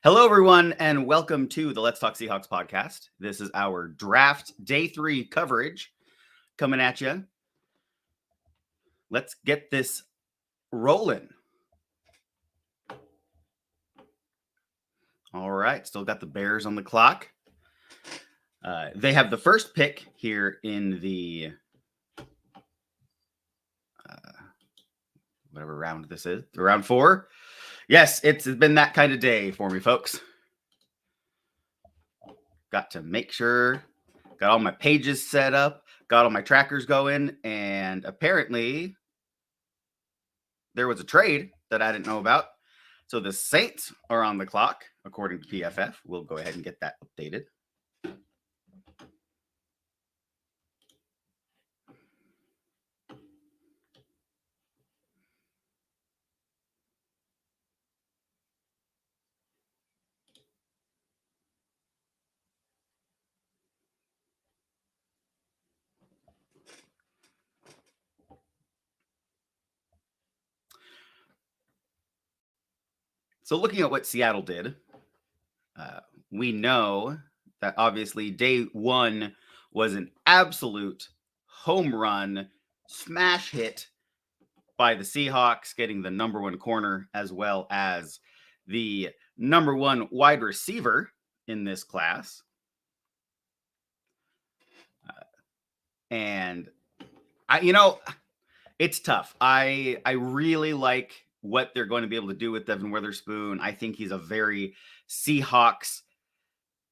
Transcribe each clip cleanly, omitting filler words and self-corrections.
Hello, everyone, and welcome to the Let's Talk Seahawks podcast. This is our draft day 3 coverage coming at you. Let's get this rolling. All right, still got the Bears on the clock. They have the first pick here in the whatever round this is, round 4. Yes, it's been that kind of day for me, folks. Got to make sure, got all my pages set up, got all my trackers going, and apparently there was a trade that I didn't know about. So the Saints are on the clock, according to PFF. We'll go ahead and get that updated. So looking at what Seattle did, we know that obviously day 1 was an absolute home run, smash hit by the Seahawks, getting the number 1 corner as well as the number 1 wide receiver in this class. And it's tough. I really like what they're going to be able to do with Devin Witherspoon. I think he's a very Seahawks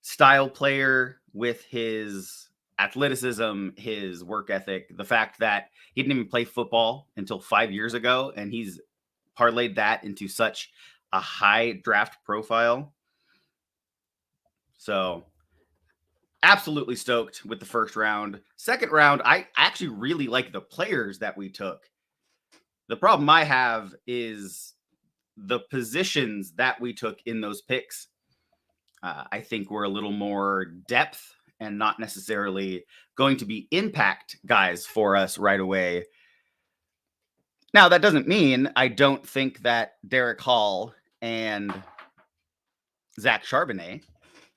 style player with his athleticism, his work ethic, the fact that he didn't even play football until 5 years ago, and he's parlayed that into such a high draft profile. So absolutely stoked with the first round. Second round, I actually really like the players that we took. The problem I have is the positions that we took in those picks. I think we're a little more depth and not necessarily going to be impact guys for us right away. Now, that doesn't mean I don't think that Derek Hall and Zach Charbonnet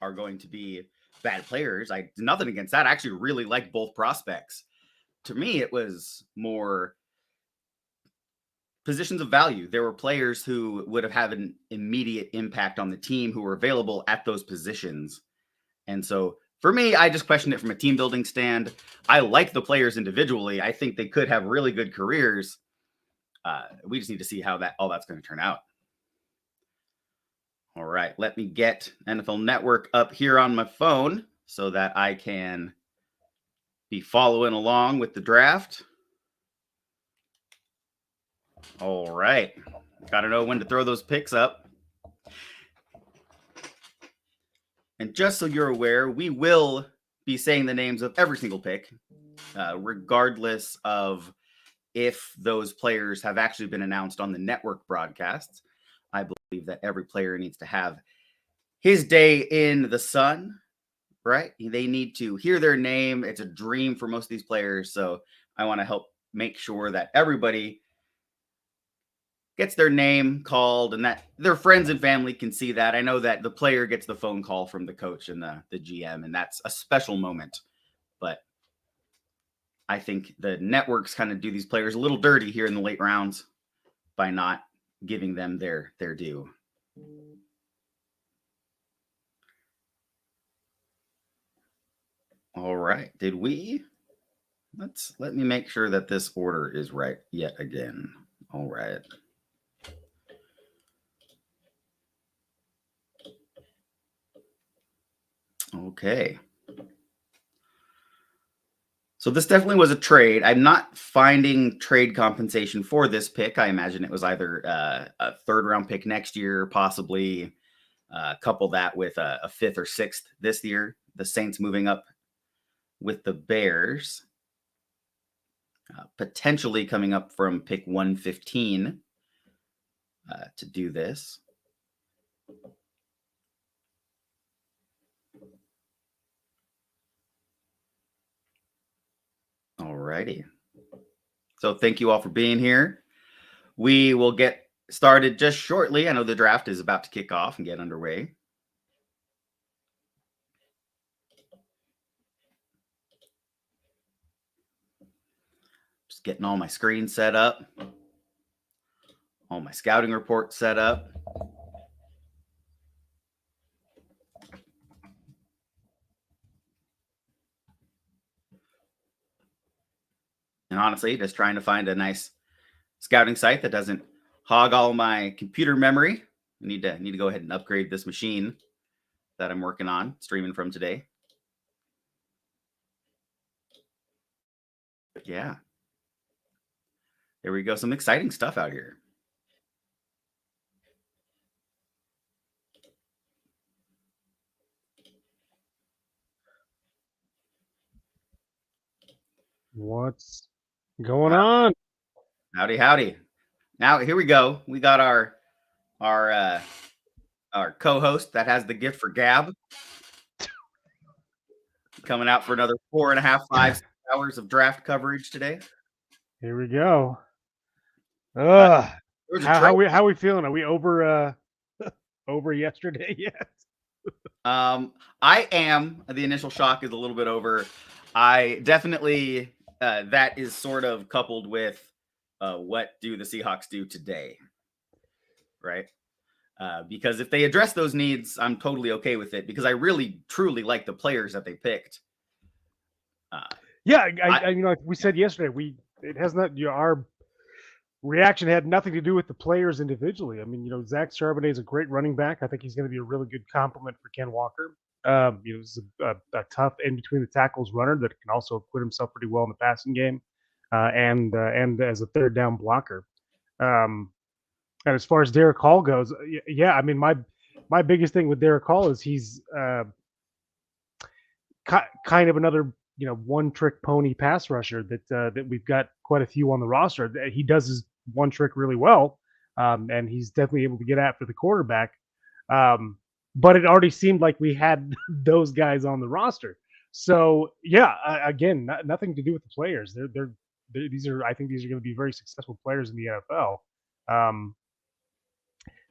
are going to be bad players. I nothing against that. I actually really like both prospects. To me, it was more positions of value. There were players who would have had an immediate impact on the team who were available at those positions. And so for me, I just questioned it from a team building stand. I like the players individually. I think they could have really good careers. We just need to see how all that's going to turn out. All right, let me get NFL Network up here on my phone so that I can be following along with the draft. All right, got to know when to throw those picks up. And just so you're aware, we will be saying the names of every single pick, regardless of if those players have actually been announced on the network broadcasts. I believe that every player needs to have his day in the sun, right? They need to hear their name. It's a dream for most of these players. So I want to help make sure that everybody gets their name called and that their friends and family can see that. I know that the player gets the phone call from the coach and the GM, and that's a special moment. But I think the networks kind of do these players a little dirty here in the late rounds by not giving them their due. All right. Let me make sure that this order is right yet again. All right. Okay. So this definitely was a trade. I'm not finding trade compensation for this pick. I imagine it was either a 3rd round pick next year, possibly couple that with a 5th or 6th this year. The Saints moving up with the Bears, potentially coming up from pick 115 to do this. All righty. So thank you all for being here. We will get started just shortly. I know the draft is about to kick off and get underway. Just getting all my screens set up. All my scouting reports set up. And honestly, just trying to find a nice scouting site that doesn't hog all my computer memory. I need to go ahead and upgrade this machine that I'm working on, streaming from today. But yeah. There we go. Some exciting stuff out here. What's going on? Howdy, howdy. Now here we go. We got our co-host that has the gift for gab coming out for another 4.5, 5 hours of draft coverage today. Here we go. How we feeling? Are we over over yesterday yet? I am. The initial shock is a little bit over. I definitely that is sort of coupled with what do the Seahawks do today, right? Because if they address those needs, I'm totally okay with it because I really truly like the players that they picked. Yeah, I you know, like we said yesterday, it has not our reaction had nothing to do with the players individually. I mean, you know, Zach Charbonnet is a great running back. I think he's going to be a really good complement for Ken Walker. You know, he's a tough in between the tackles runner that can also acquit himself pretty well in the passing game, and as a third down blocker. And as far as Derek Hall goes, yeah, I mean, my biggest thing with Derek Hall is he's kind of another, you know, one-trick pony pass rusher that we've got quite a few on the roster. He does his one trick really well, and he's definitely able to get after the quarterback. But it already seemed like we had those guys on the roster. So yeah, again, nothing to do with the players. I think these are going to be very successful players in the NFL.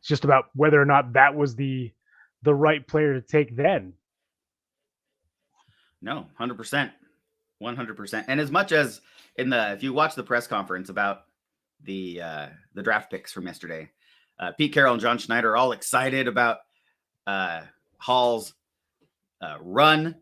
It's just about whether or not that was the right player to take then. No, 100%. 100%. And as much as if you watch the press conference about the draft picks from yesterday, Pete Carroll and John Schneider are all excited about Hall's run,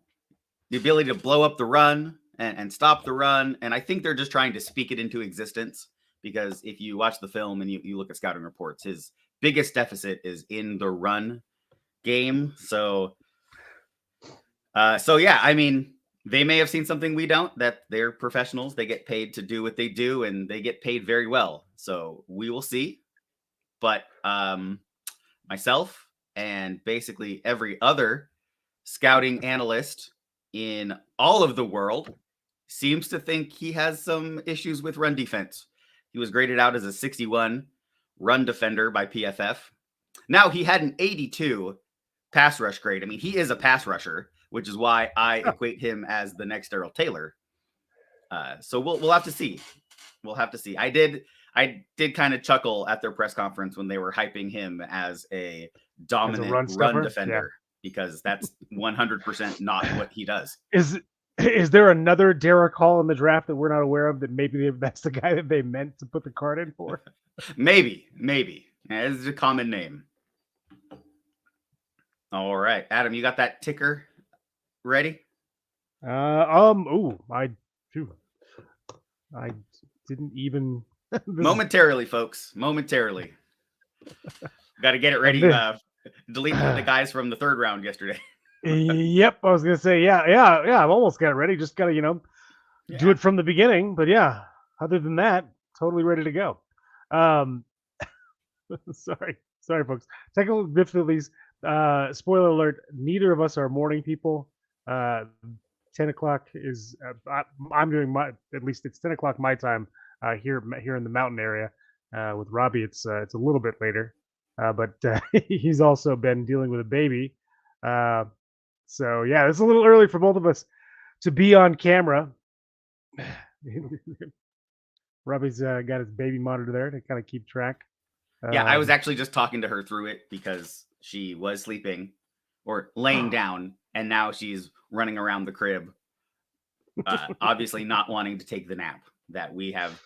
the ability to blow up the run and stop the run. And I think they're just trying to speak it into existence because if you watch the film and you look at scouting reports, his biggest deficit is in the run game. So yeah, I mean, they may have seen something we don't, that they're professionals. They get paid to do what they do and they get paid very well. So we will see. But myself and basically every other scouting analyst in all of the world seems to think he has some issues with run defense. He was graded out as a 61 run defender by PFF. Now he had an 82 pass rush grade. I mean, he is a pass rusher, which is why I equate him as the next Darrell Taylor. So we'll have to see. We'll have to see. I did kind of chuckle at their press conference when they were hyping him as a dominant run defender, because that's 100% not what he does. Is there another Derek Hall in the draft that we're not aware of that maybe that's the guy that they meant to put the card in for? Maybe. It's a common name. All right, Adam, you got that ticker ready? I didn't even. Momentarily, folks. Momentarily. Got to get it ready. Delete the guys from the third round yesterday. Yep, I was gonna say yeah. I've almost got it ready. Just gotta do it from the beginning. But yeah, other than that, totally ready to go. Sorry, folks. Technical difficulties. Spoiler alert: neither of us are morning people. 10 o'clock is. I'm doing at least it's 10 o'clock my time here in the mountain area. With Robbie, it's a little bit later, but he's also been dealing with a baby. So yeah, it's a little early for both of us to be on camera. Robbie's got his baby monitor there to kind of keep track. Yeah, I was actually just talking to her through it because she was sleeping or laying down, and now she's running around the crib, obviously not wanting to take the nap. that we have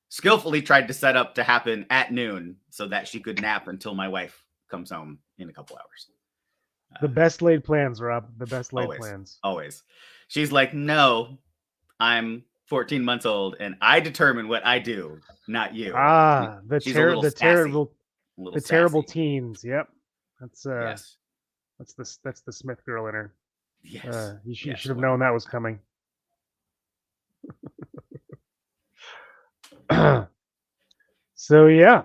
skillfully tried to set up to happen at noon so that she could nap until my wife comes home in a couple hours. The best laid plans, Rob. The best laid plans. Always. She's like, no, I'm 14 months old and I determine what I do, not you. The terrible teens. Yep. That's yes. That's the Smith girl in her. Yes. You should have known that was coming. So yeah.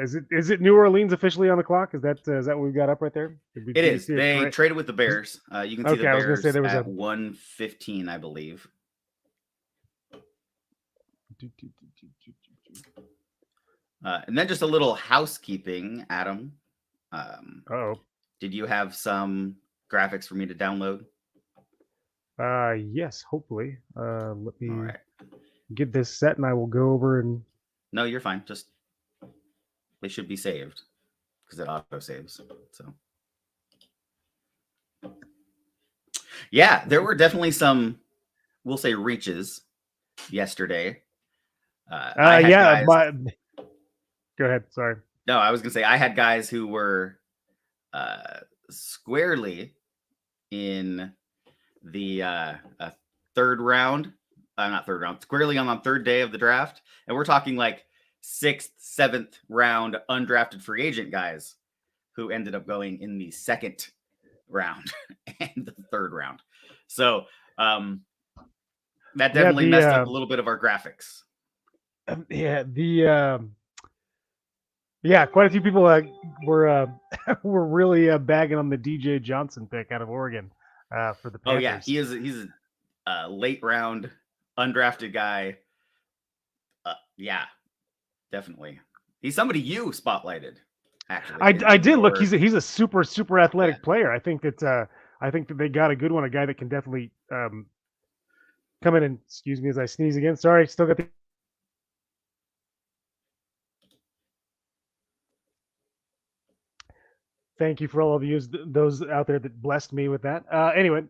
Is it New Orleans officially on the clock? Is that what we've got up right there? It is. They traded with the Bears. You can see the Bears I was gonna say there was at 1:15, I believe. And then just a little housekeeping, Adam. Did you have some graphics for me to download? Yes, hopefully. Let me get this set, and I will go over and. No, you're fine. Just they should be saved because it auto saves. So, yeah, there were definitely some, we'll say, reaches yesterday. Go ahead. Sorry. No, I was gonna say I had guys who were squarely in the third round. Not third round, squarely on the third day of the draft. And we're talking like 6th, 7th round undrafted free agent guys who ended up going in the second round and the third round. So that definitely messed up a little bit of our graphics. Quite a few people were really bagging on the DJ Johnson pick out of Oregon for the Panthers. Oh yeah, he's a late round undrafted guy. Yeah, definitely. He's somebody you spotlighted. Actually, I did look. He's a super athletic player. I think that they got a good one. A guy that can definitely come in and excuse me as I sneeze again. Sorry, still got the. Thank you for all of those out there that blessed me with that. Anyway,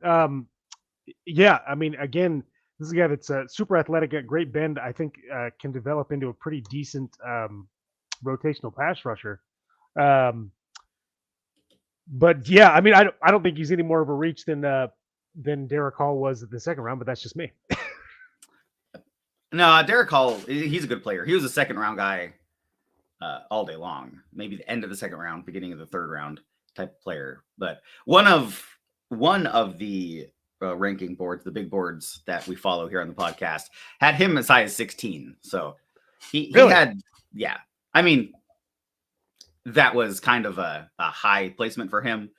yeah, I mean, again, this is a guy that's super athletic, got great bend. I think can develop into a pretty decent rotational pass rusher. But yeah, I mean, I don't think he's any more of a reach than Derek Hall was at the second round, but that's just me. No, Derek Hall, he's a good player. He was a second round guy all day long. Maybe the end of the second round, beginning of the third round type of player. But one of the ranking boards, the big boards that we follow here on the podcast, had him as high as 16. So he had, yeah. I mean, that was kind of a high placement for him.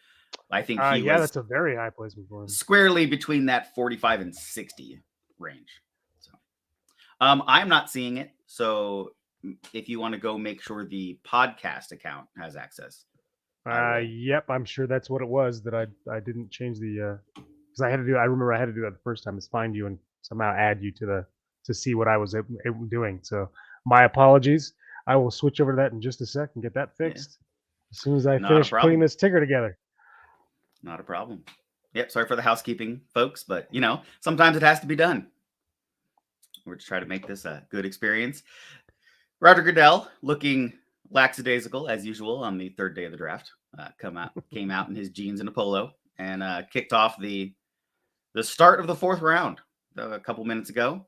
I think he was that's a very high placement for him. Squarely between that 45 and 60 range. So I'm not seeing it. So if you want to go make sure the podcast account has access. Yep, I'm sure that's what it was that I didn't change the because I remember I had to do that the first time is find you and somehow add you to see what I was doing. So my apologies. I will switch over to that in just a sec and get that fixed as soon as I finish putting this ticker together. Not a problem. Yep, sorry for the housekeeping, folks, but sometimes it has to be done. We're just trying to make this a good experience. Roger Goodell looking lackadaisical as usual on the third day of the draft. Came out in his jeans and a polo and kicked off the start of the fourth round a couple minutes ago.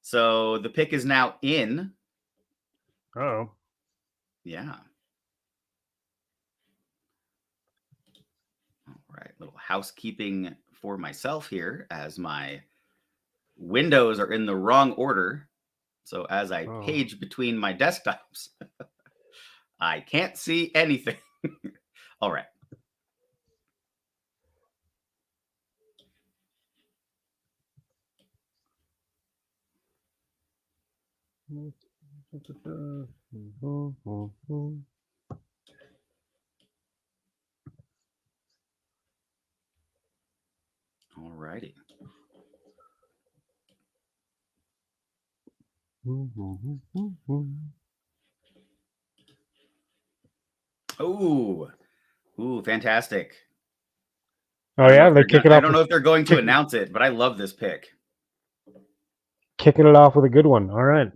So the pick is now in. Oh, yeah. All right, little housekeeping for myself here as my windows are in the wrong order. So as I page between my desktops, I can't see anything. All right. All righty. Ooh, fantastic. Oh yeah, they kick it off. I don't know if they're going to announce it, but I love this pick. Kicking it off with a good one. All right.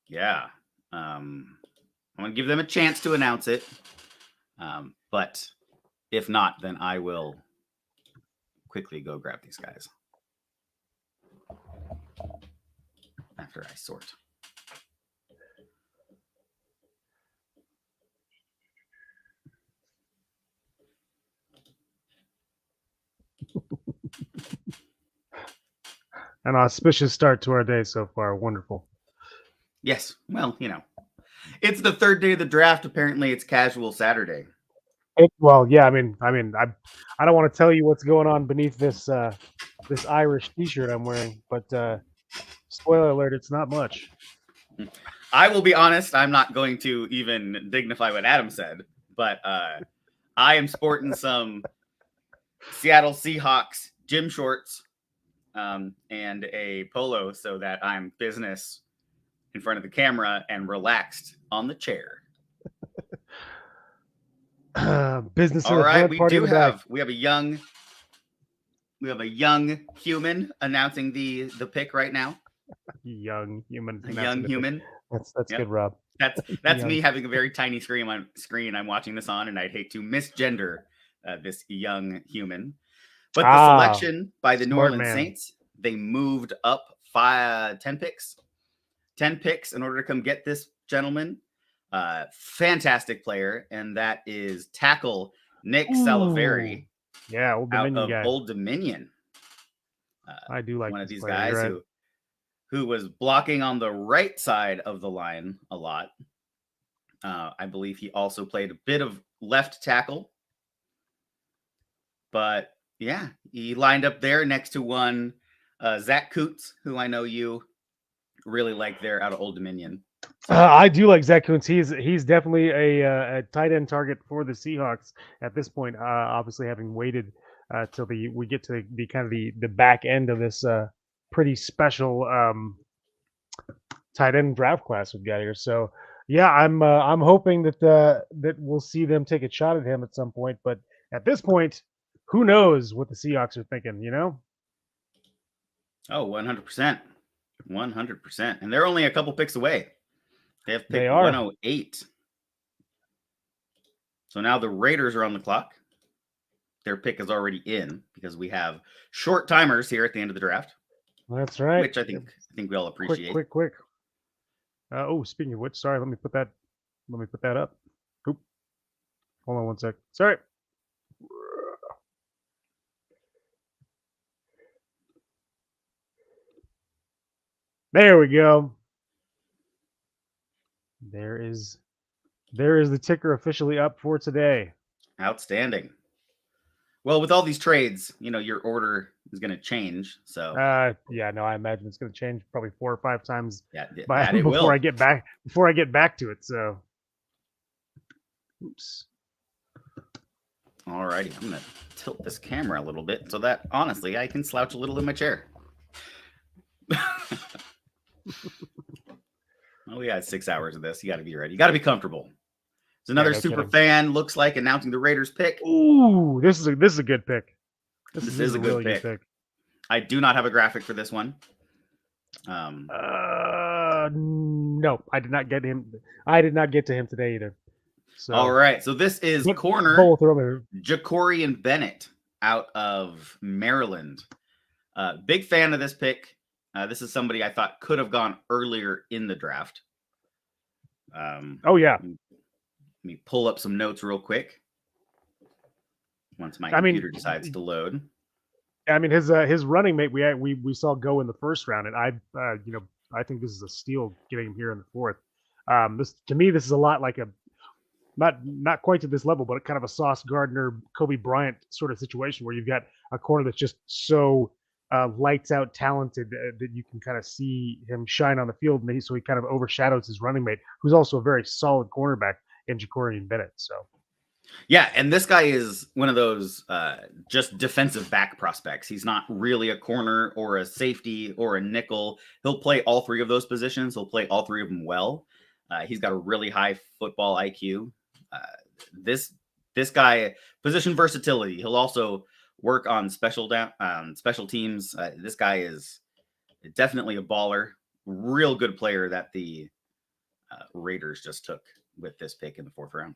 Yeah. I'm going to give them a chance to announce it. But if not, then I will quickly go grab these guys after I sort. An auspicious start to our day so far. Wonderful. Yes. Well, it's the third day of the draft. Apparently, it's casual Saturday. Well, yeah. I don't want to tell you what's going on beneath this this Irish T-shirt I'm wearing, but spoiler alert, it's not much. I will be honest. I'm not going to even dignify what Adam said, but I am sporting some Seattle Seahawks gym shorts and a polo so that I'm business in front of the camera and relaxed on the chair. Business. All right, we have a young human announcing the pick right now. Young human. A young human. That's yep. Good, Rob. That's me having a very tiny screen I'm watching this on, and I'd hate to misgender this young human. But the selection by the New Orleans Saints, they moved up 10 picks in order to come get this gentleman. Fantastic player, and that is tackle Nick Salaveri. Yeah, Old Dominion guy. Old Dominion. I do like one of these player, guys right? who was blocking on the right side of the line a lot. I believe he also played a bit of left tackle. But yeah, he lined up there next to one Zach Coots, who I know you really like there out of Old Dominion. I do like Zach Coots. He's definitely a tight end target for the Seahawks at this point. Obviously, having waited till we get to the kind of the back end of this pretty special tight end draft class we've got here. So yeah, I'm hoping that we'll see them take a shot at him at some point. But at this point, who knows what the Seahawks are thinking? Oh, 100%, 100%, and they're only a couple picks away. They have pick 108. So now the Raiders are on the clock. Their pick is already in because we have short timers here at the end of the draft. That's right. Which I think we all appreciate. Quick. Speaking of which, sorry, let me put that up. Oop. Hold on one sec. Sorry. There we go. There is the ticker officially up for today. Outstanding. Well, with all these trades, your order is going to change. So yeah, no, I imagine it's going to change probably 4 or 5 times before I get back to it. So, oops. All righty, I'm going to tilt this camera a little bit so that honestly I can slouch a little in my chair. Well, we had 6 hours of this. You got to be ready. You got to be comfortable. There's another super fan, looks like, announcing the Raiders pick. Ooh, this is a good pick. This is a good really pick. Good pick. I do not have a graphic for this one. No, I did not get him. I did not get to him today either. So, all right, so this is corner Jakorian Bennett out of Maryland. Big fan of this pick. This is somebody I thought could have gone earlier in the draft. Oh yeah. Let me pull up some notes real quick. Once my computer decides to load. I mean, his running mate we saw go in the first round, and I think this is a steal getting him here in the fourth. This is a lot like a not quite to this level, but kind of a Sauce Gardner, Kobe Bryant sort of situation where you've got a corner that's just so lights out talented that you can kind of see him shine on the field, and so he kind of overshadows his running mate, who's also a very solid cornerback in Jakorian Bennett. So. Yeah, and this guy is one of those just defensive back prospects. He's not really a corner or a safety or a nickel. He'll play all three of those positions. He'll play all three of them well. He's got a really high football IQ. This guy, position versatility. He'll also work on special teams. This guy is definitely a baller, real good player that the Raiders just took with this pick in the 4th round.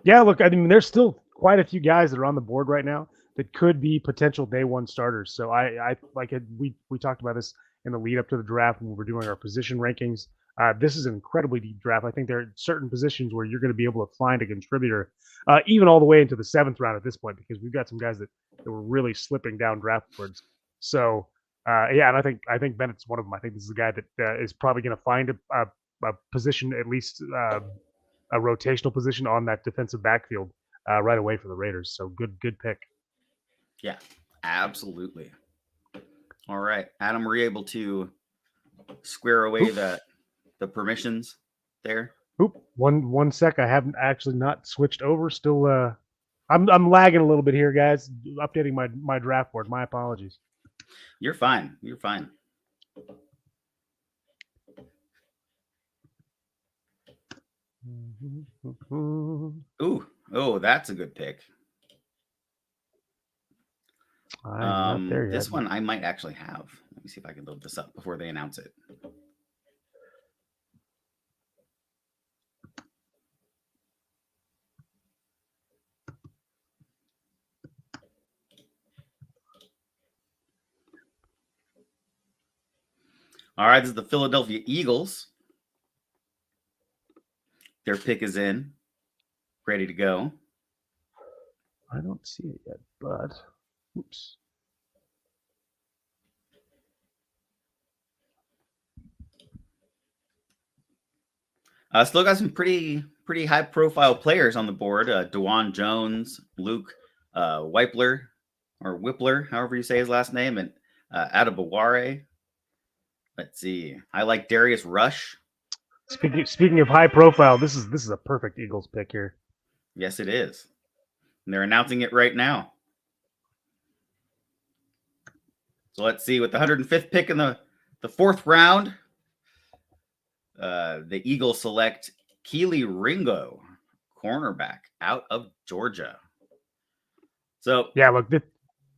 Yeah, look, I mean, there's still quite a few guys that are on the board right now that could be potential day one starters. So I like it. We talked about this in the lead up to the draft when we were doing our position rankings. This is an incredibly deep draft. I think there are certain positions where you're going to be able to find a contributor, even all the way into the 7th round at this point, because we've got some guys that were really slipping down draft boards. So yeah, and I think Bennett's one of them. I think this is a guy that is probably going to find a position, at least a rotational position on that defensive backfield right away for the Raiders. So good pick. Yeah, absolutely. All right, Adam, were you able to square away the permissions there? Oop, one sec. I haven't actually not switched over. Still, I'm lagging a little bit here, guys. Updating my draft board. My apologies. You're fine. You're fine. Oh, that's a good pick. I'm not there yet. This one I might actually have. Let me see if I can load this up before they announce it. All right, this is the Philadelphia Eagles. Their pick is in, ready to go. I don't see it yet, but oops. Still got some pretty high profile players on the board. Dewan Jones, Luke Whippler, however you say his last name, and Adebawore. Let's see. I like Darius Rush. Speaking of high profile, this is a perfect Eagles pick here. Yes, it is. And they're announcing it right now. So let's see. With the 105th pick in the 4th round, the Eagles select Kelee Ringo, cornerback out of Georgia. So yeah, look,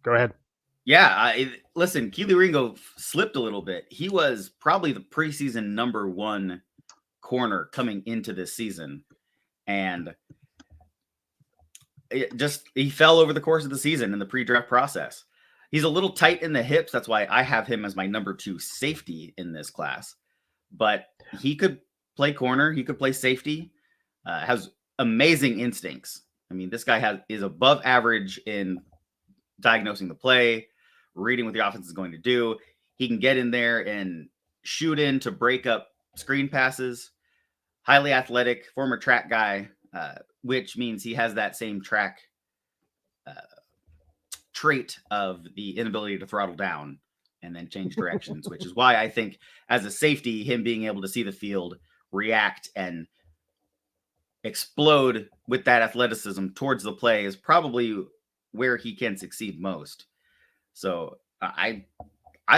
go ahead. Yeah, listen, Kelee Ringo slipped a little bit. He was probably the preseason number 1 corner coming into this season. And he fell over the course of the season in the pre-draft process. He's a little tight in the hips. That's why I have him as my number 2 safety in this class. But he could play corner. He could play safety. Has amazing instincts. I mean, this guy is above average in diagnosing the play, reading what the offense is going to do. He can get in there and shoot in to break up screen passes. Highly athletic, former track guy, which means he has that same track trait of the inability to throttle down and then change directions, which is why I think as a safety, him being able to see the field, react, and explode with that athleticism towards the play is probably where he can succeed most. So I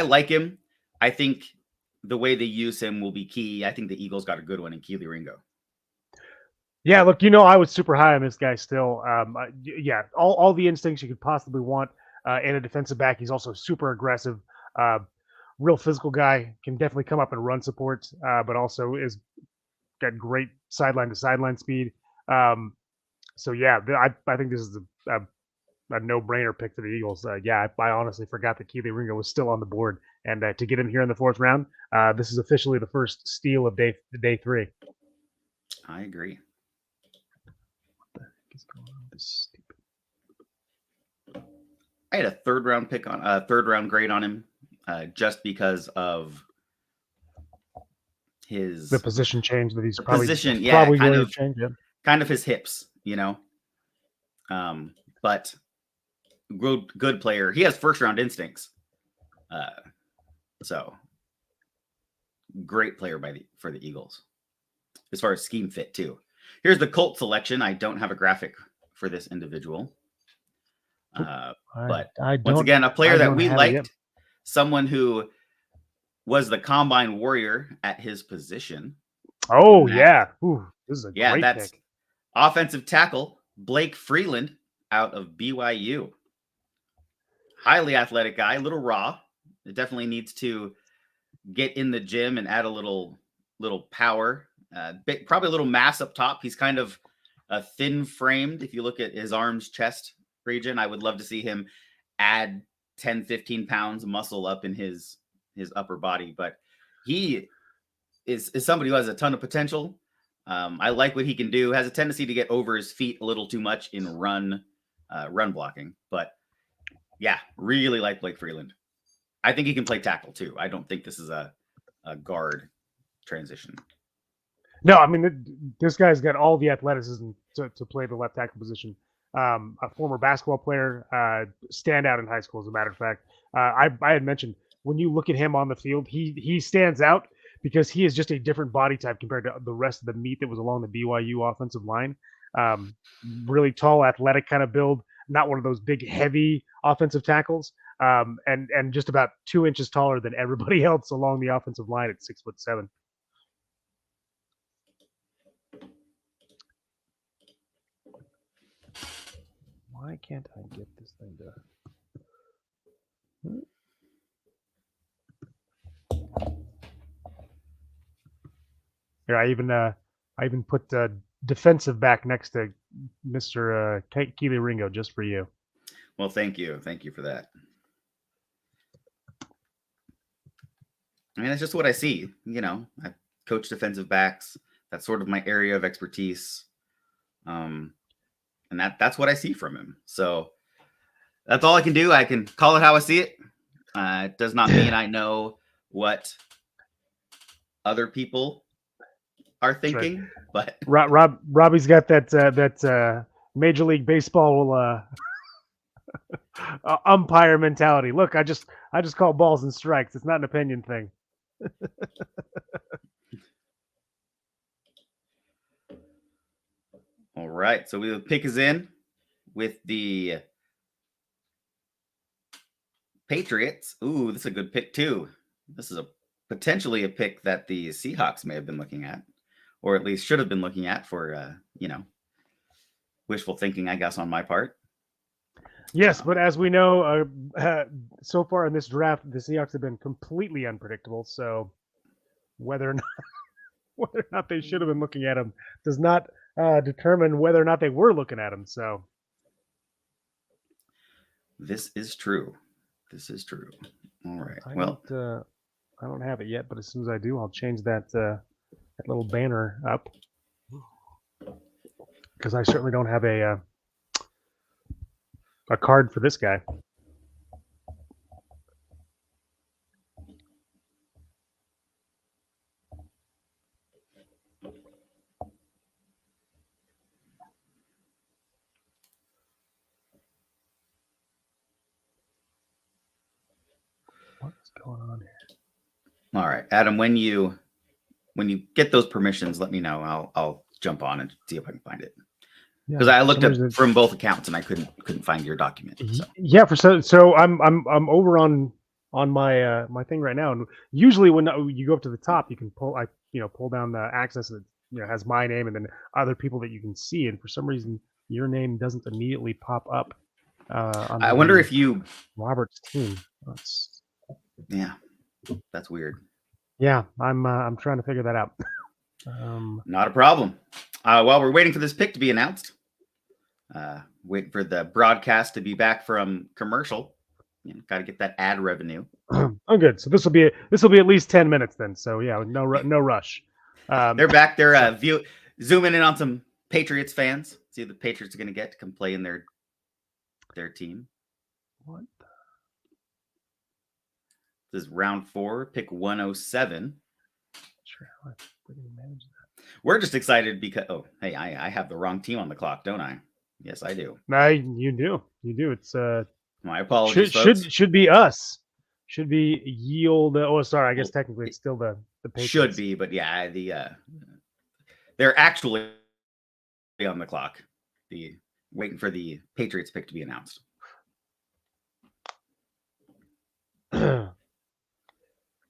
like him. I think the way they use him will be key. I think the Eagles got a good one in Kelee Ringo. Yeah, look, I was super high on this guy still. Yeah, all the instincts you could possibly want in a defensive back. He's also super aggressive, real physical guy, can definitely come up and run support, but also is got great sideline to sideline speed. So yeah, I think this is a no-brainer pick for the Eagles. Yeah, I honestly forgot that Kelee Ringo was still on the board, and to get him here in the 4th round, this is officially the first steal of day 3. I agree. What the heck is going on with this stupid? I had a 3rd round pick on a 3rd round grade on him, just because of the position change that he's probably going to change. Yeah. Kind of his hips, but good player. He has 1st round instincts. So great player for the Eagles as far as scheme fit too. Here's the Colt selection. I don't have a graphic for this individual. But once again, a player that we liked, someone who was the combine warrior at his position. Oh, yeah. Ooh, this is a great that's pick. Offensive tackle Blake Freeland out of BYU. highly athletic guy, a little raw. It definitely needs to get in the gym and add a little power. Probably a little mass up top. He's kind of thin framed. If you look at his arms, chest region, I would love to see him add 10, 15 pounds of muscle up in his upper body. But he is somebody who has a ton of potential. I like what he can do. Has a tendency to get over his feet a little too much in run blocking. But yeah, really like Blake Freeland. I think he can play tackle too. I don't think this is a guard transition. No, I mean, this guy's got all the athleticism to play the left tackle position. A former basketball player, standout in high school, as a matter of fact. I had mentioned, when you look at him on the field, he stands out because he is just a different body type compared to the rest of the meat that was along the BYU offensive line. Really tall, athletic kind of build, not one of those big, heavy offensive tackles, and just about 2 inches taller than everybody else along the offensive line at 6'7". Why can't I get this thing to? Here, I even put defensive back next to Mr. Keely Ringo just for you. Well, thank you for that. I mean, that's just what I see. You know, I coach defensive backs. That's sort of my area of expertise. And that's what I see from him. So that's all I can do. I can call it how I see it. It does not mean I know what other people are thinking, right. But Robbie's got that Major League Baseball umpire mentality. Look, I just call balls and strikes. It's not an opinion thing. All right, so the pick is in with the Patriots. Ooh, this is a good pick too. This is potentially a pick that the Seahawks may have been looking at, or at least should have been looking at for wishful thinking, I guess, on my part. Yes, but as we know, so far in this draft, the Seahawks have been completely unpredictable. So whether or not they should have been looking at him does not determine whether or not they were looking at him. So this is true. All right. I don't have it yet, but as soon as I do, I'll change that little banner up, because I certainly don't have a card for this guy. What's going on here? All right, Adam, when you get those permissions, let me know. I'll jump on and see if I can find it. Because I looked up from both accounts and I couldn't find your document. So. Yeah, so I'm over on my thing right now, and usually when you go up to the top, you can pull down the access that has my name and then other people that you can see, and for some reason your name doesn't immediately pop up. I wonder if you Robert's team. Yeah, that's weird. Yeah, I'm trying to figure that out. Not a problem. While we're waiting for this pick to be announced, waiting for the broadcast to be back from commercial. Got to get that ad revenue. Oh, good. So this will be at least 10 minutes then. So yeah, no rush. They're back. They're zooming in on some Patriots fans. See what the Patriots are going to get to come play in their team. What? This is round 4, pick 107. Sure, how I freaking manage that. We're just excited because hey, I have the wrong team on the clock, don't I? Yes, I do. You do. It's my apologies. Should be us. Should be yield. Oh, sorry. I guess technically it's still the Patriots. Should be, but yeah, they're actually on the clock. Waiting for the Patriots pick to be announced.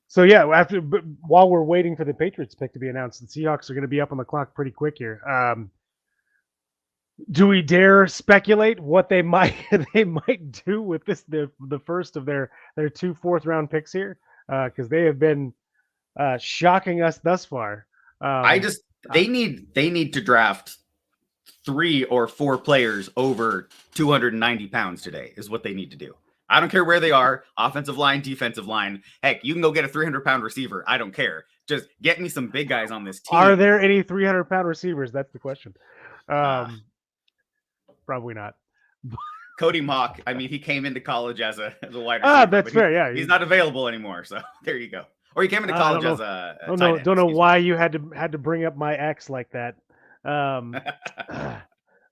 So yeah, while we're waiting for the Patriots pick to be announced, the Seahawks are going to be up on the clock pretty quick here. Do we dare speculate what they might do with this the first of their 2 4th-round picks here? Because they have been shocking us thus far. They need to draft 3 or 4 players over 290 pounds today is what they need to do. I don't care where they are, offensive line, defensive line. Heck, you can go get a 300-pound receiver. I don't care. Just get me some big guys on this team. Are there any 300-pound receivers? That's the question. Probably not. Cody Mock, I mean, he came into college as a wide receiver. That's fair, yeah. He's not available anymore, so there you go. Or he came into college as a tight end. Don't know why you had to bring up my ex like that.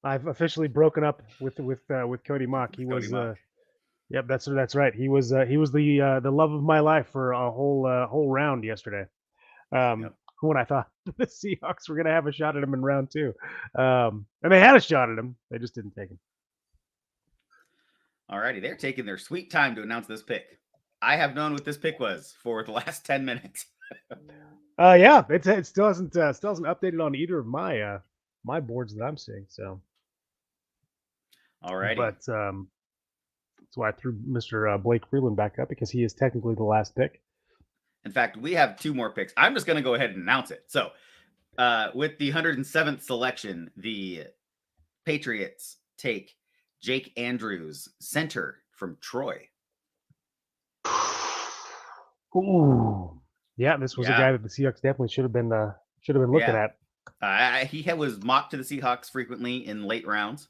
I've officially broken up with Cody Mock. He was yep, that's right. He was the love of my life for a whole round yesterday. When I thought the Seahawks were going to have a shot at him in round 2. And they had a shot at him. They just didn't take him. Alrighty, they're taking their sweet time to announce this pick. I have known what this pick was for the last 10 minutes. Yeah, it still hasn't updated on either of my boards that I'm seeing. So, alrighty, but that's why I threw Mr. Blake Freeland back up, because he is technically the last pick. In fact, we have 2 more picks. I'm just going to go ahead and announce it. So, with the 107th selection, the Patriots take Jake Andrews, center from Troy. Ooh, yeah, this was a guy that the Seahawks definitely should have been looking at. He was mocked to the Seahawks frequently in late rounds.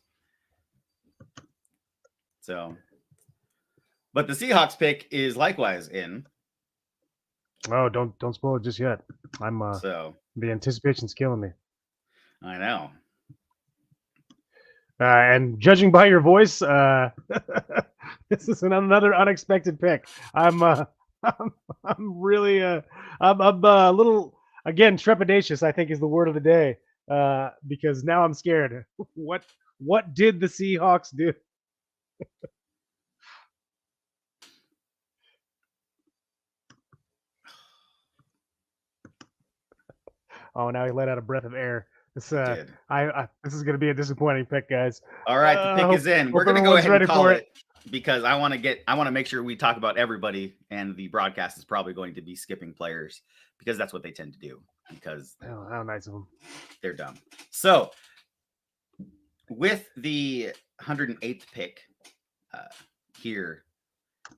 So, but the Seahawks pick is likewise in. Oh, don't spoil it just yet. I'm so the anticipation's killing me. I know. And judging by your voice, this is another unexpected pick. I'm really I'm a little, again, trepidatious, I think is the word of the day, because now I'm scared. What did the Seahawks do? Oh, now he let out a breath of air. This is going to be a disappointing pick, guys. All right, the pick is in. We're going to go ahead and call it, because I want to make sure we talk about everybody, and the broadcast is probably going to be skipping players, because that's what they tend to do, because how nice of them. They're dumb. So, with the 108th pick here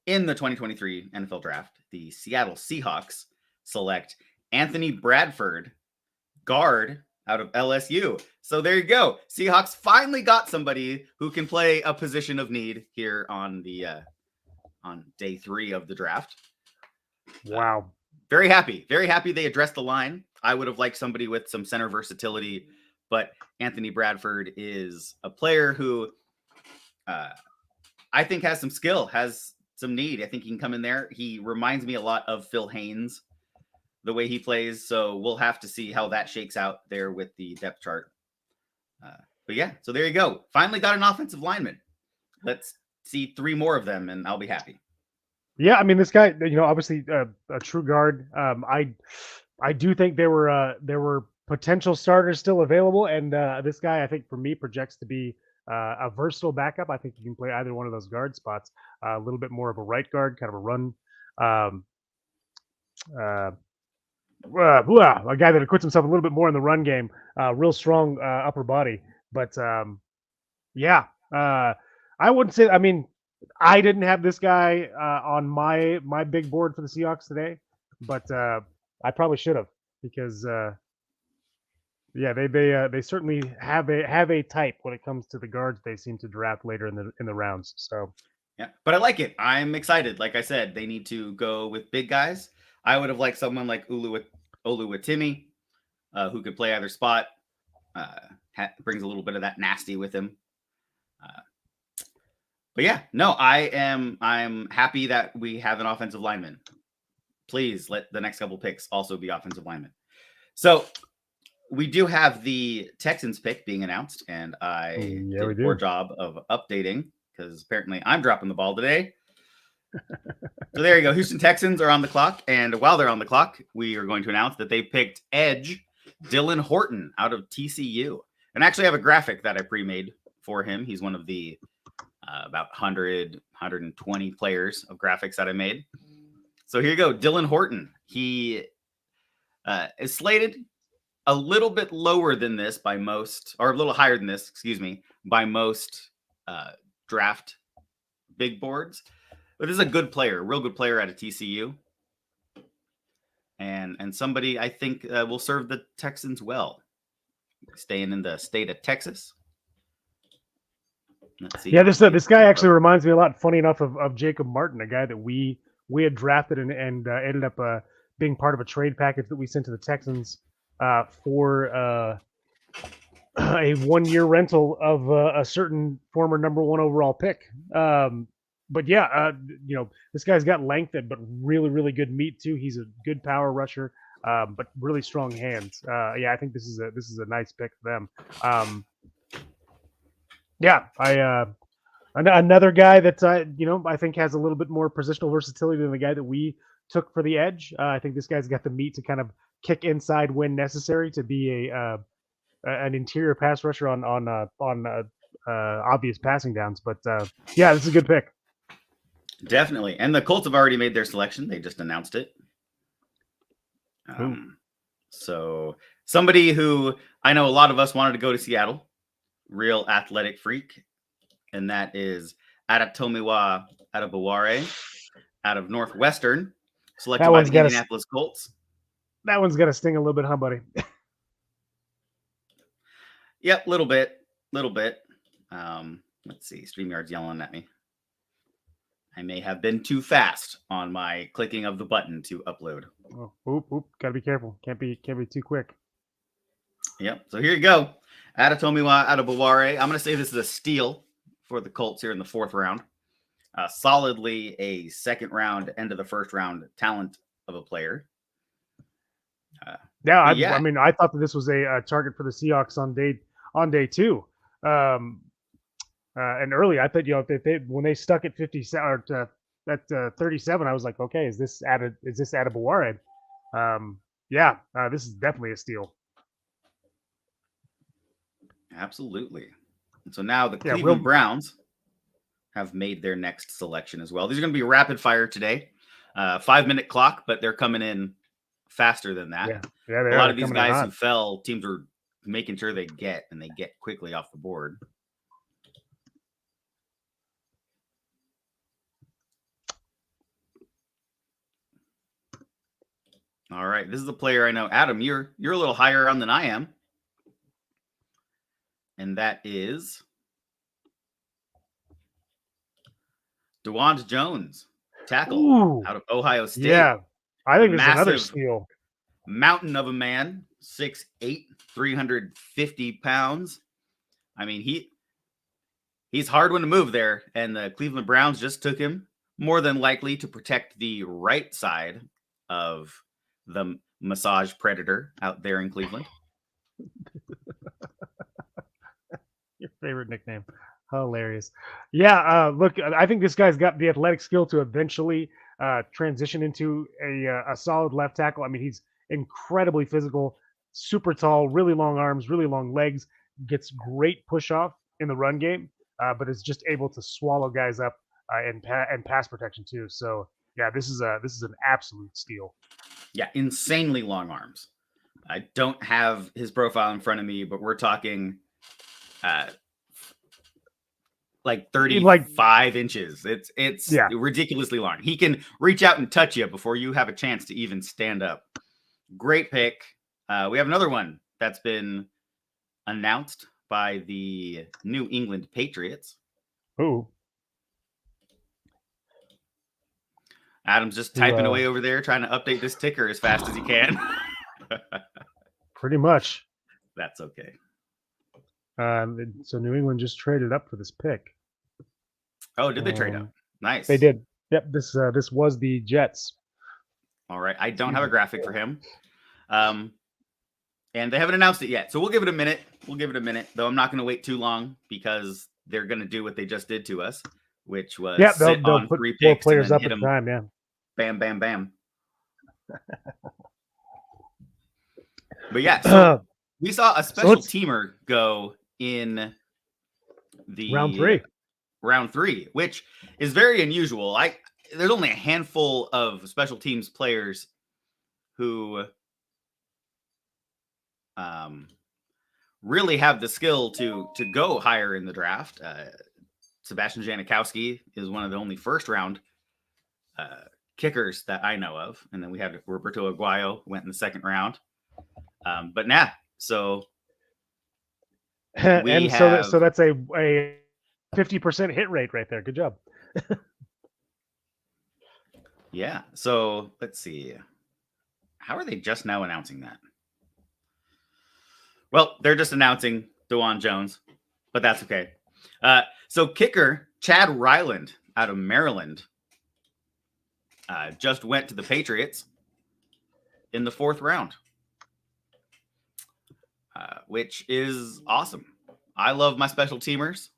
in the 2023 NFL Draft, the Seattle Seahawks select Anthony Bradford, guard out of LSU. So there you go. Seahawks finally got somebody who can play a position of need here on the on day 3 of the draft. Wow. Very happy they addressed the line. I would have liked somebody with some center versatility, but Anthony Bradford is a player who I think has some skill, has some need. I think he can come in there. He reminds me a lot of Phil Haynes, the way he plays. So we'll have to see how that shakes out there with the depth chart. But yeah, so there you go. Finally got an offensive lineman. Let's see 3 more of them, and I'll be happy. Yeah, I mean, this guy, obviously a true guard. I do think there were potential starters still available, and this guy, I think, for me, projects to be a versatile backup. I think you can play either one of those guard spots. A little bit more of a right guard, kind of a run. A guy that acquits himself a little bit more in the run game. Real strong upper body. But yeah, I wouldn't say. I mean, I didn't have this guy on my big board for the Seahawks today, but I probably should have, because yeah, they certainly have a type when it comes to the guards they seem to draft later in the rounds. So yeah, but I like it. I'm excited. Like I said, they need to go with big guys. I would have liked someone like Oluwatimi, who could play either spot. Brings a little bit of that nasty with him. But yeah, no, I'm happy that we have an offensive lineman. Please let the next couple picks also be offensive linemen. So we do have the Texans pick being announced, and I did a poor job of updating, because apparently I'm dropping the ball today. So there you go. Houston Texans are on the clock, and while they're on the clock, we are going to announce that they picked edge Dylan Horton out of TCU. And I actually have a graphic that I pre-made for him. He's one of the about 100, 120 players of graphics that I made. So here you go. Dylan Horton. He is slated a little bit lower than this by most, or a little higher than this, excuse me, by most draft big boards. But this is a good player, a real good player out of TCU. And somebody I think will serve the Texans well. Staying in the state of Texas. Let's see. Yeah, this guy actually reminds me a lot, funny enough, of Jacob Martin, a guy that we had drafted and ended up being part of a trade package that we sent to the Texans for a 1-year rental of a certain former number 1 overall pick. But yeah, this guy's got length, but really, really good meat too. He's a good power rusher, but really strong hands. Yeah, I think this is a nice pick for them. Yeah, another guy that I think has a little bit more positional versatility than the guy that we took for the edge. I think this guy's got the meat to kind of kick inside when necessary to be an interior pass rusher on obvious passing downs. But yeah, this is a good pick. Definitely. And the Colts have already made their selection. They just announced it. So somebody who I know a lot of us wanted to go to Seattle, real athletic freak, and that is Adetomiwa Adebawore out of Northwestern, selected by the Indianapolis Colts. That one's got to sting a little bit, huh, buddy? Yep, little bit. Let's see. StreamYard's yelling at me. I may have been too fast on my clicking of the button to upload. Oop! Gotta be careful. Can't be too quick. Yep. So here you go. Adetomiwa Adebawore. I'm going to say this is a steal for the Colts here in the 4th round. Solidly a 2nd round, end of the 1st round talent of a player. I mean, I thought that this was a target for the Seahawks on day 2. And early, I thought, when they stuck at 57 or at 37, I was like, okay, is this Adebawore? This is definitely a steal. Absolutely. And so now the Cleveland Browns have made their next selection as well. These are going to be rapid fire today. 5-minute clock, but they're coming in faster than that. Yeah, a lot of these guys who fell, teams are making sure they get quickly off the board. All right, this is a player I know. Adam, you're a little higher on than I am. And that is DeWand Jones, tackle out of Ohio State. Yeah, I think this is another steal. Mountain of a man, 6'8", 350 pounds. I mean, he's hard one to move there, and the Cleveland Browns just took him more than likely to protect the right side of the massage predator out there in Cleveland. Your favorite nickname. Hilarious. Yeah, look, I think this guy's got the athletic skill to eventually transition into a solid left tackle. I mean, he's incredibly physical, super tall, really long arms, really long legs, gets great push off in the run game, but is just able to swallow guys up and pass protection too. So yeah, this is an absolute steal. Yeah, insanely long arms. I don't have his profile in front of me, but we're talking like 35 inches. It's ridiculously long. He can reach out and touch you before you have a chance to even stand up. Great pick. We have another one that's been announced by the New England Patriots. Who? Adam's just typing away over there, trying to update this ticker as fast as he can. Pretty much. That's okay. So New England just traded up for this pick. Oh, did they trade up? Nice. They did. Yep. This was the Jets. All right. I don't have a graphic for him. And they haven't announced it yet. So we'll give it a minute. Though I'm not going to wait too long because they're going to do what they just did to us, which was they'll put 3 picks 4 players up at a time. Yeah. Bam, bam, bam. But yeah, so We saw a special teamer go in the round three, which is very unusual. There's only a handful of special teams players who really have the skill to go higher in the draft. Sebastian Janikowski is one of the only first round kickers that I know of. And then we had Roberto Aguayo went in the second round. But so so that's a 50% hit rate right there. Good job. Yeah. So let's see. How are they just now announcing that? Well, they're just announcing DeJuan Jones, but that's okay. So kicker Chad Ryland out of Maryland just went to the Patriots in the 4th round, which is awesome. I love my special teamers.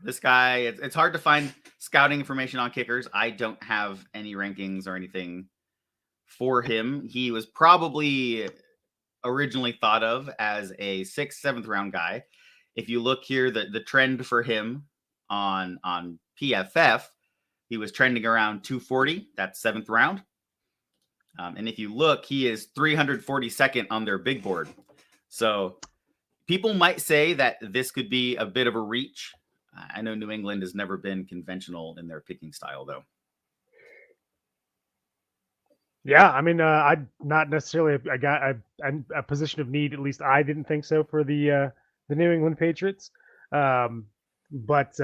This guy, it's hard to find scouting information on kickers. I don't have any rankings or anything for him. He was probably originally thought of as a 6th, 7th round guy. If you look here, the trend for him on PFF, he was trending around 240. That's 7th round. And if you look, he is 342nd on their big board. So people might say that this could be a bit of a reach. I know New England has never been conventional in their picking style, though. Yeah, I mean, I'm not necessarily a position of need. At least I didn't think so for the New England Patriots. But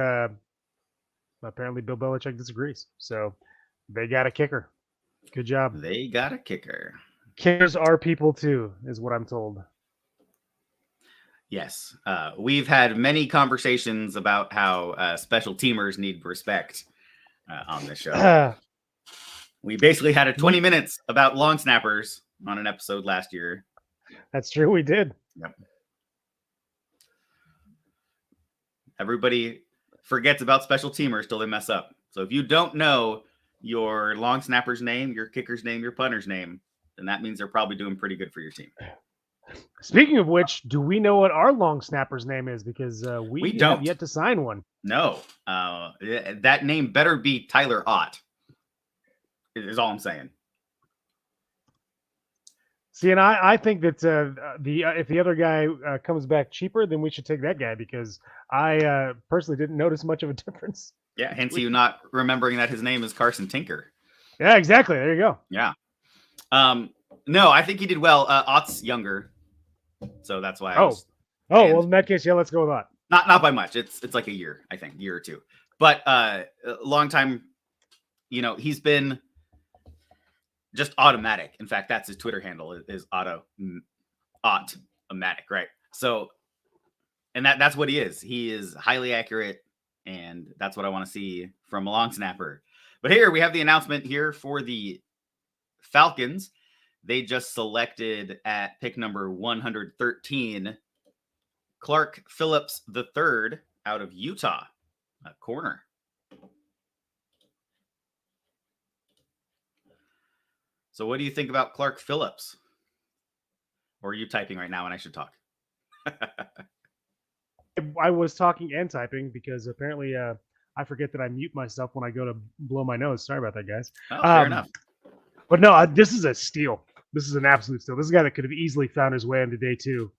apparently Bill Belichick disagrees. So they got a kicker. Good job. They got a kicker. Kickers are people too, is what I'm told. Yes. We've had many conversations about how special teamers need respect on this show. We basically had a 20 minutes about long snappers on an episode last year. That's true. We did. Yep. Everybody forgets about special teamers till they mess up. So if you don't know your long snapper's name, your kicker's name, your punter's name, then that means they're probably doing pretty good for your team. Speaking of which, do we know what our long snapper's name is? Because we don't have yet to sign one. No. That name better be Tyler Ott. Is all I'm saying. See, and I think that if the other guy comes back cheaper, then we should take that guy, because I personally didn't notice much of a difference. Yeah, hence you not remembering that his name is Carson Tinker. Yeah, exactly. There you go. Yeah. No, I think he did well. Ott's younger, so that's why. Well, in that case, yeah, let's go with Ott. Not by much. It's like a year, I think, year or two. But a long time. He's been just automatic. In fact, that's his Twitter handle is Automatic, right? So, and that's what he is. He is highly accurate, and that's what I want to see from a long snapper. But here we have the announcement here for the Falcons. They just selected at pick number 113, Clark Phillips III out of Utah, a corner. So what do you think about Clark Phillips? Or are you typing right now and I should talk? I was talking and typing because apparently I forget that I mute myself when I go to blow my nose. Sorry about that, guys. Oh, fair enough. But no, this is a steal. This is an absolute steal. This is a guy that could have easily found his way into day two.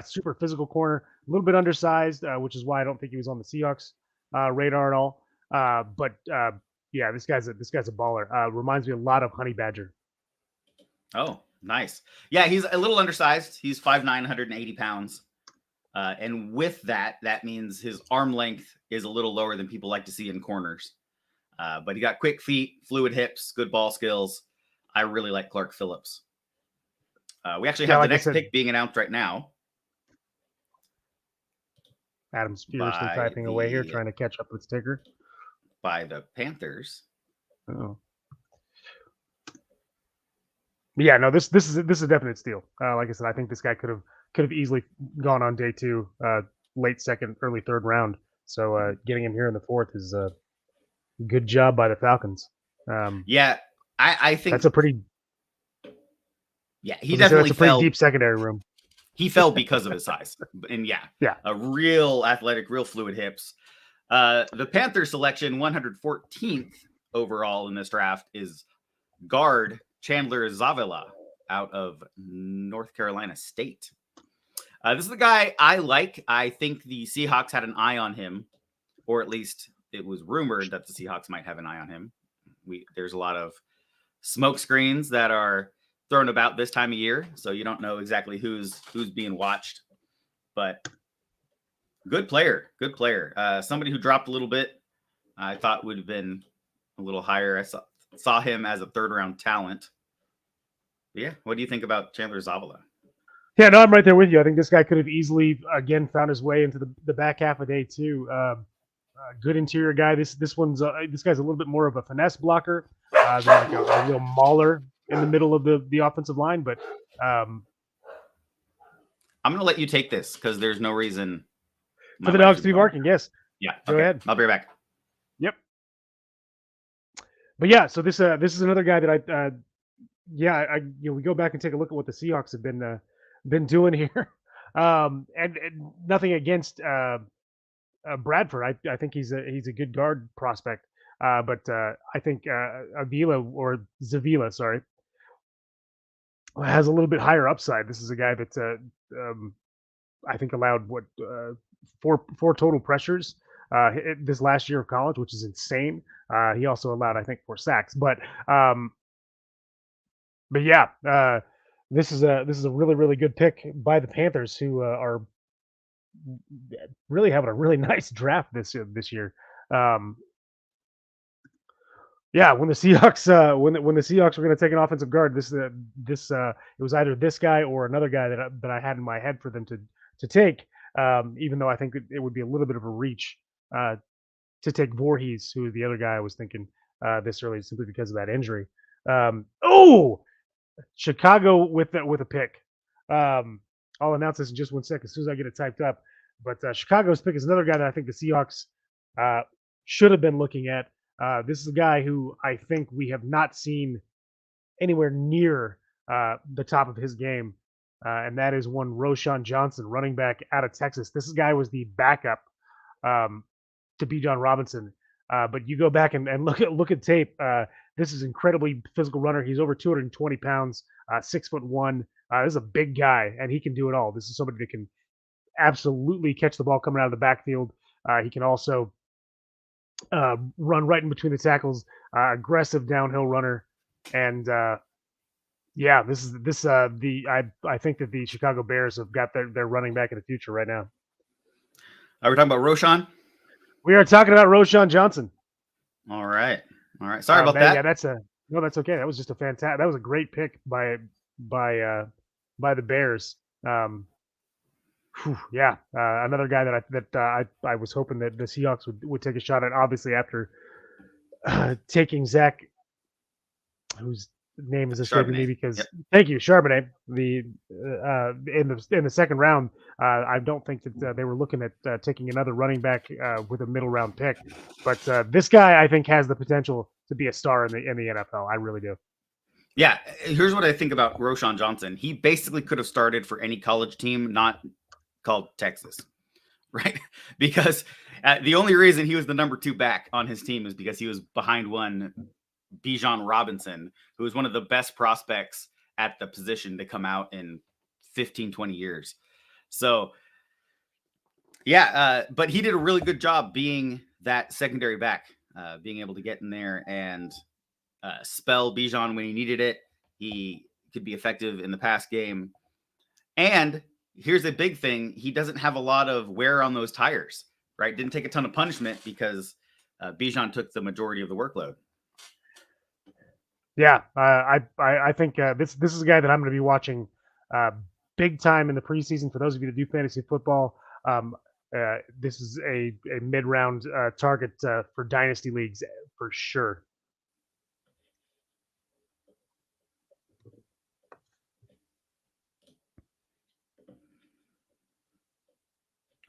Super physical corner, a little bit undersized, which is why I don't think he was on the Seahawks radar at all. Yeah, this guy's a baller. Reminds me a lot of Honey Badger. Oh, nice. Yeah, he's a little undersized. He's 5'9", 180 pounds. And with that means his arm length is a little lower than people like to see in corners. But he got quick feet, fluid hips, good ball skills. I really like Clark Phillips. We actually have the next pick being announced right now. Adam's furiously typing away here, trying to catch up with Sticker. By the Panthers. Oh. Yeah, no, this is a definite steal. Like I said, I think this guy could have easily gone on day two, late second, early third round. So getting him here in the fourth is a good job by the Falcons. Yeah, I think that's a pretty. Yeah, he As I said, definitely that's a pretty fell. deep secondary room. He fell because of his size. And Yeah. a real athletic, real fluid hips. The Panthers selection, 114th overall in this draft, is guard Chandler Zavala out of North Carolina State. This is the guy I like. I think the Seahawks had an eye on him, or at least it was rumored that the Seahawks might have an eye on him. There's a lot of smoke screens that are thrown about this time of year, so you don't know exactly who's being watched. But good player. Somebody who dropped a little bit. I thought would have been a little higher. I saw him as a third-round talent. But yeah, what do you think about Chandler Zavala? Yeah, no, I'm right there with you. I think this guy could have easily, again, found his way into the back half of day two. Good interior guy. This guy's a little bit more of a finesse blocker than like a real mauler in the middle of the offensive line. But I'm going to let you take this because there's no reason for the dogs to be barking. Yes. Yeah. Go ahead. I'll be right back. Yep. But yeah, so this is another guy that we go back and take a look at what the Seahawks have been doing here, and nothing against Bradford. I think he's a good guard prospect, but I think Zavila, sorry, has a little bit higher upside. This is a guy that I think allowed four total pressures this last year of college, which is insane. He also allowed, I think, 4 sacks, but yeah, this is a really, really good pick by the Panthers, who are really having a really nice draft this year. Yeah, when the Seahawks when the Seahawks were going to take an offensive guard, it was either this guy or another guy that I had in my head for them to take. Even though I think it would be a little bit of a reach to take Voorhees, who is the other guy I was thinking this early, simply because of that injury. Chicago with a pick. I'll announce this in just 1 second as soon as I get it typed up. But Chicago's pick is another guy that I think the Seahawks should have been looking at. This is a guy who I think we have not seen anywhere near the top of his game, and that is one Roschon Johnson, running back out of Texas. This guy was the backup to Bijan Robinson. But you go back and look at tape. This is incredibly physical runner. He's over 220 pounds, 6'1". This is a big guy, and he can do it all. This is somebody that can absolutely catch the ball coming out of the backfield. He can also run right in between the tackles. Aggressive downhill runner, and I think that the Chicago Bears have got their running back in the future right now. Are we talking about Roschon? We are talking about Roschon Johnson. All right. Sorry about that. Yeah, that's okay. That was just that was a great pick by the Bears. Another guy that I was hoping that the Seahawks would take a shot at. Obviously, after taking Zach, whose name is escaping me because thank you, Charbonnet. In the second round, I don't think that they were looking at taking another running back with a middle round pick. But this guy, I think, has the potential to be a star in the NFL. I really do. Yeah, here's what I think about Roschon Johnson. He basically could have started for any college team, not called Texas, right? Because the only reason he was the number 2 back on his team is because he was behind one Bijan Robinson, who is one of the best prospects at the position to come out in 15, 20 years. So, but he did a really good job being that secondary back, being able to get in there and spell Bijan when he needed it. He could be effective in the pass game. And here's a big thing. He doesn't have a lot of wear on those tires, right? Didn't take a ton of punishment because Bijan took the majority of the workload. Yeah, I think this is a guy that I'm going to be watching big time in the preseason. For those of you that do fantasy football, this is a mid-round target for dynasty leagues for sure.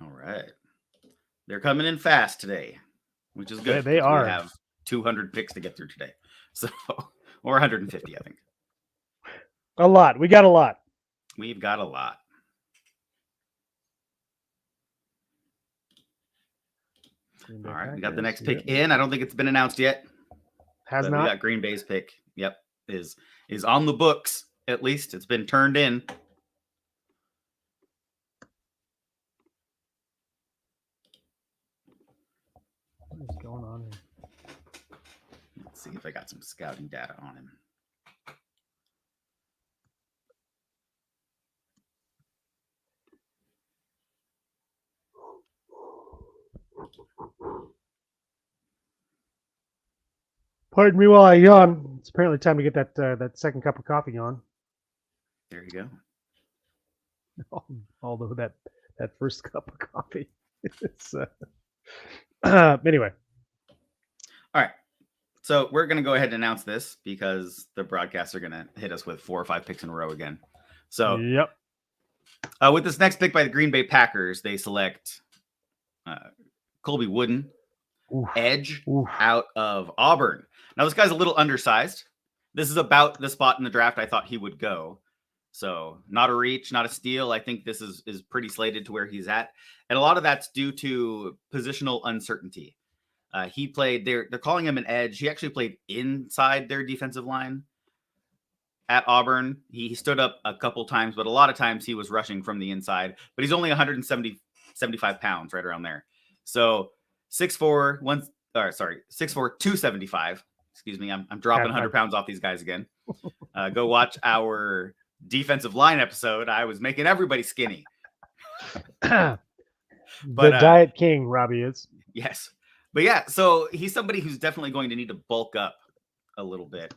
All right. They're coming in fast today, which is good. Yeah, they are. We have 200 picks to get through today. So, or 150, I think. A lot. We got a lot. We've got a lot. All right, we got the next pick in. I don't think it's been announced yet. Has not. We got Green Bay's pick. Yep, is on the books at least. It's been turned in. What is going on here? Let's see if I got some scouting data on him. Pardon me while I yawn. It's apparently time to get that second cup of coffee on. There you go. Although that first cup of coffee, it's anyway. All right. So we're going to go ahead and announce this because the broadcasts are going to hit us with 4 or 5 picks in a row again. So yep. With this next pick by the Green Bay Packers, they select Colby Wooden, edge out of Auburn. Now, this guy's a little undersized. This is about the spot in the draft I thought he would go. So not a reach, not a steal. I think this is pretty slated to where he's at. And a lot of that's due to positional uncertainty. He played, they're calling him an edge. He actually played inside their defensive line at Auburn. He stood up a couple times, but a lot of times he was rushing from the inside. But he's only 75 pounds, right around there. So 6'4", 275. Excuse me, I'm dropping 100 pounds off these guys again. Go watch our defensive line episode. I was making everybody skinny. But the Diet King, Robbie is. Yes. But yeah, so he's somebody who's definitely going to need to bulk up a little bit.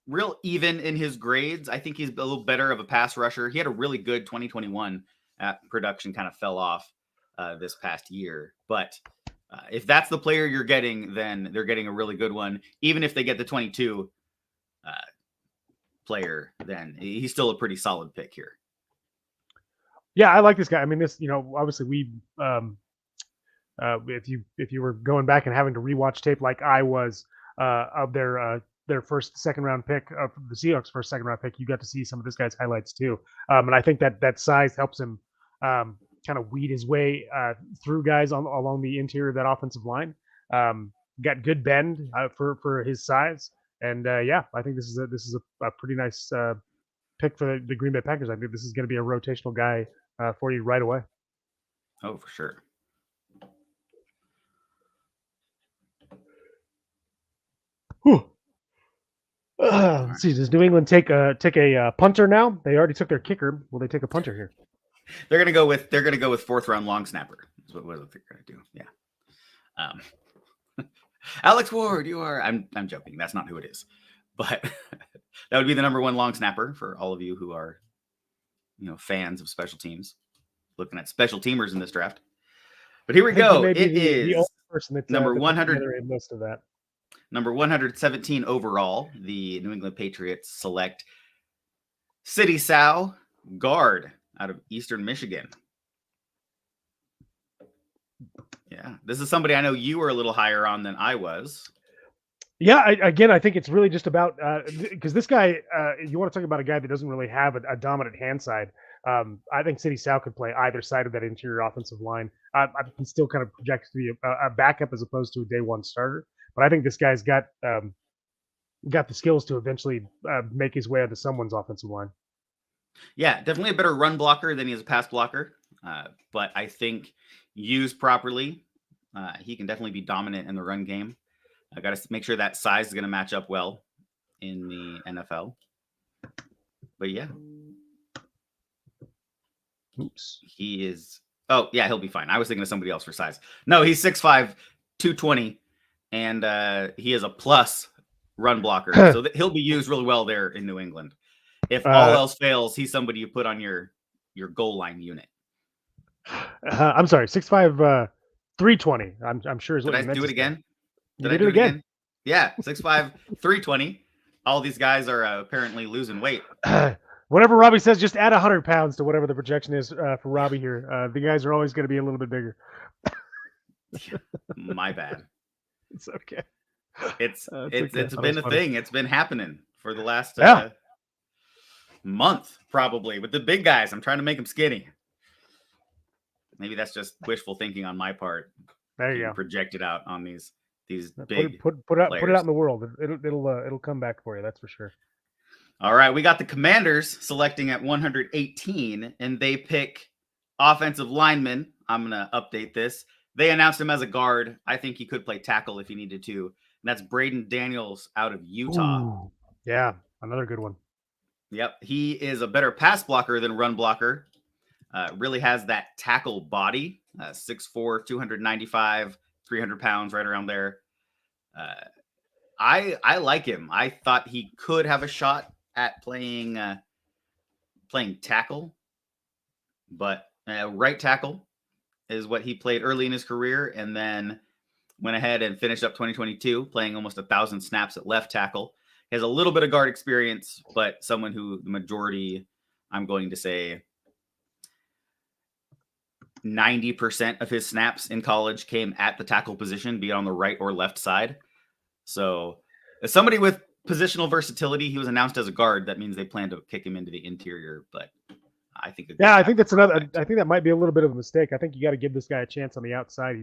Real even in his grades. I think he's a little better of a pass rusher. He had a really good 2021 production, kind of fell off this past year. But if that's the player you're getting, then they're getting a really good one. Even if they get the 22 player, then he's still a pretty solid pick here. Yeah, I like this guy. I mean, this, obviously we, if you were going back and having to rewatch tape like I was of their first second round pick of the Seahawks first second round pick, you got to see some of this guy's highlights too. And I think that size helps him kind of weed his way through guys along the interior of that offensive line. Got good bend for his size, and yeah, I think this is a pretty nice pick for the Green Bay Packers. I think this is going to be a rotational guy for you right away. Oh, for sure. Let's see. Does New England take a punter now? They already took their kicker. Will they take a punter here? They're gonna go with 4th round long snapper. Is what they're gonna do. Yeah. Alex Ward, you are. I'm joking. That's not who it is, but that would be the number 1 long snapper for all of you who are, fans of special teams, looking at special teamers in this draft. But here we go. It is the only person that's number 100. Most of that. Number 117 overall, the New England Patriots select City Sow, guard out of Eastern Michigan. Yeah, this is somebody I know you were a little higher on than I was. Yeah, I think it's really just about because this guy, you want to talk about a guy that doesn't really have a dominant hand side. I think City Sow could play either side of that interior offensive line. I can still kind of project to be a backup as opposed to a day one starter. But I think this guy's got the skills to eventually make his way onto someone's offensive line. Yeah, definitely a better run blocker than he is a pass blocker. But I think used properly, he can definitely be dominant in the run game. I got to make sure that size is going to match up well in the NFL. But yeah. Oops. He is. Oh, yeah, he'll be fine. I was thinking of somebody else for size. No, he's 6'5", 220, and he is a plus run blocker. So he'll be used really well there in New England. If all else fails, he's somebody you put on your goal line unit. I'm sorry, 6'5", 320. I'm sure is what Did I do it again? Did I do it again? Yeah, 6'5", 320. All these guys are apparently losing weight. Whenever Robbie says just add 100 pounds to whatever the projection is for Robbie here, the guys are always going to be a little bit bigger. My bad. It's okay. It's been a thing. It's been happening for the last month, probably, with the big guys. I'm trying to make them skinny. Maybe that's just wishful thinking on my part. There you go. Project it out on these Put big it out in the world. It'll come back for you. That's for sure. All right, we got the Commanders selecting at 118, and they pick offensive lineman. I'm gonna update this. They announced him as a guard. I think he could play tackle if he needed to. And that's Braden Daniels out of Utah. Ooh, yeah, another good one. Yep, he is a better pass blocker than run blocker. Really has that tackle body. 6'4", 295, 300 pounds, right around there. I like him. I thought he could have a shot at playing tackle, but right tackle is what he played early in his career, and then went ahead and finished up 2022 playing almost 1,000 snaps at left tackle. He has a little bit of guard experience, but someone who the majority, I'm going to say 90% of his snaps in college came at the tackle position, be it on the right or left side. So as somebody with positional versatility, he was announced as a guard. That means they plan to kick him into the interior, but I think I think that's another. I think that might be a little bit of a mistake. I think you got to give this guy a chance on the outside.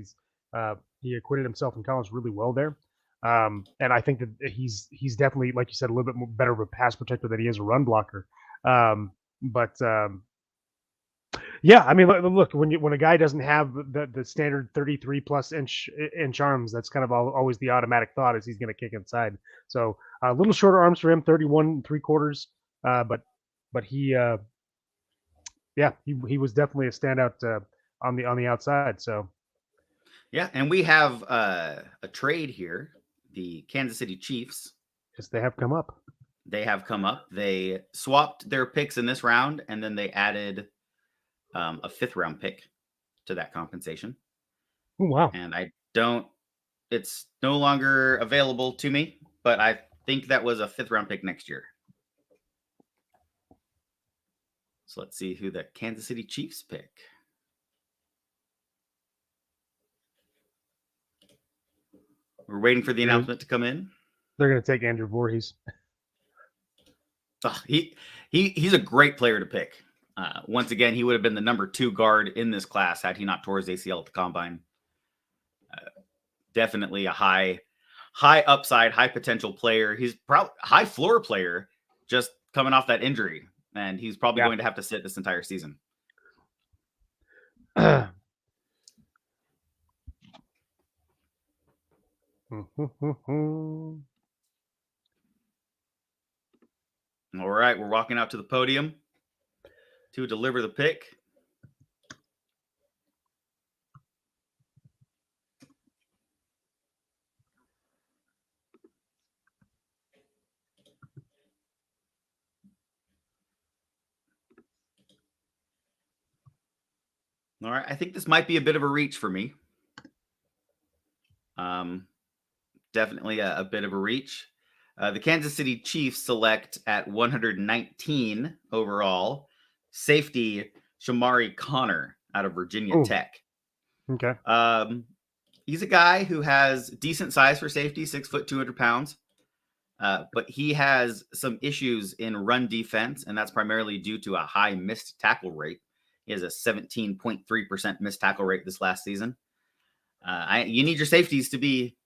He acquitted himself in college really well there, and I think that he's definitely, like you said, a little bit more better of a pass protector than he is a run blocker. Yeah, I mean, look, when a guy doesn't have the standard 33 plus inch arms, that's kind of always the automatic thought is he's going to kick inside. So a little shorter arms for him, 31 3/4, but he was definitely a standout on the outside. So yeah, and we have a trade here. The Kansas City Chiefs. Yes, they have come up. They swapped their picks in this round, and then they added a 5th round pick to that compensation. Oh, wow. And it's no longer available to me, but I think that was a 5th round pick next year. So let's see who the Kansas City Chiefs pick. We're waiting for the announcement to come in. They're going to take Andrew Voorhees. Oh, he's a great player to pick. Once again, he would have been the number 2 guard in this class had he not tore his ACL at the combine. Definitely a high upside, high potential player. He's probably high floor player, just coming off that injury, and he's probably going to have to sit this entire season. All right, we're walking out to the podium to deliver the pick. All right, I think this might be a bit of a reach for me. Definitely a bit of a reach. The Kansas City Chiefs select at 119 overall, safety Shamari Connor out of Virginia Tech. Okay. He's a guy who has decent size for safety, 6 foot, 200 pounds. But he has some issues in run defense, and that's primarily due to a high missed tackle rate. He has a 17.3% missed tackle rate this last season. You need your safeties to be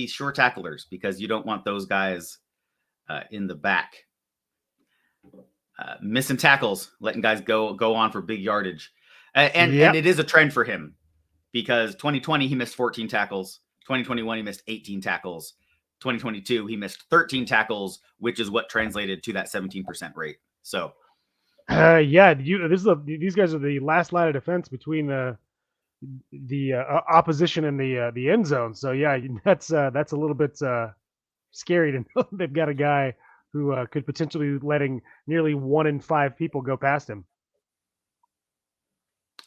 sure tacklers because you don't want those guys in the back missing tackles, letting guys go on for big yardage. And it is a trend for him because 2020 he missed 14 tackles. 2021 he missed 18 tackles. 2022 he missed 13 tackles, which is what translated to that 17% rate. So these guys are the last line of defense between the opposition and the end zone. So yeah, that's a little bit scary to know they've got a guy who could potentially letting nearly 1 in 5 people go past him.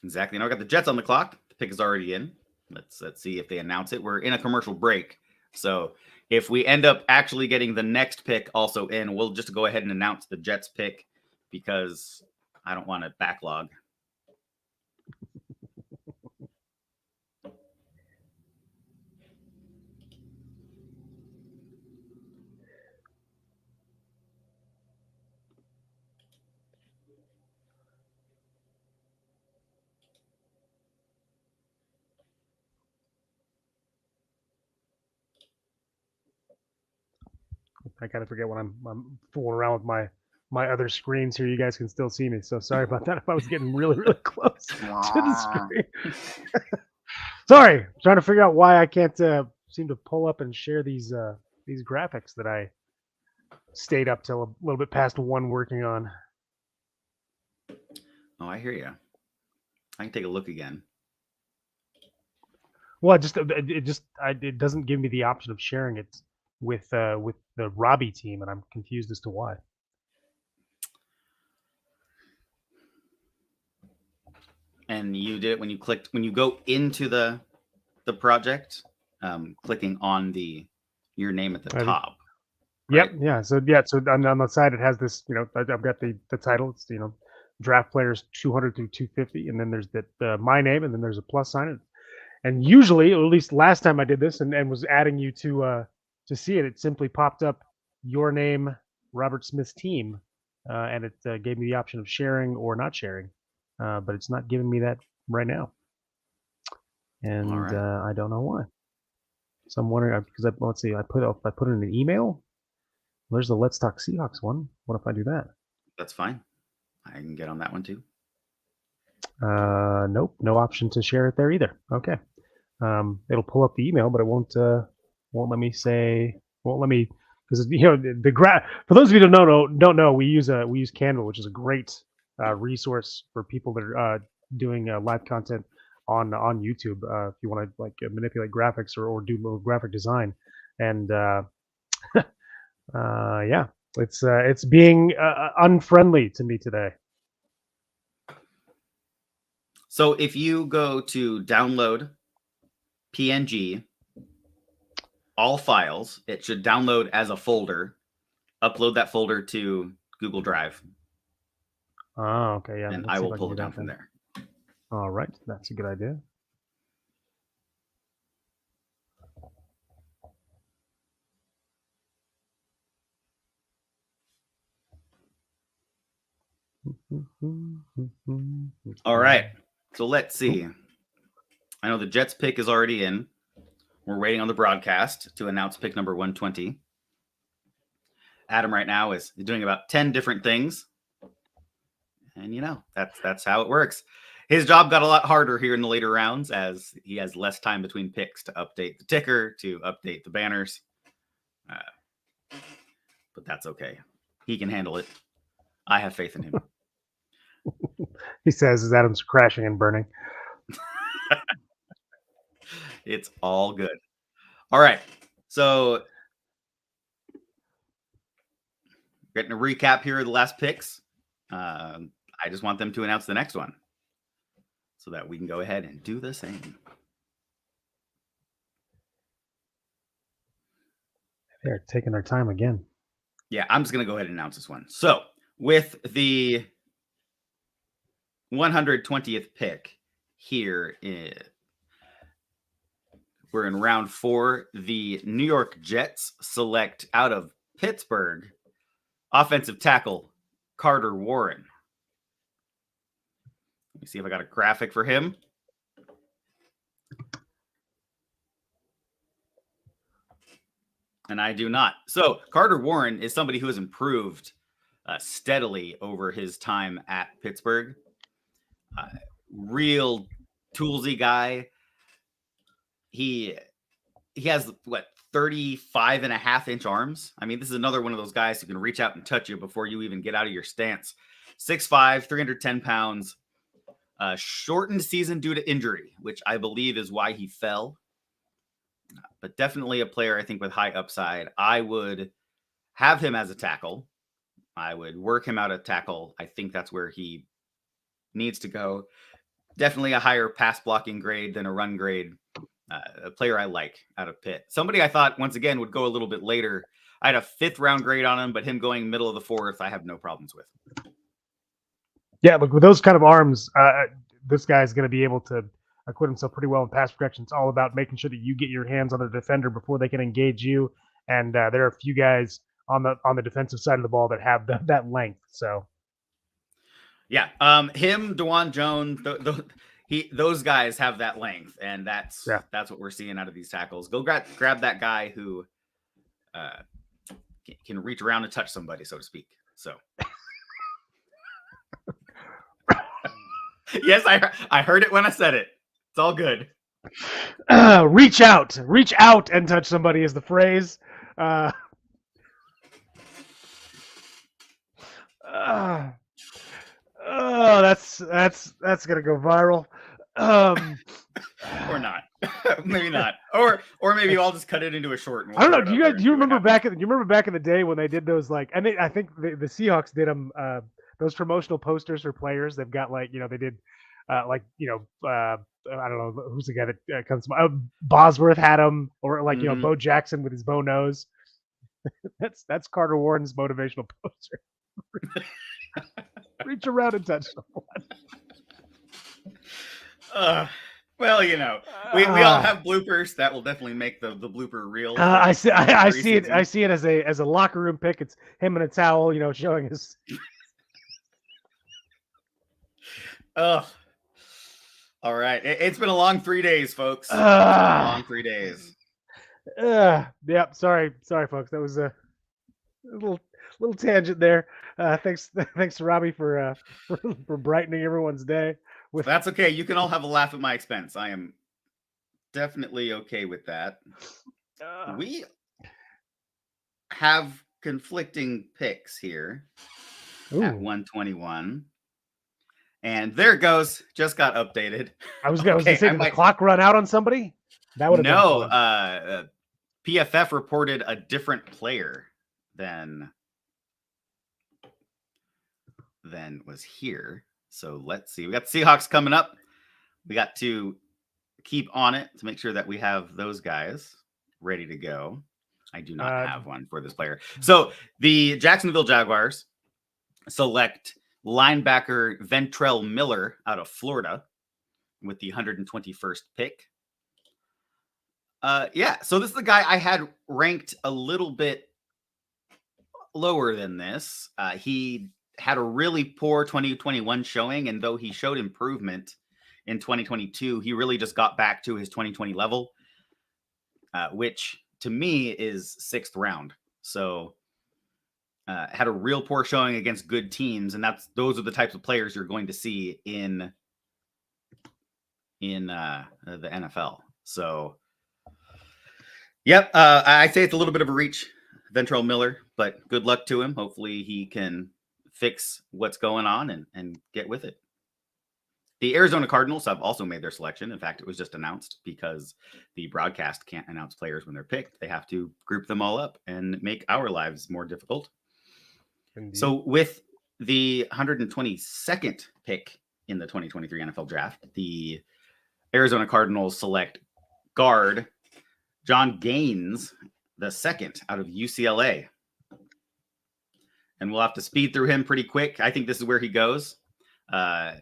Exactly. Now we got the Jets on the clock. The pick is already in. Let's see if they announce it. We're in a commercial break, so if we end up actually getting the next pick also in, we'll just go ahead and announce the Jets pick because I don't want to backlog. I kind of forget when I'm fooling around with my other screens here. You guys can still see me, so sorry about that if I was getting really, really close to the screen. Sorry, I'm trying to figure out why I can't seem to pull up and share these graphics that I stayed up till a little bit past 1 working on. Oh, I hear you. I can take a look again. Well, it doesn't give me the option of sharing it with the Robbie team, and I'm confused as to why. And you did it when you go into the project, clicking on your name at the top. Right? Yep. Yeah. So on the side it has this. I've got the title. It's draft players 200 through 250, and then there's my name, and then there's a plus sign. And usually, or at least last time I did this, and was adding you to see it, it simply popped up your name, Robert Smith's team, and it gave me the option of sharing or not sharing. But it's not giving me that right now, and I don't know why. So I'm wondering because let's see, I put in an email. There's the Let's Talk Seahawks one. What if I do that? That's fine. I can get on that one too. Nope, no option to share it there either. Okay, it'll pull up the email, but it won't let me because the graph. For those of you who don't know, we use Canva, which is a great resource for people that are doing live content on YouTube. If you want to manipulate graphics or do graphic design, and yeah, it's being unfriendly to me today. So if you go to download PNG, all files, it should download as a folder. Upload that folder to Google Drive. Oh, okay, yeah. And I will pull it down from there. All right, that's a good idea. All right, so let's see. I know the Jets pick is already in. We're waiting on the broadcast to announce pick number 120. Adam right now is doing about 10 different things. And that's how it works. His job got a lot harder here in the later rounds as he has less time between picks to update the ticker, to update the banners. But that's okay. He can handle it. I have faith in him. He says as Adam's crashing and burning. It's all good. All right. So getting a recap here of the last picks. I just want them to announce the next one so that we can go ahead and do the same. They're taking their time again. Yeah, I'm just going to go ahead and announce this one. So with the 120th pick here, we're in round 4. The New York Jets select out of Pittsburgh offensive tackle Carter Warren. Let me see if I got a graphic for him. And I do not. So Carter Warren is somebody who has improved steadily over his time at Pittsburgh. Real toolsy guy. He has 35.5-inch arms. I mean, this is another one of those guys who can reach out and touch you before you even get out of your stance. 6'5", 310 pounds. Shortened season due to injury, which I believe is why he fell. But definitely a player, I think, with high upside. I would have him as a tackle. I would work him out at tackle. I think that's where he needs to go. Definitely a higher pass blocking grade than a run grade. A player I like out of Pitt. Somebody I thought, once again, would go a little bit later. I had a 5th round grade on him, but him going middle of the 4th, I have no problems with. Yeah, look, with those kind of arms, this guy's going to be able to acquit himself pretty well in pass protection. It's all about making sure that you get your hands on the defender before they can engage you. And there are a few guys on the defensive side of the ball that have that length. So, yeah, him, DeJuan Jones, those guys have that length, and that's what we're seeing out of these tackles. Go grab that guy who can reach around and touch somebody, so to speak. So, yes, I heard it when I said it. It's all good. Reach out and touch somebody is the phrase. That's gonna go viral. Or not. Maybe not. Or maybe I'll just cut it into a short. And I don't know. Do you remember back in the day when they did those, like, and I think the Seahawks did them, those promotional posters for players. They've got, like, they did I don't know who's the guy that comes to Bosworth had them, or like Bo Jackson with his bow nose. that's Carter Warren's motivational poster. Reach around and touch someone. Well, we all have bloopers. That will definitely make the blooper reel. I see it as a locker room pick. It's him in a towel, showing his. Oh, all right. It's been a long 3 days, folks. Long 3 days. Yep. Sorry, folks. That was a little tangent there. Thanks to Robbie for brightening everyone's day. That's okay. You can all have a laugh at my expense. I am definitely okay with that. We have conflicting picks here at 121. And there it goes. Just got updated. I was going to say, did the clock run out on somebody? That would have been fun. PFF reported a different player than was here. So let's see. We got the Seahawks coming up. We got to keep on it to make sure that we have those guys ready to go. I do not have one for this player. So the Jacksonville Jaguars select linebacker Ventrell Miller out of Florida with the 121st pick. So this is the guy I had ranked a little bit lower than this. He had a really poor 2021 showing, and though he showed improvement in 2022, he really just got back to his 2020 level, which to me is 6th round. So had a real poor showing against good teams, and those are the types of players you're going to see in the NFL. So, yep, I say it's a little bit of a reach, Ventrell Miller, but good luck to him. Hopefully he can fix what's going on and get with it. The Arizona Cardinals have also made their selection. In fact, it was just announced because the broadcast can't announce players when they're picked. They have to group them all up and make our lives more difficult. Indeed. So with the 122nd pick in the 2023 NFL draft, the Arizona Cardinals select guard John Gaines II out of UCLA. And we'll have to speed through him pretty quick. I think this is where he goes.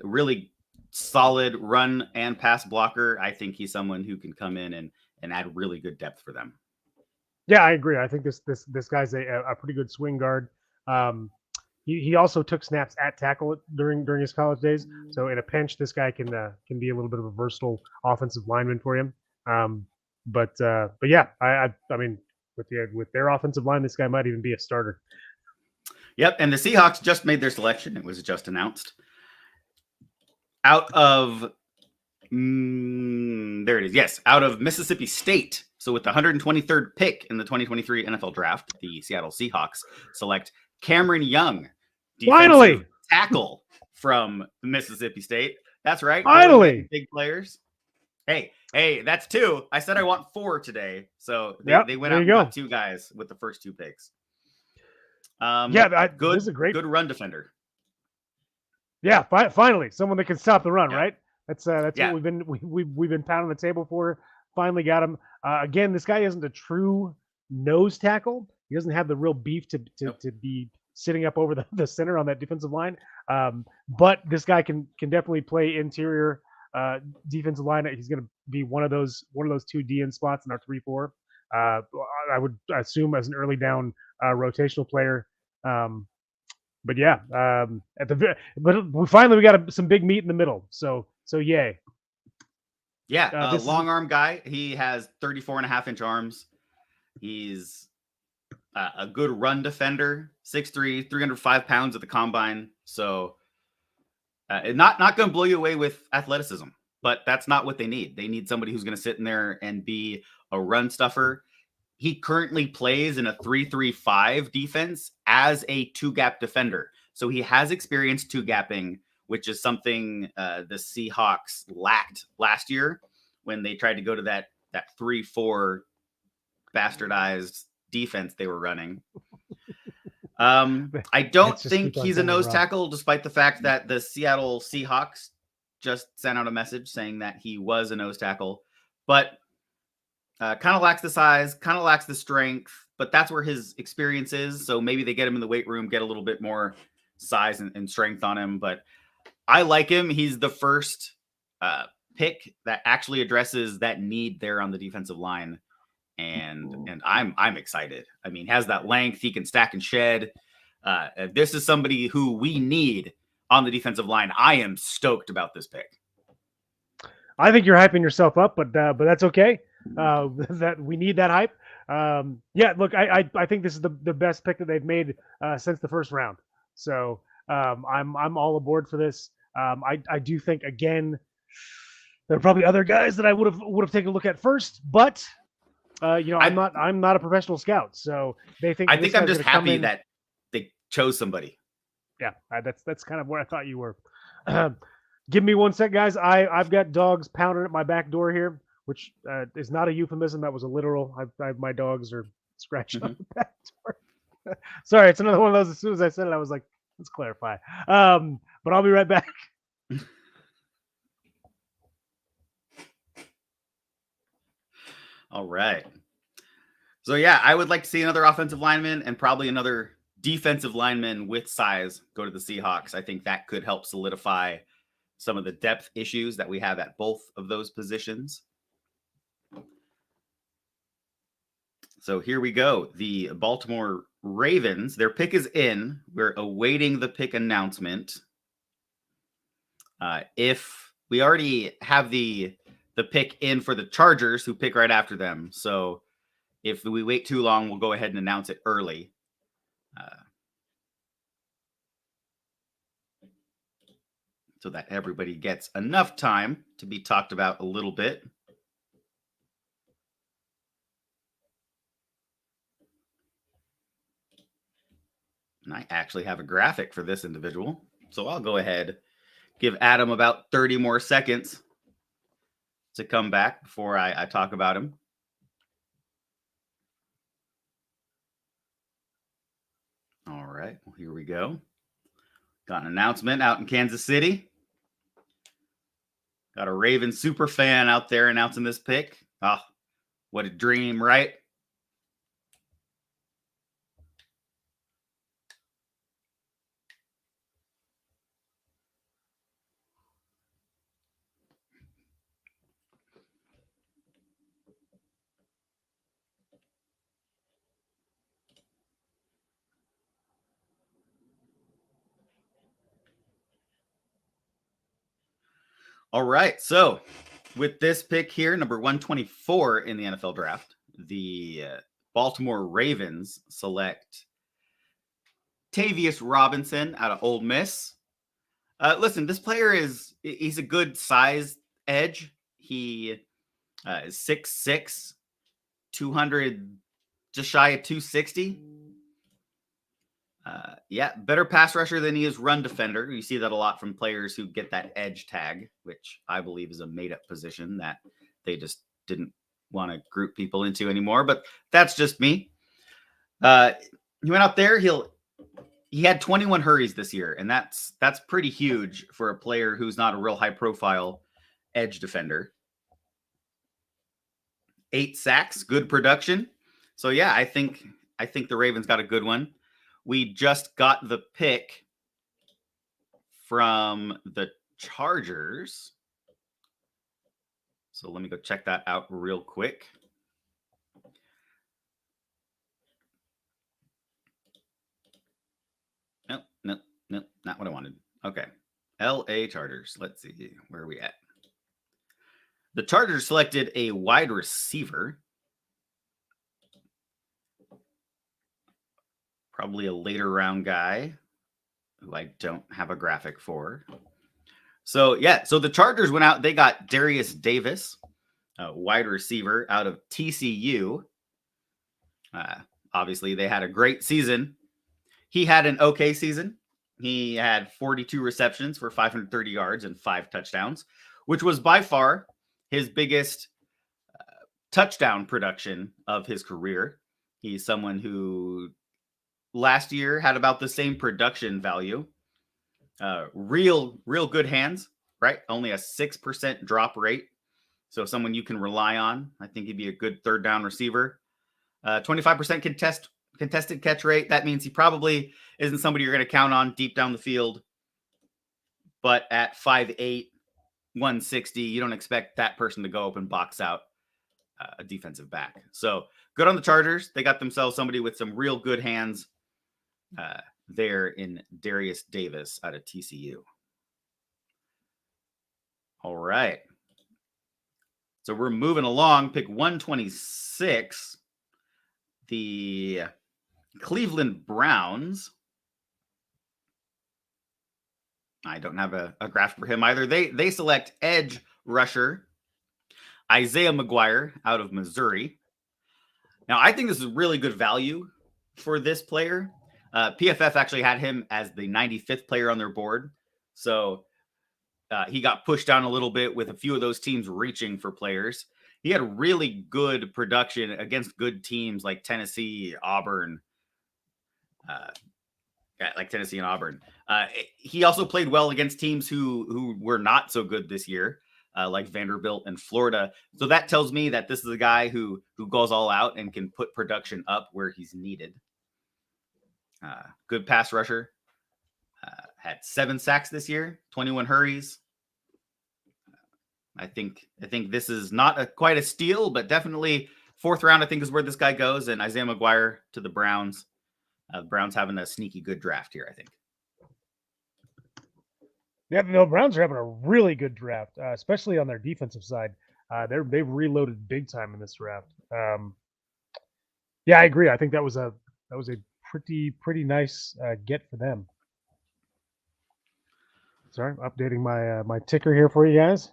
Really solid run and pass blocker. I think he's someone who can come in and add really good depth for them. Yeah, I agree. I think this guy's a pretty good swing guard. He also took snaps at tackle during his college days. So in a pinch, this guy can be a little bit of a versatile offensive lineman for him. But yeah, I mean, with their offensive line, this guy might even be a starter. Yep, and the Seahawks just made their selection. It was just announced. Out of there it is. Yes, out of Mississippi State. So with the 123rd pick in the 2023 NFL Draft, the Seattle Seahawks select Cameron Young, finally tackle from Mississippi State. That's right. Finally, big players. Hey, that's 2. I said I want 4 today, so they went out and got 2 guys with the first 2 picks. Good. This is a good run defender. Yeah, finally, someone that can stop the run, yeah. right? That's what we've been pounding the table for. Finally got him. Again, this guy isn't a true nose tackle. He doesn't have the real beef to be sitting up over the center on that defensive line. But this guy can definitely play interior defensive line. He's going to be one of those 2 DN spots in our 3-4. I would assume as an early down rotational player. But yeah, but we got some big meat in the middle. So yay. Yeah, long arm guy. He has 34.5-inch arms. He's a good run defender, 6'3", 305 pounds at the combine. So not going to blow you away with athleticism, but that's not what they need. They need somebody who's going to sit in there and be a run stuffer. He currently plays in a 3-3-5 defense as a two-gap defender. So he has experience two-gapping, which is something the Seahawks lacked last year when they tried to go to that 3-4 bastardized defense they were running. I don't think he's a nose tackle, despite the fact that the Seattle Seahawks just sent out a message saying that he was a nose tackle. But kind of lacks the size, kind of lacks the strength, but that's where his experience is. So maybe they get him in the weight room, get a little bit more size and strength on him. But I like him. He's the first pick that actually addresses that need there on the defensive line. And I'm excited. I mean, has that length. He can stack and shed. This is somebody who we need on the defensive line. I am stoked about this pick. I think you're hyping yourself up, but that's okay. That we need that hype. Yeah, look, I think this is the best pick that they've made since the first round. So I'm all aboard for this. I do think, again, there are probably other guys that I would have taken a look at first, but I'm not a professional scout, so they think. I think I'm just happy that they chose somebody. Yeah, that's kind of where I thought you were. Give me 1 sec, guys. I've got dogs pounding at my back door here, which is not a euphemism. That was a literal. My dogs are scratching on the back door. Sorry, it's another one of those. As soon as I said it, I was like, let's clarify. But I'll be right back. All right. So, yeah, I would like to see another offensive lineman and probably another defensive lineman with size go to the Seahawks. I think that could help solidify some of the depth issues that we have at both of those positions. So here we go. The Baltimore Ravens, their pick is in. We're awaiting the pick announcement. If we already have the pick in for the Chargers, who pick right after them. So if we wait too long, we'll go ahead and announce it early. So that everybody gets enough time to be talked about a little bit. And I actually have a graphic for this individual. So I'll go ahead, give Adam about 30 more seconds to come back before I talk about him. All right, well, here we go. Got an announcement out in Kansas City. Got a Ravens super fan out there announcing this pick. Oh, what a dream, right? All right, so with this pick here, number 124 in the NFL draft, the Baltimore Ravens select Tavius Robinson out of Ole Miss. Listen, this player he's a good size edge. He is 6'6", 200, just shy of 260. Yeah, better pass rusher than he is run defender. You see that a lot from players who get that edge tag, which I believe is a made-up position that they just didn't want to group people into anymore. But that's just me. He went out there. He had 21 hurries this year, and that's pretty huge for a player who's not a real high-profile edge defender. 8 sacks, good production. So yeah, I think the Ravens got a good one. We just got the pick from the Chargers. So let me go check that out real quick. Nope, not what I wanted. Okay. LA Chargers. Let's see. Where are we at? The Chargers selected a wide receiver. probably a later round guy who I don't have a graphic for. So the Chargers went out. They got Darius Davis, a wide receiver out of TCU. Obviously, they had a great season. He had an okay season. He had 42 receptions for 530 yards and 5 touchdowns, which was by far his biggest touchdown production of his career. He's someone who last year had about the same production value. Real good hands, right? Only a 6% drop rate. So someone you can rely on. I think he'd be a good third down receiver. 25% contested catch rate. That means he probably isn't somebody you're going to count on deep down the field. But at 5'8", 160, you don't expect that person to go up and box out a defensive back. So good on the Chargers. They got themselves somebody with some real good hands there in Darius Davis out of TCU. All right. So we're moving along. Pick 126. The Cleveland Browns. I don't have a graph for him either. They select edge rusher Isaiah McGuire out of Missouri. Now, I think this is really good value for this player. PFF actually had him as the 95th player on their board. So he got pushed down a little bit with a few of those teams reaching for players. He had really good production against good teams like Tennessee, Auburn, and Auburn. He also played well against teams who were not so good this year, like Vanderbilt and Florida. So that tells me that this is a guy who goes all out and can put production up where he's needed. Good pass rusher. Had 7 sacks this year, 21 hurries. I think this is not quite a steal, but definitely 4th round, I think, is where this guy goes. And Isaiah McGuire to the Browns. The Browns having a sneaky good draft here, I think. Yeah, the Browns are having a really good draft, especially on their defensive side. They've reloaded big time in this draft. Yeah, I agree. I think that was a pretty nice get for them. Sorry, updating my ticker here for you guys.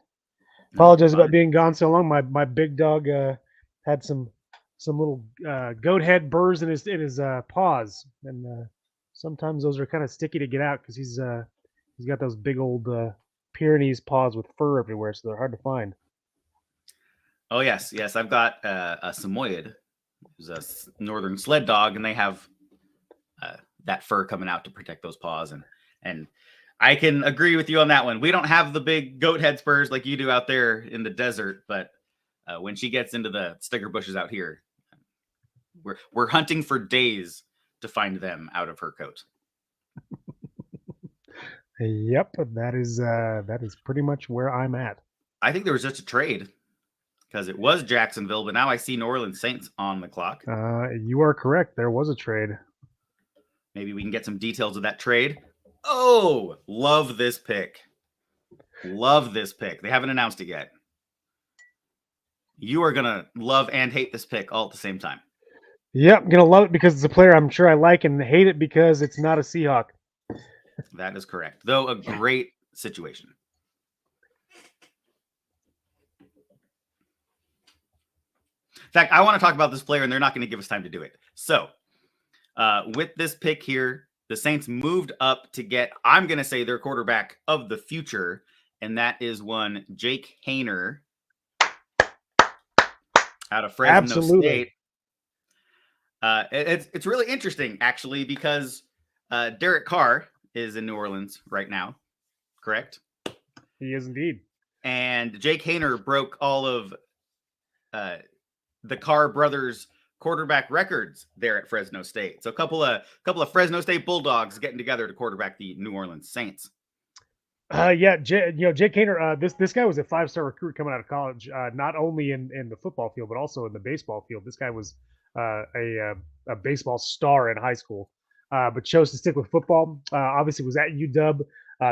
Apologize about being gone so long. My big dog had some little goat head burrs in his paws, and sometimes those are kind of sticky to get out because he's got those big old Pyrenees paws with fur everywhere, so they're hard to find. Oh yes, I've got a Samoyed, who's a northern sled dog, and they have that fur coming out to protect those paws, and I can agree with you on that one. We don't have the big goat head spurs like you do out there in the desert, but when she gets into the sticker bushes out here, we're hunting for days to find them out of her coat. Yep, that is pretty much where I'm at. I think there was just a trade because it was Jacksonville, but now I see New Orleans Saints on the clock. You are correct. There was a trade. Maybe we can get some details of that trade. Oh, love this pick. Love this pick. They haven't announced it yet. You are going to love and hate this pick all at the same time. Yep, I'm going to love it because it's a player I'm sure I like, and hate it because it's not a Seahawk. That is correct, though a great situation. In fact, I want to talk about this player, and they're not going to give us time to do it. So, with this pick here, the Saints moved up to get, I'm going to say, their quarterback of the future, and that is one Jake Haener out of Fresno State. It's really interesting, actually, because Derek Carr is in New Orleans right now, correct? He is indeed. And Jake Haener broke all of the Carr brothers' quarterback records there at Fresno State. So a couple of Fresno State Bulldogs getting together to quarterback the New Orleans Saints. Jake Haener, this guy was a 5-star recruit coming out of college, not only in the football field, but also in the baseball field. This guy was a baseball star in high school, but chose to stick with football. Obviously was at UW,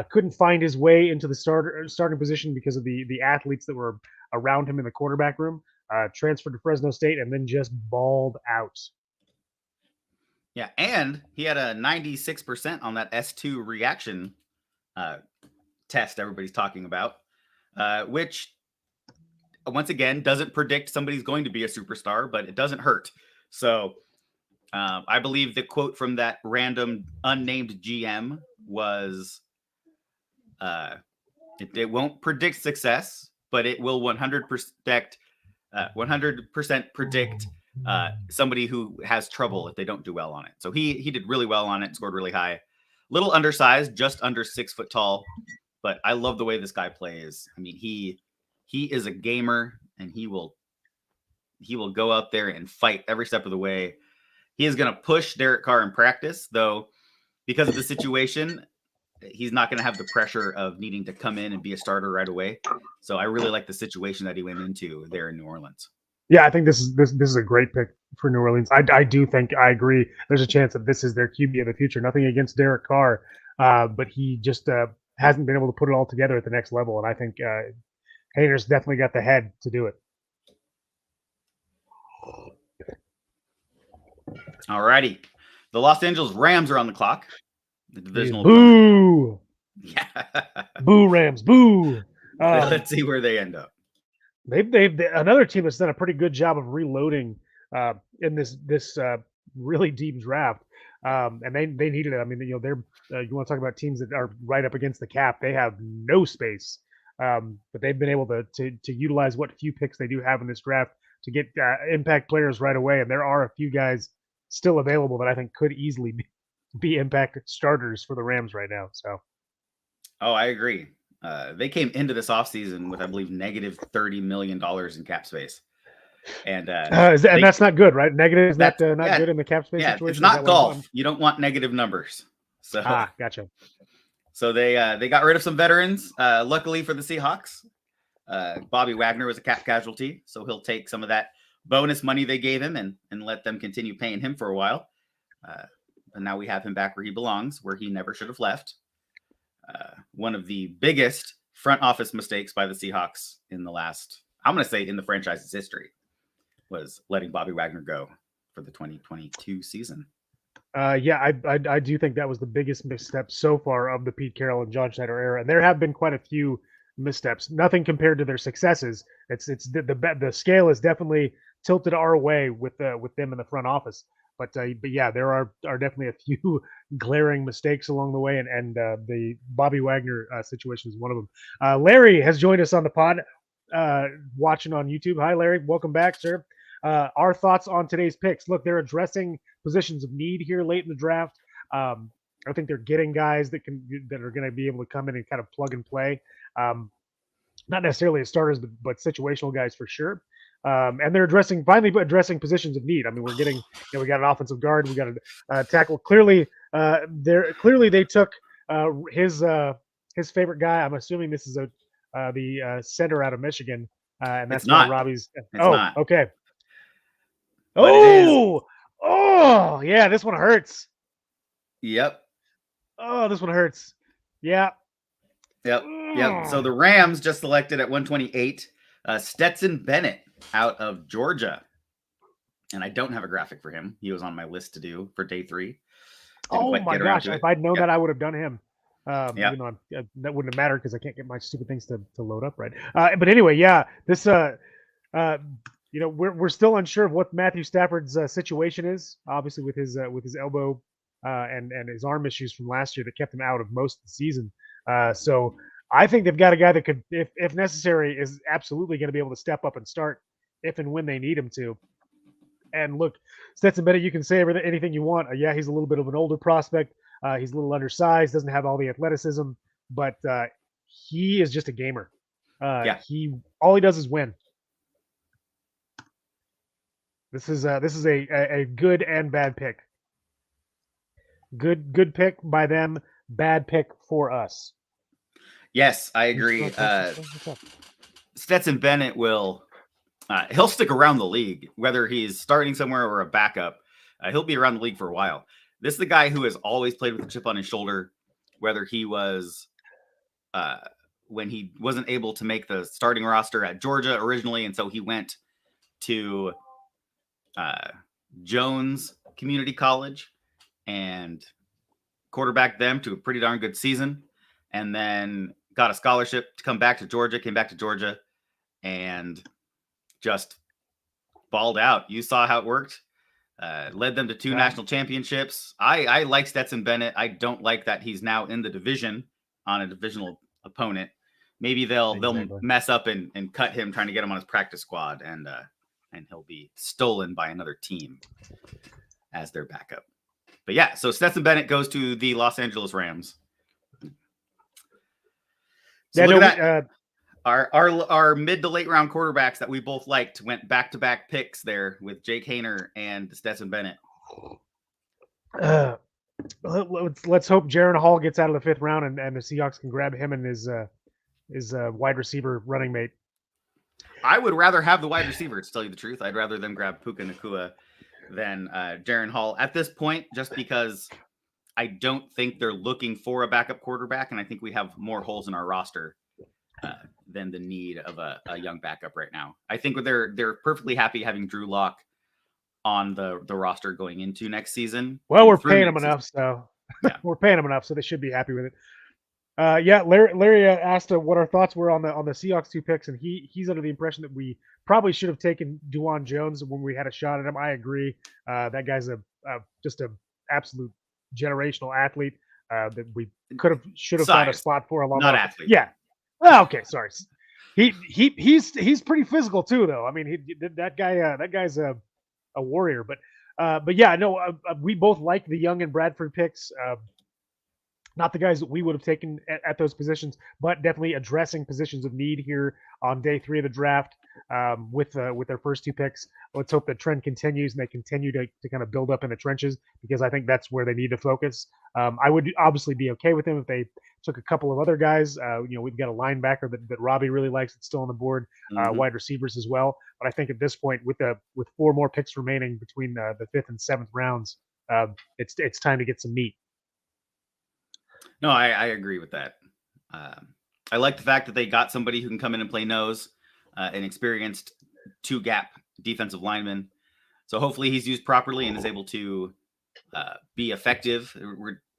couldn't find his way into the starting position because of the athletes that were around him in the quarterback room. Transferred to Fresno State and then just balled out. Yeah, and he had a 96% on that S2 reaction test everybody's talking about, which once again doesn't predict somebody's going to be a superstar, but it doesn't hurt. So I believe the quote from that random unnamed GM was, it won't predict success, but it will 100% predict somebody who has trouble if they don't do well on it. So he did really well on it, scored really high. Little undersized, just under 6 foot tall, but I love the way this guy plays. I mean, he is a gamer, and he will go out there and fight every step of the way. He is going to push Derek Carr in practice, though, because of the situation. He's not going to have the pressure of needing to come in and be a starter right away. So I really like the situation that he went into there in New Orleans. Yeah, I think this is a great pick for New Orleans. I do think, I agree, there's a chance that this is their QB of the future. Nothing against Derek Carr, but he just hasn't been able to put it all together at the next level. And I think Hayner's definitely got the head to do it. All righty. The Los Angeles Rams are on the clock. The divisional boo! Yeah. Boo, Rams, boo! Let's see where they end up. They've another team that's done a pretty good job of reloading in this really deep draft, and they needed it. I mean, they're you want to talk about teams that are right up against the cap? They have no space, but they've been able to utilize what few picks they do have in this draft to get impact players right away. And there are a few guys still available that I think could easily be impact starters for the Rams right now. So, oh, I agree. They came into this offseason with, I believe, negative $30 million in cap space. And that's not good, right? Negative is not good in the cap space situation. It's not golf. You don't want negative numbers. So gotcha. So they got rid of some veterans. Luckily for the Seahawks, Bobby Wagner was a cap casualty, so he'll take some of that bonus money they gave him and let them continue paying him for a while. And now we have him back where he belongs, where he never should have left. One of the biggest front office mistakes by the Seahawks in the last, I'm going to say in the franchise's history, was letting Bobby Wagner go for the 2022 season. Yeah, I do think that was the biggest misstep so far of the Pete Carroll and John Schneider era. And there have been quite a few missteps, nothing compared to their successes. It's the scale is definitely tilted our way with them in the front office. But yeah, there are definitely a few glaring mistakes along the way, and the Bobby Wagner situation is one of them. Larry has joined us on the pod, watching on YouTube. Hi, Larry. Welcome back, sir. Our thoughts on today's picks. Look, they're addressing positions of need here late in the draft. I think they're getting guys that are going to be able to come in and kind of plug and play. Not necessarily as starters, but situational guys for sure. And they're finally addressing positions of need. I mean, we're getting, we got an offensive guard, we got a tackle. Clearly they took his favorite guy. I'm assuming this is the center out of Michigan, and that's not Robbie's. Not. Okay. But Oh, yeah, this one hurts. Yep. Oh, this one hurts. Yeah. Yep. So the Rams just selected at 128, Stetson Bennett out of Georgia. And I don't have a graphic for him. He was on my list to do for day 3. Oh my gosh. If I'd known that, I would have done him. Even though that wouldn't have mattered because I can't get my stupid things to load up right. But anyway, yeah, this, we're still unsure of what Matthew Stafford's situation is, obviously with his elbow and his arm issues from last year that kept him out of most of the season. So I think they've got a guy that could, if necessary, is absolutely going to be able to step up and start if and when they need him to. And look, Stetson Bennett, you can say anything you want. Yeah, he's a little bit of an older prospect. He's a little undersized, doesn't have all the athleticism, but he is just a gamer. All he does is win. This is a good and bad pick. Good pick by them, bad pick for us. Yes, I agree. Stetson Bennett he'll stick around the league, whether he's starting somewhere or a backup. He'll be around the league for a while. This is the guy who has always played with a chip on his shoulder, whether he was when he wasn't able to make the starting roster at Georgia originally, and so he went to Jones Community College, and quarterbacked them to a pretty darn good season, and then got a scholarship to come back to Georgia, came back to Georgia, and just balled out. You saw how it worked. Led them to 2 national championships. I like Stetson Bennett. I don't like that he's now in the division on a divisional opponent. Maybe they'll mess up and cut him, trying to get him on his practice squad, and he'll be stolen by another team as their backup. But yeah, so Stetson Bennett goes to the Los Angeles Rams. So look at that. Our mid to late round quarterbacks that we both liked went back-to-back picks there with Jake Haener and Stetson Bennett. Let's hope Jaron Hall gets out of the 5th round and the Seahawks can grab him and his wide receiver running mate. I would rather have the wide receiver, to tell you the truth. I'd rather them grab Puka Nacua than Jaron Hall at this point, just because I don't think they're looking for a backup quarterback, and I think we have more holes in our roster than the need of a young backup right now. I think they're perfectly happy having Drew Lock on the roster going into next season. Well, we're paying them enough, so yeah. We're paying them enough, so they should be happy with it. Larry asked what our thoughts were on the Seahawks 2 picks, and he's under the impression that we probably should have taken Duwan Jones when we had a shot at him. I agree. That guy's just a absolute generational athlete that we should have found a spot for a long time. Not athlete. Yeah. Oh, okay, sorry. He's pretty physical too, though. I mean, that guy's a warrior. But yeah, no, we both like the Young and Bradford picks. Not the guys that we would have taken at those positions, but definitely addressing positions of need here on day 3 of the draft with their first 2 picks. Let's hope the trend continues and they continue to kind of build up in the trenches, because I think that's where they need to focus. I would obviously be okay with them if they took a couple of other guys. We've got a linebacker that Robbie really likes that's still on the board, wide receivers as well. But I think at this point, with 4 more picks remaining between the 5th and 7th rounds, it's time to get some meat. No, I agree with that. I like the fact that they got somebody who can come in and play nose, an experienced 2-gap defensive lineman. So hopefully he's used properly and is able to be effective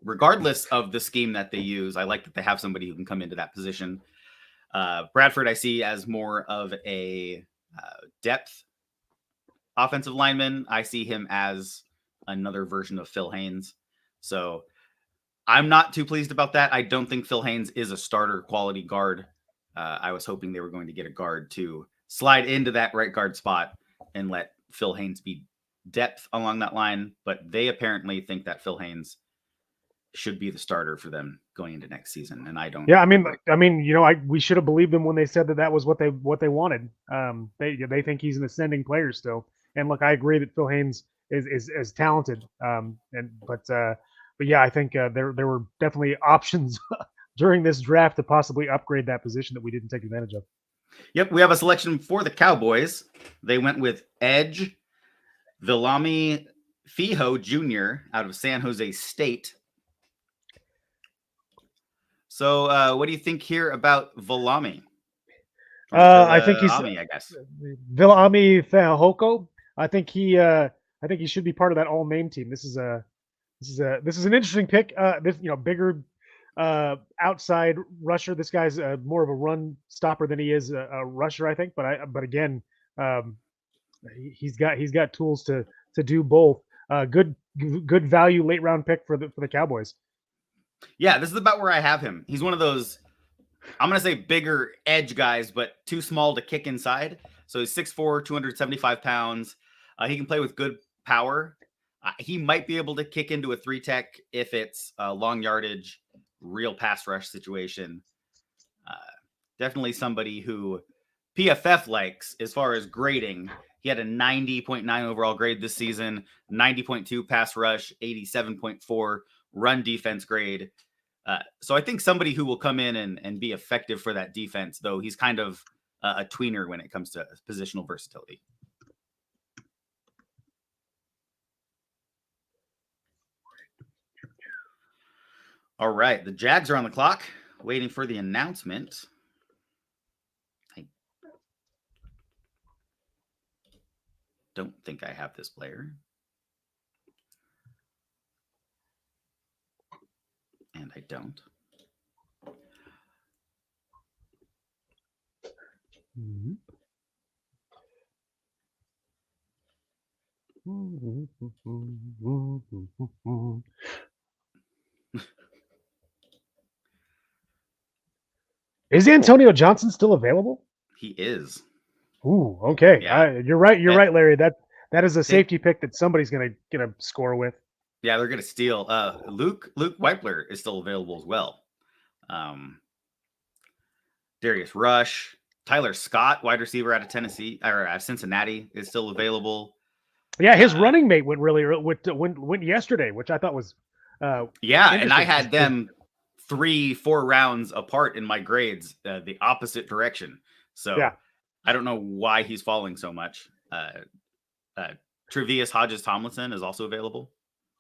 regardless of the scheme that they use. I like that they have somebody who can come into that position. Bradford I see as more of a depth offensive lineman. I see him as another version of Phil Haynes. So I'm not too pleased about that. I don't think Phil Haynes is a starter quality guard. I was hoping they were going to get a guard to slide into that right guard spot and let Phil Haynes be depth along that line. But they apparently think that Phil Haynes should be the starter for them going into next season, and I don't. Yeah, I mean, we should have believed them when they said that was what they wanted. They think he's an ascending player still, and look, I agree that Phil Haynes is talented, but yeah, I think there were definitely options during this draft to possibly upgrade that position that we didn't take advantage of. Yep, we have a selection for the Cowboys. They went with edge Viliami Fiho Jr. out of San Jose State. So what do you think here about Viliami? I think he's I guess Viliami Fehoko. I think he should be part of that all-name team. This is an interesting pick. Bigger outside rusher. This guy's more of a run stopper than he is a rusher, I think. But again, he's got tools to do both. Good value late round pick for the Cowboys. Yeah, this is about where I have him. He's one of those, I'm going to say bigger edge guys, but too small to kick inside. So he's 6'4", 275 pounds. He can play with good power. He might be able to kick into a 3-tech if it's a long yardage, real pass rush situation. Definitely somebody who PFF likes as far as grading. He had a 90.9 overall grade this season, 90.2 pass rush, 87.4 run defense grade. So I think somebody who will come in and be effective for that defense, though he's kind of a tweener when it comes to positional versatility. All right, the Jags are on the clock, waiting for the announcement. I don't think I have this player. I don't. Is Antonio Johnson still available? He is. Ooh, okay. Yeah. You're right. You're And right, Larry. That is a they- safety pick that somebody's gonna score with. Yeah, they're gonna steal. Luke Weipler is still available as well. Darius Rush, Tyler Scott, wide receiver out of Tennessee or Cincinnati, is still available. Yeah, his running mate went really went yesterday, which I thought was yeah, and I interesting. had them 3-4 rounds apart in my grades, the opposite direction. So Yeah. I don't know why he's falling so much. Tre'Vius Hodges Tomlinson is also available.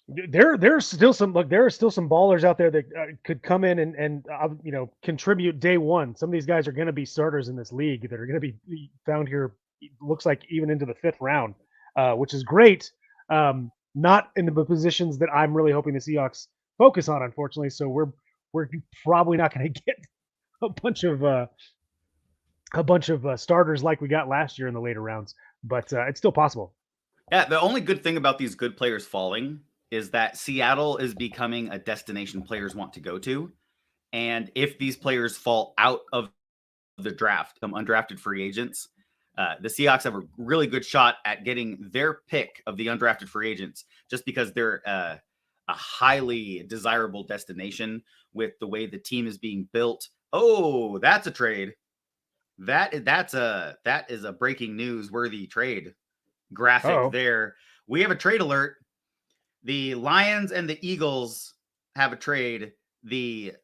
There's still some there are still some ballers out there that could come in and contribute day one. Some of these guys are going to be starters in this league that are going to be found here. Looks like even into the 5th round, which is great. Not in the positions that I'm really hoping the Seahawks focus on, unfortunately. So we're probably not going to get a bunch of starters like we got last year in the later rounds, but it's still possible. Yeah, the only good thing about these good players falling is that Seattle is becoming a destination players want to go to. And if these players fall out of the draft, undrafted free agents, the Seahawks have a really good shot at getting their pick of the undrafted free agents just because they're a highly desirable destination with the way the team is being built. Oh, that's a trade. That is a breaking news worthy trade graphic there. We have a trade alert. The Lions and the Eagles have a trade. The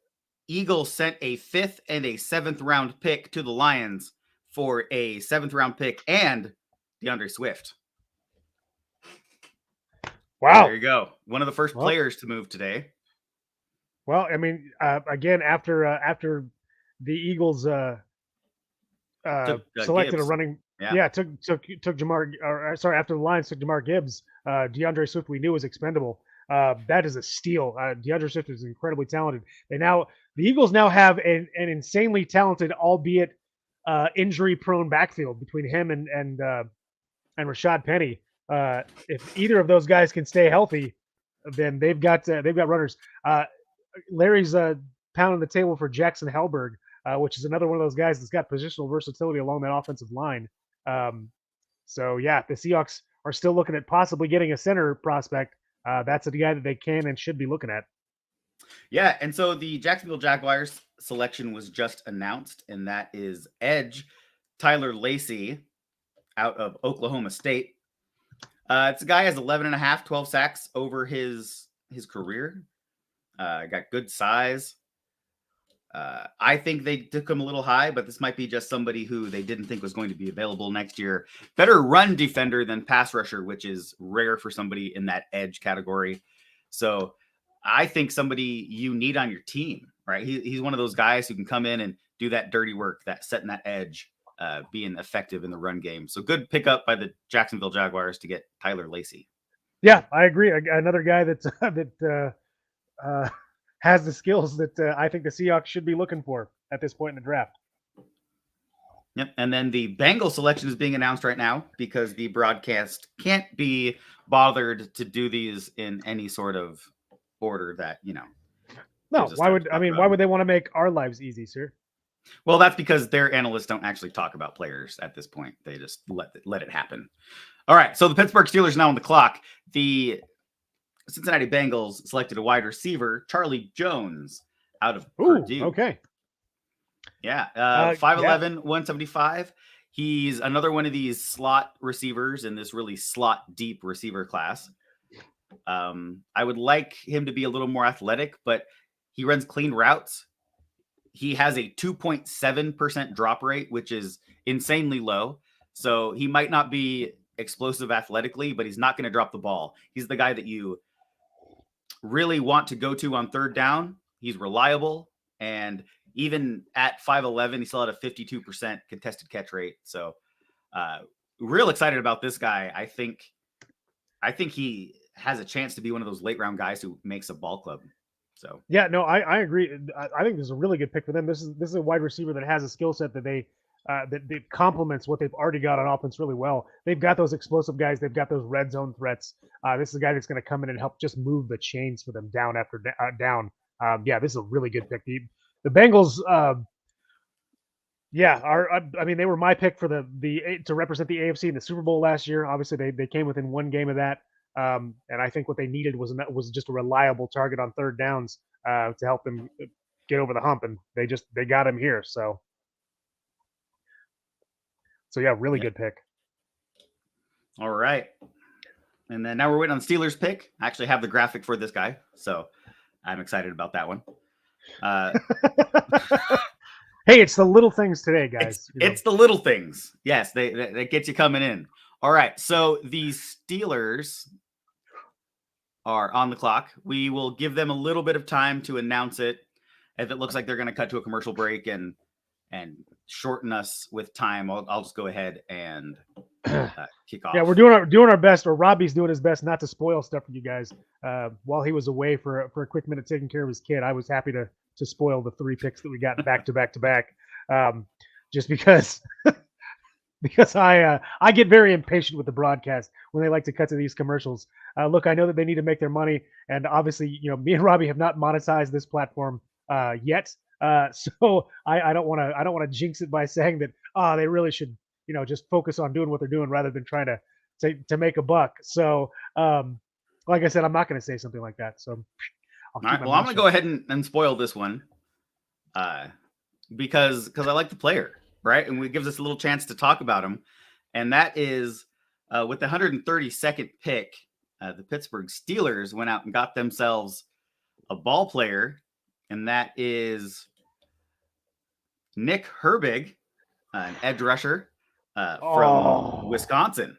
Eagles sent a 5th and a 7th round pick to the Lions for a 7th round pick and DeAndre Swift. Wow. There you go. One of the first players to move today. Well, I mean, again, after the Eagles selected Gibbs. a running, took Jamar. After the Lions took Jamar Gibbs, DeAndre Swift we knew was expendable. That is a steal. DeAndre Swift is incredibly talented. The Eagles now have an insanely talented, albeit injury-prone backfield between him and Rashad Penny. If either of those guys can stay healthy, then they've got runners. Larry's pounding the table for Jackson Hellberg, which is another one of those guys that's got positional versatility along that offensive line. So yeah, the Seahawks are still looking at possibly getting a center prospect. That's a guy that they can and should be looking at. Yeah, and so the Jacksonville Jaguars selection was just announced, and that is edge Tyler Lacey out of Oklahoma State. It's a guy has 11.5, 12 sacks over his career. Got good size. I think they took him a little high, but this might be just somebody who they didn't think was going to be available next year. Better run defender than pass rusher, which is rare for somebody in that edge category. So I think somebody you need on your team, right? He's one of those guys who can come in and do that dirty work, that setting that edge, being effective in the run game. So good pickup by the Jacksonville Jaguars to get Tyler Lacey. Yeah, I agree. Another guy that has the skills that I think the Seahawks should be looking for at this point in the draft. Yep. And then the Bengals selection is being announced right now because the broadcast can't be bothered to do these in any sort of order that, No, why would they want to make our lives easy, sir? Well, that's because their analysts don't actually talk about players at this point. They just let it happen. All right. So the Pittsburgh Steelers now on the clock. The Cincinnati Bengals selected a wide receiver, Charlie Jones, out of Purdue. Okay. Yeah. 5'11", 175. He's another one of these slot receivers in this really slot deep receiver class. I would like him to be a little more athletic, but he runs clean routes. He has a 2.7% drop rate, which is insanely low. So he might not be explosive athletically, but he's not going to drop the ball. He's the guy that you really want to go to on third down. He's reliable. And even at 5'11", he still had a 52% contested catch rate. So real excited about this guy. I think he has a chance to be one of those late round guys who makes a ball club. So Yeah, no, I agree. I think this is a really good pick for them. This is a wide receiver that has a skill set that that complements what they've already got on offense really well. They've got those explosive guys. They've got those red zone threats. This is a guy that's going to come in and help just move the chains for them down after down. Yeah, this is a really good pick. The Bengals, yeah, I mean, they were my pick for the to represent the AFC in the Super Bowl last year. Obviously, they came within one game of that. And I think what they needed was just a reliable target on third downs to help them get over the hump, and they got him here. So yeah, really good pick. All right, and then now we're waiting on the Steelers pick. I actually have the graphic for this guy, so I'm excited about that one. Hey, it's the little things today, guys. It's the little things. Yes, that get you coming in. All right, so the Steelers are on the clock. We will give them a little bit of time to announce it. If it looks like they're going to cut to a commercial break and shorten us with time, I'll just go ahead and kick off. Yeah, we're doing our best, or Robbie's doing his best not to spoil stuff for you guys. While he was away for a quick minute taking care of his kid, I was happy to spoil the 3 picks that we got back to back, just because because I get very impatient with the broadcast when they like to cut to these commercials. Look, I know that they need to make their money, and obviously, me and Robbie have not monetized this platform yet. So I don't want to jinx it by saying that they really should just focus on doing what they're doing rather than trying to make a buck. So like I said, I'm not going to say something like that. So all right, well, I'm going to go ahead and spoil this one because I like the player, right? And it gives us a little chance to talk about him. And that is with the 132nd pick, the Pittsburgh Steelers went out and got themselves a ball player, and that is Nick Herbig, an edge rusher from Wisconsin.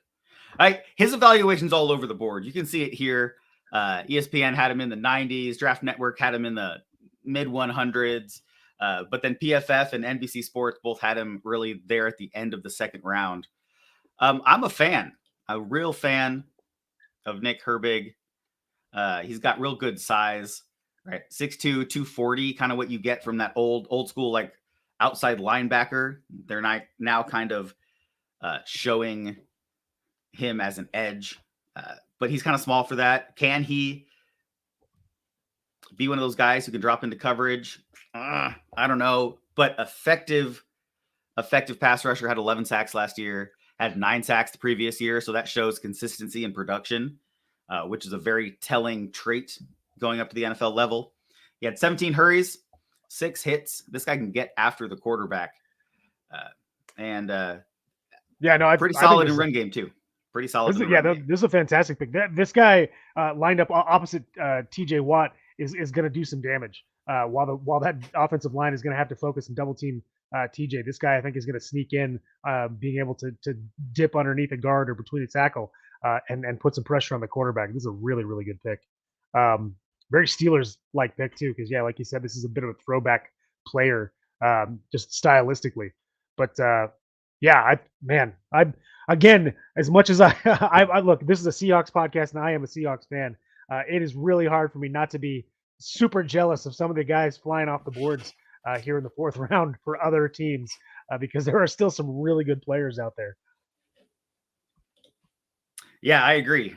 His evaluation's all over the board. You can see it here. ESPN had him in the 90s. Draft Network had him in the mid 100s. But then PFF and NBC Sports both had him really there at the end of the second round. I'm a real fan of Nick Herbig. He's got real good size, right? 6'2", 240, kind of what you get from that old school, like outside linebacker. They're now kind of showing him as an edge, but he's kind of small for that. Can he be one of those guys who can drop into coverage? I don't know, but effective pass rusher. Had 11 sacks last year, had 9 sacks the previous year. So that shows consistency in production, which is a very telling trait going up to the NFL level. He had 17 hurries, 6 hits. This guy can get after the quarterback. Pretty solid in run game too. Pretty solid. This is a fantastic pick. This guy lined up opposite TJ Watt is going to do some damage. While that offensive line is going to have to focus and double team TJ, this guy I think is going to sneak in, being able to dip underneath a guard or between a tackle and put some pressure on the quarterback. This is a really, really good pick. Very Steelers-like pick too, because like you said, this is a bit of a throwback player, just stylistically. But again, as much as I look, this is a Seahawks podcast, and I am a Seahawks fan. It is really hard for me not to be super jealous of some of the guys flying off the boards here in the 4th round for other teams, because there are still some really good players out there. Yeah, I agree.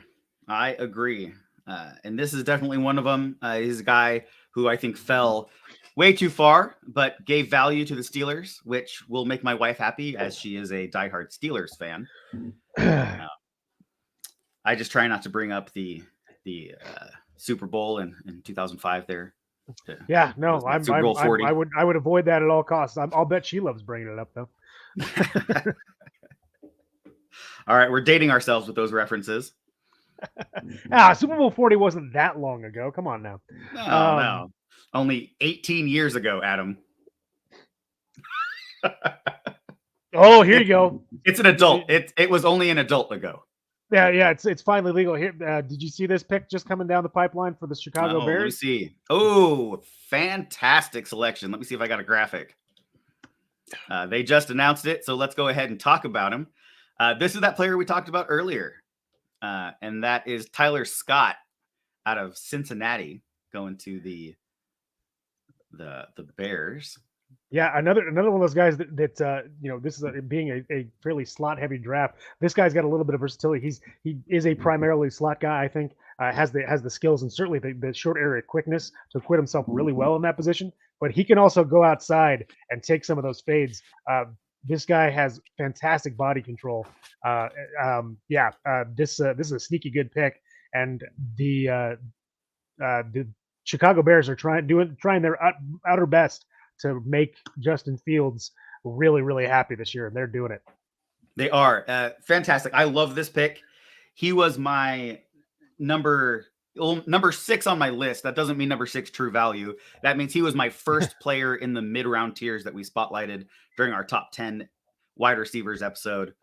And this is definitely one of them. He's a guy who I think fell way too far, but gave value to the Steelers, which will make my wife happy, as she is a diehard Steelers fan. I just try not to bring up the Super Bowl in 2005 there. I would avoid that at all costs. I'll bet she loves bringing it up though. All right, we're dating ourselves with those references. Super Bowl 40 wasn't that long ago. Come on now. No. Only 18 years ago, Adam. Oh, here you go. It's an adult. It was only an adult ago. Yeah. It's finally legal. Here, did you see this pick just coming down the pipeline for the Chicago Bears? Let me see. Oh, fantastic selection. Let me see if I got a graphic. They just announced it, so let's go ahead and talk about him. This is that player we talked about earlier, and that is Tyler Scott out of Cincinnati, going to the the Bears. Yeah, another one of those guys that this is being a fairly slot heavy draft. This guy's got a little bit of versatility. He is a primarily slot guy, I think. Has the skills and certainly the short area quickness to acquit himself really well in that position. But he can also go outside and take some of those fades. This guy has fantastic body control. This is a sneaky good pick, and the Chicago Bears are trying their outer best to make Justin Fields really, really happy this year, and they're doing it. They are fantastic. I love this pick. He was my number 6 on my list. That doesn't mean number 6 true value. That means he was my first player in the mid-round tiers that we spotlighted during our top 10 wide receivers episode.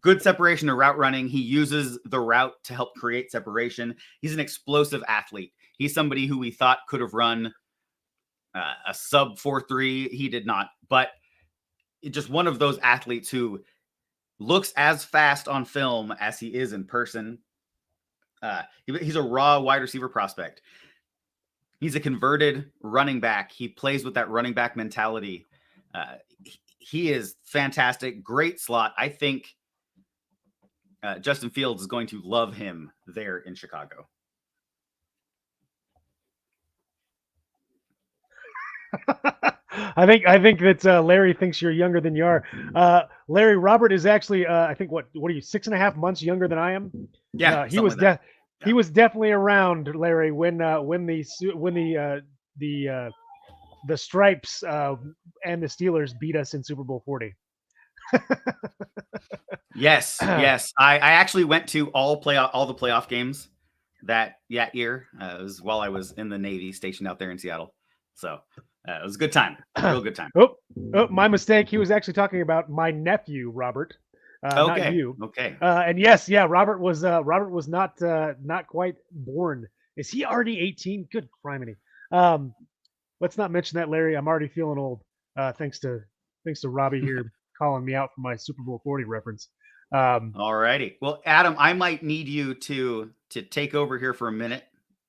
Good separation to route running. He uses the route to help create separation. He's an explosive athlete. He's somebody who we thought could have run a sub 4.3. He did not, but just one of those athletes who looks as fast on film as he is in person. He's a raw wide receiver prospect. He's a converted running back. He plays with that running back mentality. He is fantastic. Great slot. I think Justin Fields is going to love him there in Chicago. I think that Larry thinks you're younger than you are. Larry, Robert is actually I think what are you 6.5 months younger than I am? Yeah, he was he was definitely around, Larry, when the Stripes and the Steelers beat us in Super Bowl 40. Yes. I actually went to all the playoff games that year. It was while I was in the Navy, stationed out there in Seattle. So it was a good time, real good time. Oh, my mistake. He was actually talking about my nephew, Robert. Not you. Okay. And yes, Robert was not quite born. Is he already 18? Good criminy. Let's not mention that, Larry. I'm already feeling old. Thanks to Robbie here calling me out for my Super Bowl 40 reference. All righty. Well, Adam, I might need you to take over here for a minute.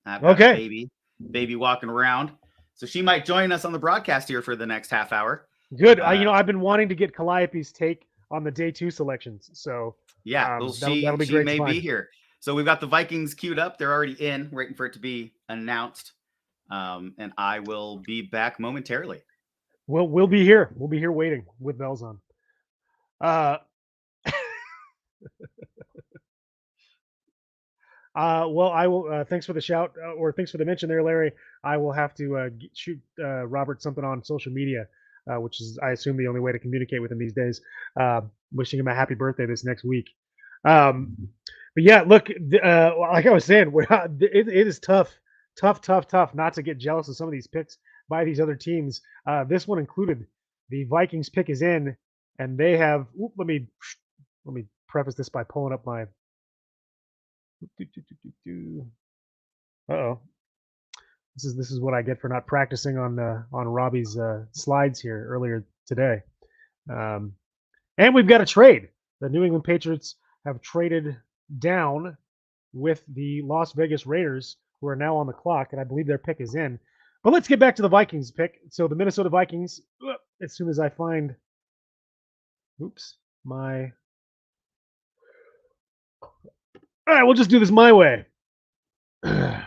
I've got a baby walking around. So she might join us on the broadcast here for the next half hour. Good. I've been wanting to get Calliope's take on the day 2 selections. So that'll be great. May be here. So we've got the Vikings queued up. They're already in, waiting for it to be announced. And I will be back momentarily. We'll be here. We'll be here waiting with bells on. Well, I will. Thanks for the shout, or thanks for the mention there, Larry. I will have to shoot Robert something on social media, which is, I assume, the only way to communicate with him these days. Wishing him a happy birthday this next week. But yeah, look, like I was saying, it is tough not to get jealous of some of these picks by these other teams. This one included. The Vikings pick is in, and they have. Let me preface this by pulling up my. Uh-oh. This is what I get for not practicing on Robbie's slides here earlier today. And we've got a trade. The New England Patriots have traded down with the Las Vegas Raiders, who are now on the clock, and I believe their pick is in. But let's get back to the Vikings pick. So the Minnesota Vikings, as soon as I find my... All right, we'll just do this my way. As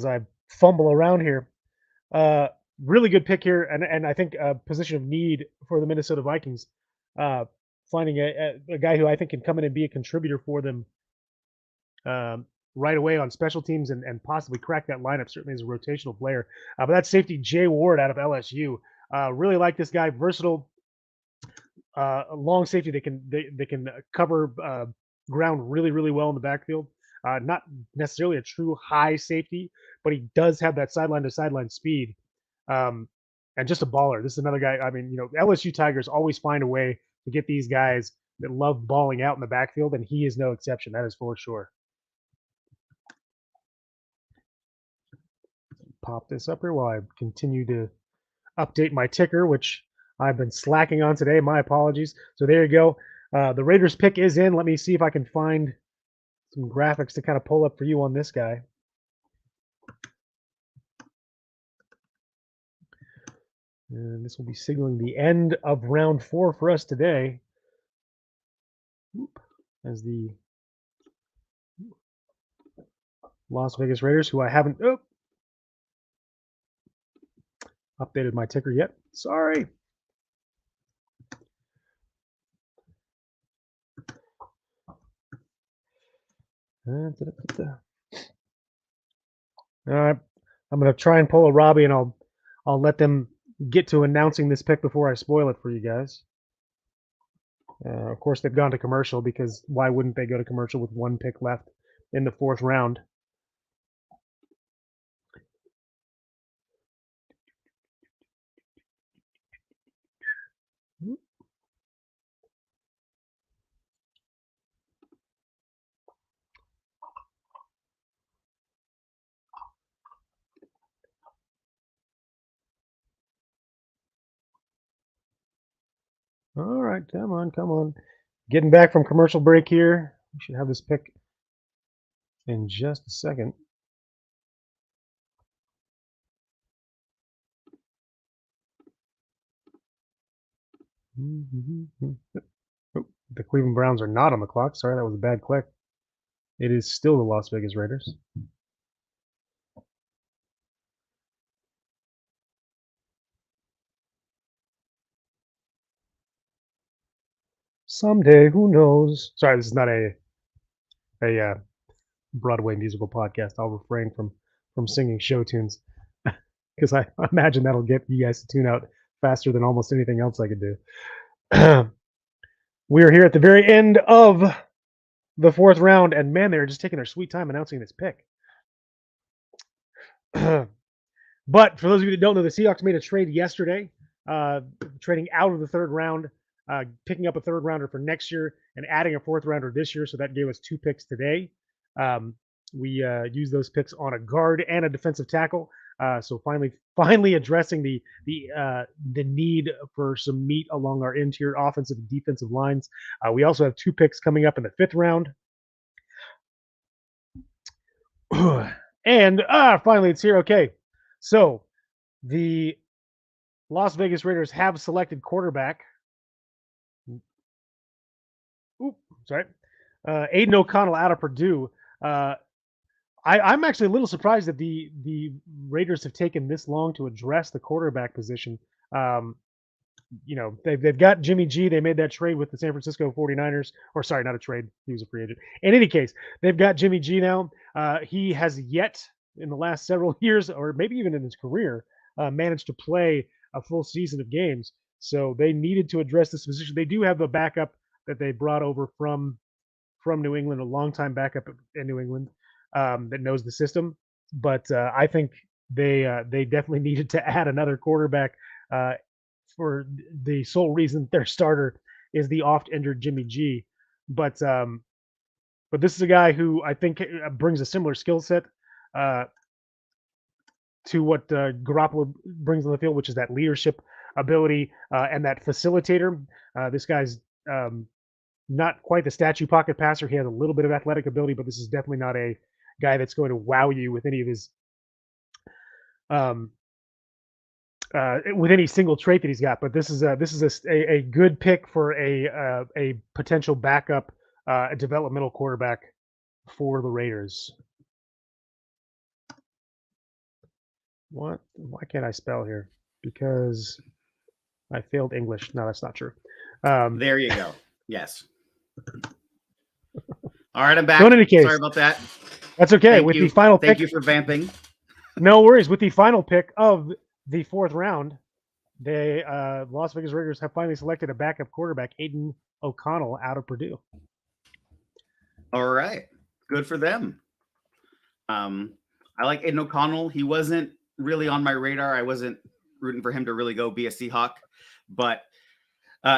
I fumble around here. Really good pick here, and I think a position of need for the Minnesota Vikings. Finding a guy who I think can come in and be a contributor for them right away on special teams and possibly crack that lineup, certainly as a rotational player. But that's safety Jay Ward out of LSU. Really like this guy, versatile, long safety that can cover ground really, really well in the backfield. Not necessarily a true high safety, but he does have that sideline to sideline speed. And just a baller. This is another guy. I mean, LSU Tigers always find a way to get these guys that love balling out in the backfield, and he is no exception. That is for sure. Pop this up here while I continue to update my ticker, which I've been slacking on today. My apologies. So there you go. The Raiders pick is in. Let me see if I can find some graphics to kind of pull up for you on this guy. And this will be signaling the end of round 4 for us today. As the Las Vegas Raiders, who I haven't updated my ticker yet. Sorry. All right, I'm gonna try and pull a Robbie, and I'll let them get to announcing this pick before I spoil it for you guys. Of course, they've gone to commercial because why wouldn't they go to commercial with one pick left in the 4th round? All right, come on. Getting back from commercial break here. We should have this pick in just a second. Oh, the Cleveland Browns are not on the clock. Sorry, that was a bad click. It is still the Las Vegas Raiders. Someday, who knows? Sorry, this is not a Broadway musical podcast. I'll refrain from singing show tunes because I imagine that'll get you guys to tune out faster than almost anything else I could do. We are here at the very end of the 4th round, and man, they're just taking their sweet time announcing this pick. But for those of you that don't know, the Seahawks made a trade yesterday, trading out of the 3rd round, picking up a 3rd rounder for next year, and adding a 4th rounder this year. So that gave us 2 picks today. We used those picks on a guard and a defensive tackle. So finally addressing the need for some meat along our interior offensive and defensive lines. We also have 2 picks coming up in the 5th round. And finally it's here. Okay. So the Las Vegas Raiders have selected quarterback. Aiden O'Connell out of Purdue. I'm actually a little surprised that the Raiders have taken this long to address the quarterback position. They've got Jimmy G. They made that trade with the San Francisco 49ers. Or sorry, not a trade. He was a free agent. In any case, they've got Jimmy G now. He has yet in the last several years, or maybe even in his career, managed to play a full season of games. So they needed to address this position. They do have a backup that they brought over from New England, a longtime backup in New England that knows the system. But I think they definitely needed to add another quarterback for the sole reason their starter is the oft-injured Jimmy G. But this is a guy who I think brings a similar skill set to what Garoppolo brings on the field, which is that leadership ability and that facilitator. This guy's not quite the statue pocket passer. He has a little bit of athletic ability, but this is definitely not a guy that's going to wow you with any of his with any single trait that he's got. But this is a good pick for a potential backup, a developmental quarterback for the Raiders. What? Why can't I spell here? Because I failed English. No, that's not true. There you go. Yes. All right, I'm back. So in any case, sorry about that. That's okay. With the final pick, thank you for vamping. No worries. With the final pick of the 4th round, the Las Vegas Raiders have finally selected a backup quarterback, Aiden O'Connell, out of Purdue. All right, good for them. I like Aiden O'Connell. He wasn't really on my radar. I wasn't rooting for him to really go be a Seahawk, but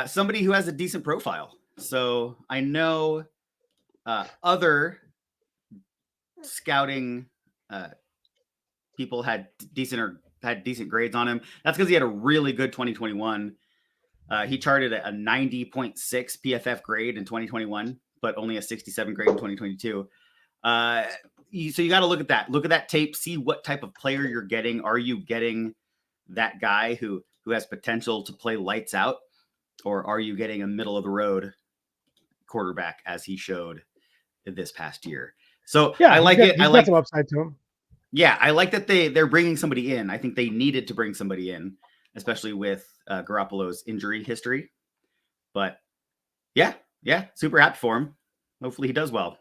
somebody who has a decent profile. So I know other scouting people had decent grades on him. That's because he had a really good 2021. He charted a 90.6 PFF grade in 2021, but only a 67 grade in 2022. So you got to look at that. Look at that tape. See what type of player you're getting. Are you getting that guy who who has potential to play lights out, or are you getting a middle of the road quarterback as he showed this past year? So Yeah, I like it. He's got some upside to him. Yeah, I like that they're bringing somebody in. I think they needed to bring somebody in, especially with Garoppolo's injury history. But yeah, super happy for him. Hopefully he does well.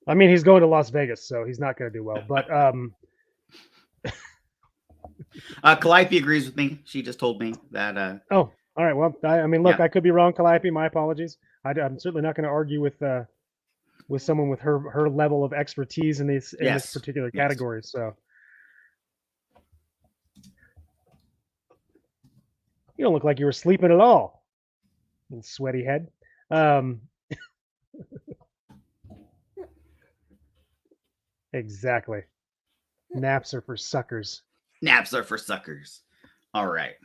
I mean, he's going to Las Vegas, so he's not going to do well. But Calliope agrees with me. She just told me that. Oh, all right. Well, I mean, look, I could be wrong, Calliope. My apologies. I'm certainly not going to argue with someone with her level of expertise in this particular category. So you don't look like you were sleeping at all, little sweaty head. Exactly. Naps are for suckers. Naps are for suckers. All right.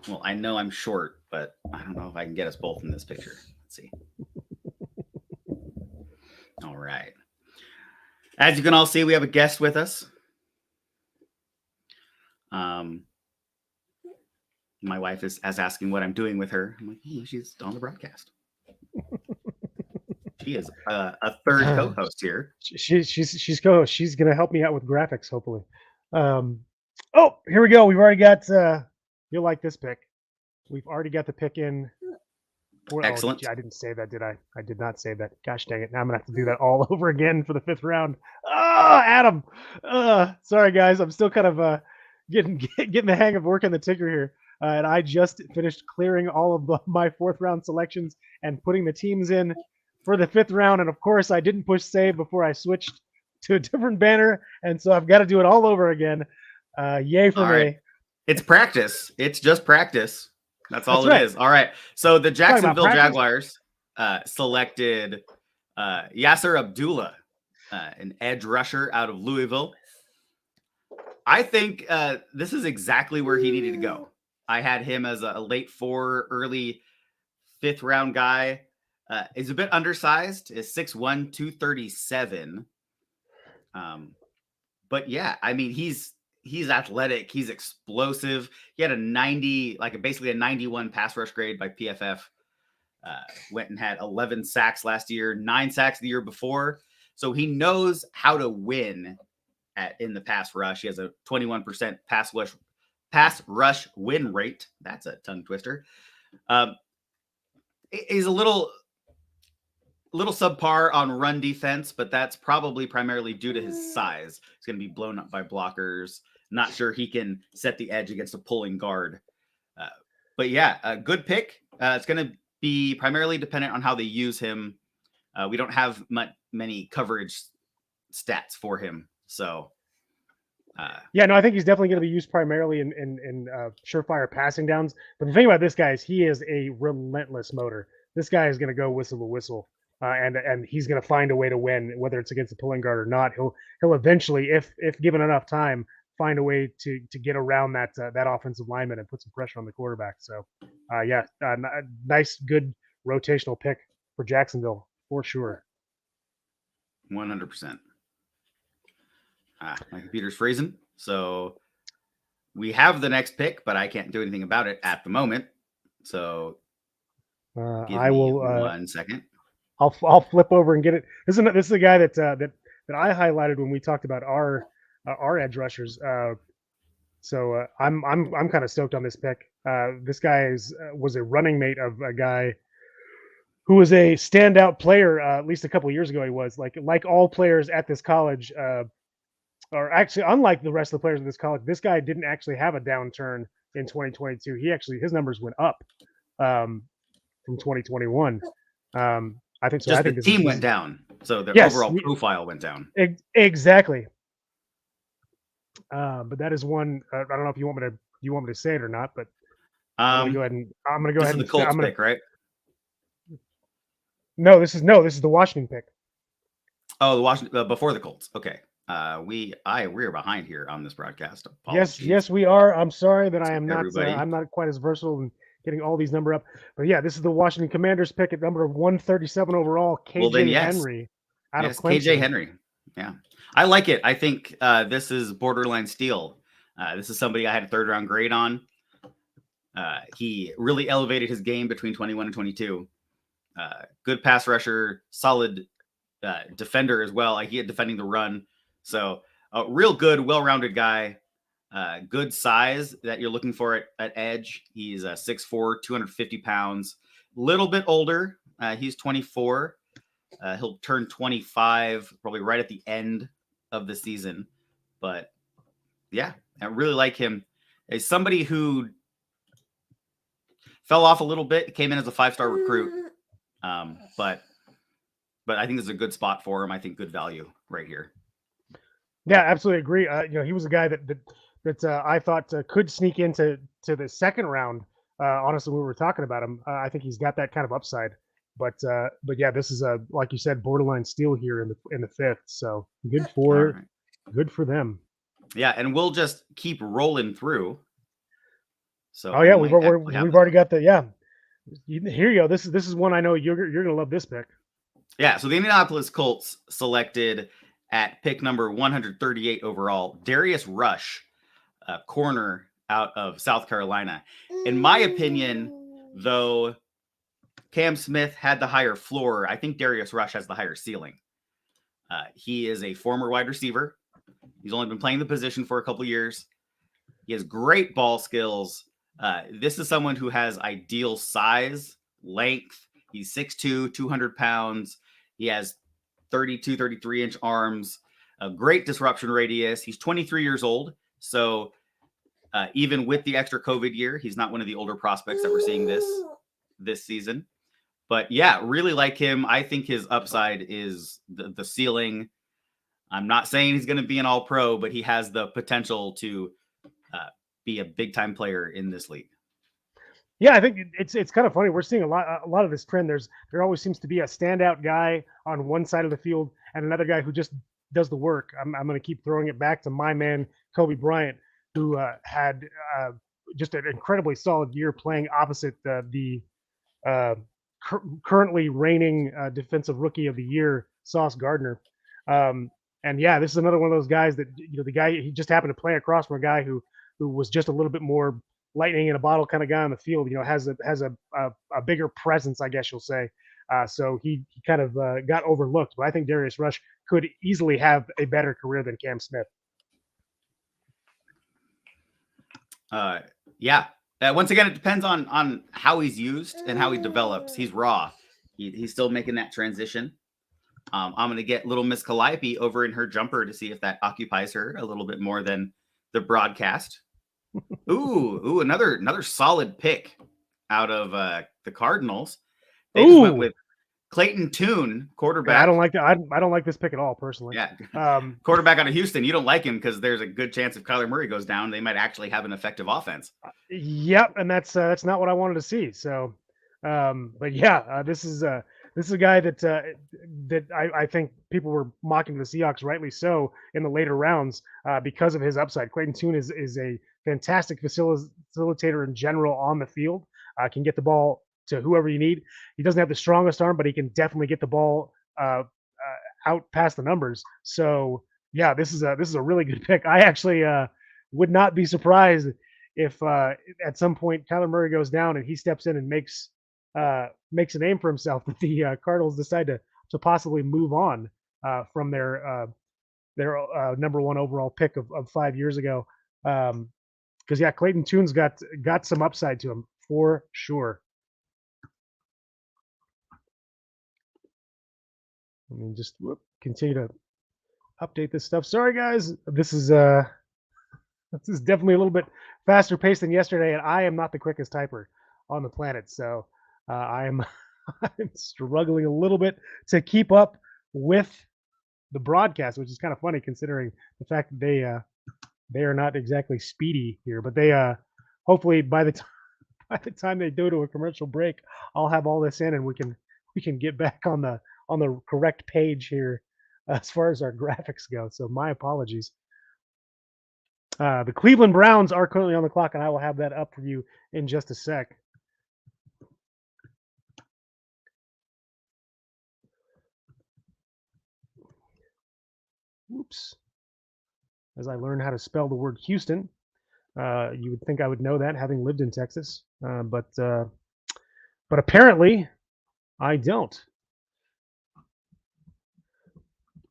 Well, I know I'm short, but I don't know if I can get us both in this picture. Let's see. All right. As you can all see, we have a guest with us. My wife is asking what I'm doing with her. I'm like, hey, she's on the broadcast. She is a third co-host here. She's co-host. She's gonna help me out with graphics, hopefully. Oh, here we go. We've already got. You'll like this pick. We've already got the pick in. Excellent. Oh, I didn't save that, did I? I did not save that. Gosh dang it! Now I'm gonna have to do that all over again for the 5th round. Oh, Adam. Sorry guys. I'm still kind of getting the hang of working the ticker here. And I just finished clearing all of my 4th round selections and putting the teams in for the 5th round. And of course, I didn't push save before I switched to a different banner. And so I've got to do it all over again. Yay for me. Right. It's practice. It's just practice. That's all it is. All right. So the Jacksonville Jaguars selected Yasir Abdullah, an edge rusher out of Louisville. I think this is exactly where he needed to go. I had him as a late 4, early 5th round guy. He's a bit undersized. Is 6'1", 237. But yeah, I mean, he's athletic. He's explosive. He had basically a 91 pass rush grade by PFF. Went and had 11 sacks last year, 9 sacks the year before. So he knows how to win in the pass rush. He has a 21% pass rush win rate. That's a tongue twister. He's a little subpar on run defense, but that's probably primarily due to his size. He's going to be blown up by blockers. Not sure he can set the edge against a pulling guard. But yeah, a good pick. It's going to be primarily dependent on how they use him. We don't have many coverage stats for him. So I think he's definitely going to be used primarily in surefire passing downs. But the thing about this guy is he is a relentless motor. This guy is going to go whistle to whistle, and he's going to find a way to win, whether it's against a pulling guard or not. He'll eventually, if given enough time, find a way to get around that offensive lineman and put some pressure on the quarterback. So, nice, good rotational pick for Jacksonville for sure. 100%. My computer's freezing, so we have the next pick, but I can't do anything about it at the moment. So I will 1 second. I'll flip over and get it. This is the guy that I highlighted when we talked about our edge rushers. So I'm kind of stoked on this pick. This guy was a running mate of a guy who was a standout player at least a couple of years ago. He was like all players at this college. Or actually, unlike the rest of the players in this college, this guy didn't actually have a downturn in 2022. His numbers went up from 2021. I think so. The team went down, so the overall profile went down. Exactly. But that is one. I don't know if you want me to say it or not, but I'm gonna go ahead and This is the Colts pick, right? No, this is the Washington pick. Oh, the Washington before the Colts. Okay. We're behind here on this broadcast. Apologies. Yes, we are. I'm sorry that I am not. I'm not quite as versatile in getting all these number up. But yeah, this is the Washington Commanders pick at number 137 overall. KJ Henry out of Clemson. KJ Henry. Yeah, I like it. I think this is borderline steal. This is somebody I had a 3rd-round grade on. He really elevated his game between 21 and 22. Good pass rusher, solid defender as well. He had defending the run. So a real good, well-rounded guy. Good size that you're looking for at edge. He's 6'4", 250 pounds. Little bit older. He's 24. He'll turn 25 probably right at the end of the season. But yeah, I really like him. He's somebody who fell off a little bit, came in as a 5-star recruit. But I think this is a good spot for him. I think good value right here. Yeah, absolutely agree. He was a guy that I thought could sneak into the 2nd round. Honestly, when we were talking about him, I think he's got that kind of upside. But yeah, this is like you said, borderline steal here in the 5th. So good for them. Yeah, and we'll just keep rolling through. So yeah, we've already got the Here you go. This is one I know you're gonna love this pick. Yeah, so the Indianapolis Colts selected at pick number 138 overall Darius Rush, a corner out of South Carolina. In my opinion, though, Cam Smith had the higher floor. I think Darius Rush has the higher ceiling. He is a former wide receiver. He's only been playing the position for a couple years. He has great ball skills. This is someone who has ideal size, length. He's 6'2", 200 pounds. He has 32, 33-inch arms, a great disruption radius. He's 23 years old. So even with the extra COVID year, he's not one of the older prospects that we're seeing this season. But yeah, really like him. I think his upside is the ceiling. I'm not saying he's going to be an all-pro, but he has the potential to be a big-time player in this league. Yeah, I think it's kind of funny. We're seeing a lot of this trend. There always seems to be a standout guy on one side of the field and another guy who just does the work. I'm going to keep throwing it back to my man Kobe Bryant, who had just an incredibly solid year playing opposite the currently reigning defensive rookie of the year, Sauce Gardner. And yeah, this is another one of those guys that the guy he just happened to play across from a guy who was just a little bit more lightning in a bottle kind of guy on the field. Has a bigger presence, I guess you'll say. So he kind of got overlooked. But I think Darius Rush could easily have a better career than Cam Smith. Yeah. Once again, it depends on how he's used and how he develops. He's raw. He's still making that transition. I'm going to get little Miss Calliope over in her jumper to see if that occupies her a little bit more than the broadcast. Ooh, another solid pick out of the Cardinals. They just went with Clayton Tune, quarterback. Yeah, I don't like that. I don't like this pick at all, personally. Yeah, quarterback out of Houston. You don't like him because there's a good chance if Kyler Murray goes down, they might actually have an effective offense. Yep, and that's not what I wanted to see. So, but yeah, this is a guy that I think people were mocking the Seahawks, rightly so, in the later rounds because of his upside. Clayton Tune is a fantastic facilitator in general on the field. Can get the ball to whoever you need. He doesn't have the strongest arm, but he can definitely get the ball out past the numbers. So yeah, this is a really good pick. I actually would not be surprised if at some point Kyler Murray goes down and he steps in and makes a name for himself, that the Cardinals decide to possibly move on from their number one overall pick of 5 years ago. Because yeah, Clayton Tune's got some upside to him for sure. Let me just continue to update this stuff. Sorry guys, this is definitely a little bit faster paced than yesterday, and I am not the quickest typer on the planet, so I'm struggling a little bit to keep up with the broadcast, which is kind of funny considering the fact that they are not exactly speedy here. But they hopefully by the time they go to a commercial break, I'll have all this in and we can get back on the correct page here as far as our graphics go. So my apologies. The Cleveland Browns are currently on the clock, and I will have that up for you in just a sec. Oops. As I learn how to spell the word Houston. You would think I would know that, having lived in Texas, but apparently I don't.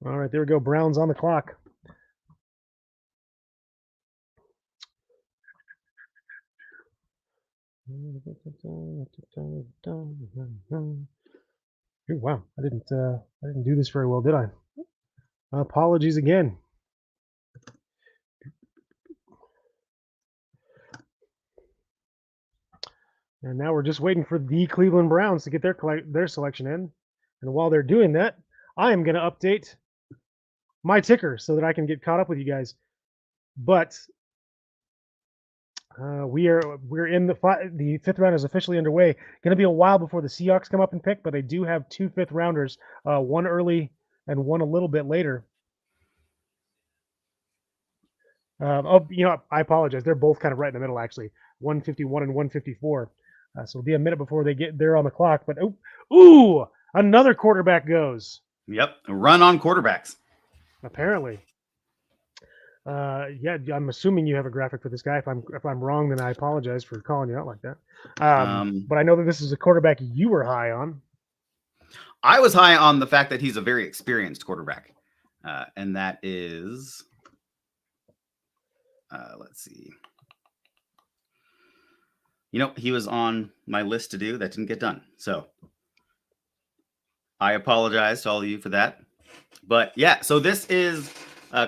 All right, there we go. Browns on the clock. Ooh, wow, I didn't do this very well, did I? Apologies again. And now we're just waiting for the Cleveland Browns to get their selection in. And while they're doing that, I am going to update my ticker so that I can get caught up with you guys. But we're in the fifth round is officially underway. Going to be a while before the Seahawks come up and pick, but they do have 2 fifth rounders, one early and one a little bit later. I apologize. They're both kind of right in the middle, actually. 151 and 154. So it'll be a minute before they get there on the clock. But another quarterback goes. Yep, a run on quarterbacks. Apparently. Yeah, I'm assuming you have a graphic for this guy. If I'm wrong, then I apologize for calling you out like that. But I know that this is a quarterback you were high on. I was high on the fact that he's a very experienced quarterback, and that is, let's see. He was on my list to do that didn't get done. So I apologize to all of you for that. But yeah, so this is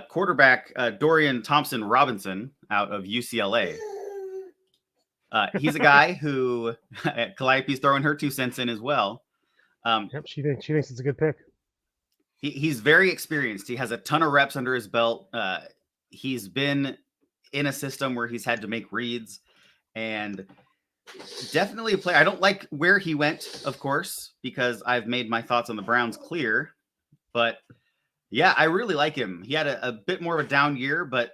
quarterback Dorian Thompson-Robinson out of UCLA. He's a guy who Calliope's throwing her 2 cents in as well. Yep, she thinks it's a good pick. He's very experienced. He has a ton of reps under his belt. He's been in a system where he's had to make reads, and definitely a player. I don't like where he went, of course, because I've made my thoughts on the Browns clear. But yeah, I really like him. He had a bit more of a down year, but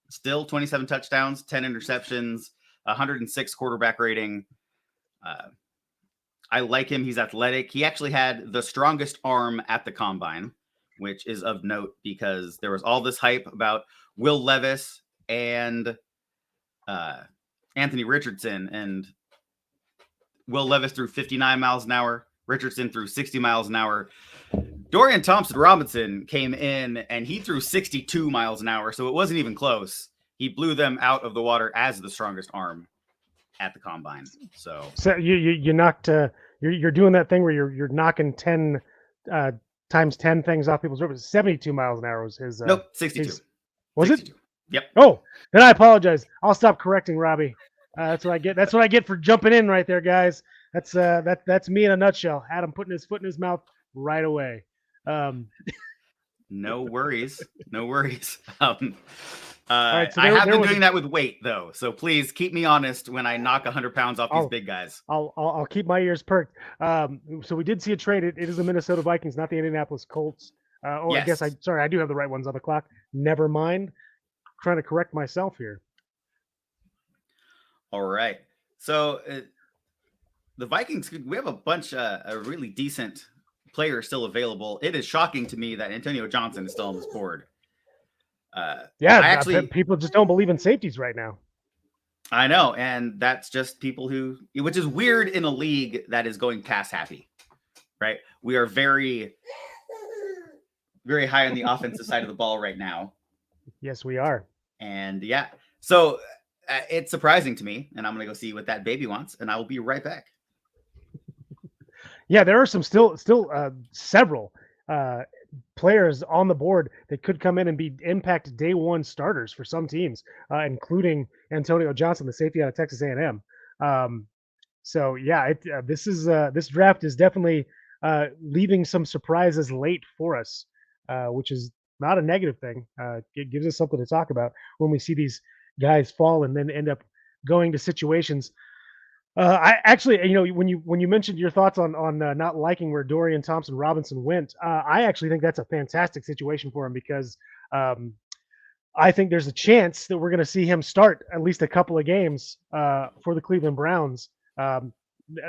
still 27 touchdowns, 10 interceptions, 106 quarterback rating. I like him. He's athletic. He actually had the strongest arm at the combine, which is of note because there was all this hype about Will Levis and Anthony Richardson, and Will Levis threw 59 miles an hour. Richardson threw 60 miles an hour. Dorian Thompson-Robinson came in and he threw 62 miles an hour, so it wasn't even close. He blew them out of the water as the strongest arm at the combine. So you knocked. You're doing that thing where you're knocking 10 times 10 things off people's rope. 72 miles an hour was his. Nope, 62. Was 62. It? Yep. Oh, then I apologize. I'll stop correcting Robbie. That's what I get. That's what I get for jumping in right there, guys. That's me in a nutshell. Adam putting his foot in his mouth right away. No worries. No worries. Right, so I have been doing that with weight, though. So please keep me honest when I knock 100 pounds off these big guys. I'll keep my ears perked. So we did see a trade. It is the Minnesota Vikings, not the Indianapolis Colts. Yes. I guess I do have the right ones on the clock. Never mind. Trying to correct myself here. All right. So the Vikings, we have a bunch of really decent players still available. It is shocking to me that Antonio Johnson is still on this board. People just don't believe in safeties right now. I know, and that's just people which is weird in a league that is going pass happy, right? We are very, very high on the offensive side of the ball right now. Yes, we are. And yeah, so it's surprising to me, and I'm going to go see what that baby wants, and I will be right back. Yeah, there are some still several players on the board that could come in and be impact day one starters for some teams, including Antonio Johnson, the safety out of Texas A&M. So yeah, this draft is definitely leaving some surprises late for us, which is not a negative thing. It gives us something to talk about when we see these guys fall and then end up going to situations. I actually, when you mentioned your thoughts on not liking where Dorian Thompson-Robinson went, I actually think that's a fantastic situation for him because I think there's a chance that we're going to see him start at least a couple of games for the Cleveland Browns. Now,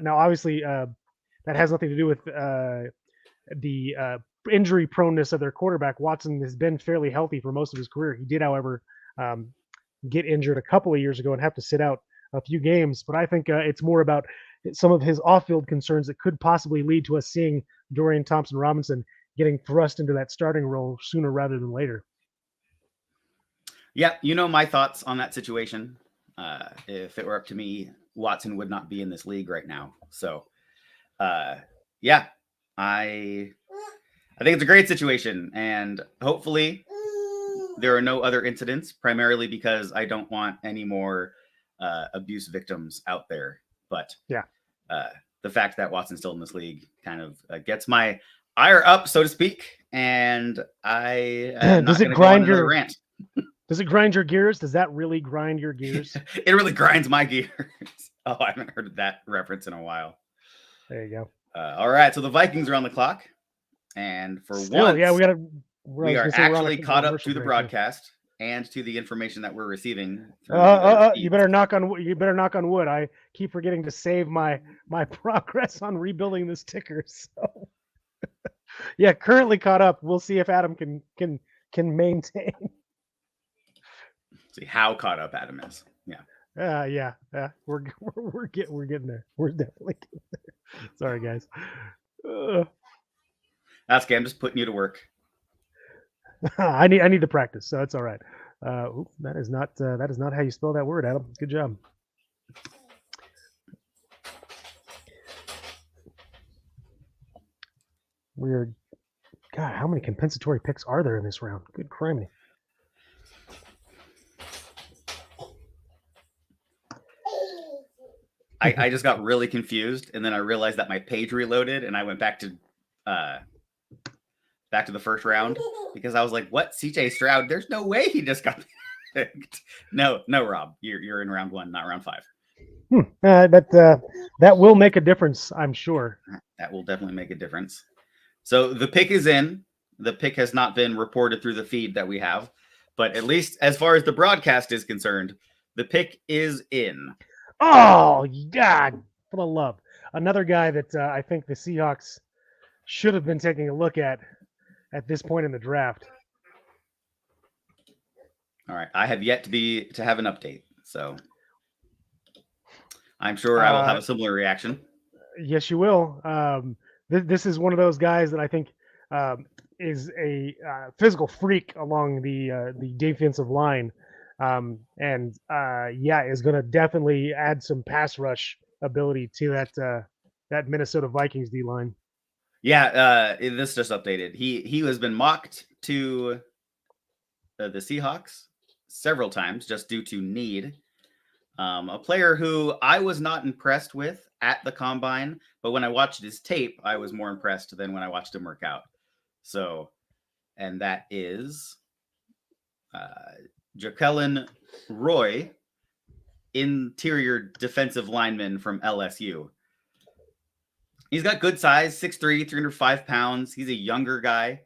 obviously, that has nothing to do with the injury proneness of their quarterback. Watson has been fairly healthy for most of his career. He did, however, get injured a couple of years ago and have to sit out a few games. But I think it's more about some of his off-field concerns that could possibly lead to us seeing Dorian Thompson-Robinson getting thrust into that starting role sooner rather than later. Yeah, you know my thoughts on that situation. If it were up to me, Watson would not be in this league right now. So, yeah, I think it's a great situation, and hopefully there are no other incidents, primarily because I don't want any more abuse victims out there. But yeah, the fact that Watson's still in this league kind of gets my ire up, so to speak, and I am not going to go on another rant. Does it grind your gears? Does that really grind your gears? It really grinds my gears. Oh, I haven't heard that reference in a while. There you go. All right, so the Vikings are on the clock, and for once, yeah, we are actually caught up to the broadcast and to the information that we're receiving. You better knock on wood. I keep forgetting to save my progress on rebuilding this ticker. So, yeah, currently caught up. We'll see if Adam can maintain. See how caught up Adam is. Yeah. Yeah. We're getting there. We're definitely getting there. Sorry, guys. That's okay. I'm just putting you to work. I need to practice, so it's all right. That is not how you spell that word, Adam. Good job. Weird. God, how many compensatory picks are there in this round? Good criminy. I just got really confused, and then I realized that my page reloaded, and I went back to the first round because I was like, "What? CJ Stroud? There's no way he just got picked." No, Rob, you're in round 1, not round 5. That will make a difference, I'm sure. That will definitely make a difference. So the pick is in. The pick has not been reported through the feed that we have, but at least as far as the broadcast is concerned, the pick is in. Oh, God, for the love. Another guy that I think the Seahawks should have been taking a look at this point in the draft. All right. I have yet to have an update, so I'm sure I will have a similar reaction. Yes, you will. This is one of those guys that I think is a physical freak along the defensive line. Is going to definitely add some pass rush ability to that Minnesota Vikings D line. Yeah, this just updated. He has been mocked to the Seahawks several times just due to need. A player who I was not impressed with at the combine, but when I watched his tape, I was more impressed than when I watched him work out. So, and that is Jaquelin Roy, interior defensive lineman from LSU. He's got good size, 6'3", 305 pounds. He's a younger guy.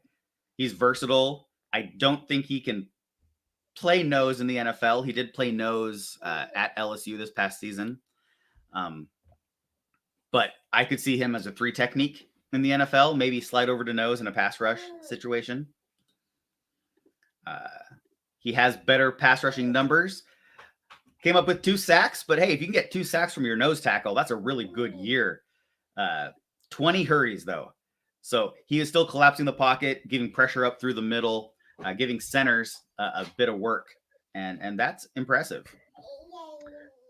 He's versatile. I don't think he can play nose in the NFL. He did play nose at LSU this past season. But I could see him as a 3 technique in the NFL, maybe slide over to nose in a pass rush situation. He has better pass rushing numbers. Came up with 2 sacks, but hey, if you can get 2 sacks from your nose tackle, that's a really good year. 20 hurries, though. So he is still collapsing the pocket, giving pressure up through the middle, giving centers a bit of work. And that's impressive.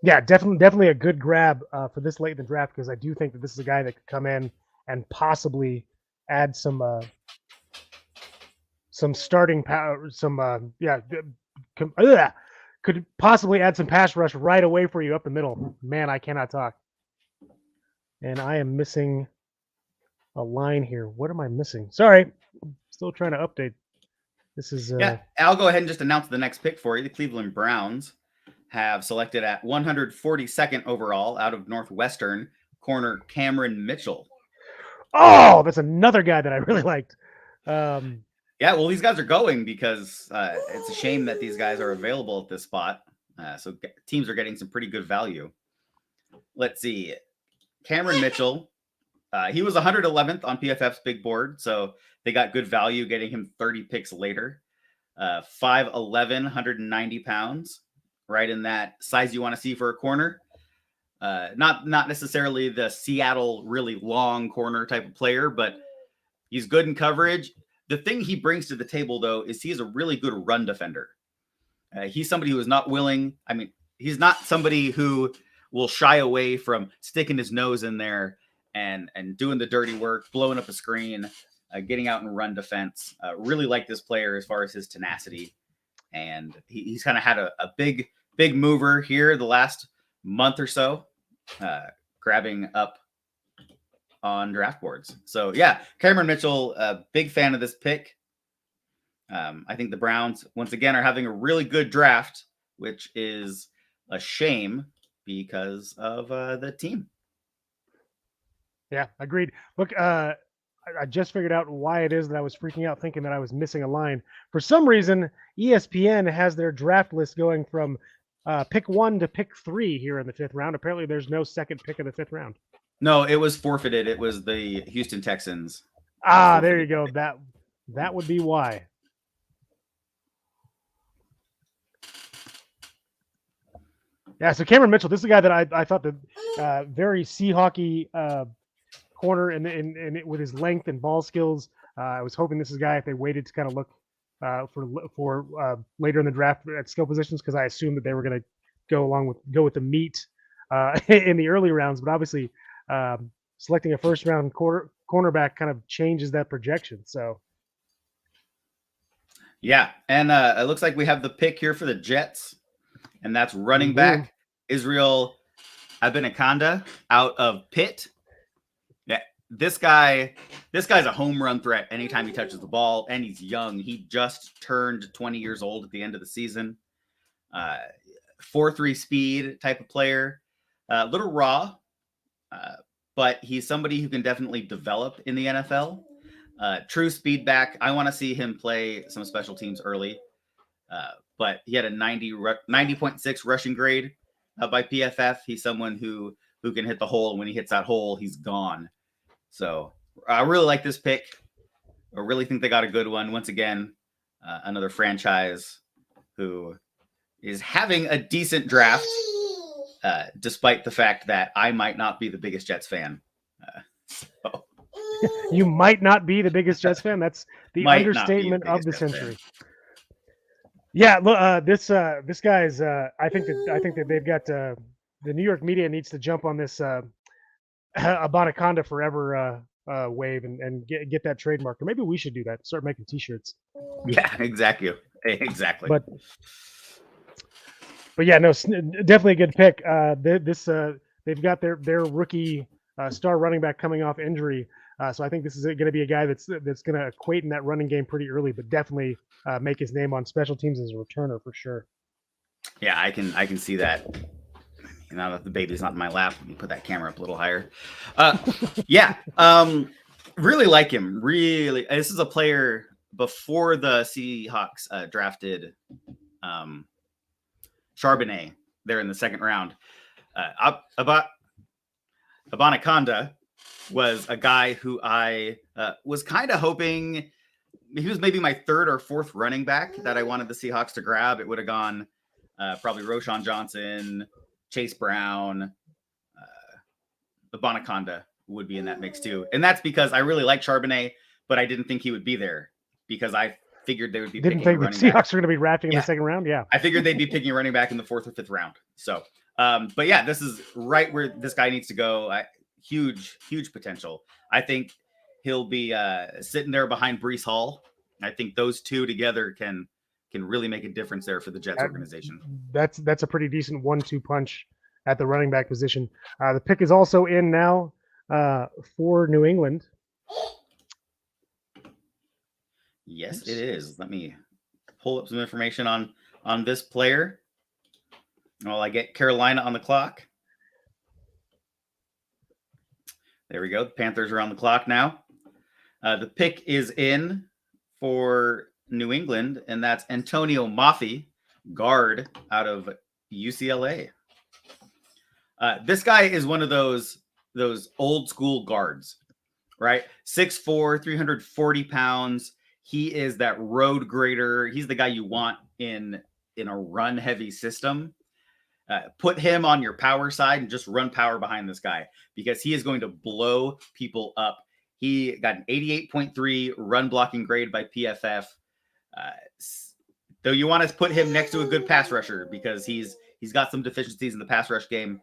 Yeah, definitely a good grab for this late in the draft, because I do think that this is a guy that could come in and possibly add some starting power, could possibly add some pass rush right away for you up the middle. Man, I cannot talk. And I am missing a line here. What am I missing? Sorry. Still trying to update. This is I'll go ahead and just announce the next pick for you. The Cleveland Browns have selected at 142nd overall out of Northwestern corner Cameron Mitchell. Oh, that's another guy that I really liked. Yeah, well, these guys are going because it's a shame that these guys are available at this spot. So teams are getting some pretty good value. Let's see. Cameron Mitchell, he was 111th on PFF's big board, so they got good value getting him 30 picks later. 5'11", 190 pounds. right in that size you want to see for a corner. Not necessarily the Seattle really long corner type of player, but he's good in coverage. The thing he brings to the table, though, is he's a really good run defender. He's somebody who is not willing. I mean, he's not somebody who will shy away from sticking his nose in there and doing the dirty work, blowing up a screen, getting out and run defense. Really like this player as far as his tenacity. And he's kind of had a big mover here the last month or so, grabbing up on draft boards. So yeah, Cameron Mitchell, a big fan of this pick. I think the Browns once again are having a really good draft, which is a shame because of the team. Yeah, agreed. Look, I just figured out why it is that I was freaking out thinking that I was missing a line. For some reason, ESPN has their draft list going from pick 1 to pick 3 here in the 5th round. Apparently, there's no second pick in the 5th round. No, it was forfeited. It was the Houston Texans. There you go. That would be why. Yeah, so Cameron Mitchell, this is a guy that I thought the very Seahawky corner and with his length and ball skills. I was hoping this is a guy if they waited to kind of look for later in the draft at skill positions, because I assumed that they were going to go with the meat in the early rounds. But obviously, selecting a first round cornerback kind of changes that projection. So. Yeah, and it looks like we have the pick here for the Jets. And that's running back Israel Abanikanda out of Pitt. Yeah, this guy's a home run threat anytime he touches the ball, and he's young. He just turned 20 years old at the end of the season. 4.3 speed type of player, a little raw, but he's somebody who can definitely develop in the NFL. True speed back. I want to see him play some special teams early. But he had a 90.6 rushing grade by PFF. He's someone who can hit the hole. When he hits that hole, he's gone. So I really like this pick. I really think they got a good one. Once again, another franchise who is having a decent draft, despite the fact that I might not be the biggest Jets fan. So. You might not be the biggest Jets fan. That's the understatement of the century. Fan. Yeah, look, this guy's. I think that they've got the New York media needs to jump on this Abanikanda forever wave and get that trademark. Or maybe we should do that. Start making T-shirts. Yeah, exactly. But yeah, no, definitely a good pick. They've got their rookie star running back coming off injury. So I think this is going to be a guy that's going to equate in that running game pretty early, but definitely make his name on special teams as a returner for sure. Yeah, I can see that. Now that the baby's not in my lap, let me put that camera up a little higher. Really like him. Really, this is a player before the Seahawks drafted Charbonnet there in the 2nd round. Abanikanda was a guy who I was kind of hoping he was maybe my 3rd or 4th running back that I wanted the Seahawks to grab. It would have gone probably Roschon Johnson, Chase Brown, Abanikanda would be in that mix too. And that's because I really like Charbonnet, but I didn't think he would be there because I figured they would be picking a running back. Didn't think the Seahawks are going to be drafting in the 2nd round? Yeah. I figured they'd be picking a running back in the 4th or 5th round. So, but yeah, this is right where this guy needs to go. Huge potential. I think he'll be sitting there behind Breece Hall. I think those two together can really make a difference there for the Jets organization. That's a pretty decent 1-2 punch at the running back position. The pick is also in now for New England. Yes, it is. Let me pull up some information on this player while I get Carolina on the clock. There we go. The Panthers are on the clock now. The pick is in for New England, and that's Antonio Mafi, guard out of UCLA. This guy is one of those old school guards, right? 6'4", 340 pounds. He is that road grader. He's the guy you want in a run heavy system. Put him on your power side and just run power behind this guy because he is going to blow people up. He got an 88.3 run blocking grade by PFF. Though you want to put him next to a good pass rusher because he's got some deficiencies in the pass rush game.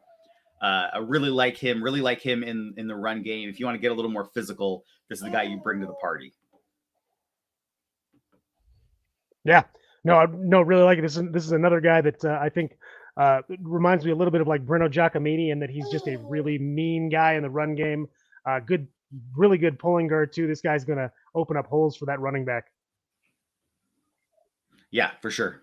I really like him in the run game. If you want to get a little more physical, this is the guy you bring to the party. Yeah, no, I really like it. This is another guy that I think reminds me a little bit of like Bruno Giacomini, in that he's just a really mean guy in the run game. Really good pulling guard too. This guy's going to open up holes for that running back. Yeah, for sure.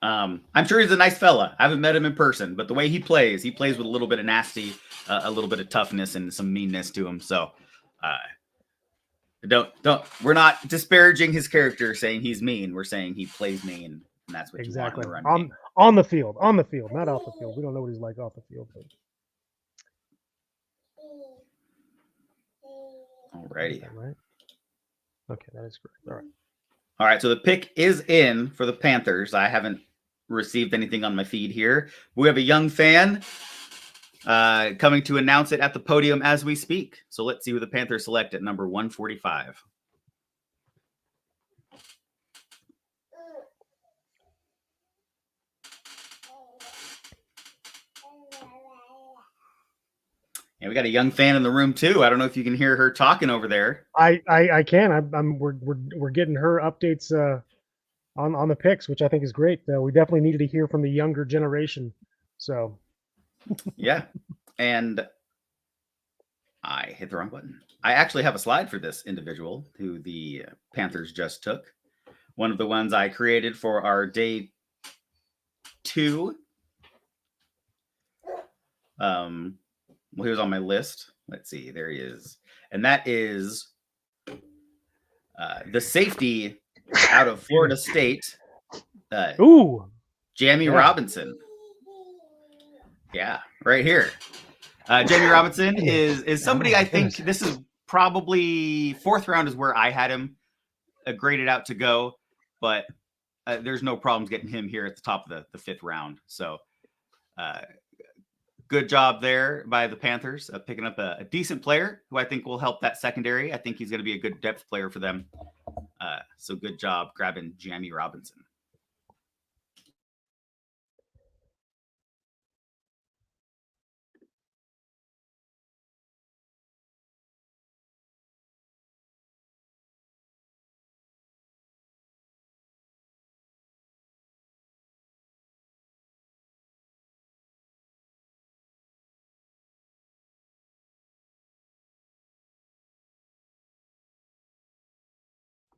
I'm sure he's a nice fella. I haven't met him in person, but the way he plays with a little bit of nasty, a little bit of toughness and some meanness to him. So, we're not disparaging his character saying he's mean. We're saying he plays mean, and that's what exactly. You want in the run game. On the field, not off the field. We don't know what he's like off the field. But... Alrighty. Right? Okay, that is correct. All right. So the pick is in for the Panthers. I haven't received anything on my feed here. We have a young fan coming to announce it at the podium as we speak. So let's see who the Panthers select at number 145. And we got a young fan in the room too. I don't know if you can hear her talking over there. I can. We're getting her updates on the picks, which I think is great. We definitely needed to hear from the younger generation. So yeah, and I hit the wrong button. I actually have a slide for this individual who the Panthers just took. One of the ones I created for our day 2. Well, he was on my list. Let's see. There he is. And that is the safety out of Florida State. Jamie Robinson. Yeah, right here. Jamie Robinson is somebody I think this is probably 4th round is where I had him graded out to go. But there's no problems getting him here at the top of the 5th round. So good job there by the Panthers picking up a decent player who I think will help that secondary. I think he's going to be a good depth player for them. So good job grabbing Jamie Robinson.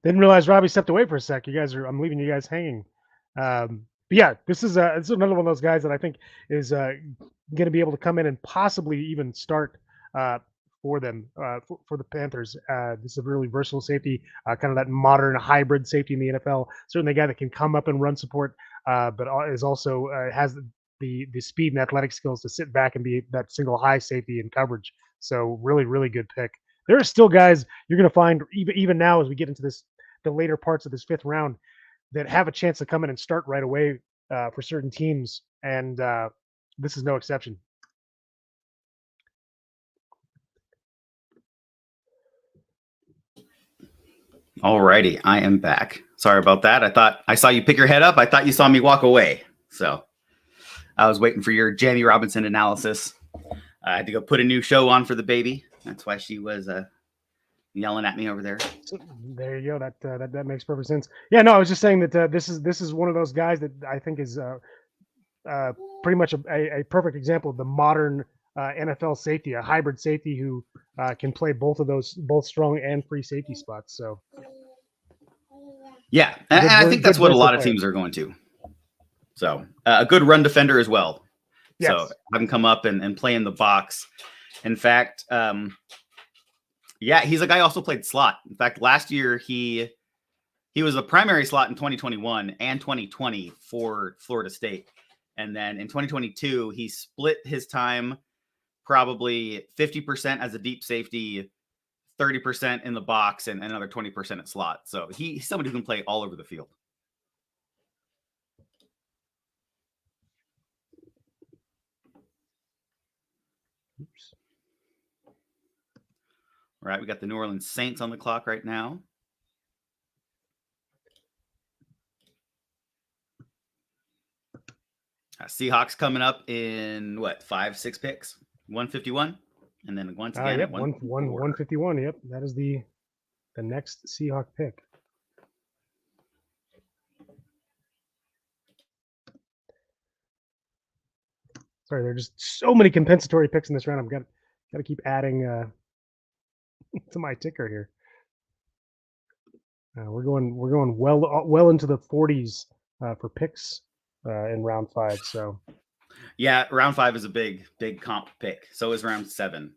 Didn't realize Robbie stepped away for a sec. I'm leaving you guys hanging. But yeah, this is another one of those guys that I think is going to be able to come in and possibly even start for them for the Panthers. This is a really versatile safety, kind of that modern hybrid safety in the NFL. Certainly a guy that can come up and run support, but is also has the speed and athletic skills to sit back and be that single high safety in coverage. So really, really good pick. There are still guys you're going to find even now as we get into the later parts of this 5th round that have a chance to come in and start right away for certain teams, and this is no exception. All righty, I am back. Sorry about that. I thought I saw you pick your head up. I thought you saw me walk away. So I was waiting for your Jamie Robinson analysis. I had to go put a new show on for the baby. That's why she was yelling at me over there. So, there you go. That makes perfect sense. Yeah, no, I was just saying that this is one of those guys that I think is pretty much a perfect example of the modern NFL safety, a hybrid safety who can play both strong and free safety spots. So yeah, and I think that's what a lot of teams are going to. So a good run defender as well. Yes. So have him come up and play in the box. In fact, yeah, he's a guy who also played slot. In fact, last year he was a primary slot in 2021 and 2020 for Florida State. And then in 2022, he split his time probably 50% as a deep safety, 30% in the box, and another 20% at slot. So he's somebody who can play all over the field. All right, we got the New Orleans Saints on the clock right now. Seahawks coming up in what, 5-6 picks? 151, and then once again Yep, at 151. Yep, that is the next Seahawk pick. Sorry, there are just so many compensatory picks in this round. I've got to keep adding to my ticker here. We're going well into the 40s for picks in round 5. So yeah, round 5 is a big comp pick. So is round 7.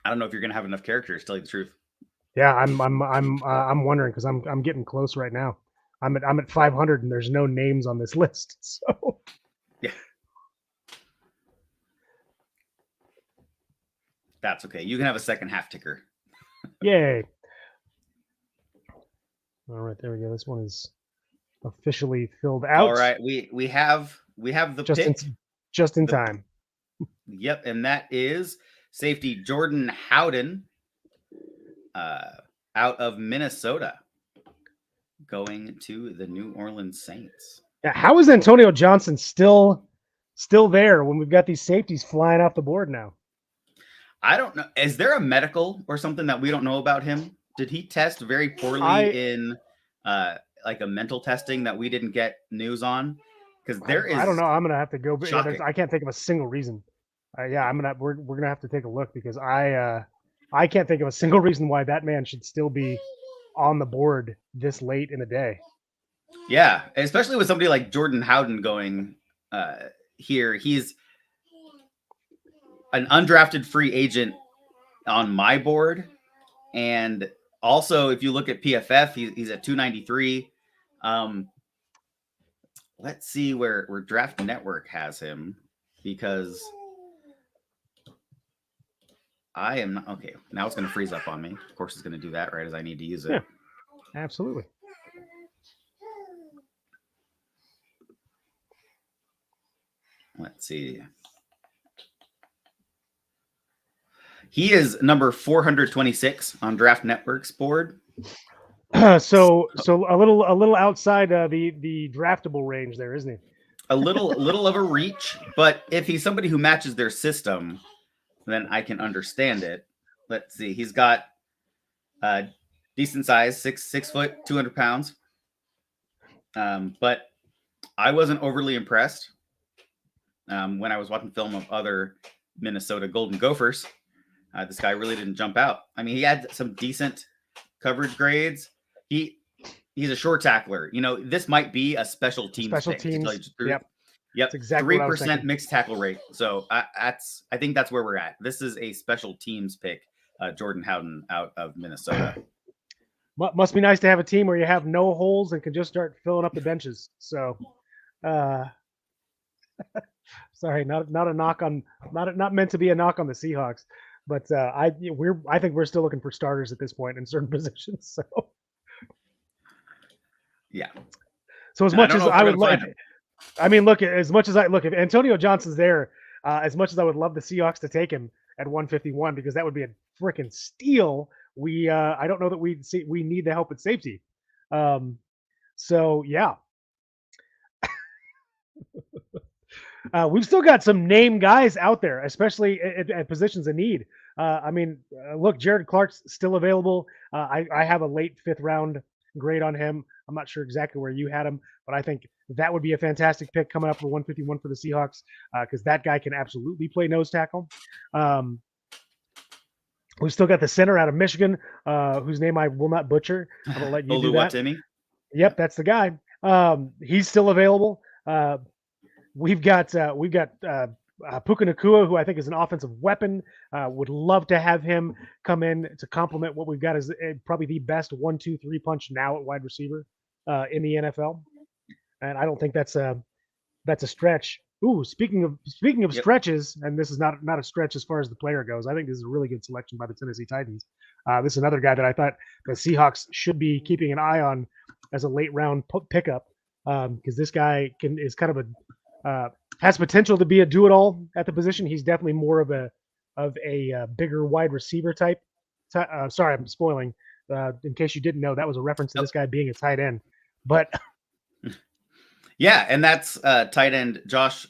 I don't know if you're going to have enough characters, to tell you the truth. Yeah, I'm wondering, because I'm getting close right now. I'm at 500 and there's no names on this list. So yeah, that's okay. You can have a second half ticker. Yay! All right, there we go. This one is officially filled out. All right, we have the pick just in time. Yep, and that is safety Jordan Howden out of Minnesota, going to the New Orleans Saints. Yeah, how is Antonio Johnson still there when we've got these safeties flying off the board now? I don't know. Is there a medical or something that we don't know about him? Did he test very poorly in like a mental testing that we didn't get news on? Because there is. I don't know. I'm gonna have to go. I can't think of a single reason. Yeah, we're gonna have to take a look, because I can't think of a single reason why that man should still be on the board this late in the day. Yeah, especially with somebody like Jordan Howden going here. He's an undrafted free agent on my board. And also, if you look at PFF, he's at 293. Let's see where Draft Network has him, because I am not okay. Now it's going to freeze up on me. Of course, it's going to do that right as I need to use it. Yeah, absolutely. Let's see. He is number 426 on Draft Network's board. So a little outside the draftable range there, isn't he? A little of a reach, but if he's somebody who matches their system, then I can understand it. Let's see. He's got decent size, 6 foot, 200 pounds. But I wasn't overly impressed when I was watching film of other Minnesota Golden Gophers. This guy really didn't jump out. I mean, he had some decent coverage grades. He's a short tackler. You know, this might be a special teams. Yep. That's exactly 3% mixed tackle rate. So I think that's where we're at. This is a special teams pick. Jordan Howden out of Minnesota. Must be nice to have a team where you have no holes and can just start filling up the benches. So, sorry, not a knock on, not meant to be a knock on the Seahawks, but I think we're still looking for starters at this point in certain positions. So, yeah. So as much as I would like, if Antonio Johnson's there, as much as I would love the Seahawks to take him at 151, because that would be a freaking steal. I don't know that we need the help at safety. So yeah. We've still got some name guys out there, especially at positions of need. Look, Jared Clark's still available. I have a late 5th round grade on him. I'm not sure exactly where you had him, but I think that would be a fantastic pick coming up for 151 for the Seahawks, because that guy can absolutely play nose tackle. We've still got the center out of Michigan, whose name I will not butcher. I'm gonna let you do that. Yep, that's the guy. He's still available. We've got Puka Nacua, who I think is an offensive weapon. Would love to have him come in to complement what we've got as probably the best 1-2-3 punch now at wide receiver in the NFL. And I don't think that's a stretch. Ooh, speaking of stretches, and this is not a stretch as far as the player goes. I think this is a really good selection by the Tennessee Titans. This is another guy that I thought the Seahawks should be keeping an eye on as a late round pickup, because this guy is kind of has potential to be a do-it-all at the position. He's definitely more of a of a bigger wide receiver type. Sorry, I'm spoiling. In case you didn't know, that was a reference to this guy being a tight end. But yeah, and that's tight end Josh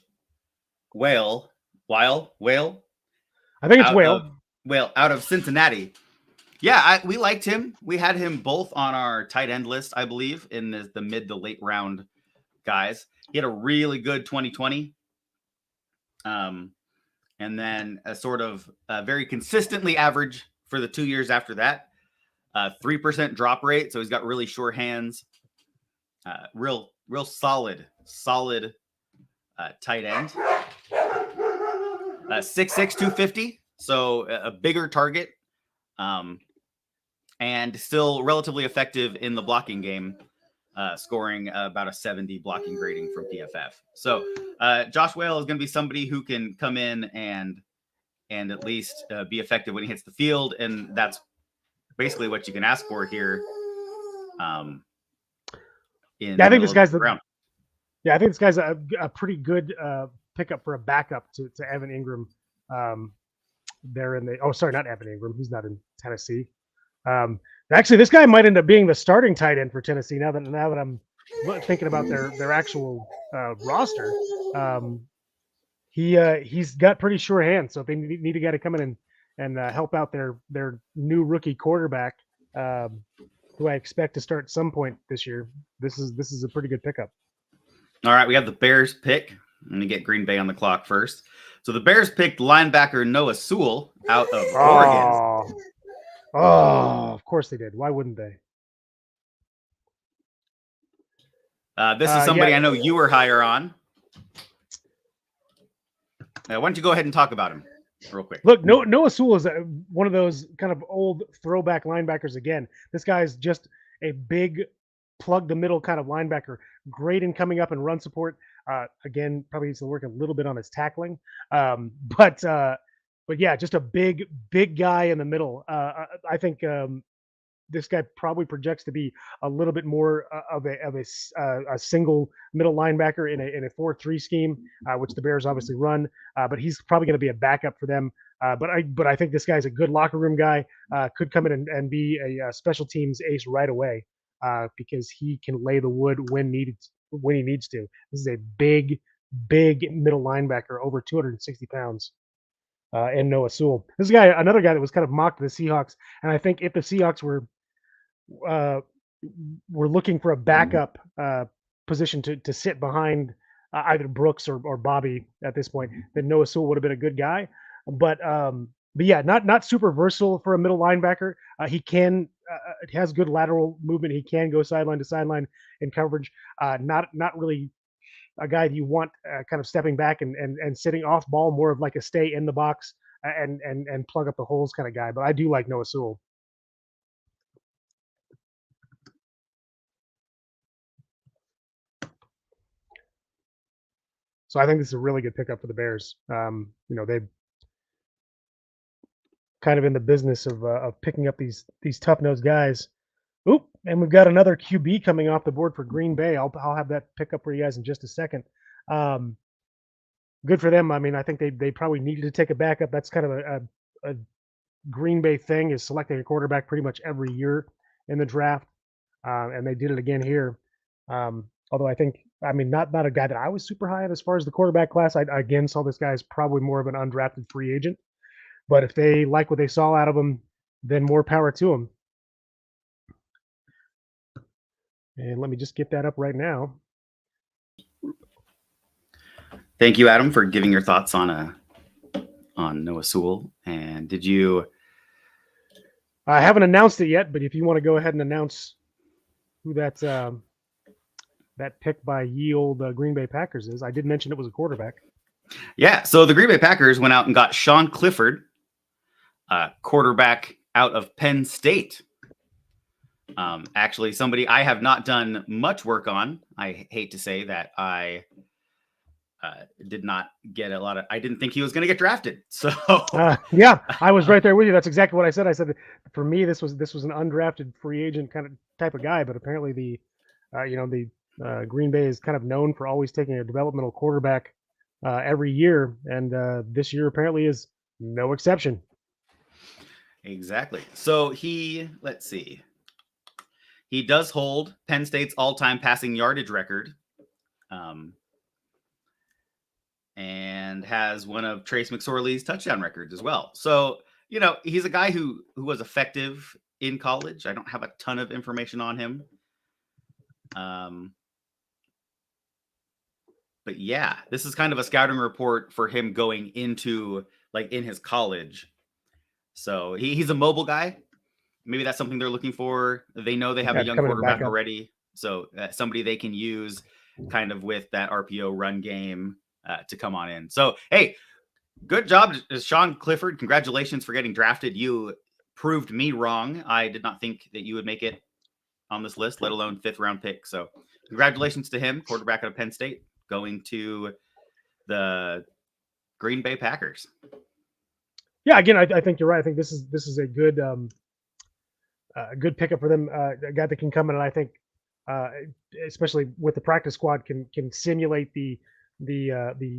Whale. I think it's Whale. Out of Cincinnati. Yeah, we liked him. We had him both on our tight end list, I believe, in the mid to late round guys. He had a really good 2020. And then a sort of very consistently average for the 2 years after that. 3% drop rate, so he's got really sure hands. Real solid tight end. 6'6", 250, so a bigger target. And still relatively effective in the blocking game, scoring about a 70 blocking grading from PFF. So Josh Whale is going to be somebody who can come in and at least be effective when he hits the field, and that's basically what you can ask for here. I think this guy's a pretty good pickup for a backup to Evan Ingram. There in the not Evan Ingram. He's not in Tennessee. Actually, this guy might end up being the starting tight end for Tennessee. Now that I'm thinking about their actual roster, he's got pretty sure hands. So if they need a guy to come in and help out their new rookie quarterback, who I expect to start at some point this year, this is a pretty good pickup. All right, we have the Bears pick. I'm going to get Green Bay on the clock first. So the Bears picked linebacker Noah Sewell out of Oregon. Oh, of course they did. Why wouldn't they? This is somebody I know you were higher on. Why don't you go ahead and talk about him real quick? Look, Noah Sewell is one of those kind of old throwback linebackers again. This guy's just a big plug the middle kind of linebacker. Great in coming up and run support. Again, probably needs to work a little bit on his tackling. But yeah, just a big guy in the middle. I think this guy probably projects to be a little bit more of a single middle linebacker in a 4-3 scheme, which the Bears obviously run. But he's probably going to be a backup for them. But I think this guy's a good locker room guy. Could come in and be a special teams ace right away, because he can lay the wood when he needs to. This is a big middle linebacker, over 260 pounds. And Noah Sewell. This is another guy that was kind of mocked to the Seahawks. And I think if the Seahawks were looking for a backup position to sit behind either Brooks or Bobby at this point, then Noah Sewell would have been a good guy. But yeah, not super versatile for a middle linebacker. He has good lateral movement. He can go sideline to sideline in coverage. Not really a guy that you want kind of stepping back and sitting off ball, more of like a stay in the box and plug up the holes kind of guy. But I do like Noah Sewell. So I think this is a really good pickup for the Bears. They've kind of in the business of picking up these tough-nosed guys. Oop, and we've got another QB coming off the board for Green Bay. I'll have that pick up for you guys in just a second. Good for them. I mean, I think they probably needed to take a backup. That's kind of a Green Bay thing, is selecting a quarterback pretty much every year in the draft, and they did it again here. Although not a guy that I was super high on as far as the quarterback class. I again saw this guy as probably more of an undrafted free agent. But if they like what they saw out of him, then more power to him. And let me just get that up right now. Thank you, Adam, for giving your thoughts on Noah Sewell. And did you? I haven't announced it yet, but if you want to go ahead and announce who that pick by ye old Green Bay Packers is. I did mention it was a quarterback. Yeah, so the Green Bay Packers went out and got Sean Clifford, quarterback out of Penn State. Actually, somebody I have not done much work on. I hate to say that I did not get a lot of. I didn't think he was going to get drafted. So yeah, I was right there with you. That's exactly what I said. I said for me, this was an undrafted free agent kind of type of guy. But apparently, the Green Bay is kind of known for always taking a developmental quarterback every year, and this year apparently is No exception. Exactly. So let's see. He does hold Penn State's all-time passing yardage record, and has one of Trace McSorley's touchdown records as well. So, he's a guy who was effective in college. I don't have a ton of information on him. But yeah, this is kind of a scouting report for him going into in his college. So he's a mobile guy. Maybe that's something they're looking for. They know they have a young quarterback already. So somebody they can use kind of with that RPO run game to come on in. So, hey, good job, Sean Clifford. Congratulations for getting drafted. You proved me wrong. I did not think that you would make it on this list, let alone 5th round pick. So congratulations to him, quarterback out of Penn State, going to the Green Bay Packers. Yeah, again, I think you're right. I think this is a good good pickup for them. A guy that can come in, and I think, especially with the practice squad, can simulate the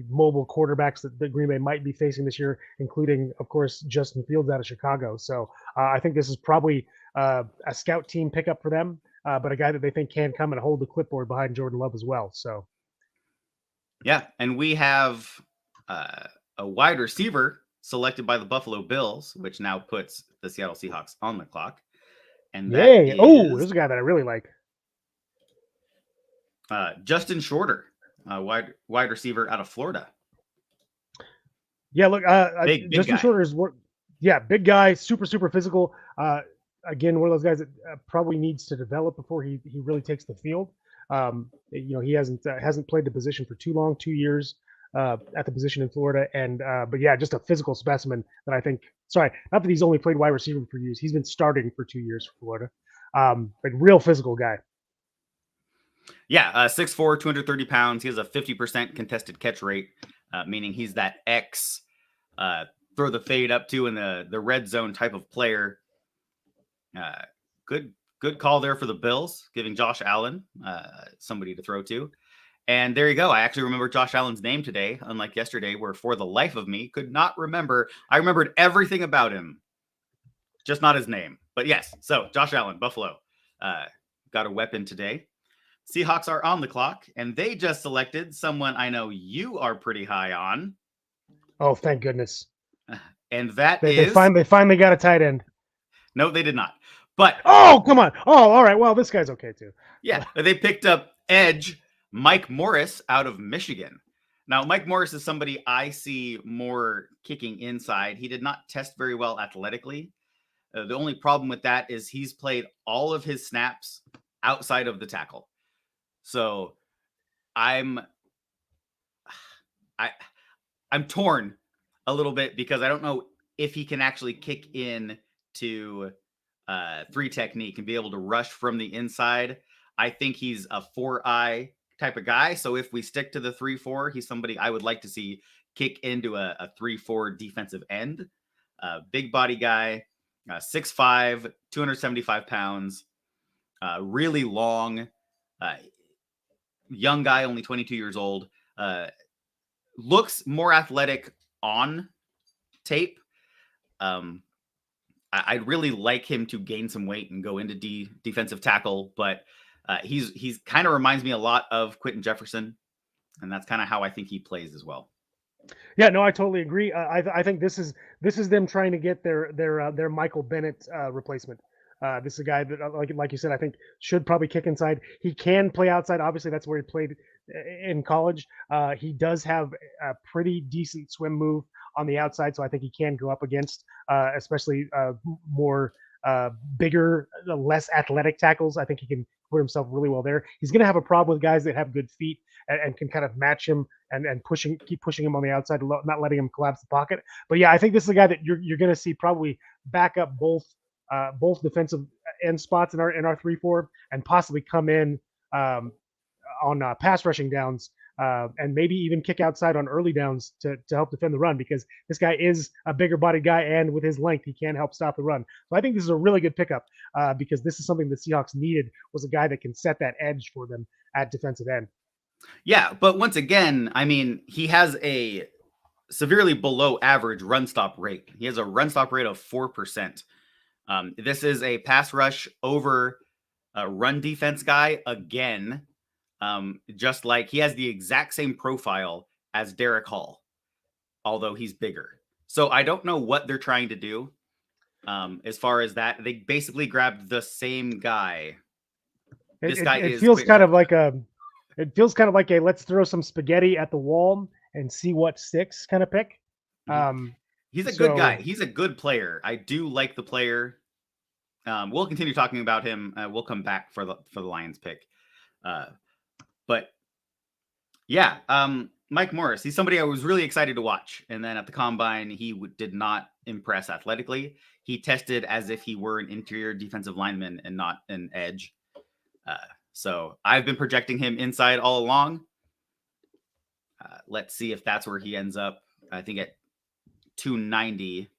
mobile quarterbacks that Green Bay might be facing this year, including, of course, Justin Fields out of Chicago. So I think this is probably a scout team pickup for them, but a guy that they think can come and hold the clipboard behind Jordan Love as well. So, yeah, and we have a wide receiver selected by the Buffalo Bills, which now puts the Seattle Seahawks on the clock. And there's a guy that I really like. Justin Shorter, wide receiver out of Florida. Yeah, look, big Justin guy. Shorter is big guy, super physical. Again, one of those guys that probably needs to develop before he really takes the field. He hasn't played the position for too long, 2 years at the position in Florida, but yeah, just a physical specimen that I think. Sorry, not that he's only played wide receiver for years. He's been starting for 2 years for Florida, but real physical guy. Yeah, 6'4", 230 pounds. He has a 50% contested catch rate, meaning he's that X throw the fade up to in the red zone type of player. Good call there for the Bills, giving Josh Allen somebody to throw to. And there you go. I actually remember Josh Allen's name today, unlike yesterday, where for the life of me could not remember. I remembered everything about him, just not his name. But yes, so Josh Allen, Buffalo, got a weapon today. Seahawks are on the clock, and they just selected someone I know you are pretty high on. Oh, thank goodness. And that they finally got a tight end. No, they did not. But oh, come on. Oh, all right. Well, this guy's okay too. Yeah, they picked up edge Mike Morris out of Michigan. Now, Mike Morris is somebody I see more kicking inside. He did not test very well athletically. The only problem with that is he's played all of his snaps outside of the tackle. So I'm torn a little bit because I don't know if he can actually kick in to 3 technique and be able to rush from the inside. I think he's a 4-eye type of guy. So if we stick to the 3-4, he's somebody I would like to see kick into a 3-4 defensive end. Big body guy, 6'5", 275 pounds, really long, young guy, only 22 years old. Looks more athletic on tape. I'd really like him to gain some weight and go into defensive tackle, but he's kind of reminds me a lot of Quentin Jefferson, and that's kind of how I think he plays as well. Yeah, no, I totally agree. I think this is them trying to get their Michael Bennett replacement. This is a guy that, like you said, I think should probably kick inside. He can play outside. Obviously, that's where he played in college. He does have a pretty decent swim move on the outside, so I think he can go up against especially more bigger, less athletic tackles. I think he can put himself really well there. He's going to have a problem with guys that have good feet and can kind of match him and keep pushing him on the outside, not letting him collapse the pocket. But yeah, I think this is a guy that you're going to see probably back up both defensive end spots in our 3-4 and possibly come in on pass rushing downs and maybe even kick outside on early downs to help defend the run, because this guy is a bigger body guy, and with his length, he can help stop the run. So I think this is a really good pickup because this is something the Seahawks needed, was a guy that can set that edge for them at defensive end. Yeah, but once again, I mean, he has a severely below average run stop rate. He has a run stop rate of 4%. This is a pass rush over run defense guy again. Just like he has the exact same profile as Derek Hall, although he's bigger. So I don't know what they're trying to do. As far as that, they basically grabbed the same guy. It feels kind of like a let's throw some spaghetti at the wall and see what sticks kind of pick. He's a good guy. He's a good player. I do like the player. We'll continue talking about him. We'll come back for the Lions pick. But yeah, Mike Morris, he's somebody I was really excited to watch. And then at the combine, he did not impress athletically. He tested as if he were an interior defensive lineman and not an edge. So I've been projecting him inside all along. Let's see if that's where he ends up. I think at 290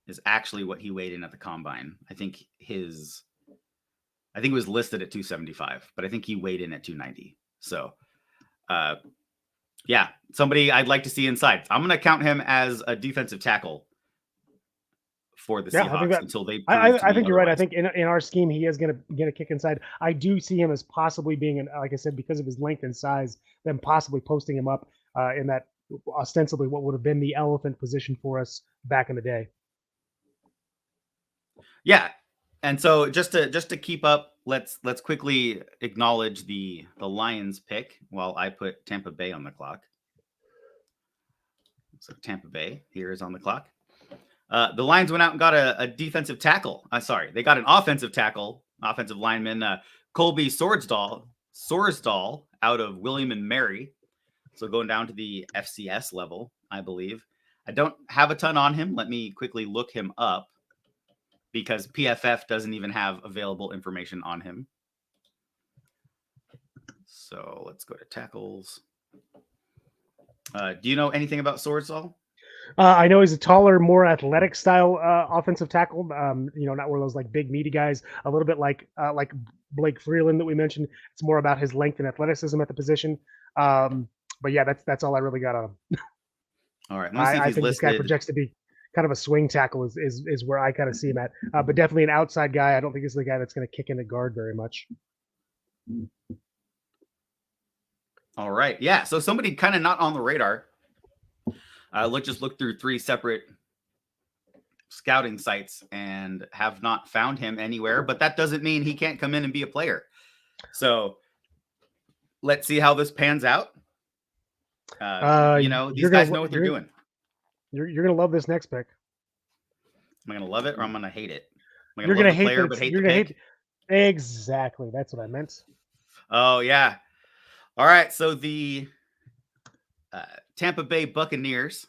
is actually what he weighed in at the combine. I think it was listed at 275, but I think he weighed in at 290. So, yeah, somebody I'd like to see inside. I'm going to count him as a defensive tackle for the Seahawks until they. I think you're right. I think in our scheme, he is going to get a kick inside. I do see him as possibly being, like I said, because of his length and size, them possibly posting him up in that ostensibly what would have been the elephant position for us back in the day. Yeah. And so just to keep up, let's quickly acknowledge the Lions pick while I put Tampa Bay on the clock. So Tampa Bay here is on the clock. The Lions went out and got a defensive tackle. They got an offensive tackle, offensive lineman, Colby Sorsdahl out of William and Mary. So going down to the FCS level, I believe. I don't have a ton on him. Let me quickly look him up because PFF doesn't even have available information on him. So let's go to tackles. Do you know anything about Sorsdahl? I know he's a taller, more athletic style offensive tackle. Not one of those like big meaty guys. A little bit like Blake Freeland that we mentioned. It's more about his length and athleticism at the position. But yeah, that's all I really got on him. All right, I think this guy projects to be kind of a swing tackle is where I kind of see him at. But definitely an outside guy. I don't think this is the guy that's going to kick in the guard very much. All right, yeah. So somebody kind of not on the radar. Let's look through 3 separate scouting sites and have not found him anywhere, but that doesn't mean he can't come in and be a player. So let's see how this pans out. These guys know what they're doing. You're going to love this next pick. Am I going to love it or I'm going to hate it? You're going to hate the player, but hate the pick? Exactly. That's what I meant. Oh, yeah. All right. So the Tampa Bay Buccaneers,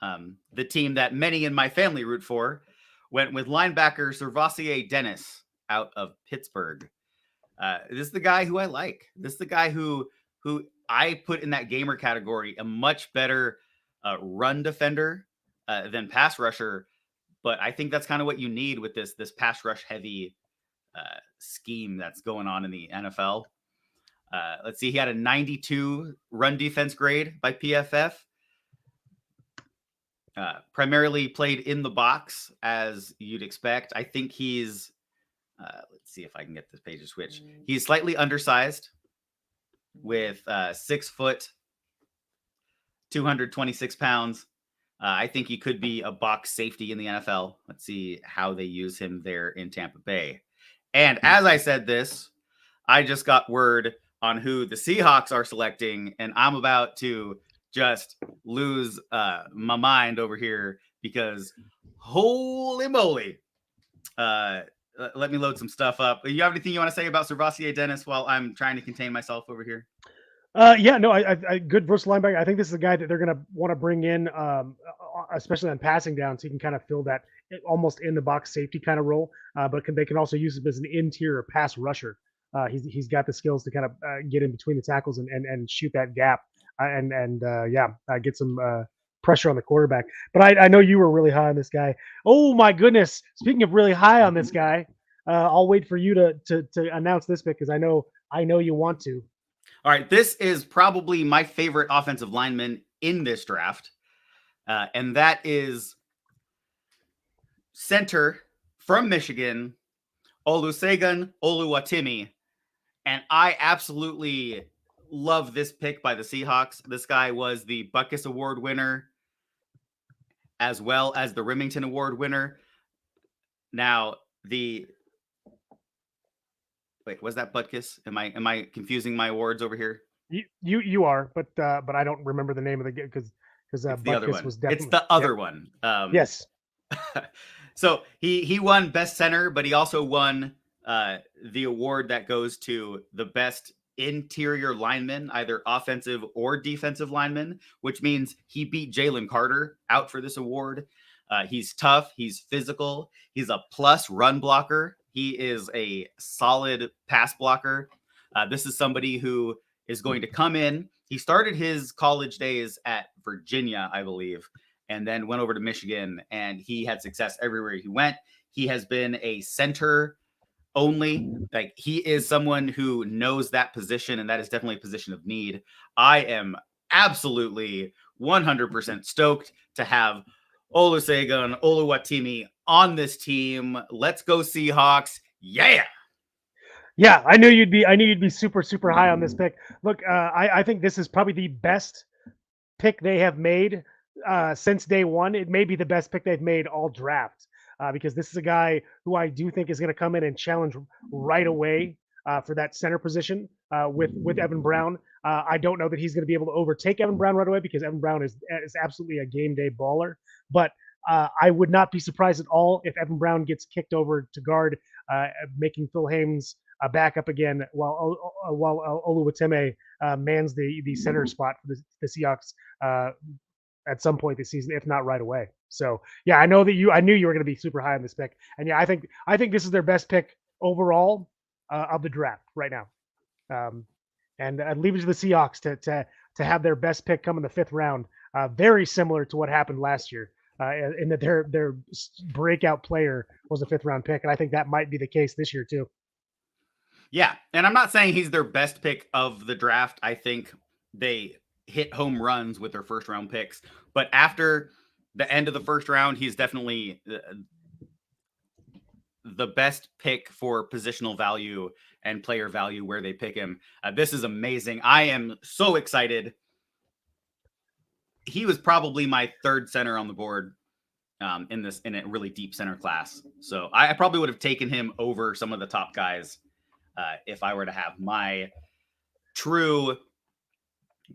the team that many in my family root for, went with linebacker Servassier Dennis out of Pittsburgh. This is the guy who I like. This is the guy who I put in that gamer category, a much better run defender than pass rusher. But I think that's kind of what you need with this pass rush heavy scheme that's going on in the NFL. Let's see. He had a 92 run defense grade by PFF. Primarily played in the box, as you'd expect. I think he's, let's see if I can get this page to switch. He's slightly undersized with 6 foot, 226 pounds. I think he could be a box safety in the NFL. Let's see how they use him there in Tampa Bay. And as I said this, I just got word on who the Seahawks are selecting, and I'm about to just lose my mind over here because holy moly. Let me load some stuff up. You have anything you want to say about Servassier Dennis while I'm trying to contain myself over here? I good versatile linebacker. I think this is a guy that they're going to want to bring in, especially on passing down, so he can kind of fill that almost in the box safety kind of role. But they can also use him as an interior pass rusher. He's got the skills to kind of get in between the tackles and shoot that gap get some pressure on the quarterback. But I know you were really high on this guy. Oh my goodness! Speaking of really high on this guy, I'll wait for you to announce this pick because I know you want to. All right, this is probably my favorite offensive lineman in this draft. and that is center from Michigan, Olusegun Oluwatimi. And I absolutely love this pick by the Seahawks. This guy was the Butkus Award winner as well as the Remington Award winner. Now, wait, was that Butkus? Am I confusing my awards over here? You are, but I don't remember the name of the because the other one. Was definitely it's the other one. Yes. So he won Best Center, but he also won the award that goes to the best interior lineman, either offensive or defensive lineman, which means he beat Jalen Carter out for this award. He's tough. He's physical. He's a plus run blocker. He is a solid pass blocker. This is somebody who is going to come in. He started his college days at Virginia, I believe, and then went over to Michigan, and he had success everywhere he went. He has been a center only. Like, he is someone who knows that position, and that is definitely a position of need. I am absolutely 100% stoked to have Olusegun Oluwatimi on this team. Let's go Seahawks. Yeah. Yeah, I knew you'd be super, super high on this pick. Look, I think this is probably the best pick they have made since day one. It may be the best pick they've made all draft because this is a guy who I do think is going to come in and challenge right away for that center position with Evan Brown. I don't know that he's going to be able to overtake Evan Brown right away because Evan Brown is absolutely a game day baller. But I would not be surprised at all if Evan Brown gets kicked over to guard, making Phil Haynes back up again while Oluwatimi mans the center spot for the Seahawks at some point this season, if not right away. So yeah, I knew you were going to be super high on this pick, and yeah, I think this is their best pick overall of the draft right now. And I'd leave it to the Seahawks to have their best pick come in the 5th round. Very similar to what happened last year, in that their breakout player was a 5th round pick, and I think that might be the case this year too. Yeah, and I'm not saying he's their best pick of the draft. I think they hit home runs with their 1st round picks, but after the end of the 1st round, he's definitely the best pick for positional value and player value where they pick him. This is amazing. I am so excited. He was probably my 3rd center on the board in a really deep center class. So I probably would have taken him over some of the top guys if I were to have my true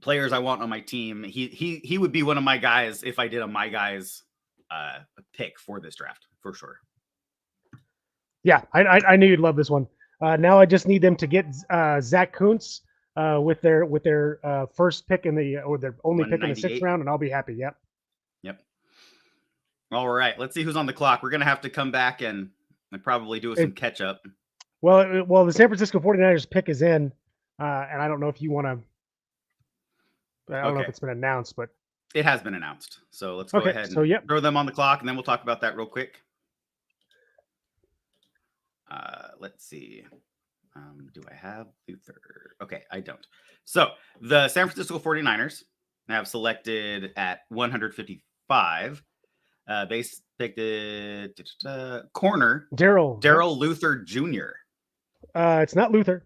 players I want on my team. He would be one of my guys if I did a my guys pick for this draft for sure. Yeah, I knew you'd love this one. Now I just need them to get Zach Kuntz with their first pick or their only pick in the 6th round, and I'll be happy. Yep. All right, let's see who's on the clock. We're gonna have to come back and probably do some catch up. Well, the San Francisco 49ers pick is in, and I don't know if you want to. I don't know if it's been announced, but it has been announced. So let's go ahead and throw them on the clock, and then we'll talk about that real quick. Let's see. Do I have Luther? Okay, I don't. So the San Francisco 49ers have selected at 155. They picked corner Daryl Luther Jr. It's not Luther.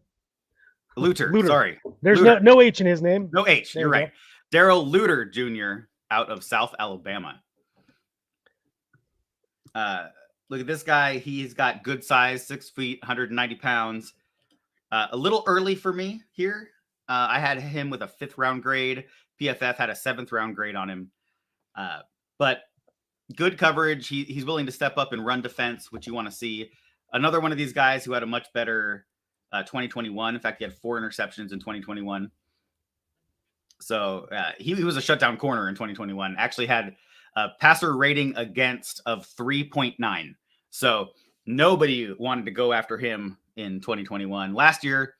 Luther. Sorry. There's no H in his name. No H. You're right. Daryl Luther Jr. out of South Alabama. Look at this guy. He's got good size, 6 feet, 190 pounds. A little early for me here. I had him with a 5th round grade. PFF had a 7th round grade on him. But good coverage. He's willing to step up and run defense, which you want to see. Another one of these guys who had a much better 2021. In fact, he had 4 interceptions in 2021. So he was a shutdown corner in 2021. Actually had a passer rating against of 3.9. So nobody wanted to go after him in 2021. Last year,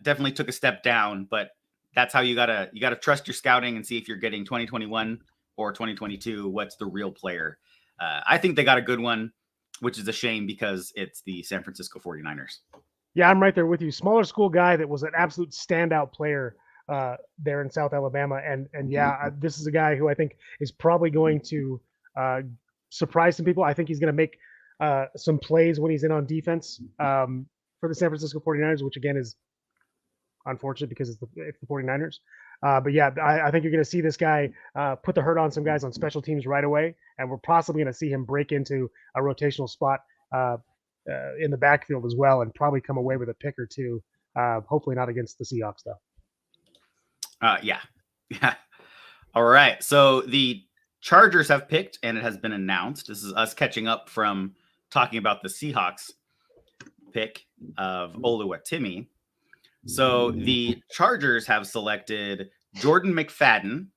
definitely took a step down, but that's how you gotta trust your scouting and see if you're getting 2021 or 2022. What's the real player? I think they got a good one, which is a shame because it's the San Francisco 49ers. Yeah, I'm right there with you. Smaller school guy that was an absolute standout player there in South Alabama. And yeah, this is a guy who I think is probably going to surprise some people. I think he's going to make some plays when he's in on defense for the San Francisco 49ers, which again is unfortunate because it's the 49ers. But yeah, I think you're going to see this guy put the hurt on some guys on special teams right away, and we're possibly going to see him break into a rotational spot in the backfield as well, and probably come away with a pick or two. Hopefully not against the Seahawks, though. Yeah. All right. So the Chargers have picked, and it has been announced. This is us catching up from talking about the Seahawks pick of Oluwatimi. So the Chargers have selected Jordan McFadden,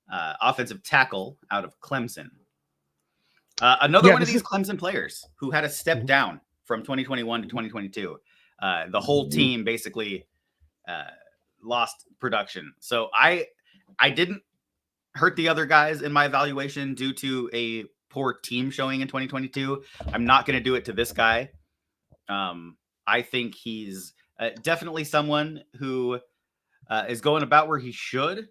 offensive tackle out of Clemson. Another one of these Clemson players who had a step down from 2021 to 2022. The whole team basically lost production. So I didn't hurt the other guys in my evaluation due to a poor team showing in 2022. I'm not going to do it to this guy. I think he's definitely someone who is going about where he should.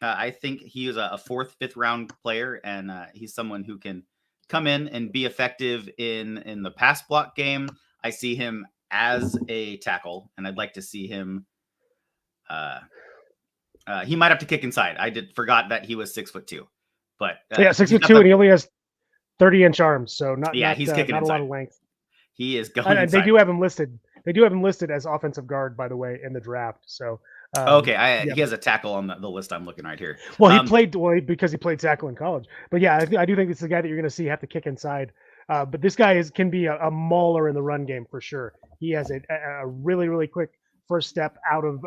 I think he is a 4th, 5th round player, and he's someone who can come in and be effective in the pass block game. I see him as a tackle, and I'd like to see him. He might have to kick inside. I forgot that he was 6'2", but 6'2", and he only has 30-inch arms, so he's kicking not inside. a lot of length. He is going. And they do have him listed. They do have him listed as offensive guard, by the way, in the draft. So he has a tackle on the list I'm looking right here. Well, he played because he played tackle in college. But yeah, I do think this is a guy that you're going to see have to kick inside. But this guy can be a mauler in the run game for sure. He has a really, really quick first step out of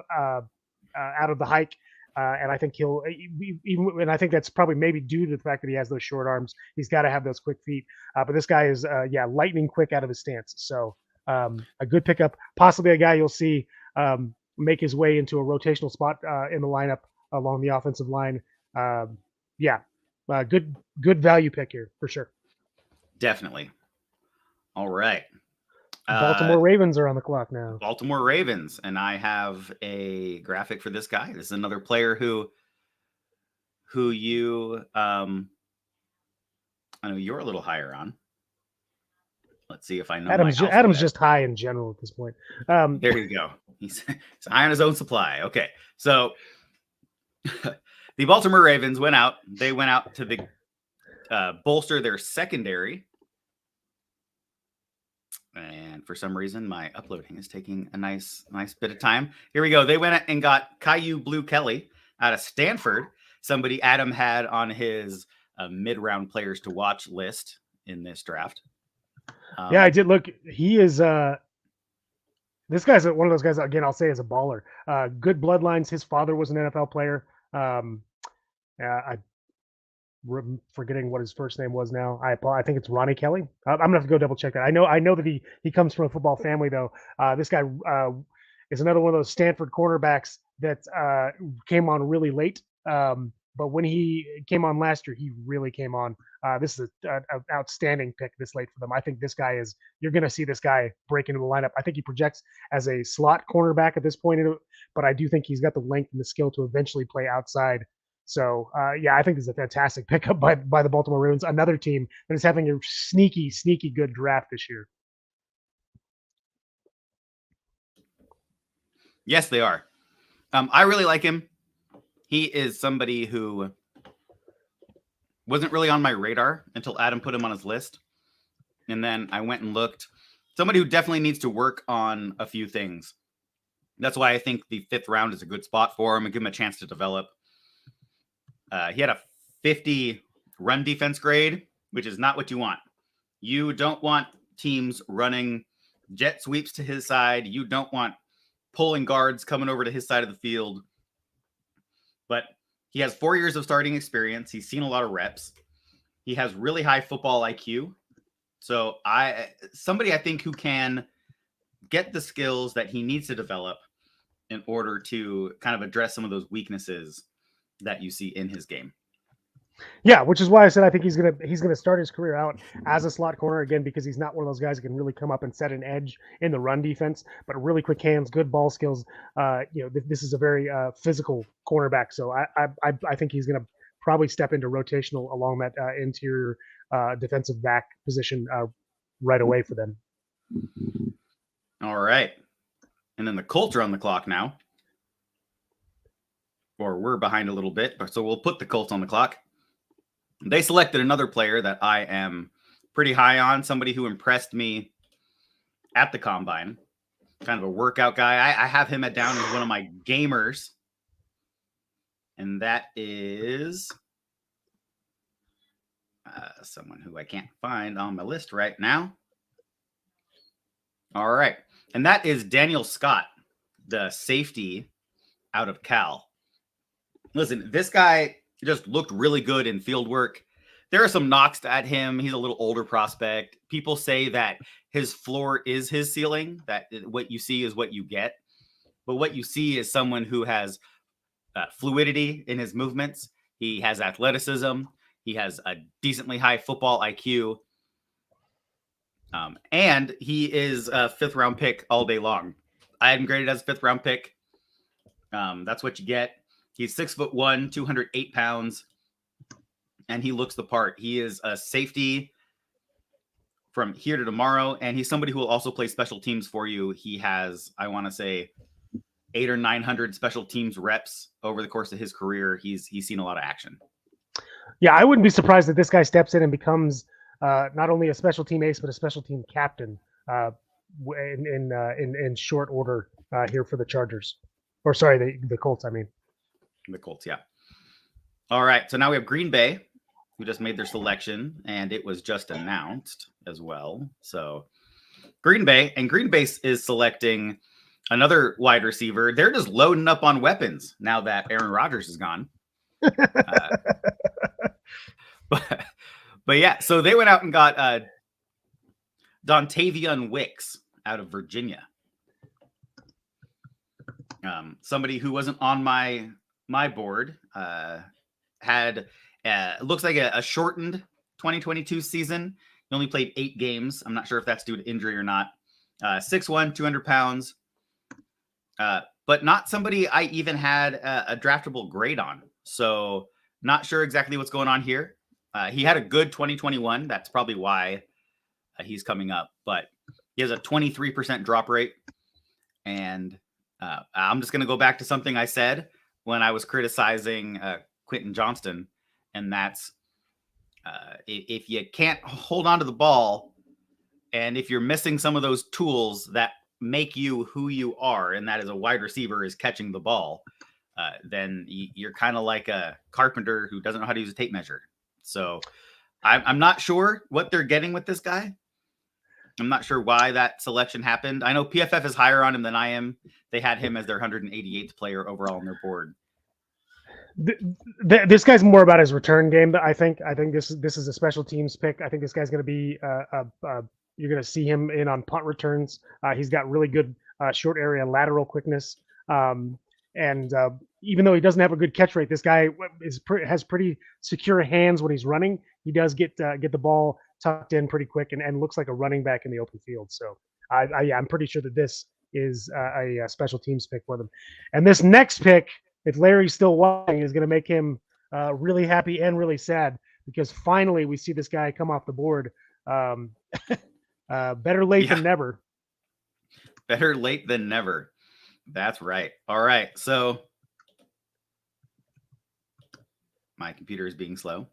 the hike. And I think and I think that's probably maybe due to the fact that he has those short arms. He's got to have those quick feet. But this guy is, lightning quick out of his stance. So a good pickup, possibly a guy you'll see make his way into a rotational spot in the lineup along the offensive line. Good value pick here for sure. Definitely. All right. Baltimore Ravens are on the clock now. Baltimore Ravens, and I have a graphic for this guy. This is another player who you I know you're a little higher on. Let's see if I know. Adam's just high in general at this point. There you go. He's high on his own supply. Okay, so the Baltimore Ravens went out. They went out to bolster their secondary. And for some reason, my uploading is taking a nice bit of time. Here we go. They went and got Caillou Blue Kelly out of Stanford, somebody Adam had on his mid-round players to watch list in this draft. I did look. He is this guy's one of those guys. Again, I'll say is a baller. Good bloodlines. His father was an NFL player. I'm forgetting what his first name was now. I think it's Ronnie Kelly. I'm gonna have to go double check that. I know that he comes from a football family though. This guy is another one of those Stanford cornerbacks that came on really late. But when he came on last year, he really came on. This is an outstanding pick this late for them. I think this guy you're going to see this guy break into the lineup. I think he projects as a slot cornerback at this point, but I do think he's got the length and the skill to eventually play outside. So, I think this is a fantastic pickup by the Baltimore Ravens, another team that is having a sneaky good draft this year. Yes, they are. I really like him. He is somebody who wasn't really on my radar until Adam put him on his list. And then I went and looked. Somebody who definitely needs to work on a few things. That's why I think the 5th round is a good spot for him and give him a chance to develop. He had a 50 run defense grade, which is not what you want. You don't want teams running jet sweeps to his side. You don't want pulling guards coming over to his side of the field. But he has 4 years of starting experience. He's seen a lot of reps. He has really high football IQ. So somebody I think who can get the skills that he needs to develop in order to kind of address some of those weaknesses that you see in his game. Yeah, which is why I said I think he's gonna start his career out as a slot corner again, because he's not one of those guys who can really come up and set an edge in the run defense, but really quick hands, good ball skills. This is a very physical cornerback, so I think he's gonna probably step into rotational along that interior defensive back position right away for them. All right, and then the Colts are on the clock now, or we're behind a little bit, but so we'll put the Colts on the clock. They selected another player that I am pretty high on, somebody who impressed me at the combine, kind of a workout guy. I have him down as one of my gamers, and that is someone who I can't find on my list right now. All right, and that is Daniel Scott, the safety out of Cal. Listen, this guy just looked really good in field work. There are some knocks at him. He's a little older prospect. People say that his floor is his ceiling, that what you see is what you get. But what you see is someone who has fluidity in his movements. He has athleticism. He has a decently high football IQ. And he is a fifth-round pick all day long. I had him graded as a fifth-round pick. That's what you get. He's 6'1", 208 pounds, and he looks the part. He is a safety from here to tomorrow, and he's somebody who will also play special teams for you. He has, I want to say, 800 or 900 special teams reps over the course of his career. He's seen a lot of action. Yeah, I wouldn't be surprised if this guy steps in and becomes not only a special team ace, but a special team captain in short order here for the Chargers. Or sorry, the Colts, I mean. The Colts, yeah. All right, so now we have Green Bay, who just made their selection, and it was just announced as well. So Green Bay is selecting another wide receiver. They're just loading up on weapons now that Aaron Rodgers is gone. But yeah, so they went out and got Dontavian Wicks out of Virginia. Somebody who wasn't on my board, had looks like a shortened 2022 season. He only played 8 games. I'm not sure if that's due to injury or not. 6'1", 200 pounds, but not somebody I even had a draftable grade on. So not sure exactly what's going on here. He had a good 2021. That's probably why he's coming up, but he has a 23% drop rate. And I'm just going to go back to something I said when I was criticizing Quentin Johnston, and that's if you can't hold on to the ball, and if you're missing some of those tools that make you who you are, and that is a wide receiver is catching the ball, then you're kind of like a carpenter who doesn't know how to use a tape measure. So I'm not sure what they're getting with this guy. I'm not sure why that selection happened. I know PFF is higher on him than I am. They had him as their 188th player overall on their board. This guy's more about his return game. I think this is a special teams pick. I think this guy's going to be you're going to see him in on punt returns. He's got really good short area lateral quickness. And even though he doesn't have a good catch rate, this guy has pretty secure hands when he's running. He does get the ball tucked in pretty quick and looks like a running back in the open field. So I'm pretty sure that this is a special teams pick for them. And this next pick, if Larry's still watching, is going to make him really happy and really sad, because finally we see this guy come off the board. Better late than never. Better late than never. That's right. All right. So my computer is being slow.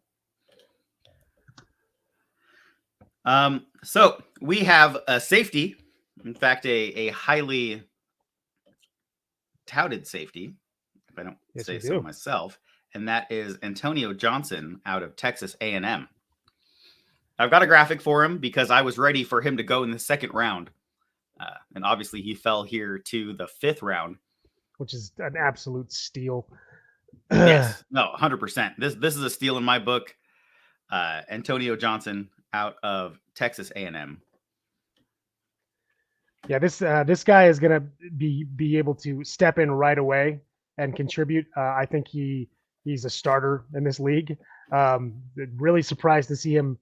So we have a safety. In fact, a highly touted safety, if I don't say so myself, and that is Antonio Johnson out of Texas A&M. I've got a graphic for him because I was ready for him to go in the second round. And obviously he fell here to the 5th round, which is an absolute steal. Yes, no, 100%. This is a steal in my book. Antonio Johnson out of Texas A&M. Yeah, this guy is going to be able to step in right away and contribute. I think he's a starter in this league. Really surprised to see him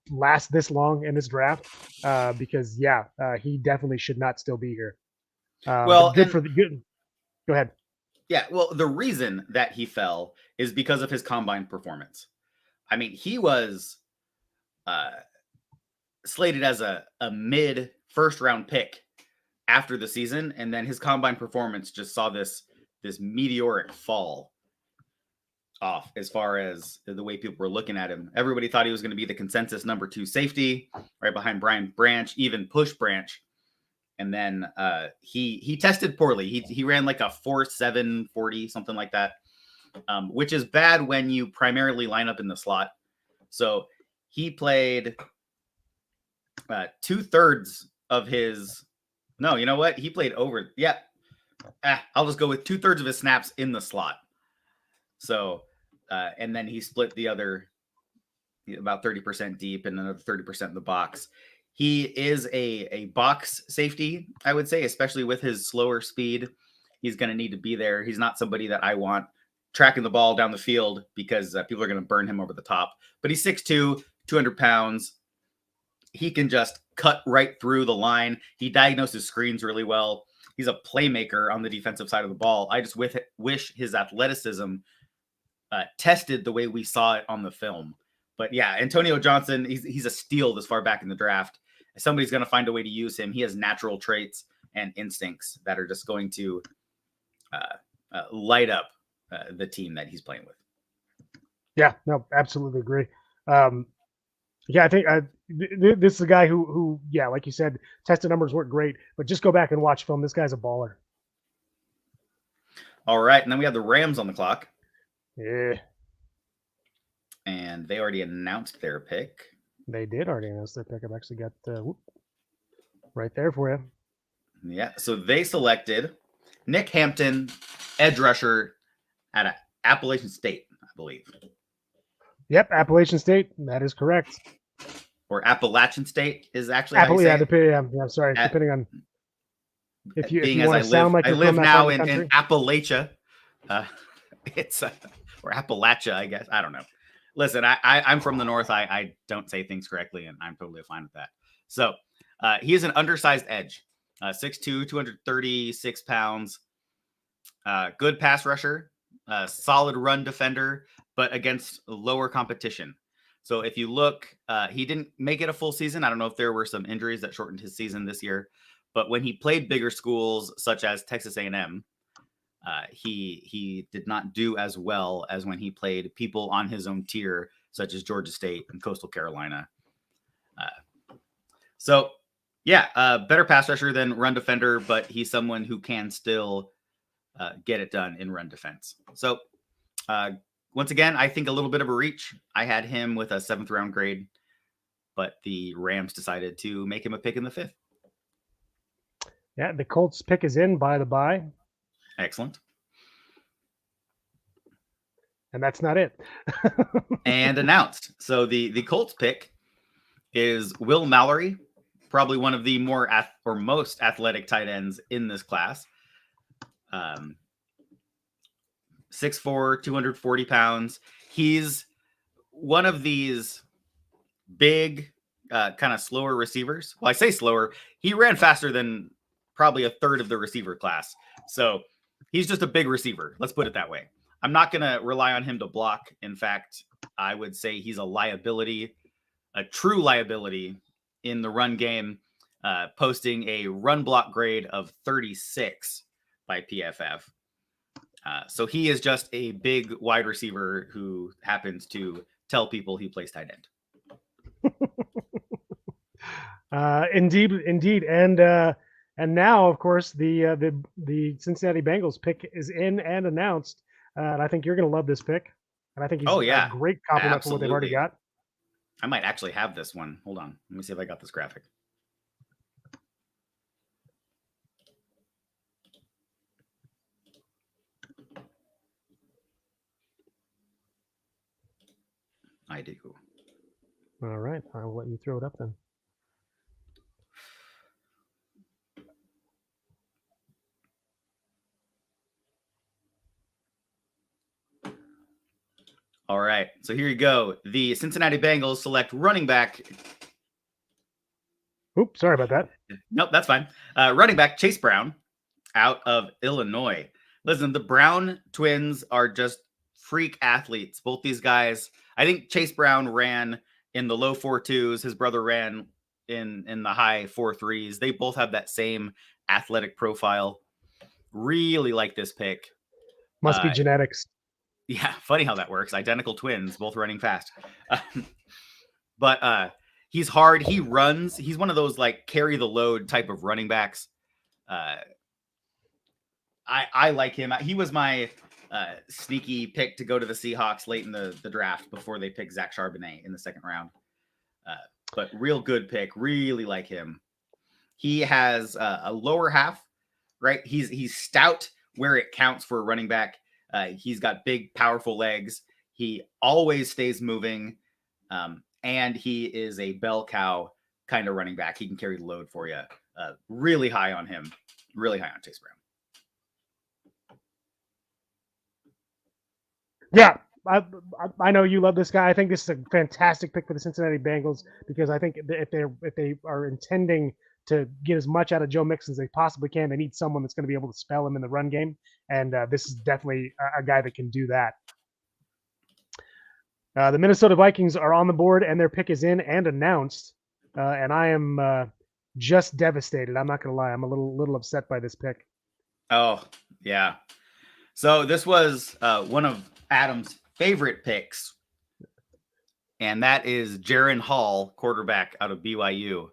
last this long in this draft because he definitely should not still be here. Well, good for the good. Go ahead. Yeah, well, the reason that he fell is because of his combine performance. I mean, he was slated as a mid first round pick after the season, and then his combine performance just saw this meteoric fall off as far as the way people were looking at him. Everybody thought he was going to be the consensus number 2 safety, right behind Brian Branch, even push Branch. And then he tested poorly. He ran like a 4.7 40, something like that, which is bad when you primarily line up in the slot. So he played 2/3 of his. No, you know what? He played over. Yeah, I'll just go with 2/3 of his snaps in the slot. So, and then he split the other about 30% deep and another 30% in the box. He is a box safety, I would say, especially with his slower speed. He's going to need to be there. He's not somebody that I want tracking the ball down the field because people are going to burn him over the top. But he's 6'2", 200 pounds. He can just cut right through the line. He diagnoses screens really well. He's a playmaker on the defensive side of the ball. I just wish his athleticism tested the way we saw it on the film. But yeah, Antonio Johnson, he's a steal this far back in the draft. Somebody's going to find a way to use him. He has natural traits and instincts that are just going to light up the team that he's playing with. Yeah, no, absolutely agree. I think this is a guy who, like you said, tested numbers weren't great, but just go back and watch film. This guy's a baller. All right, and then we have the Rams on the clock. Yeah. And they already announced their pick. They did already announce their pick. I've actually got right there for you. Yeah, so they selected Nick Hampton, edge rusher at Appalachian State, I believe. Yep, Appalachian State. That is correct. Or Appalachian State is actually how you say it. I'm sorry, depending on if you want to sound like I you're live from now in in Appalachia. It's or Appalachia, I guess. I don't know. Listen, I'm from the north. I don't say things correctly, and I'm totally fine with that. So he is an undersized edge, 6'2", 236 pounds, good pass rusher, solid run defender, but against lower competition. So if you look, he didn't make it a full season. I don't know if there were some injuries that shortened his season this year, but when he played bigger schools such as Texas A&M, he did not do as well as when he played people on his own tier, such as Georgia State and Coastal Carolina. Better pass rusher than run defender, but he's someone who can still get it done in run defense. So once again, I think a little bit of a reach. I had him with a 7th round grade, but the Rams decided to make him a pick in the 5th. Yeah, the Colts pick is in, by the by. Excellent. And that's not it. And announced. So the Colts pick is Will Mallory, probably one of the most athletic tight ends in this class. 6'4", 240 pounds. He's one of these big, kind of slower receivers. Well, I say slower. He ran faster than probably a third of the receiver class. So he's just a big receiver. Let's put it that way. I'm not going to rely on him to block. In fact, I would say he's a liability, a true liability in the run game, posting a run block grade of 36 by PFF. So he is just a big wide receiver who happens to tell people he plays tight end. Indeed. And now, of course, the Cincinnati Bengals pick is in and announced. And I think you're going to love this pick. And I think he's a great compliment for what they've already got. I might actually have this one. Hold on. Let me see if I got this graphic. I do. All right. I will let you throw it up then. All right. So here you go. The Cincinnati Bengals select running back. Oops, sorry about that. Nope, that's fine. Running back Chase Brown out of Illinois. Listen, the Brown twins are just freak athletes. Both these guys, I think Chase Brown ran in the low 4.2s. His brother ran in the high 4.3s. They both have that same athletic profile. Really like this pick. Must be genetics. Yeah, funny how that works. Identical twins, both running fast. But he's hard. He runs. He's one of those like carry the load type of running backs. I like him. He was my sneaky pick to go to the Seahawks late in the draft before they picked Zach Charbonnet in the second round. But real good pick. Really like him. He has a lower half, right? He's stout where it counts for a running back. He's got big, powerful legs. He always stays moving. And he is a bell cow kind of running back. He can carry the load for you. Really high on him. Really high on Chase Brown. Yeah, I know you love this guy. I think this is a fantastic pick for the Cincinnati Bengals because I think if they are intending to get as much out of Joe Mixon as they possibly can, they need someone that's going to be able to spell him in the run game, and this is definitely a guy that can do that. The Minnesota Vikings are on the board, and their pick is in and announced, and I am just devastated. I'm not going to lie. I'm a little upset by this pick. Oh, yeah. So this was one of Adam's favorite picks, and that is Jaron Hall, quarterback out of BYU.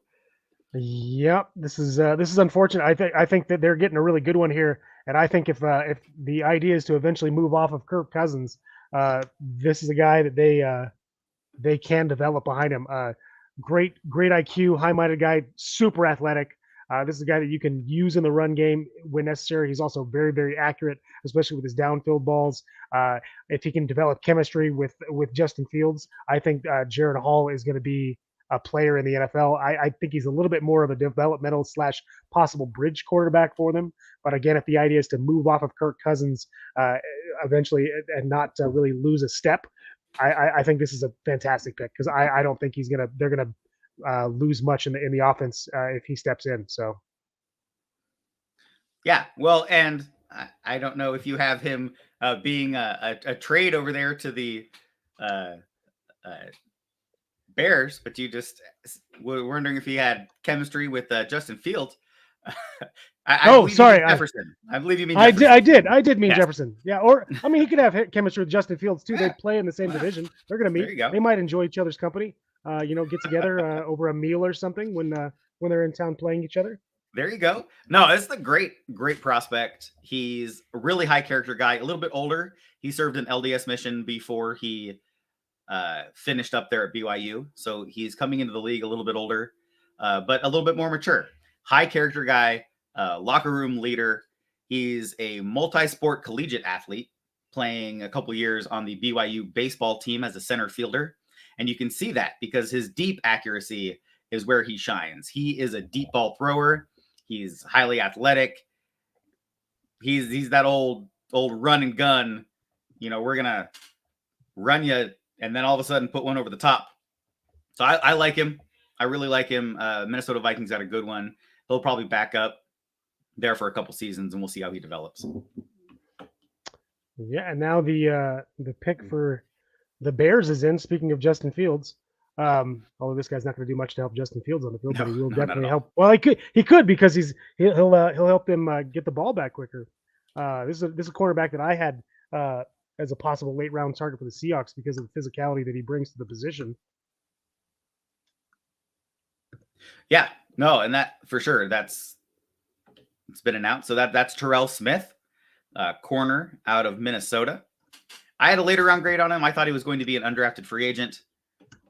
Yep, this is unfortunate. I think that they're getting a really good one here, and I think if the idea is to eventually move off of Kirk Cousins, this is a guy that they can develop behind him. Great IQ, high-minded guy, super athletic. This is a guy that you can use in the run game when necessary. He's also very, very accurate, especially with his downfield balls. If he can develop chemistry with Justin Fields, I think Jaron Hall is going to be a player in the NFL. I think he's a little bit more of a developmental / possible bridge quarterback for them. But again, if the idea is to move off of Kirk Cousins eventually and not really lose a step, I think this is a fantastic pick because I don't think they're gonna lose much in the offense if he steps in. So yeah, well, and I don't know if you have him being a trade over there to the Bears, but you just were wondering if he had chemistry with Justin Fields. Sorry, Jefferson. I believe you mean Jefferson. I did mean Jefferson. Yeah, or I mean he could have chemistry with Justin Fields too. They play in the same division. They're going to meet. There you go. They might enjoy each other's company. Get together over a meal or something when they're in town playing each other. There you go. No, it's a great prospect. He's a really high character guy, a little bit older. He served an LDS mission before he finished up there at BYU. So he's coming into the league a little bit older, but a little bit more mature. High character guy, locker room leader. He's a multi-sport collegiate athlete, playing a couple years on the BYU baseball team as a center fielder. And you can see that because his deep accuracy is where he shines. He is a deep ball thrower. He's highly athletic. He's that old run and gun. We're going to run you and then all of a sudden put one over the top. So I like him. I really like him. Minnesota Vikings got a good one. He'll probably back up there for a couple seasons, and we'll see how he develops. Yeah, and now the pick for the Bears is in. Speaking of Justin Fields, although this guy's not going to do much to help Justin Fields on the field, but he will definitely help. Well, he could because he'll help them get the ball back quicker. This is a quarterback that I had as a possible late round target for the Seahawks because of the physicality that he brings to the position. Yeah, no, and that for sure it's been announced. So that's Terrell Smith, corner out of Minnesota. I had a later round grade on him. I thought he was going to be an undrafted free agent,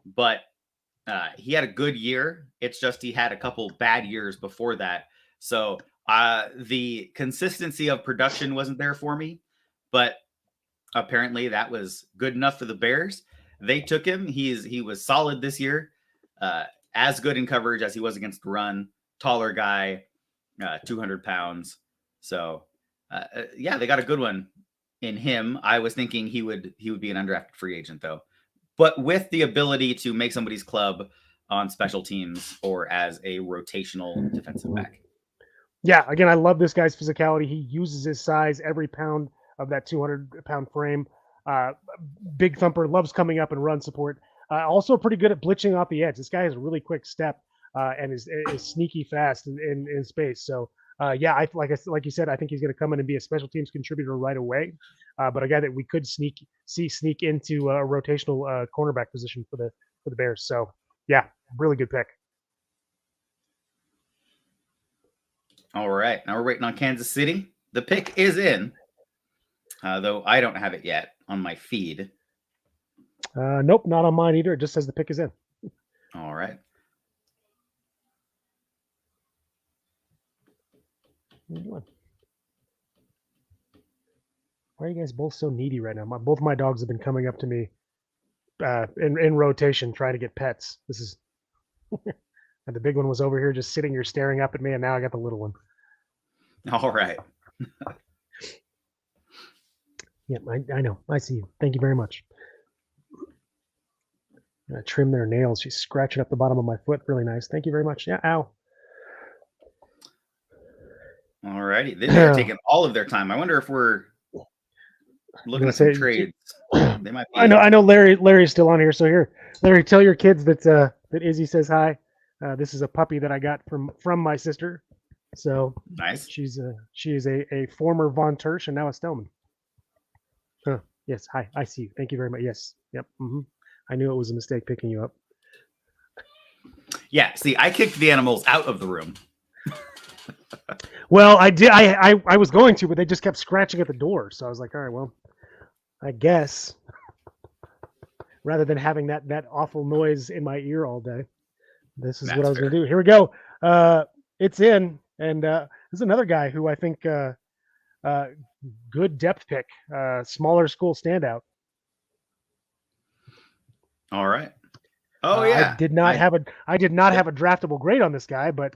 but he had a good year. It's just he had a couple bad years before that. So the consistency of production wasn't there for me, but apparently that was good enough for the Bears. They took him. He was solid this year, as good in coverage as he was against the run. Taller guy, 200 pounds. So, yeah, they got a good one. in him. I was thinking he would be an undrafted free agent though, but with the ability to make somebody's club on special teams or as a rotational defensive back. Yeah, again, I love this guy's physicality. He uses his size every pound of that 200-pound frame. Big thumper, loves coming up and run support. Also pretty good at blitzing off the edge. This guy has a really quick step and is sneaky fast in space. So yeah, like you said, I think he's going to come in and be a special teams contributor right away. But a guy that we could sneak into a rotational cornerback position for the Bears. So yeah, really good pick. All right, now we're waiting on Kansas City. The pick is in, though I don't have it yet on my feed. Nope, not on mine either. It just says the pick is in. All right. What are you doing? Why are you guys both so needy right now? Both my dogs have been coming up to me in rotation trying to get pets. This is and the big one was over here just sitting here staring up at me, and now I got the little one. All right. Yeah, I know. I see you. Thank you very much. I'm gonna trim their nails. She's scratching up the bottom of my foot. Really nice. Thank you very much. Yeah, ow. All righty. They're taking all of their time. I wonder if we're looking at some trades. They might be. I know Larry's still on here. So here, Larry, tell your kids that Izzy says hi. This is a puppy that I got from my sister. So nice. She is a former Von Tersch and now a Stillman. Huh. Yes. Hi. I see you. Thank you very much. Yes. Yep. Mm-hmm. I knew it was a mistake picking you up. Yeah. See, I kicked the animals out of the room. Well, I did. I was going to, but they just kept scratching at the door. So I was like, all right, well, I guess rather than having that awful noise in my ear all day, this is what I was going to do. Here we go. It's in. And this is another guy who I think good depth pick, smaller school standout. All right. Oh yeah. I did not have a draftable grade on this guy, but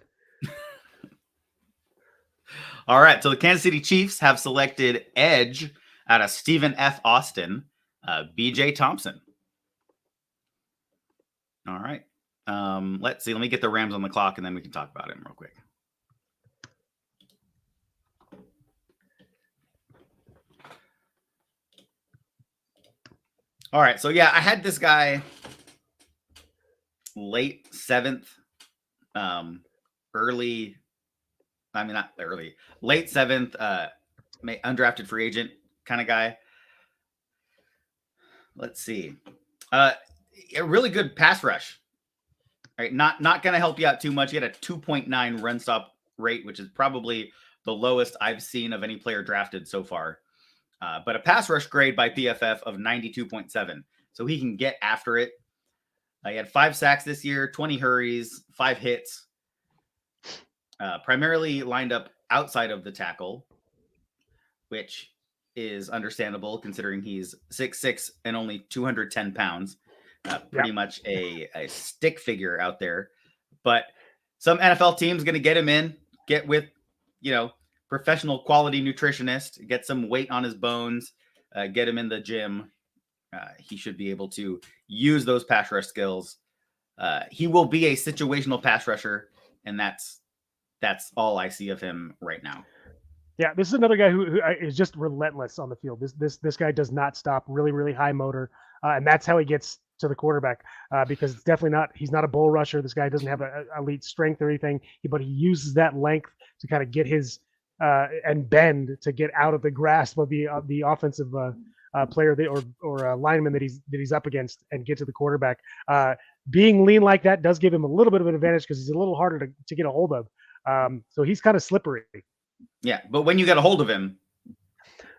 all right. So the Kansas City Chiefs have selected edge out of Stephen F. Austin, BJ Thompson. All right. Let's see. Let me get the Rams on the clock, and then we can talk about him real quick. All right. So yeah, I had this guy late 7th, late 7th, undrafted free agent kind of guy. Let's see. A really good pass rush. All right, not going to help you out too much. He had a 2.9 run stop rate, which is probably the lowest I've seen of any player drafted so far. But a pass rush grade by PFF of 92.7. So he can get after it. He had 5 sacks this year, 20 hurries, 5 hits. Primarily lined up outside of the tackle, which is understandable considering he's 6'6" and only 210 pounds. Pretty much a stick figure out there. But some NFL teams going to get him in, get with, professional quality nutritionist, get some weight on his bones, get him in the gym. He should be able to use those pass rush skills. He will be a situational pass rusher, and that's all I see of him right now. Yeah, this is another guy who is just relentless on the field. This guy does not stop. Really, really high motor, and that's how he gets to the quarterback. Because it's definitely not. He's not a bull rusher. This guy doesn't have a elite strength or anything, but he uses that length to kind of get his and bend to get out of the grasp of the offensive player or lineman that he's up against and get to the quarterback. Being lean like that does give him a little bit of an advantage because he's a little harder to get a hold of. So he's kind of slippery. Yeah, but when you get a hold of him,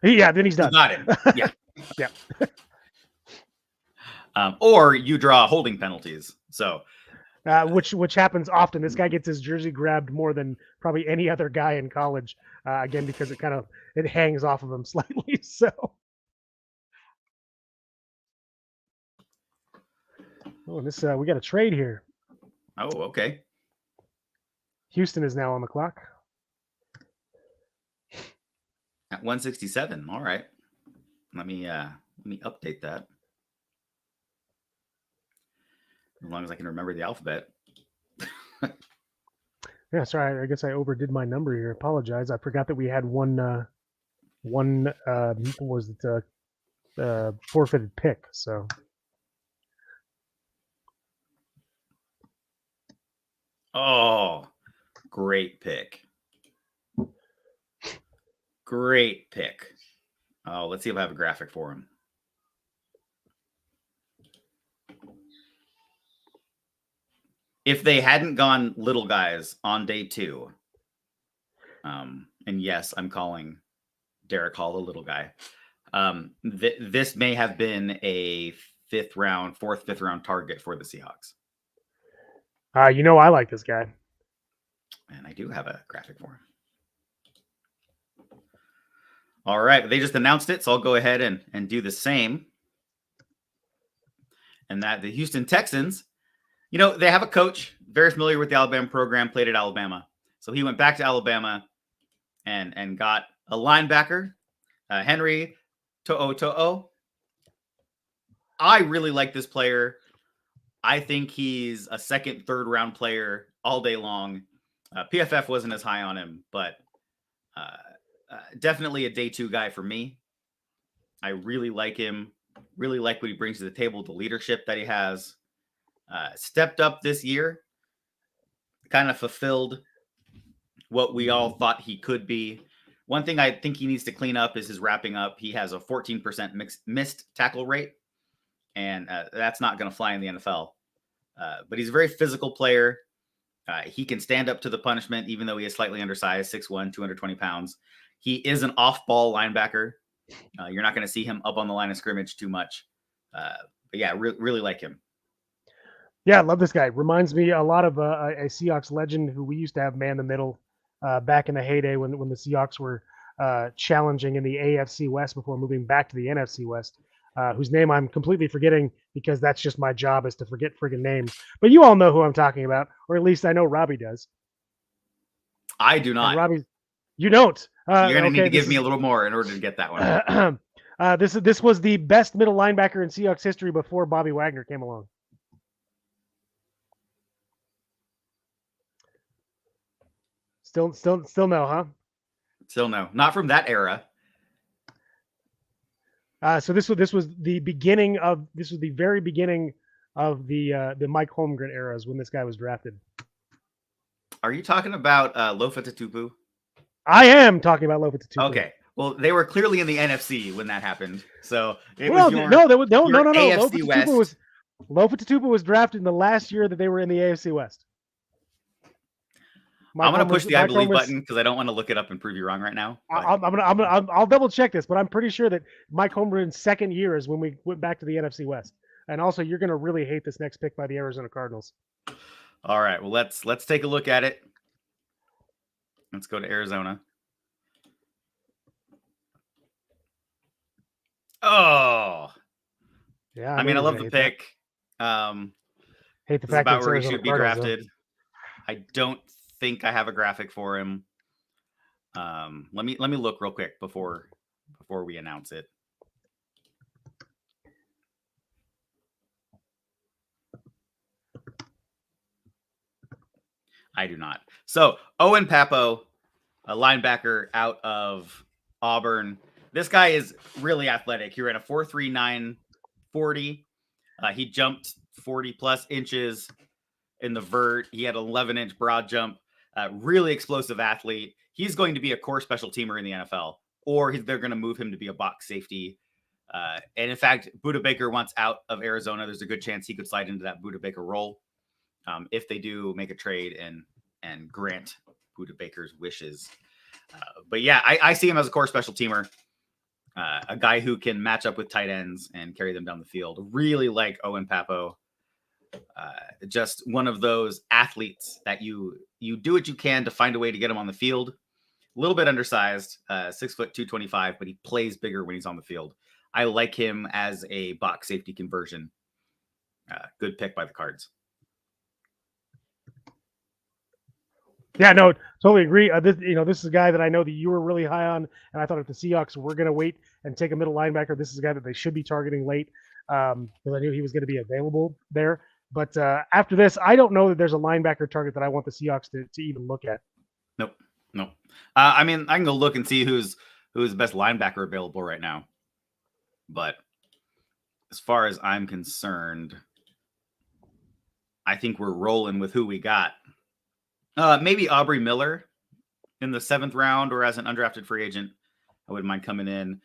then he's done. You got him. Yeah, yeah. Or you draw holding penalties. So, which happens often. This guy gets his jersey grabbed more than probably any other guy in college. Again, because it hangs off of him slightly. So. Oh, this we got a trade here. Oh, okay. Houston is now on the clock. At 167. All right. Let me update that. As long as I can remember the alphabet. Yeah, sorry. I guess I overdid my number here. Apologize. I forgot that we had one forfeited pick. So oh, great pick. Great pick. Oh, let's see if I have a graphic for him. If they hadn't gone little guys on day 2, and yes, I'm calling Derek Hall a little guy. This may have been a 5th round target for the Seahawks. You know, I like this guy. And I do have a graphic for him. All right. They just announced it, so I'll go ahead and do the same. And that the Houston Texans, you know, they have a coach very familiar with the Alabama program, played at Alabama. So he went back to Alabama and got a linebacker, Henry To'o. I really like this player. I think he's a 2nd, 3rd round player all day long. PFF wasn't as high on him, but definitely a day 2 guy for me. I really like him. Really like what he brings to the table, the leadership that he has. Stepped up this year, kind of fulfilled what we all thought he could be. One thing I think he needs to clean up is his wrapping up. He has a 14% missed tackle rate, and that's not going to fly in the NFL. But he's a very physical player. He can stand up to the punishment, even though he is slightly undersized, 6'1", 220 pounds. He is an off-ball linebacker. You're not going to see him up on the line of scrimmage too much. But yeah, really like him. Yeah, I love this guy. Reminds me a lot of a Seahawks legend who we used to have man the middle back in the heyday when the Seahawks were challenging in the AFC West before moving back to the NFC West, whose name I'm completely forgetting because that's just my job is to forget friggin' names. But you all know who I'm talking about, or at least I know Robbie does. I do not. And Robbie, you don't. You're going to need to give me a little more in order to get that one. This was the best middle linebacker in Seahawks history before Bobby Wagner came along. Still no, huh? Still no, not from that era. So this was the beginning of the very beginning of the Mike Holmgren eras when this guy was drafted. Are you talking about Lofa Tatupu? I am talking about Lofa Tatupu. Okay. Well, they were clearly in the NFC when that happened. So no. AFC West. Lofa Tatupu was drafted in the last year that they were in the AFC West. I'm going to push the I believe button because I don't want to look it up and prove you wrong right now. I'll double check this, but I'm pretty sure that Mike Holmgren's 2nd year is when we went back to the NFC West. And also, you're going to really hate this next pick by the Arizona Cardinals. All right. Well, let's take a look at it. Let's go to Arizona. Oh, yeah. I mean, I love the pick. Hate the fact about that where he should be drafted. Though. I don't think I have a graphic for him. Let me look real quick before we announce it. I do not. So Owen Papo, a linebacker out of Auburn. This guy is really athletic. He ran a 4.39 40. He jumped 40 plus inches in the vert. He had an 11-inch broad jump. Really explosive athlete. He's going to be a core special teamer in the NFL, or they're going to move him to be a box safety. And in fact, Boutte Baker wants out of Arizona. There's a good chance he could slide into that Boutte Baker role if they do make a trade and grant Boutte Baker's wishes. But yeah, I see him as a core special teamer, a guy who can match up with tight ends and carry them down the field. Really like Owen Papo. Just one of those athletes that you do what you can to find a way to get him on the field. A little bit undersized, 6 foot 225, but he plays bigger when he's on the field. I like him as a box safety conversion. Good pick by the Cards. Yeah, no, totally agree. This is a guy that I know that you were really high on, and I thought if the Seahawks were going to wait and take a middle linebacker, this is a guy that they should be targeting late because I knew he was going to be available there. But after this, I don't know that there's a linebacker target that I want the Seahawks to even look at. Nope. I mean, I can go look and see who's the best linebacker available right now. But as far as I'm concerned, I think we're rolling with who we got. Maybe Aubrey Miller in the 7th round or as an undrafted free agent. I wouldn't mind coming in.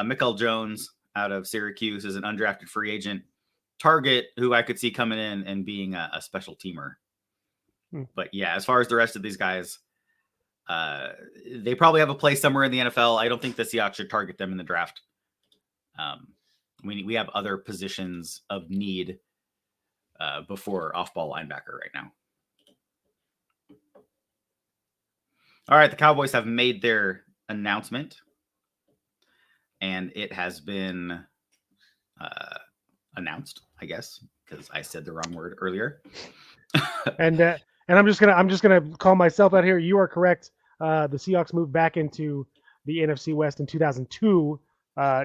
Mikael Jones out of Syracuse is an undrafted free agent target who I could see coming in and being a special teamer. But yeah, as far as the rest of these guys, they probably have a place somewhere in the NFL. I don't think the Seahawks should target them in the draft. We have other positions of need before off-ball linebacker right now. All right, the Cowboys have made their announcement, and it has been announced, I guess, because I said the wrong word earlier. And I'm just gonna call myself out here. You are correct. The Seahawks moved back into the NFC West in 2002,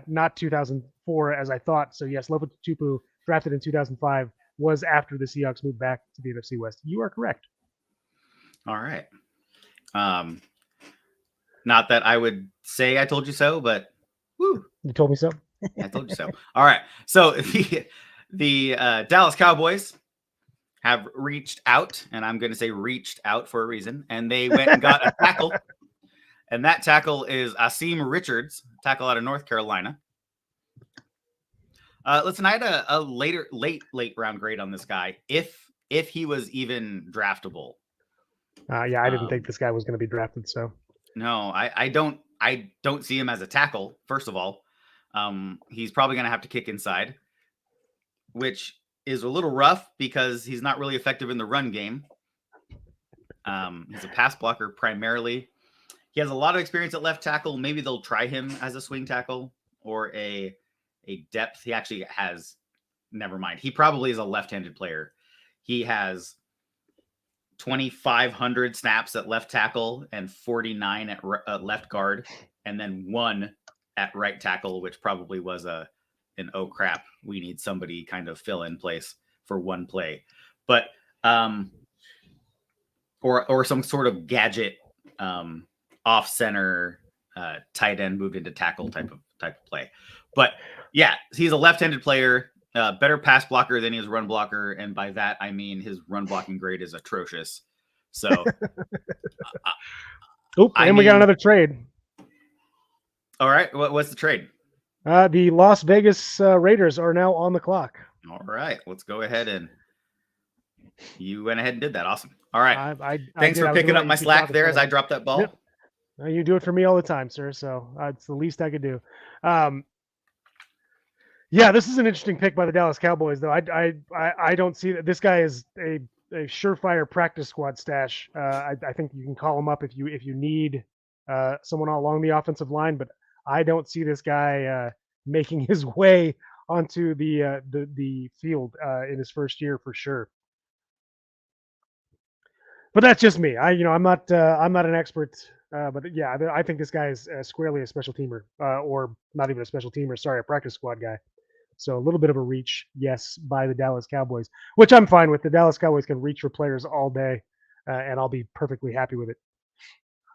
not 2004 as I thought. So yes, Lopa Tupu, drafted in 2005, was after the Seahawks moved back to the NFC West. You are correct. All right. Not that I would say I told you so, but woo. You told me so. I told you so. All right. So the Dallas Cowboys have reached out, and I'm going to say reached out for a reason, and they went and got a tackle, and that tackle is Asim Richards, tackle out of North Carolina. Listen, I had a late round grade on this guy, if he was even draftable. Yeah, I didn't think this guy was going to be drafted. So no, I don't see him as a tackle. First of all, he's probably going to have to kick inside, which is a little rough because he's not really effective in the run game. He's a pass blocker primarily. He has a lot of experience at left tackle. Maybe they'll try him as a swing tackle or a depth. He actually has, never mind. He probably is a left-handed player. He has 2,500 snaps at left tackle and 49 at left guard, and then 1 at right tackle, which probably was an oh crap, we need somebody kind of fill in place for one play. But or some sort of gadget off center tight end moved into tackle type of play. But yeah, he's a left-handed player, better pass blocker than he is run blocker, and by that I mean his run blocking grade is atrocious. So and we got another trade. All right, what's the trade? The Las Vegas Raiders are now on the clock. All right, let's go ahead, and you went ahead and did that. Awesome. All right. Thanks for picking up my slack there as I dropped that ball. Yep. You do it for me all the time, sir. So it's the least I could do. Yeah, this is an interesting pick by the Dallas Cowboys, though. I don't see that this guy is a surefire practice squad stash. I think you can call him up if you need someone along the offensive line, but I don't see this guy making his way onto the field in his first year for sure. But that's just me. I'm not an expert, but yeah, I think this guy is squarely a special teamer, or not even a special teamer. Sorry, a practice squad guy. So a little bit of a reach, yes, by the Dallas Cowboys, which I'm fine with. The Dallas Cowboys can reach for players all day, and I'll be perfectly happy with it.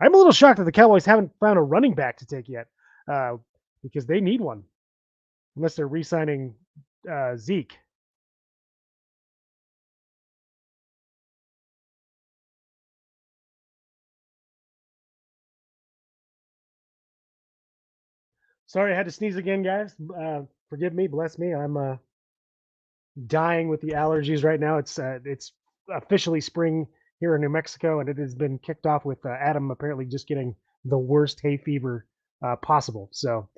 I'm a little shocked that the Cowboys haven't found a running back to take yet, because they need one, unless they're re-signing Zeke. Sorry, I had to sneeze again, guys. Forgive me, bless me. I'm dying with the allergies right now. It's officially spring here in New Mexico, and it has been kicked off with Adam apparently just getting the worst hay fever possible. So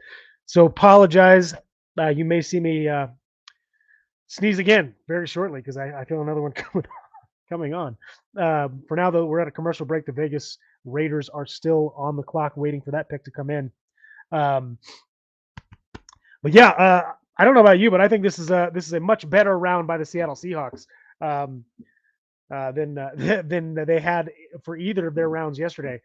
apologize. You may see me sneeze again very shortly because I feel another one coming on. For now, though, we're at a commercial break. The Vegas Raiders are still on the clock, waiting for that pick to come in. But yeah, I don't know about you, but I think this is a much better round by the Seattle Seahawks. than they had for either of their rounds yesterday.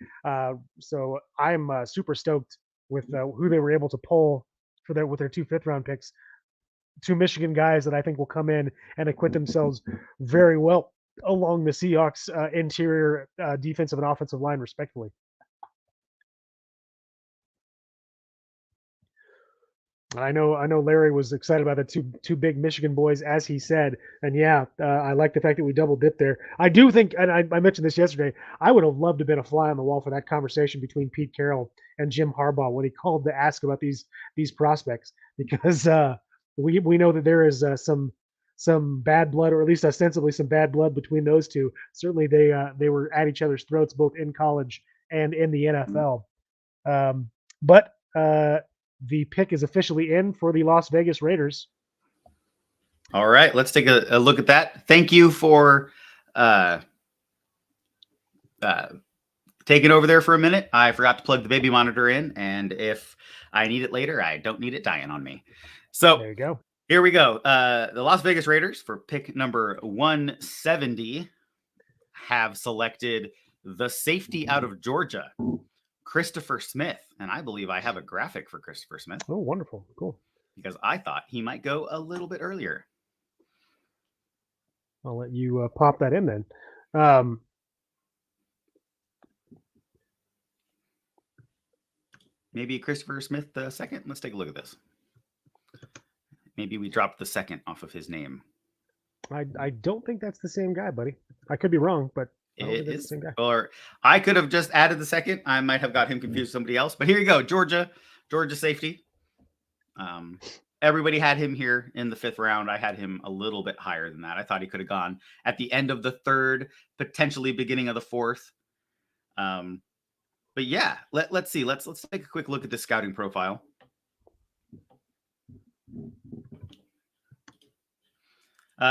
So I'm super stoked with who they were able to pull with their 2 5th-round picks. 2 Michigan guys that I think will come in and acquit themselves very well along the Seahawks interior defensive and offensive line, respectively. I know Larry was excited about the two big Michigan boys, as he said, and yeah, I like the fact that we double dipped there. I do think, and I mentioned this yesterday, I would have loved to have been a fly on the wall for that conversation between Pete Carroll and Jim Harbaugh when he called to ask about these prospects, because we know that there is some bad blood, or at least ostensibly some bad blood between those two. Certainly, they were at each other's throats both in college and in the NFL. But the pick is officially in for the Las Vegas Raiders. All right, let's take a look at that. Thank you for taking over there for a minute. I forgot to plug the baby monitor in, and if I need it later, I don't need it dying on me. So there you go. Here we go. The Las Vegas Raiders for pick number 170 have selected the safety out of Georgia, Christopher Smith. And I believe I have a graphic for Christopher Smith. Oh, wonderful. Cool. Because I thought he might go a little bit earlier. I'll let you pop that in then. Maybe Christopher Smith the second. Let's take a look at this. Maybe we dropped the second off of his name. I don't think that's the same guy, buddy. I could be wrong, but it is the same guy. Or I could have just added the second. I might have got him confused with somebody else. But here you go, Georgia safety. Everybody had him here in the 5th round. I had him a little bit higher than that. I thought he could have gone at the end of the 3rd, potentially beginning of the 4th. But yeah, let's see. Let's take a quick look at the scouting profile.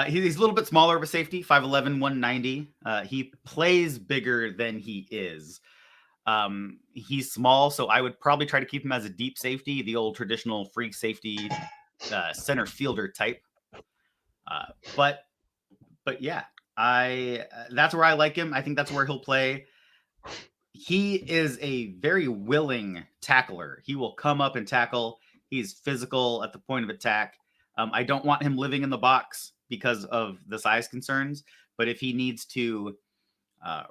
He's a little bit smaller of a safety, 5'11", 190. He plays bigger than he is. He's small, so I would probably try to keep him as a deep safety, the old traditional free safety center fielder type. But yeah, that's where I like him. I think that's where he'll play. He is a very willing tackler. He will come up and tackle. He's physical at the point of attack. I don't want him living in the box because of the size concerns. But if he needs to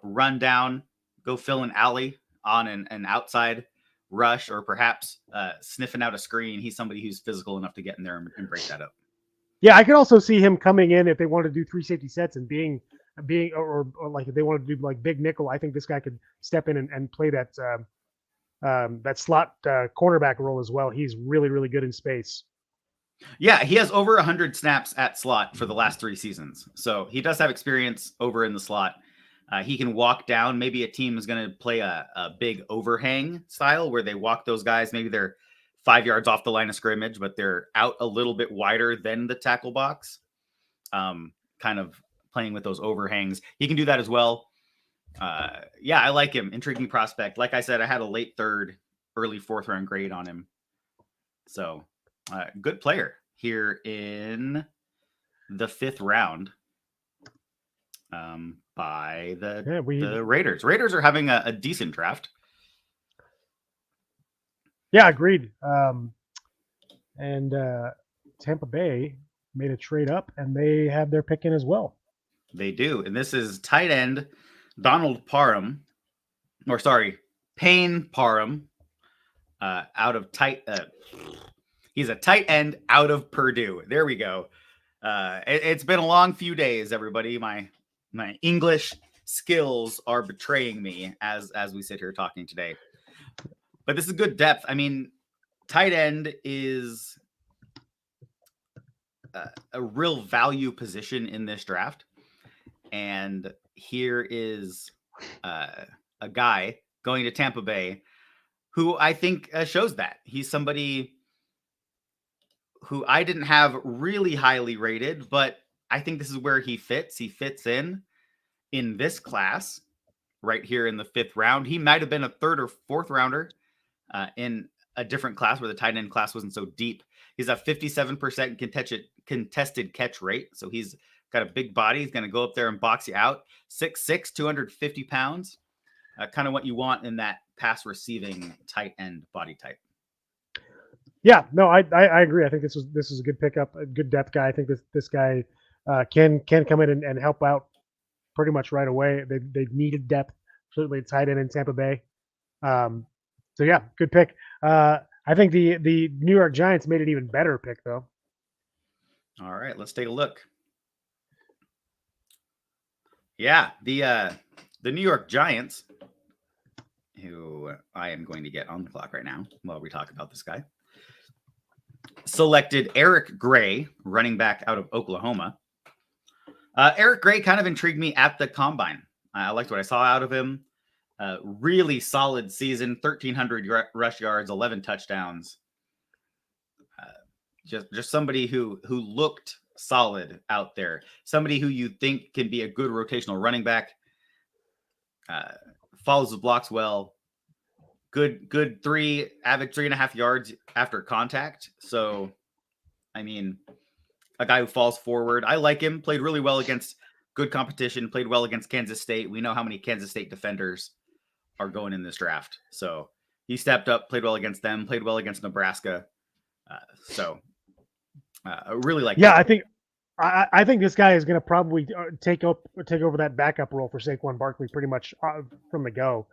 run down, go fill an alley on an outside rush, or perhaps sniffing out a screen, he's somebody who's physical enough to get in there and break that up. Yeah, I could also see him coming in if they want to do 3 safety sets and being or like if they want to do like big nickel. I think this guy could step in and play that slot cornerback role as well. He's really, really good in space. Yeah, he has over 100 snaps at slot for the last 3 seasons. So he does have experience over in the slot. He can walk down. Maybe a team is going to play a big overhang style where they walk those guys. Maybe they're 5 yards off the line of scrimmage, but they're out a little bit wider than the tackle box. Kind of playing with those overhangs. He can do that as well. Yeah, I like him. Intriguing prospect. Like I said, I had a late 3rd, early 4th round grade on him. So good player here in the 5th round by the Raiders. Raiders are having a decent draft. Yeah, agreed. And Tampa Bay made a trade up, and they have their pick in as well. They do. And this is tight end Donald Parham, Payne Parham, out of he's a tight end out of Purdue. There we go. It's been a long few days, everybody. My English skills are betraying me as we sit here talking today. But this is good depth. I mean, tight end is a real value position in this draft. And here is a guy going to Tampa Bay who I think shows that. He's somebody who I didn't have really highly rated, but I think this is where he fits. He fits in this class right here in the 5th round. He might have been a 3rd or 4th rounder in a different class where the tight end class wasn't so deep. He's a 57% contested catch rate. So he's got a big body. He's going to go up there and box you out. 6'6", 250 pounds. Kind of what you want in that pass receiving tight end body type. Yeah, no, I agree. I think this is a good pickup, a good depth guy. I think this guy can come in and help out pretty much right away. They needed depth, certainly tight end in Tampa Bay. So yeah, good pick. I think the New York Giants made an even better pick though. All right, let's take a look. Yeah, the New York Giants, who I am going to get on the clock right now while we talk about this guy, selected Eric Gray, running back out of Oklahoma. Eric Gray kind of intrigued me at the combine. I liked what I saw out of him. Really solid season, 1,300 rush yards, 11 touchdowns. Just somebody who looked solid out there. Somebody who you think can be a good rotational running back. Follows the blocks well. Good average 3.5 yards after contact. So, I mean, a guy who falls forward. I like him. Played really well against good competition. Played well against Kansas State. We know how many Kansas State defenders are going in this draft. So he stepped up, played well against them, played well against Nebraska. I really like. Yeah, I think this guy is going to probably take over that backup role for Saquon Barkley pretty much from the go.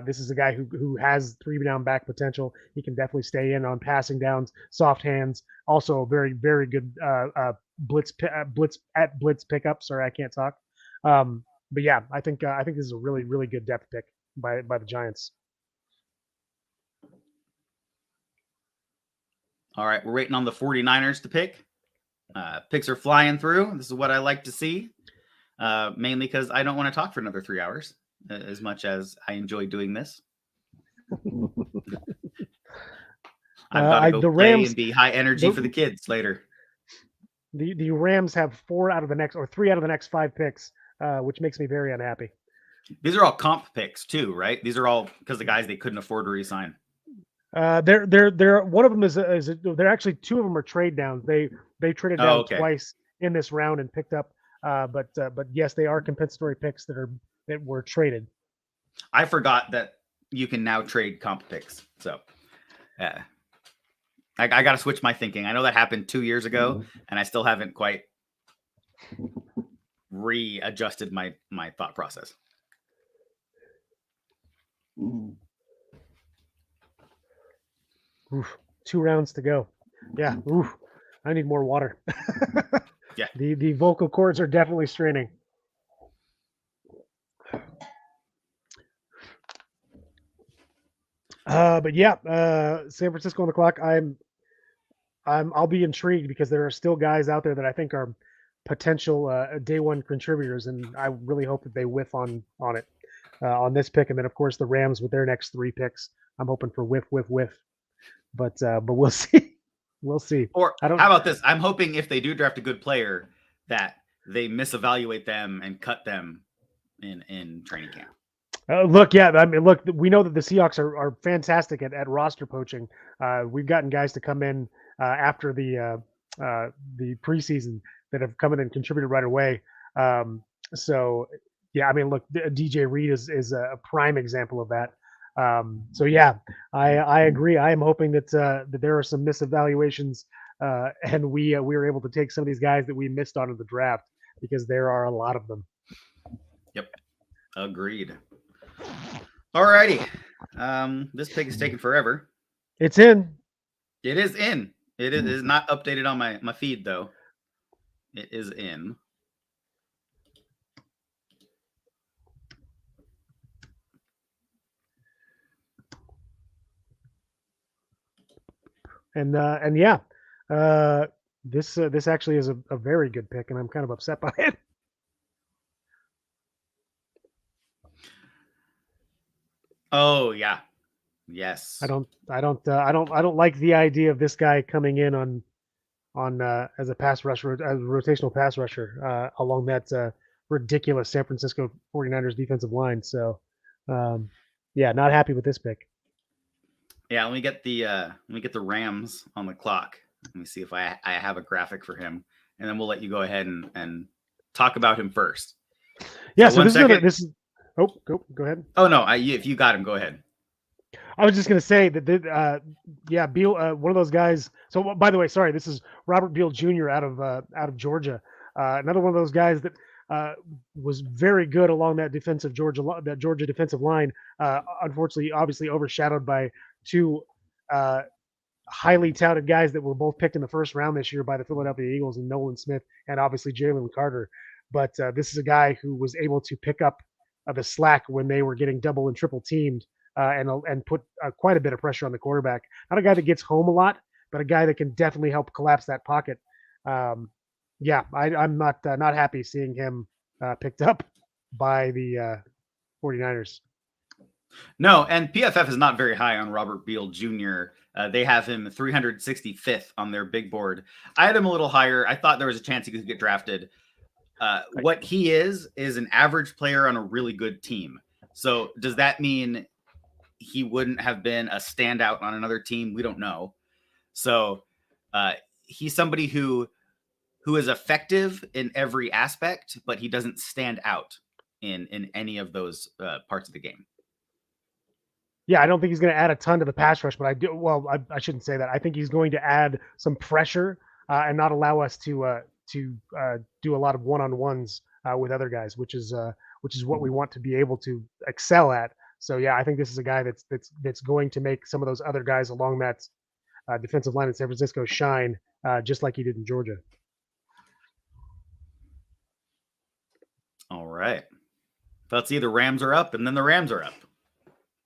This is a guy who has 3-down back potential. He can definitely stay in on passing downs, soft hands. Also, very very good blitz pickup. Sorry, I can't talk. But yeah, I think this is a really really good depth pick by the Giants. All right, we're waiting on the 49ers to pick. Picks are flying through. This is what I like to see, mainly because I don't want to talk for another 3 hours as much as I enjoy doing this. I've got to go the play Rams, and be high energy for the kids later. The Rams have 3 out of the next 5 picks, which makes me very unhappy. These are all comp picks too, right? These are all because the guys they couldn't afford to re-sign. They're one of them is they're actually 2 of them are trade downs. They traded down twice in this round and picked up. But yes, they are compensatory picks that were traded. I forgot that you can now trade comp picks. So, I got to switch my thinking. I know that happened 2 years ago, and I still haven't quite readjusted my thought process. Oof, 2 rounds to go. Yeah. Oof, I need more water. Yeah. The vocal cords are definitely straining. But yeah, San Francisco on the clock. I'll be intrigued because there are still guys out there that I think are potential day one contributors, and I really hope that they whiff on it on this pick. And then of course the Rams with their next 3 picks. I'm hoping for whiff. But we'll see. We'll see. Or how about this? I'm hoping if they do draft a good player that they misevaluate them and cut them in training camp. Look, we know that the Seahawks are fantastic at roster poaching. We've gotten guys to come in after the preseason that have come in and contributed right away. So yeah, I mean, look, DJ Reed is a prime example of that. So yeah, I agree. I am hoping that there are some misevaluations, and we were able to take some of these guys that we missed on in the draft because there are a lot of them. Yep, agreed. Alrighty, this pick is taking forever. It's in. It is in. It is not updated on my feed though. It is in. And yeah, this actually is a very good pick, and I'm kind of upset by it. Oh yeah, yes. I don't like the idea of this guy coming in on as a pass rusher, as a rotational pass rusher along that ridiculous San Francisco 49ers defensive line. So yeah, not happy with this pick. Yeah, let me get the Rams on the clock. Let me see if I have a graphic for him, and then we'll let you go ahead and talk about him first. Yeah, so this is go ahead. Oh no, if you got him, go ahead. I was just going to say that Beal, one of those guys. So by the way, sorry, this is Robert Beal Jr. out of Georgia. Another one of those guys that was very good along that Georgia defensive line. Unfortunately, obviously overshadowed by two highly touted guys that were both picked in the first round this year by the Philadelphia Eagles, and Nolan Smith and obviously Jalen Carter. But this is a guy who was able to pick up the slack when they were getting double and triple teamed. And put quite a bit of pressure on the quarterback. Not a guy that gets home a lot, but a guy that can definitely help collapse that pocket. I'm not happy seeing him picked up by the 49ers. No, and PFF is not very high on Robert Beal Jr. They have him 365th on their big board. I had him a little higher. I thought there was a chance he could get drafted. What he is an average player on a really good team. So does that mean he wouldn't have been a standout on another team? We don't know. So he's somebody who is effective in every aspect, but he doesn't stand out in any of those parts of the game. Yeah, I don't think he's going to add a ton to the pass rush, but I do. Well, I shouldn't say that. I think he's going to add some pressure and not allow us to do a lot of one-on-ones with other guys, which is what we want to be able to excel at. So yeah, I think this is a guy that's going to make some of those other guys along that defensive line in San Francisco shine, just like he did in Georgia. All right. Let's see, the Rams are up, and then the Rams are up,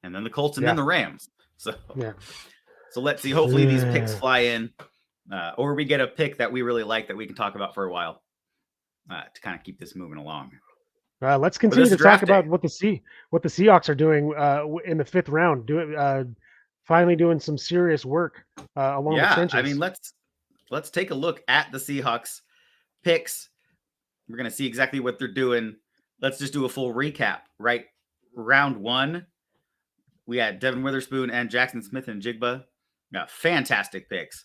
and then the Colts, and then the Rams. So let's see. Hopefully these picks fly in, or we get a pick that we really like that we can talk about for a while to kind of keep this moving along. Let's continue to talk about what the Seahawks are doing in the 5th round. Finally doing some serious work along the trenches. I mean, let's take a look at the Seahawks picks. We're gonna see exactly what they're doing. Let's just do a full recap. Right, round 1, we had Devin Witherspoon and Jackson Smith and Jigba. Fantastic picks.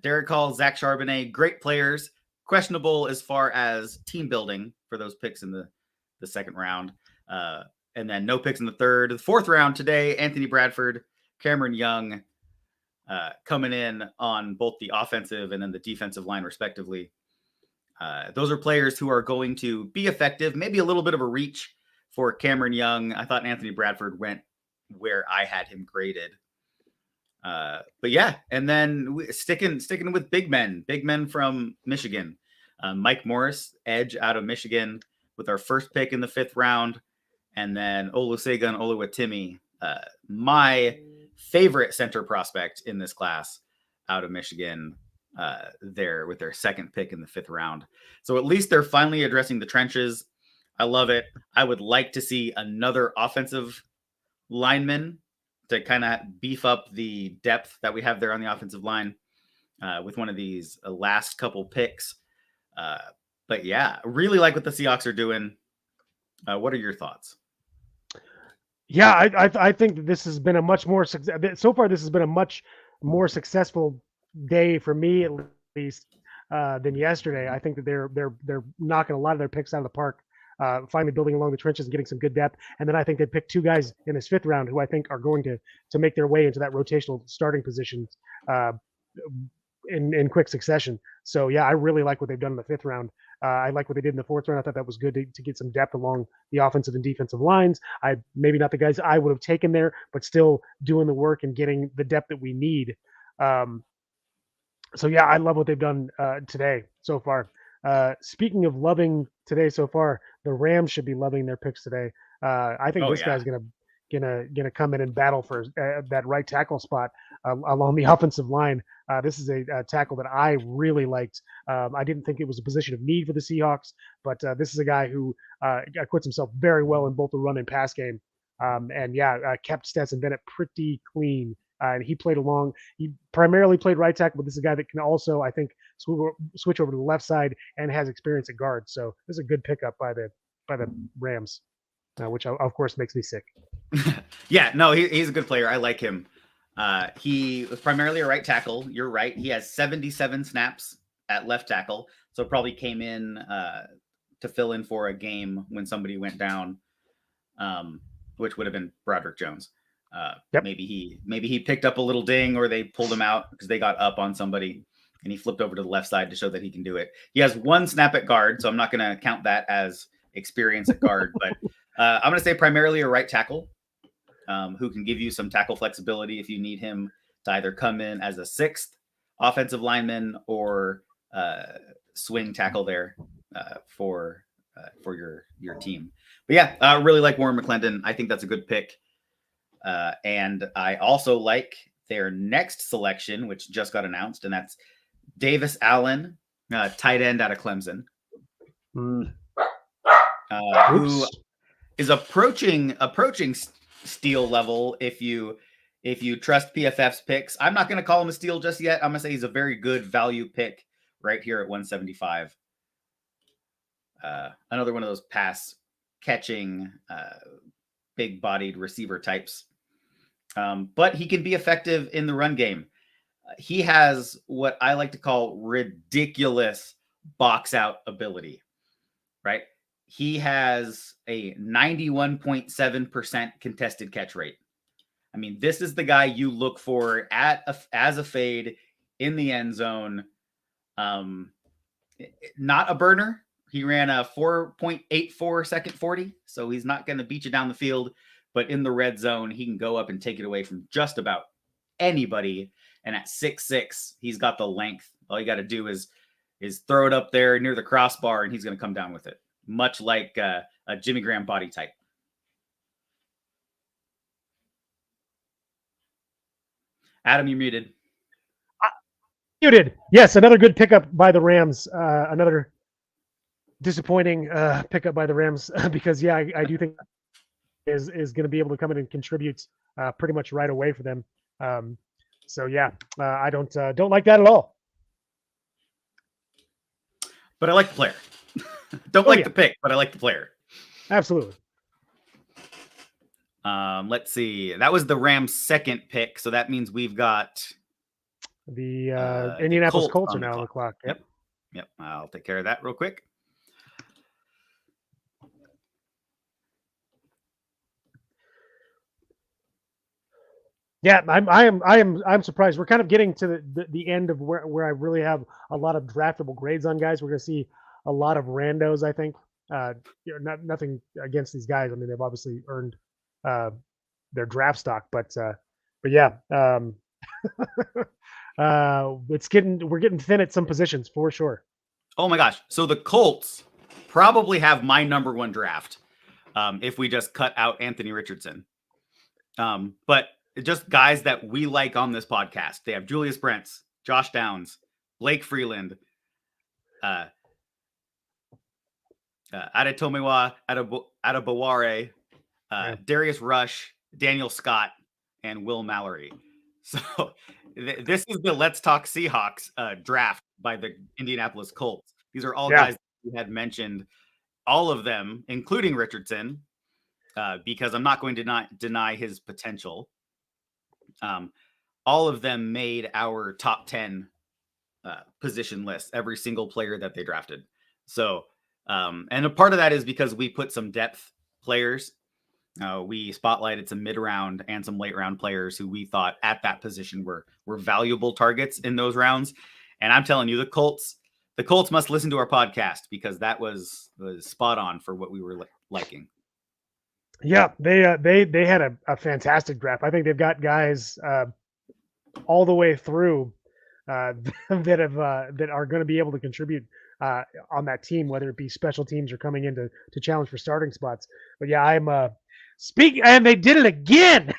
Derek Hall, Zach Charbonnet, great players. Questionable as far as team building for those picks in the 2nd round. And then no picks in the 3rd. The 4th round today, Anthony Bradford, Cameron Young coming in on both the offensive and then the defensive line, respectively. Those are players who are going to be effective, maybe a little bit of a reach for Cameron Young. I thought Anthony Bradford went where I had him graded. But yeah, and then sticking with big men from Michigan. Mike Morris, edge out of Michigan, with our first pick in the 5th round. And then Olusegun Oluwatimi, my favorite center prospect in this class out of Michigan, there with their 2nd pick in the 5th round. So at least they're finally addressing the trenches. I love it. I would like to see another offensive lineman to kind of beef up the depth that we have there on the offensive line with one of these last couple picks. But yeah, really like what the Seahawks are doing. What are your thoughts? Yeah, I think that this has been a much more so far. This has been a much more successful day for me, at least, than yesterday. I think that they're knocking a lot of their picks out of the park. Finally building along the trenches and getting some good depth. And then I think they picked 2 guys in this 5th round who I think are going to make their way into that rotational starting positions in quick succession. So yeah, I really like what they've done in the 5th round. I like what they did in the 4th round. I thought that was good to get some depth along the offensive and defensive lines. Maybe not the guys I would have taken there, but still doing the work and getting the depth that we need. So yeah, I love what they've done today so far. Speaking of loving today so far, the Rams should be loving their picks today. I think this guy's gonna come in and battle for that right tackle spot along the offensive line. This is a tackle that I really liked. I didn't think it was a position of need for the Seahawks, but this is a guy who acquits himself very well in both the run and pass game. And kept Stetson Bennett pretty clean. And he played along. He primarily played right tackle, but this is a guy that can also, I think, switch over to the left side and has experience at guard. So this is a good pickup by the Rams, which of course makes me sick. Yeah, no, he's a good player. I like him. He was primarily a right tackle. You're right. He has 77 snaps at left tackle, so probably came in to to fill in for a game when somebody went down, which would have been Broderick Jones. Maybe he picked up a little ding, or they pulled him out because they got up on somebody, and he flipped over to the left side to show that he can do it. He has one snap at guard, so I'm not going to count that as experience at guard, but I'm going to say primarily a right tackle who can give you some tackle flexibility if you need him to either come in as a sixth offensive lineman or swing tackle there for your team. But yeah, I really like Warren McClendon. I think that's a good pick. And I also like their next selection, which just got announced, and that's Davis Allen, tight end out of Clemson, who is approaching steal level if you trust PFF's picks. I'm not going to call him a steal just yet. I'm going to say he's a very good value pick right here at 175. Another one of those pass catching, big-bodied receiver types. But he can be effective in the run game. He has what I like to call ridiculous box out ability, right? He has a 91.7% contested catch rate. I mean, this is the guy you look for as a fade in the end zone. Not a burner. He ran a 4.84 second 40, so he's not going to beat you down the field. But in the red zone, he can go up and take it away from just about anybody. And at 6'6", he's got the length. All you got to do is throw it up there near the crossbar, and he's going to come down with it, much like a Jimmy Graham body type. Adam, you're muted. Muted. Yes, another good pickup by the Rams. Another disappointing pickup by the Rams because, yeah, I do think is going to be able to come in and contribute pretty much right away for them. So yeah, I don't like that at all. But I like the player. Don't like the pick, but I like the player. Absolutely. Let's see. That was the Rams' second pick, so that means we've got the Indianapolis Colts are now on the clock. Yep. I'll take care of that real quick. Yeah, I'm surprised. We're kind of getting to the end of where I really have a lot of draftable grades on guys. We're going to see a lot of randos, I think. Nothing against these guys. I mean, they've obviously earned their draft stock, but yeah, we're getting thin at some positions for sure. Oh my gosh! So the Colts probably have my number one draft if we just cut out Anthony Richardson, but just guys that we like on this podcast. They have Julius Brents, Josh Downs, Blake Freeland, Adetomiwa Adebawore, Darius Rush, Daniel Scott, and Will Mallory. So this is the Let's Talk Seahawks draft by the Indianapolis Colts. These are all guys that we had mentioned, all of them, including Richardson, because I'm not going to deny his potential. All of them made our top 10 position list, every single player that they drafted. So, and a part of that is because we put some depth players. We spotlighted some mid-round and some late-round players who we thought at that position were valuable targets in those rounds. And I'm telling you, the Colts must listen to our podcast because that was spot on for what we were liking. Yeah, they had a fantastic draft. I think they've got guys all the way through that are going to be able to contribute on that team, whether it be special teams or coming in to challenge for starting spots. But yeah, I'm speaking, and they did it again.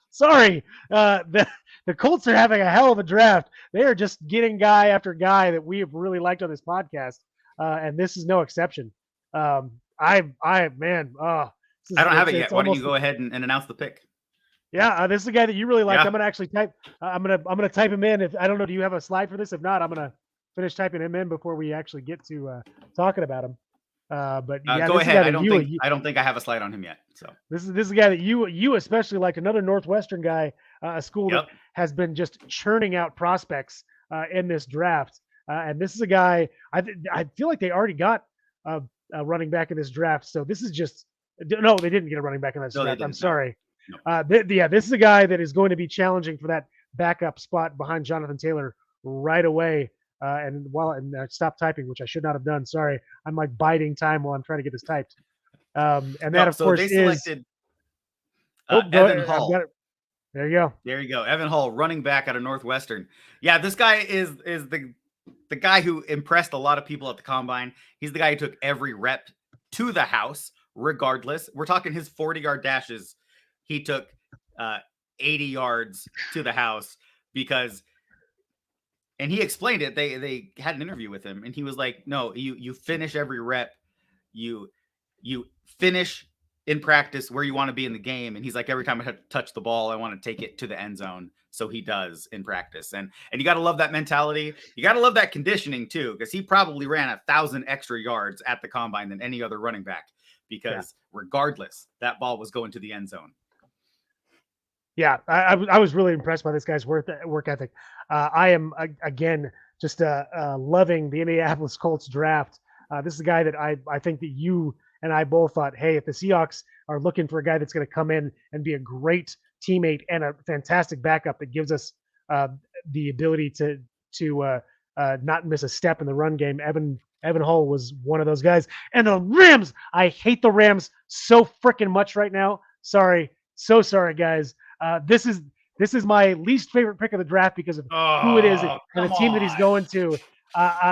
Sorry, the Colts are having a hell of a draft. They are just getting guy after guy that we have really liked on this podcast, and this is no exception. I don't have it yet. Why don't you go ahead and announce the pick? Yeah, this is a guy that you really like. Yeah. I'm gonna actually type. I'm gonna type him in. If I don't know, do you have a slide for this? If not, I'm gonna finish typing him in before we actually get to talking about him. But yeah, go ahead. I don't think I have a slide on him yet. So this is a guy that you especially like. Another Northwestern guy, a school that has been just churning out prospects in this draft. And this is a guy I feel like they already got running back in this draft. So this is just no, they didn't get a running back in this No, they draft. I'm didn't. sorry. No. This is a guy that is going to be challenging for that backup spot behind Jonathan Taylor right away. And stop typing, which I should not have done. Sorry, I'm like biding time while I'm trying to get this typed. And that, of course, they is selected Evan Hall. There you go. There you go. Evan Hall, running back out of Northwestern. Yeah, this guy is the guy who impressed a lot of people at the combine. He's the guy who took every rep to the house, regardless. We're talking his 40-yard dashes. He took 80 yards to the house because, and he explained it. They had an interview with him, and he was like, "No, you finish every rep. You finish in practice where you want to be in the game." And he's like, every time I touch the ball, I want to take it to the end zone. So he does in practice. And you got to love that mentality. You got to love that conditioning too, because he probably ran 1,000 extra yards at the combine than any other running back, because regardless, that ball was going to the end zone. Yeah, I was really impressed by this guy's work ethic. I am, again, just loving the Indianapolis Colts draft. This is a guy that I think that you and I both thought, hey, if the Seahawks are looking for a guy that's going to come in and be a great teammate and a fantastic backup that gives us the ability to not miss a step in the run game, Evan Hall was one of those guys. And the Rams, I hate the Rams so freaking much right now. Sorry, so sorry, guys. This is my least favorite pick of the draft because of who it is and the team that he's going to.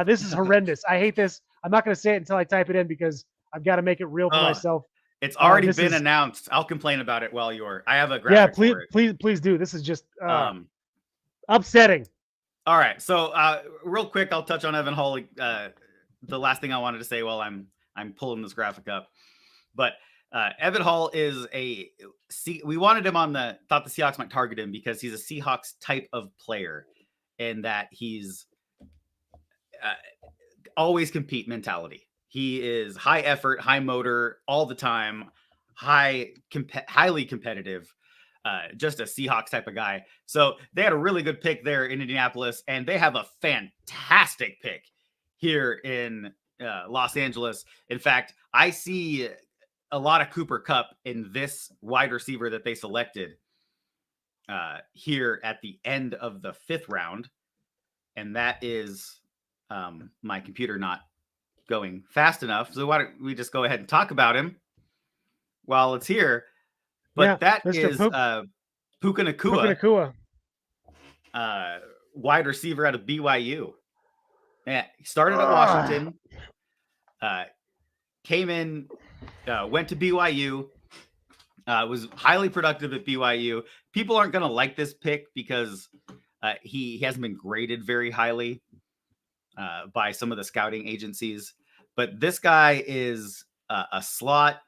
This is horrendous. I hate this. I'm not going to say it until I type it in because I've got to make it real for myself. It's already been announced. I'll complain about it while I have a graphic for it. please do. This is just upsetting. All right. So real quick, I'll touch on Evan Hall. The last thing I wanted to say while I'm pulling this graphic up. But Evan Hall is we wanted him thought the Seahawks might target him because he's a Seahawks type of player and that he's always compete mentality. He is high effort, high motor all the time, highly competitive, just a Seahawks type of guy. So they had a really good pick there in Indianapolis, and they have a fantastic pick here in Los Angeles. In fact, I see a lot of Cooper Kupp in this wide receiver that they selected here at the end of the 5th round. And that is my computer not going fast enough. So why don't we just go ahead and talk about him while it's here? But that Mr. is Puka Nacua, wide receiver out of BYU. Yeah, he started at Washington, came in, went to BYU, was highly productive at BYU. People aren't going to like this pick because he hasn't been graded very highly by some of the scouting agencies. But this guy is a slot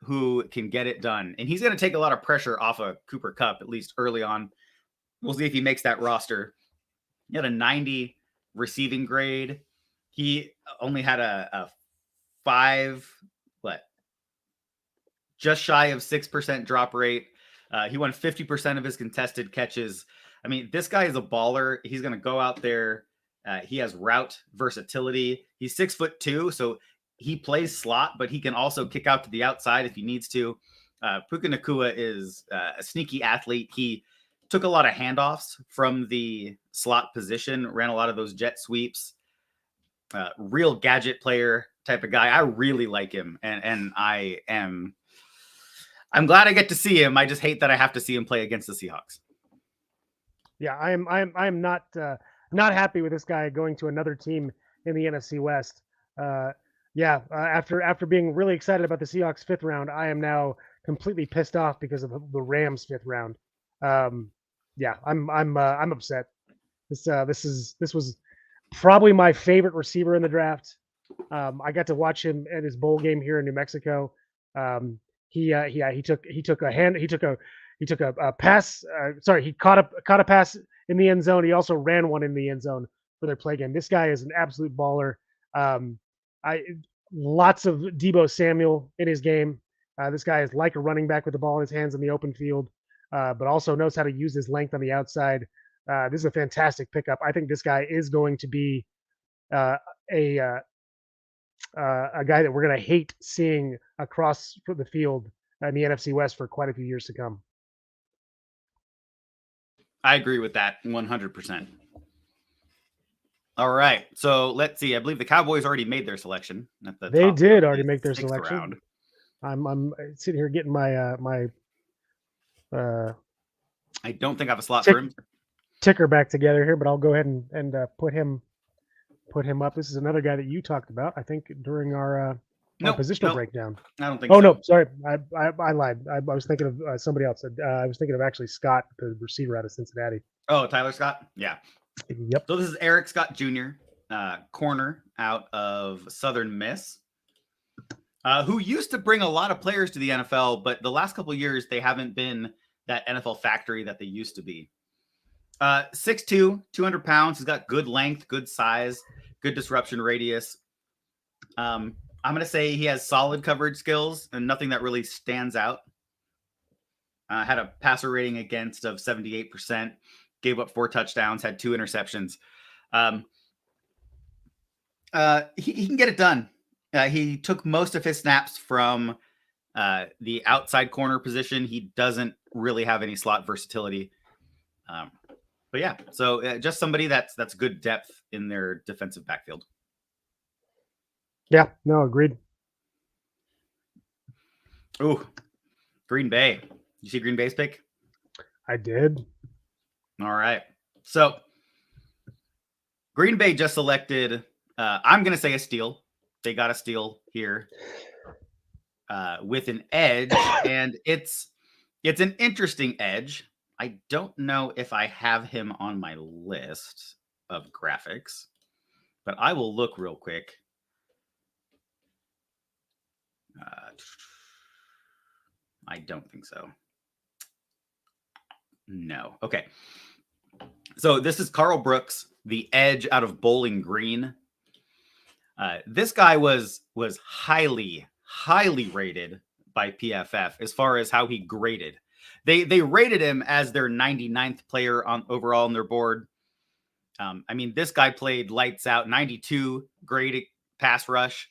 who can get it done. And he's going to take a lot of pressure off of Cooper Kupp, at least early on. We'll see if he makes that roster. He had a 90 receiving grade. He only had a 5, just shy of 6% drop rate. He won 50% of his contested catches. I mean, this guy is a baller. He's going to go out there. He has route versatility. He's 6'2", so he plays slot, but he can also kick out to the outside if he needs to. Puka Nacua is a sneaky athlete. He took a lot of handoffs from the slot position, ran a lot of those jet sweeps. Real gadget player type of guy. I really like him, and I'm glad I get to see him. I just hate that I have to see him play against the Seahawks. Yeah, I'm not happy with this guy going to another team in the NFC West. After being really excited about the Seahawks 5th round, I am now completely pissed off because of the Rams 5th round. I'm upset. This was probably my favorite receiver in the draft. I got to watch him at his bowl game here in New Mexico. He took a pass. He caught a pass in the end zone. He also ran one in the end zone for their play game. This guy is an absolute baller. Lots of Deebo Samuel in his game. This guy is like a running back with the ball in his hands in the open field, but also knows how to use his length on the outside. This is a fantastic pickup. I think this guy is going to be a guy that we're going to hate seeing across the field in the NFC West for quite a few years to come. I agree with that 100%. All right. So let's see. I believe the Cowboys already made their selection. At the They top did of already the make their sixth selection. round. I'm sitting here getting my I don't think I have a slot for him. Ticker back together here, but I'll go ahead and put him up. This is another guy that you talked about, I think, during our positional breakdown. I don't think so. Oh, no, sorry. I lied. I was thinking of somebody else. I was thinking of actually Scott, the receiver out of Cincinnati. Oh, Tyler Scott? Yeah. Yep. So this is Eric Scott Jr., corner out of Southern Miss, who used to bring a lot of players to the NFL, but the last couple of years, they haven't been that NFL factory that they used to be. 6'2", 200 pounds. He's got good length, good size, good disruption radius. I'm going to say he has solid coverage skills and nothing that really stands out. Had a passer rating against of 78%, gave up 4 touchdowns, had 2 interceptions. He can get it done. He took most of his snaps from the outside corner position. He doesn't really have any slot versatility. But yeah, so just somebody that's good depth in their defensive backfield. Yeah, no, agreed. Ooh, Green Bay. You see Green Bay's pick? I did. All right. So Green Bay just selected, I'm going to say a steal. They got a steal here with an edge, and it's an interesting edge. I don't know if I have him on my list of graphics, but I will look real quick. I don't think so. No. Okay. So this is Carl Brooks, the edge out of Bowling Green. This guy was highly rated by PFF as far as how he graded. They rated him as their 99th player on overall on their board. I mean, this guy played lights out, 92 grade pass rush,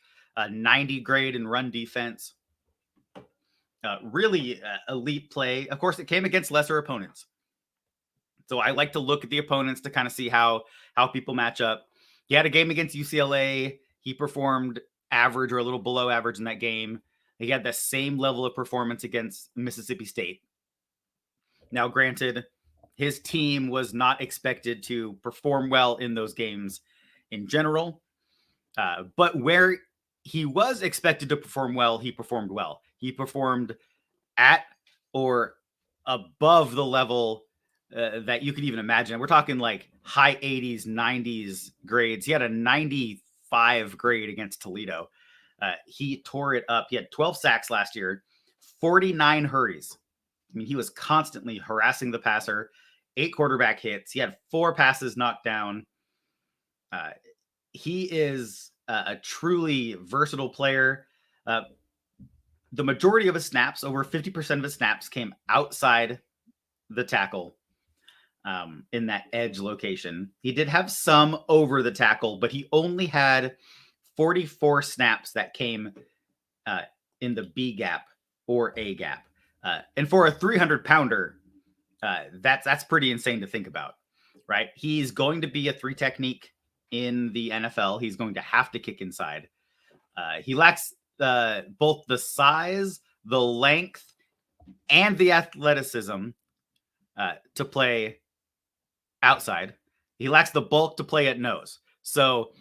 90 grade in run defense. Really elite play. Of course, it came against lesser opponents. So I like to look at the opponents to kind of see how people match up. He had a game against UCLA. He performed average or a little below average in that game. He had the same level of performance against Mississippi State. Now, granted, his team was not expected to perform well in those games in general. But where he was expected to perform well, he performed well. He performed at or above the level that you could even imagine. We're talking like high 80s, 90s grades. He had a 95 grade against Toledo. He tore it up. He had 12 sacks last year, 49 hurries. I mean, he was constantly harassing the passer, 8 quarterback hits. He had 4 passes knocked down. He is a truly versatile player. The majority of his snaps, over 50% of his snaps, came outside the tackle in that edge location. He did have some over the tackle, but he only had 44 snaps that came in the B gap or A gap. And for a 300-pounder, that's pretty insane to think about, right? He's going to be a 3 technique in the NFL. He's going to have to kick inside. He lacks both the size, the length, and the athleticism to play outside. He lacks the bulk to play at nose. So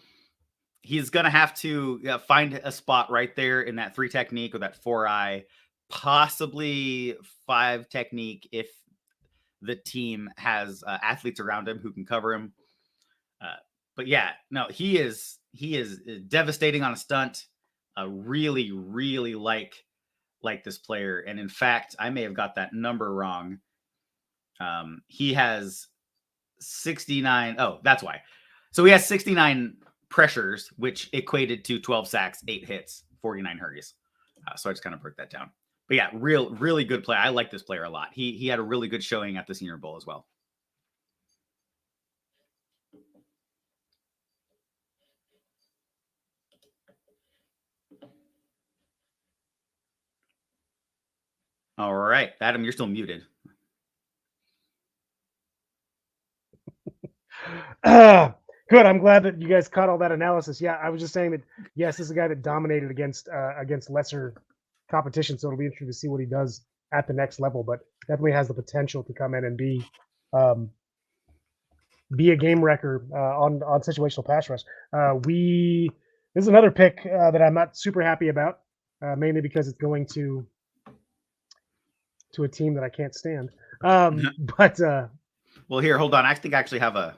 he's going to have to find a spot right there in that 3 technique or that 4-eye, possibly 5 technique if the team has athletes around him who can cover him. But yeah, no, he is devastating on a stunt. Really like this player. And in fact, I may have got that number wrong. He has 69. Oh, that's why. So he has 69 pressures, which equated to 12 sacks, 8 hits, 49 hurries. So I just kind of broke that down. But yeah, really good play. I like this player a lot. He had a really good showing at the Senior Bowl as well. All right, Adam, you're still muted. Good. I'm glad that you guys caught all that analysis. Yeah, I was just saying that yes, this is a guy that dominated against lesser competition, so it'll be interesting to see what he does at the next level. But definitely has the potential to come in and be a game wrecker on situational pass rush. This is another pick that I'm not super happy about, mainly because it's going to a team that I can't stand. But well, here, hold on. I think I actually have a.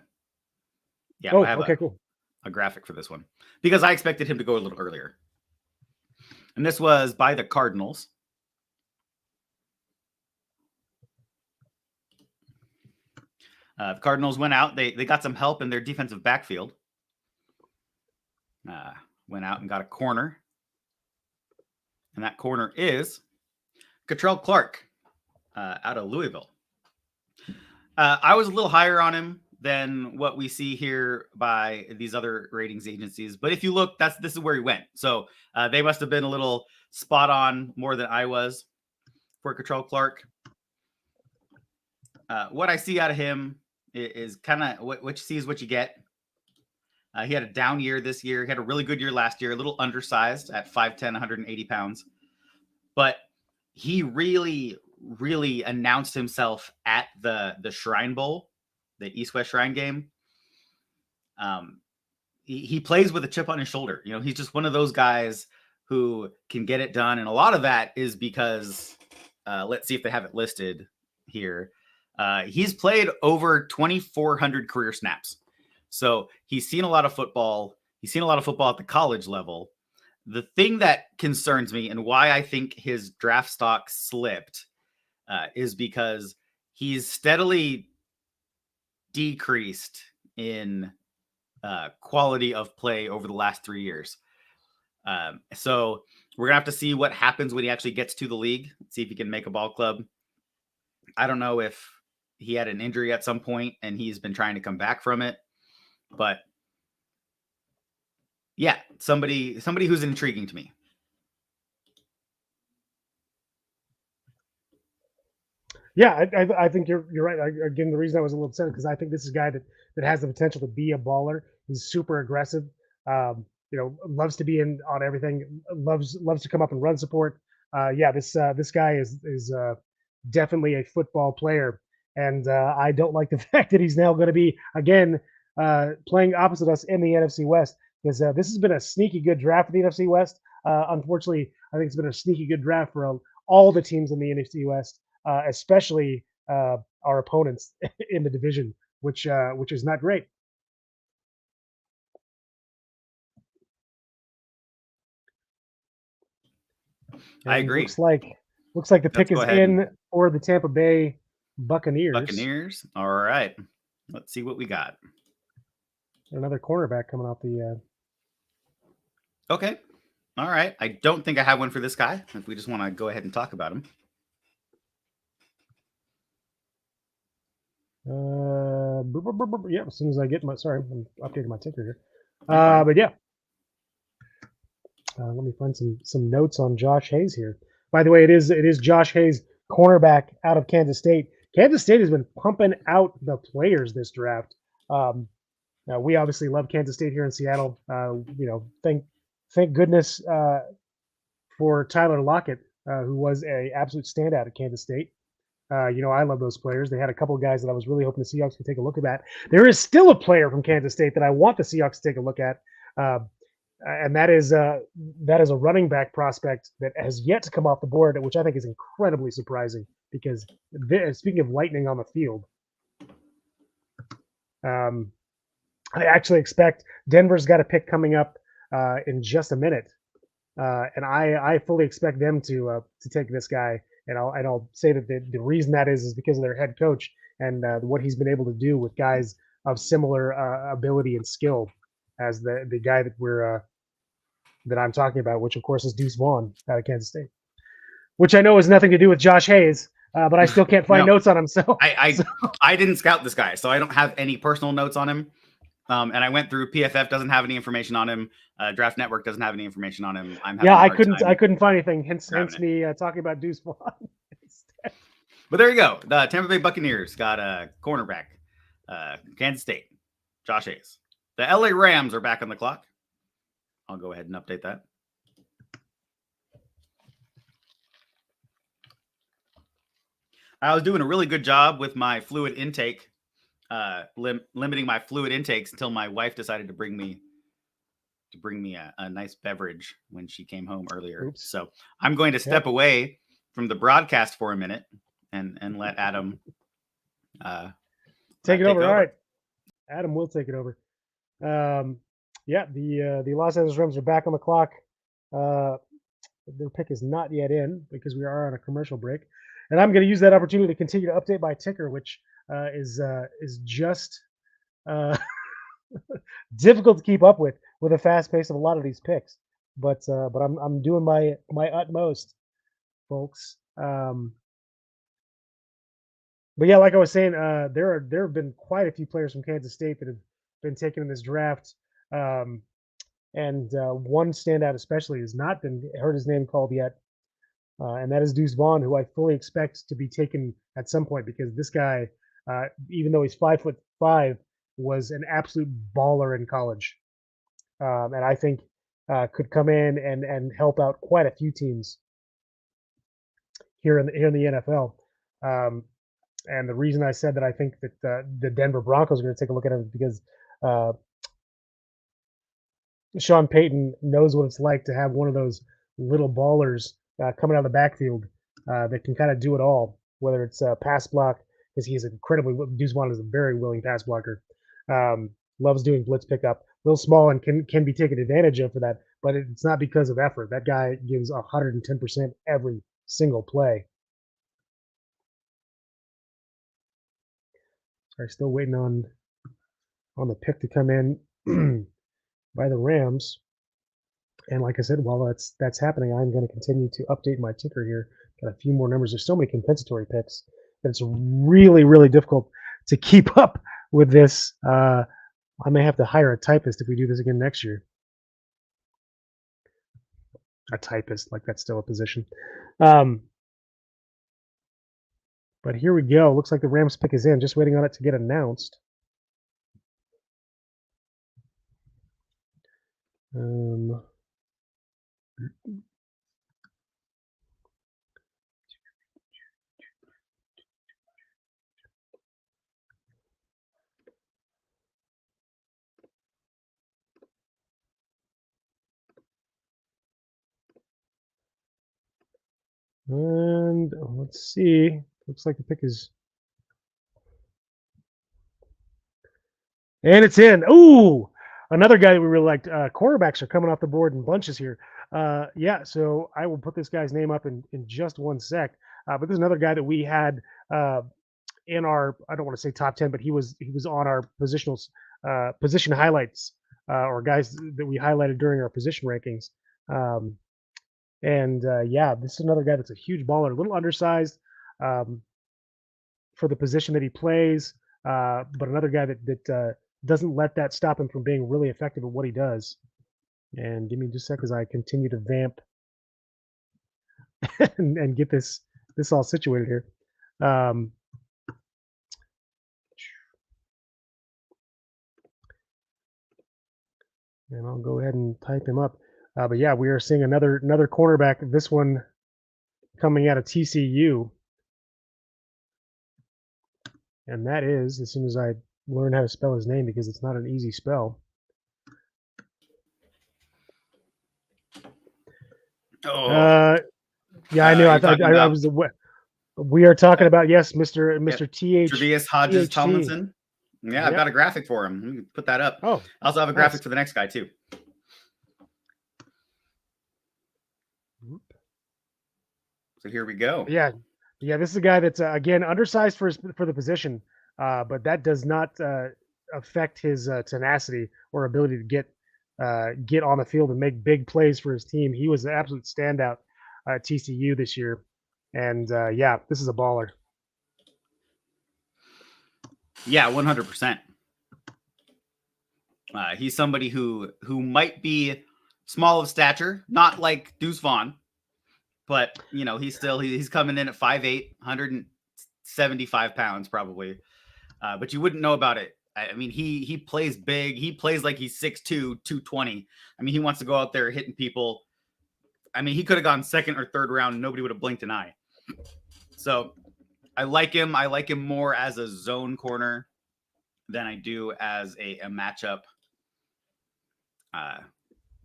Yeah, oh, I have okay, cool. A graphic for this one because I expected him to go a little earlier. And this was by the Cardinals. The Cardinals went out. They got some help in their defensive backfield. Went out and got a corner. And that corner is Cottrell Clark out of Louisville. I was a little higher on him than what we see here by these other ratings agencies. But if you look, this is where he went. So they must have been a little spot on more than I was for Cottrell Clark. What I see out of him is kind of what you see is what you get. He had a down year this year. He had a really good year last year, a little undersized at 5'10", 180 pounds. But he really, really announced himself at the Shrine Bowl, the East-West Shrine game. He plays with a chip on his shoulder. You know, he's just one of those guys who can get it done. And a lot of that is because, let's see if they have it listed here. He's played over 2,400 career snaps. So he's seen a lot of football. He's seen a lot of football at the college level. The thing that concerns me and why I think his draft stock slipped is because he's steadily decreased in quality of play over the last 3 years. So we're going to have to see what happens when he actually gets to the league, see if he can make a ball club. I don't know if he had an injury at some point and he's been trying to come back from it. But yeah, somebody who's intriguing to me. Yeah, I think you're right. Again, the reason I was a little upset because I think this is a guy that has the potential to be a baller. He's super aggressive. Loves to be in on everything. Loves to come up and run support. This guy is definitely a football player, and I don't like the fact that he's now going to be again playing opposite us in the NFC West, because this has been a sneaky good draft for the NFC West. Unfortunately, I think it's been a sneaky good draft for all the teams in the NFC West, especially our opponents in the division, which is not great. And I agree. Looks like the pick is in for the Tampa Bay Buccaneers. All right. Let's see what we got. Another cornerback coming off the. Okay. All right. I don't think I have one for this guy. If we just want to go ahead and talk about him. Yeah, as soon as I get I'm updating my ticker here. But yeah. Let me find some notes on Josh Hayes here. By the way, it is Josh Hayes, cornerback out of Kansas State. Kansas State has been pumping out the players this draft. Now, we obviously love Kansas State here in Seattle. Thank goodness for Tyler Lockett, who was an absolute standout at Kansas State. I love those players. They had a couple of guys that I was really hoping the Seahawks could take a look at. There is still a player from Kansas State that I want the Seahawks to take a look at, and that is a running back prospect that has yet to come off the board, which I think is incredibly surprising because speaking of lightning on the field, I actually expect Denver's got a pick coming up in just a minute, and I fully expect them to take this guy. And I'll say that the reason that is because of their head coach and what he's been able to do with guys of similar ability and skill as the guy that I'm talking about, which of course is Deuce Vaughn out of Kansas State, which I know has nothing to do with Josh Hayes, but I still can't find notes on him. So I didn't scout this guy, so I don't have any personal notes on him. And I went through PFF doesn't have any information on him. Draft Network doesn't have any information on him. I couldn't find anything. Hence me talking about Deuce Vaughn. But there you go. The Tampa Bay Buccaneers got a cornerback. Kansas State, Josh Hayes. The LA Rams are back on the clock. I'll go ahead and update that. I was doing a really good job with my fluid intake, limiting my fluid intakes until my wife decided to bring me a nice beverage when she came home earlier. Oops. So I'm going to step away from the broadcast for a minute and let Adam take it over. All right, Adam will take it over. The Los Angeles Rams are back on the clock. Their pick is not yet in because we are on a commercial break, and I'm going to use that opportunity to continue to update my ticker, which is just difficult to keep up with a fast pace of a lot of these picks. But I'm doing my utmost, folks. But yeah, like I was saying, there have been quite a few players from Kansas State that have been taken in this draft. And one standout especially has not been heard his name called yet, and that is Deuce Vaughn, who I fully expect to be taken at some point because this guy, even though he's 5'5", was an absolute baller in college, and I think could come in and help out quite a few teams here in the NFL. And the reason I said that I think that the Denver Broncos are going to take a look at him is because Sean Payton knows what it's like to have one of those little ballers coming out of the backfield that can kind of do it all, whether it's pass block, because he's Deuce Vaughn is a very willing pass blocker, loves doing blitz pickup, a little small and can be taken advantage of for that, but it's not because of effort. That guy gives 110% every single play. Sorry, still waiting on the pick to come in by the Rams. And like I said, while that's happening, I'm going to continue to update my ticker here. Got a few more numbers. There's so many compensatory picks that it's really, really difficult to keep up with this. I may have to hire a typist if we do this again next year. A typist, like that's still a position. But here we go. Looks like the Rams pick is in. Just waiting on it to get announced. And let's see. Looks like the pick is. And it's in. Ooh! Another guy that we really liked. Quarterbacks are coming off the board in bunches here. So I will put this guy's name up in just one sec. But this is another guy that we had in our, I don't want to say top 10, but he was on our position highlights or guys that we highlighted during our position rankings. This is another guy that's a huge baller, a little undersized for the position that he plays, but another guy that doesn't let that stop him from being really effective at what he does. And give me just a sec as I continue to vamp and get this all situated here. And I'll go ahead and type him up. But yeah, we are seeing another cornerback. This one coming out of TCU, and that is, as soon as I learn how to spell his name, because it's not an easy spell. I knew. I was. We are talking about Mr. T.H. Tre'Vius Hodges Tomlinson. Yeah, I've got a graphic for him. Let me put that up. Oh, I also have a graphic for the next guy too. So here we go. Yeah. This is a guy that's again undersized for the position, but that does not affect his tenacity or ability to get on the field and make big plays for his team. He was an absolute standout at TCU this year, and this is a baller. Yeah, 100%. He's somebody who might be small of stature, not like Deuce Vaughn, but he's coming in at 5'8", 75 pounds probably, but you wouldn't know about it. I mean, he plays big. He plays like he's 6'2", 220. I mean, he wants to go out there hitting people. I mean, he could have gone second or third round and nobody would have blinked an eye. So I like him. I like him more as a zone corner than I do as a matchup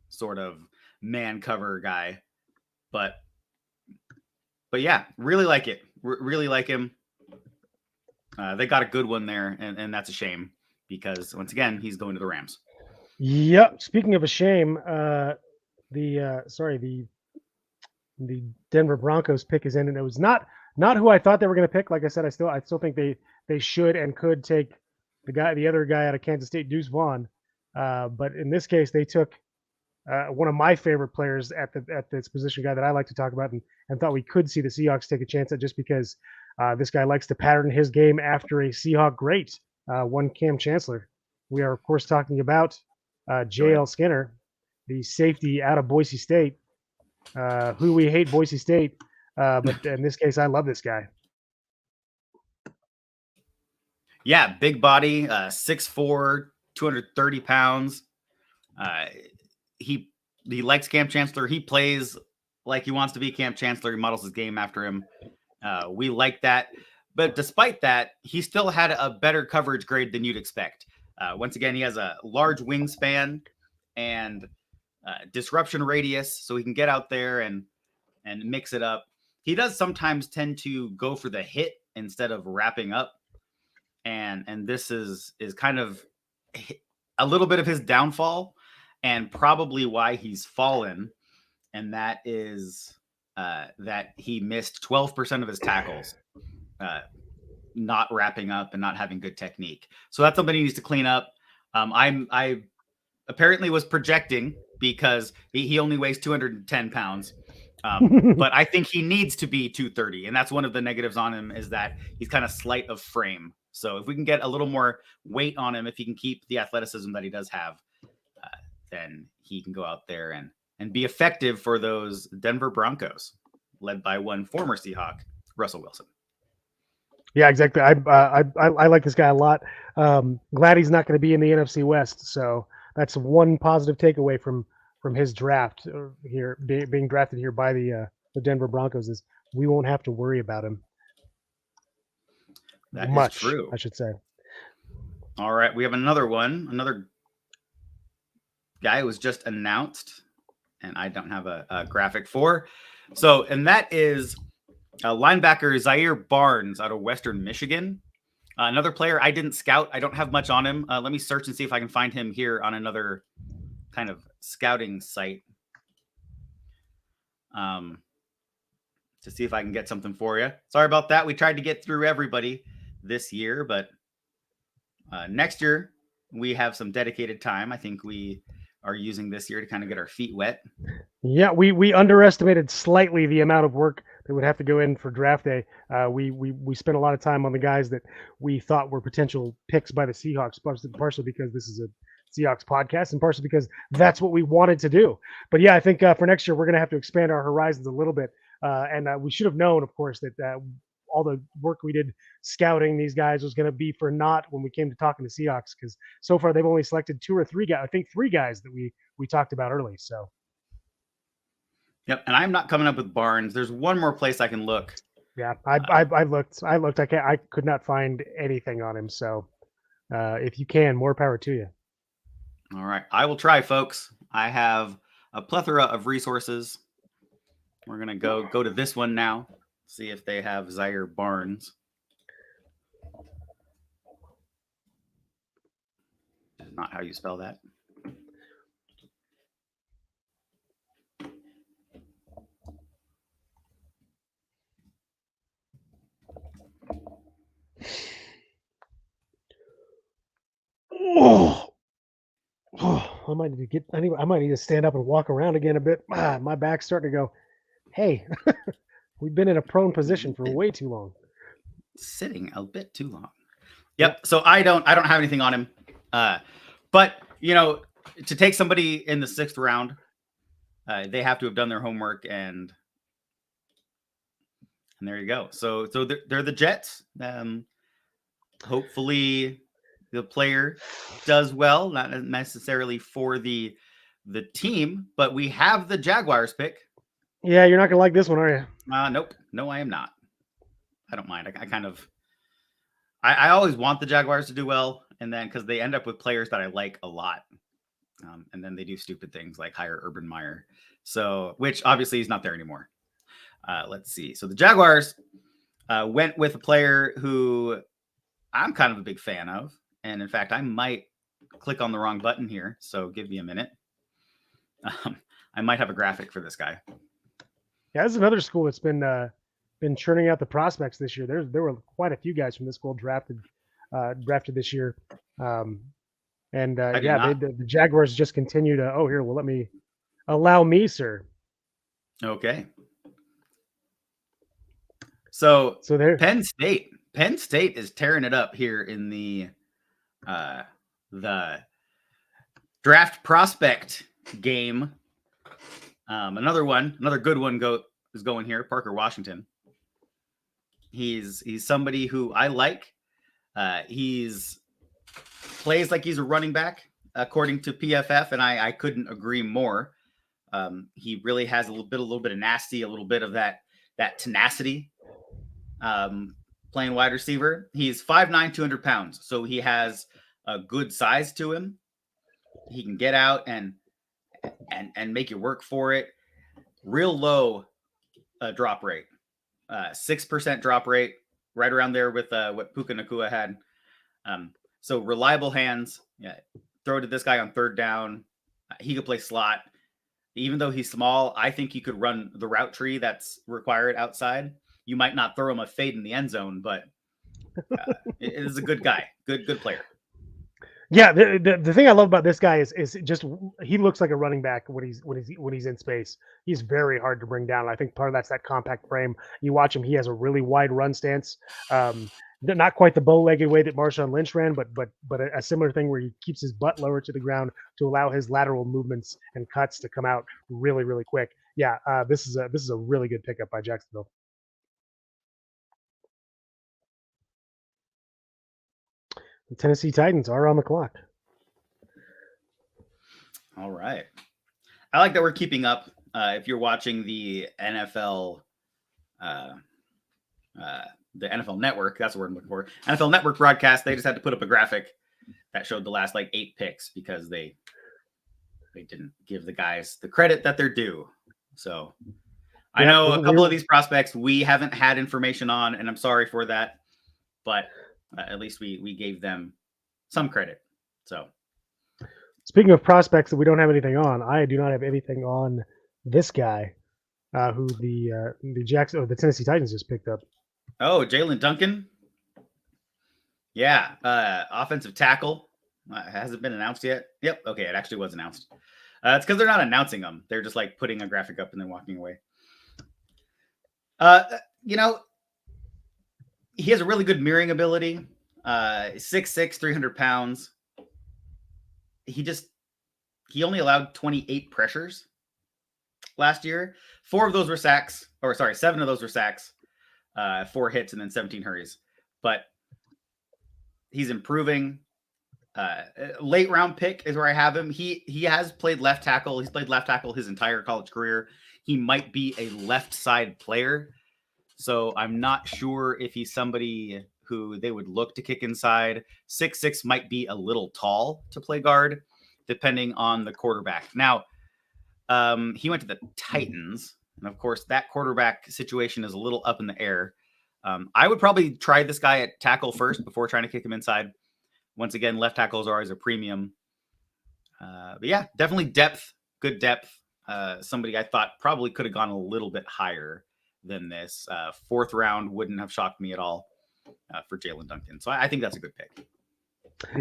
sort of man cover guy. But yeah, really like it. Really like him. They got a good one there, and that's a shame because once again, he's going to the Rams. Yep. Speaking of a shame, the Denver Broncos pick is in, and it was not who I thought they were going to pick. Like I said, I still think they should and could take the other guy out of Kansas State, Deuce Vaughn. But in this case, they took one of my favorite players at this position, guy that I like to talk about, and thought we could see the Seahawks take a chance at just because this guy likes to pattern his game after a Seahawk great, one Cam Chancellor. We are, of course, talking about J.L. Skinner, the safety out of Boise State. Who we hate Boise State, but in this case, I love this guy. Yeah, big body, 6'4", 230 pounds. He likes Cam Chancellor. He plays like he wants to be Cam Chancellor. He models his game after him. We like that. But despite that, he still had a better coverage grade than you'd expect. Once again, he has a large wingspan and disruption radius, so he can get out there and mix it up. He does sometimes tend to go for the hit instead of wrapping up. And this is kind of a little bit of his downfall and probably why he's fallen. And that is that he missed 12% of his tackles, not wrapping up and not having good technique. So that's something he needs to clean up. I apparently was projecting because he only weighs 210 pounds. But I think he needs to be 230. And that's one of the negatives on him is that he's kind of slight of frame. So if we can get a little more weight on him, if he can keep the athleticism that he does have, then he can go out there and be effective for those Denver Broncos, led by one former Seahawk, Russell Wilson. Yeah, exactly. I like this guy a lot. Glad he's not going to be in the NFC West. So that's one positive takeaway from his draft here, being drafted here by the Denver Broncos, is we won't have to worry about him. That much, is true, I should say. All right, we have another guy who was just announced, and I don't have a graphic for. So, and that is linebacker Zaire Barnes out of Western Michigan. Another player I didn't scout. I don't have much on him. Let me search and see if I can find him here on another kind of scouting site to see if I can get something for you. Sorry about that. We tried to get through everybody this year, but next year we have some dedicated time. I think we are using this year to kind of get our feet wet. Yeah, we underestimated slightly the amount of work that would have to go in for draft day. We spent a lot of time on the guys that we thought were potential picks by the Seahawks, partially because this is a Seahawks podcast and partially because that's what we wanted to do. But yeah, I think for next year, we're going to have to expand our horizons a little bit. And we should have known, of course, that all the work we did scouting these guys was going to be for naught when we came to talking to Seahawks, because so far they've only selected 2 or 3 guys. I think 3 guys that we talked about early. So. Yep, and I'm not coming up with Barnes. There's one more place I can look. Yeah, I looked. I could not find anything on him. So, if you can, more power to you. All right, I will try, folks. I have a plethora of resources. We're gonna go to this one now. See if they have Zaire Barnes. Not how you spell that. I might need to stand up and walk around again a bit. My back's starting to go. Hey, we've been in a prone position for way too long. Sitting a bit too long. Yep. So I don't have anything on him. But to take somebody in the 6th round, they have to have done their homework and And there you go. So they're the Jets. Hopefully the player does well, not necessarily for the team, but we have the Jaguars pick. Yeah, you're not gonna like this one, are you? Nope. No, I am not. I don't mind. I always want the Jaguars to do well, and then because they end up with players that I like a lot, and then they do stupid things like hire Urban Meyer. So, which obviously he's not there anymore. Let's see. So the Jaguars went with a player who I'm kind of a big fan of, and in fact, I might click on the wrong button here. So give me a minute. I might have a graphic for this guy. Yeah, this is another school that's been churning out the prospects this year. There were quite a few guys from this school drafted this year, the Jaguars just continue to. Oh, here, well, allow me, sir. Okay. So there, Penn State is tearing it up here in the draft prospect game. Another good one is going here. Parker Washington. He's somebody who I like. He's plays like he's a running back, according to PFF, and I couldn't agree more. He really has a little bit of nasty, a little bit of that tenacity. Playing wide receiver. He's 5'9", 200 pounds, so he has a good size to him. He can get out and make you work for it. Real low drop rate, 6% drop rate, right around there with what Puka Nacua had. So reliable hands. Yeah, throw to this guy on third down. He could play slot. Even though he's small, I think he could run the route tree that's required outside. You might not throw him a fade in the end zone, but it is a good guy, good player. Yeah, the thing I love about this guy is just he looks like a running back when he's in space. He's very hard to bring down. I think part of that's that compact frame. You watch him; he has a really wide run stance. Not quite the bow-legged way that Marshawn Lynch ran, but a similar thing where he keeps his butt lower to the ground to allow his lateral movements and cuts to come out really, really quick. Yeah, this is a really good pickup by Jacksonville. The Tennessee Titans are on the clock. All right. I like that we're keeping up. If you're watching the NFL, the NFL Network, that's the word I'm looking for. NFL Network broadcast, they just had to put up a graphic that showed the last 8 picks because they didn't give the guys the credit that they're due. So I know a couple of these prospects we haven't had information on, and I'm sorry for that, but at least we gave them some credit. So, speaking of prospects that we don't have anything on, I do not have anything on this guy, who the Tennessee Titans just picked up. Oh, Jalen Duncan. Yeah, offensive tackle. Hasn't been announced yet. Yep. Okay, it actually was announced. It's because they're not announcing them. They're just like putting a graphic up and then walking away. He has a really good mirroring ability. 6'6", 300 pounds. He only allowed 28 pressures last year. 7 of those were sacks. 4 hits and then 17 hurries. But he's improving. Late round pick is where I have him. He has played left tackle. He's played left tackle his entire college career. He might be a left side player. So I'm not sure if he's somebody who they would look to kick inside. 6'6" might be a little tall to play guard, depending on the quarterback. Now, he went to the Titans, and of course, that quarterback situation is a little up in the air. I would probably try this guy at tackle first before trying to kick him inside. Once again, left tackles are always a premium. But yeah, definitely depth, good depth. Somebody I thought probably could have gone a little bit higher than this. 4th round wouldn't have shocked me at all for Jalen Duncan. So I think that's a good pick.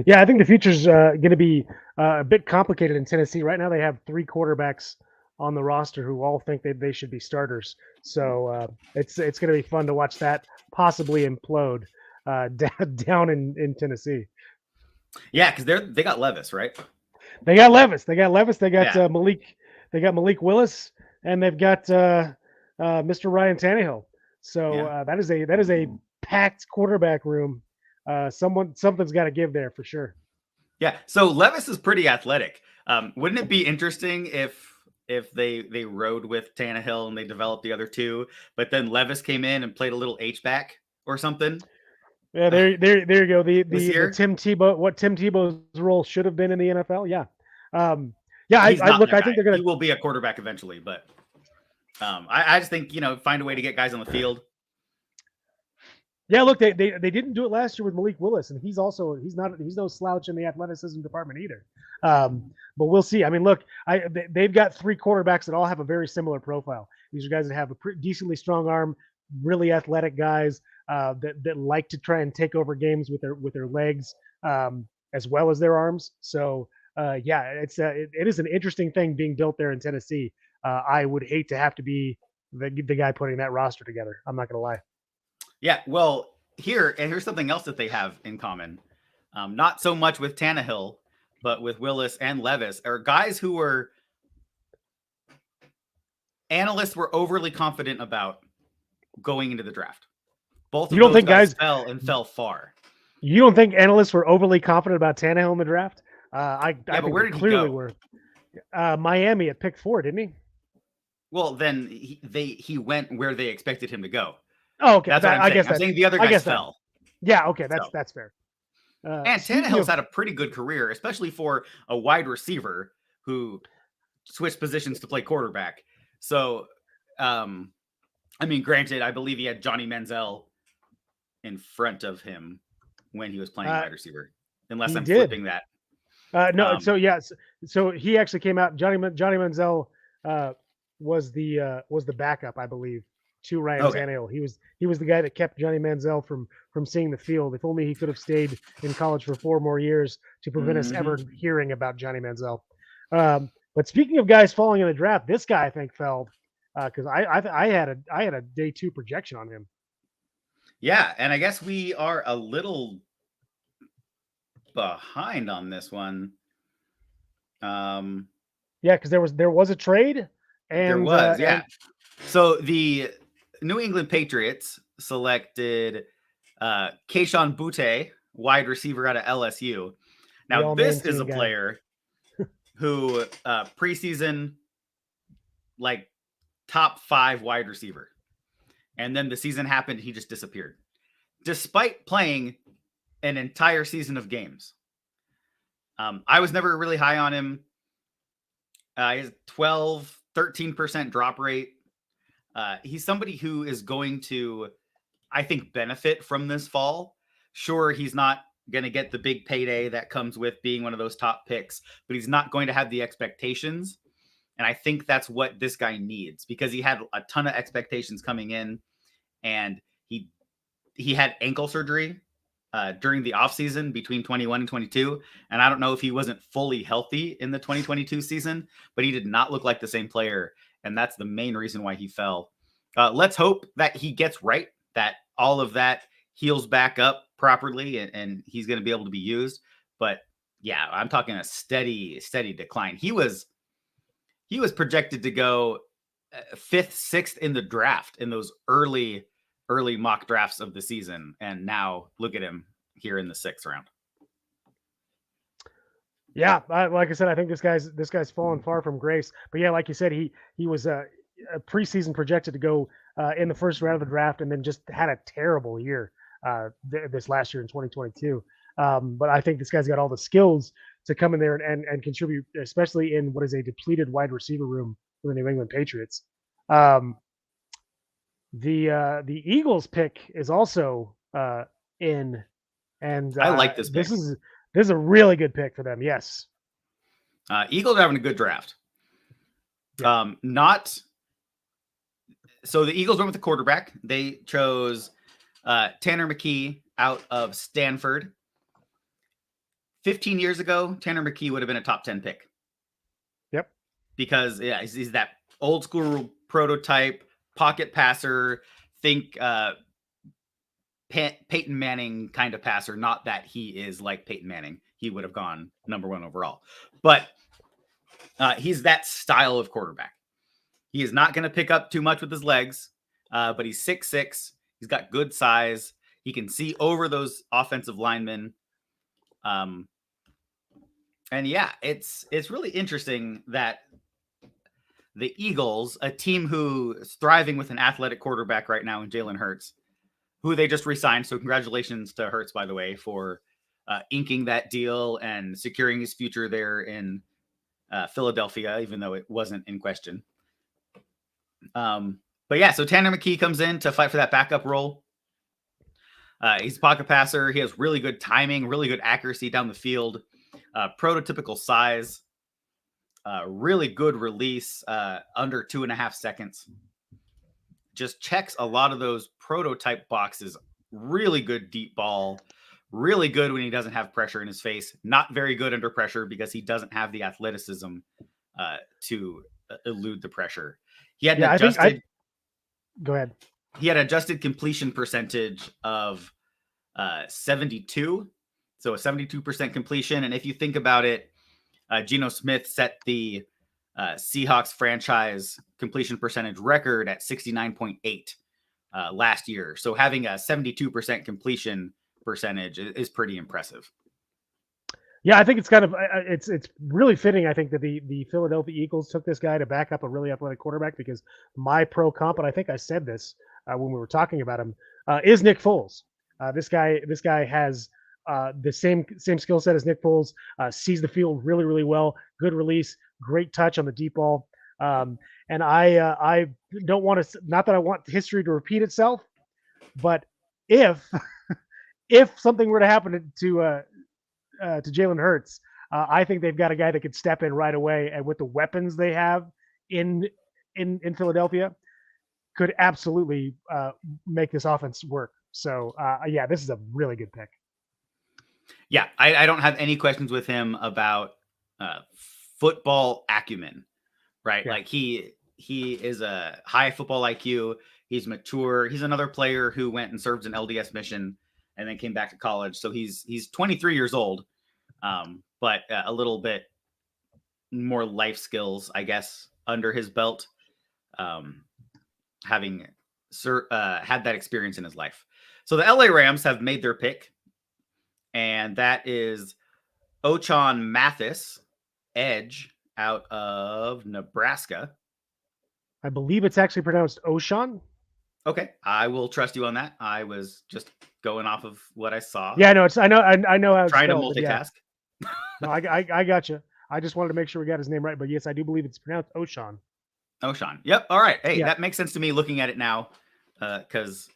Yeah, I think the future's going to be a bit complicated in Tennessee. Right now they have 3 quarterbacks on the roster who all think that they should be starters. So it's going to be fun to watch that possibly implode down in Tennessee. Yeah, because they got Levis, right? They got Levis. They got Malik. They got Malik Willis, and they've got Mr. Ryan Tannehill. So Yeah. that is a packed quarterback room. Something's got to give there for sure. Yeah. So Levis is pretty athletic. Wouldn't it be interesting if they rode with Tannehill and they developed the other two, but then Levis came in and played a little H back or something Yeah, there you go. this The year? Tim Tebow, what Tim Tebow's role should have been in the NFL. Yeah, yeah. He's not Look. that I guy. think they're gonna. He will be a quarterback eventually, but I just think find a way to get guys on the field. Yeah, look, they didn't do it last year with Malik Willis, and he's no slouch in the athleticism department either. But we'll see. I mean, look, they've got three quarterbacks that all have a very similar profile. These are guys that have a decently strong arm, really athletic guys that like to try and take over games with their legs as well as their arms. So yeah, it is an interesting thing being built there in Tennessee. I would hate to have to be the guy putting that roster together. I'm not going to lie. Yeah, well, here's something else that they have in common. Not so much with Tannehill, but with Willis and Levis, are guys who were analysts were overly confident about going into the draft. Both of those guys fell far. You don't think analysts were overly confident about Tannehill in the draft? I but think where did he go? Were. Miami at pick 4, didn't he? Well, then he went where they expected him to go. Oh, okay. That's what I'm saying the other guys fell. Yeah, okay, that's fair. And Tannehill's had a pretty good career, especially for a wide receiver who switched positions to play quarterback. So, I mean, granted, I believe he had Johnny Manziel in front of him when he was playing wide receiver, unless I'm flipping that. No, so he actually came out. Johnny Manziel was the backup, I believe, to Ryan Tannehill. He was the guy that kept Johnny Manziel from seeing the field. If only he could have stayed in college for 4 more years to prevent us ever hearing about Johnny Manziel. But speaking of guys falling in the draft, this guy I think fell because I had a day 2 projection on him. Yeah, and I guess we are a little behind on this one. Yeah, because there was a trade, and there was So the New England Patriots selected Kayshon Boutte, wide receiver out of LSU. Now this is a player who preseason like top 5 wide receiver, and then the season happened, he just disappeared, despite playing an entire season of games. I was never really high on him. He has 13% drop rate. He's somebody who is going to, I think, benefit from this fall. Sure, he's not going to get the big payday that comes with being one of those top picks, but he's not going to have the expectations. And I think that's what this guy needs, because he had a ton of expectations coming in, and he had ankle surgery during the offseason between 21 and 22. And I don't know if he wasn't fully healthy in the 2022 season, but he did not look like the same player. And that's the main reason why he fell. Let's hope that he gets right, that all of that heals back up properly, and he's going to be able to be used. But yeah, I'm talking a steady decline. He was projected to go 5th, 6th in the draft in those early mock drafts of the season. And now look at him here in the 6th round. Yeah, like I said, I think this guy's fallen far from grace. But yeah, like you said, he was a preseason projected to go in the 1st round of the draft, and then just had a terrible year this last year in 2022. But I think this guy's got all the skills to come in there and contribute, especially in what is a depleted wide receiver room for the New England Patriots. The Eagles pick is also in, and I like this pick. This is a really good pick for them. Yes. Eagles are having a good draft. Yeah. So the Eagles went with the quarterback. They chose Tanner McKee out of Stanford. 15 years ago, Tanner McKee would have been a top 10 pick. Yep. Because he's that old school prototype pocket passer. Think Peyton Manning kind of passer. Not that he is like Peyton Manning. He would have gone number 1 overall. But he's that style of quarterback. He is not going to pick up too much with his legs, but he's 6'6". He's got good size. He can see over those offensive linemen. And yeah, it's really interesting that the Eagles, a team who is thriving with an athletic quarterback right now in Jalen Hurts, who they just re-signed. So congratulations to Hurts, by the way, for inking that deal and securing his future there in Philadelphia, even though it wasn't in question. But yeah, so Tanner McKee comes in to fight for that backup role. He's a pocket passer. He has really good timing, really good accuracy down the field, prototypical size, really good release, under 2.5 seconds. Just checks a lot of those prototype boxes. Really good deep ball. Really good when he doesn't have pressure in his face. Not very good under pressure because he doesn't have the athleticism to elude the pressure. He had Go ahead. He had adjusted completion percentage of 72. So a 72% completion. And if you think about it, Geno Smith set the Seahawks franchise completion percentage record at 69.8 last year. So having a 72% completion percentage is pretty impressive. Yeah, I think it's kind of it's really fitting. I think that the Philadelphia Eagles took this guy to back up a really athletic quarterback, because my pro comp, and I think I said this when we were talking about him, is Nick Foles. This guy has the same skill set as Nick Foles. Sees the field really, really well. Good release, great touch on the deep ball. And I don't want to, not that I want history to repeat itself, but if something were to happen to Jalen Hurts, I think they've got a guy that could step in right away, and with the weapons they have in Philadelphia, could absolutely make this offense work. So yeah, this is a really good pick. Yeah, I don't have any questions with him about football acumen, right? Yeah. Like he is a high football IQ. He's mature. He's another player who went and served an LDS mission and then came back to college. So he's 23 years old, but a little bit more life skills, I guess, under his belt, having had that experience in his life. So the LA Rams have made their pick, and that is Ochon Mathis, edge out of Nebraska. I believe it's actually pronounced Oshon. Okay, I will trust you on that. I was just going off of what I saw. Yeah, no, I know how it's trying spelled, to multitask. Yeah. No, I got you. I just wanted to make sure we got his name right, but yes, I do believe it's pronounced Oshon. Oshon. Yep. All right. Hey, That makes sense to me looking at it now, because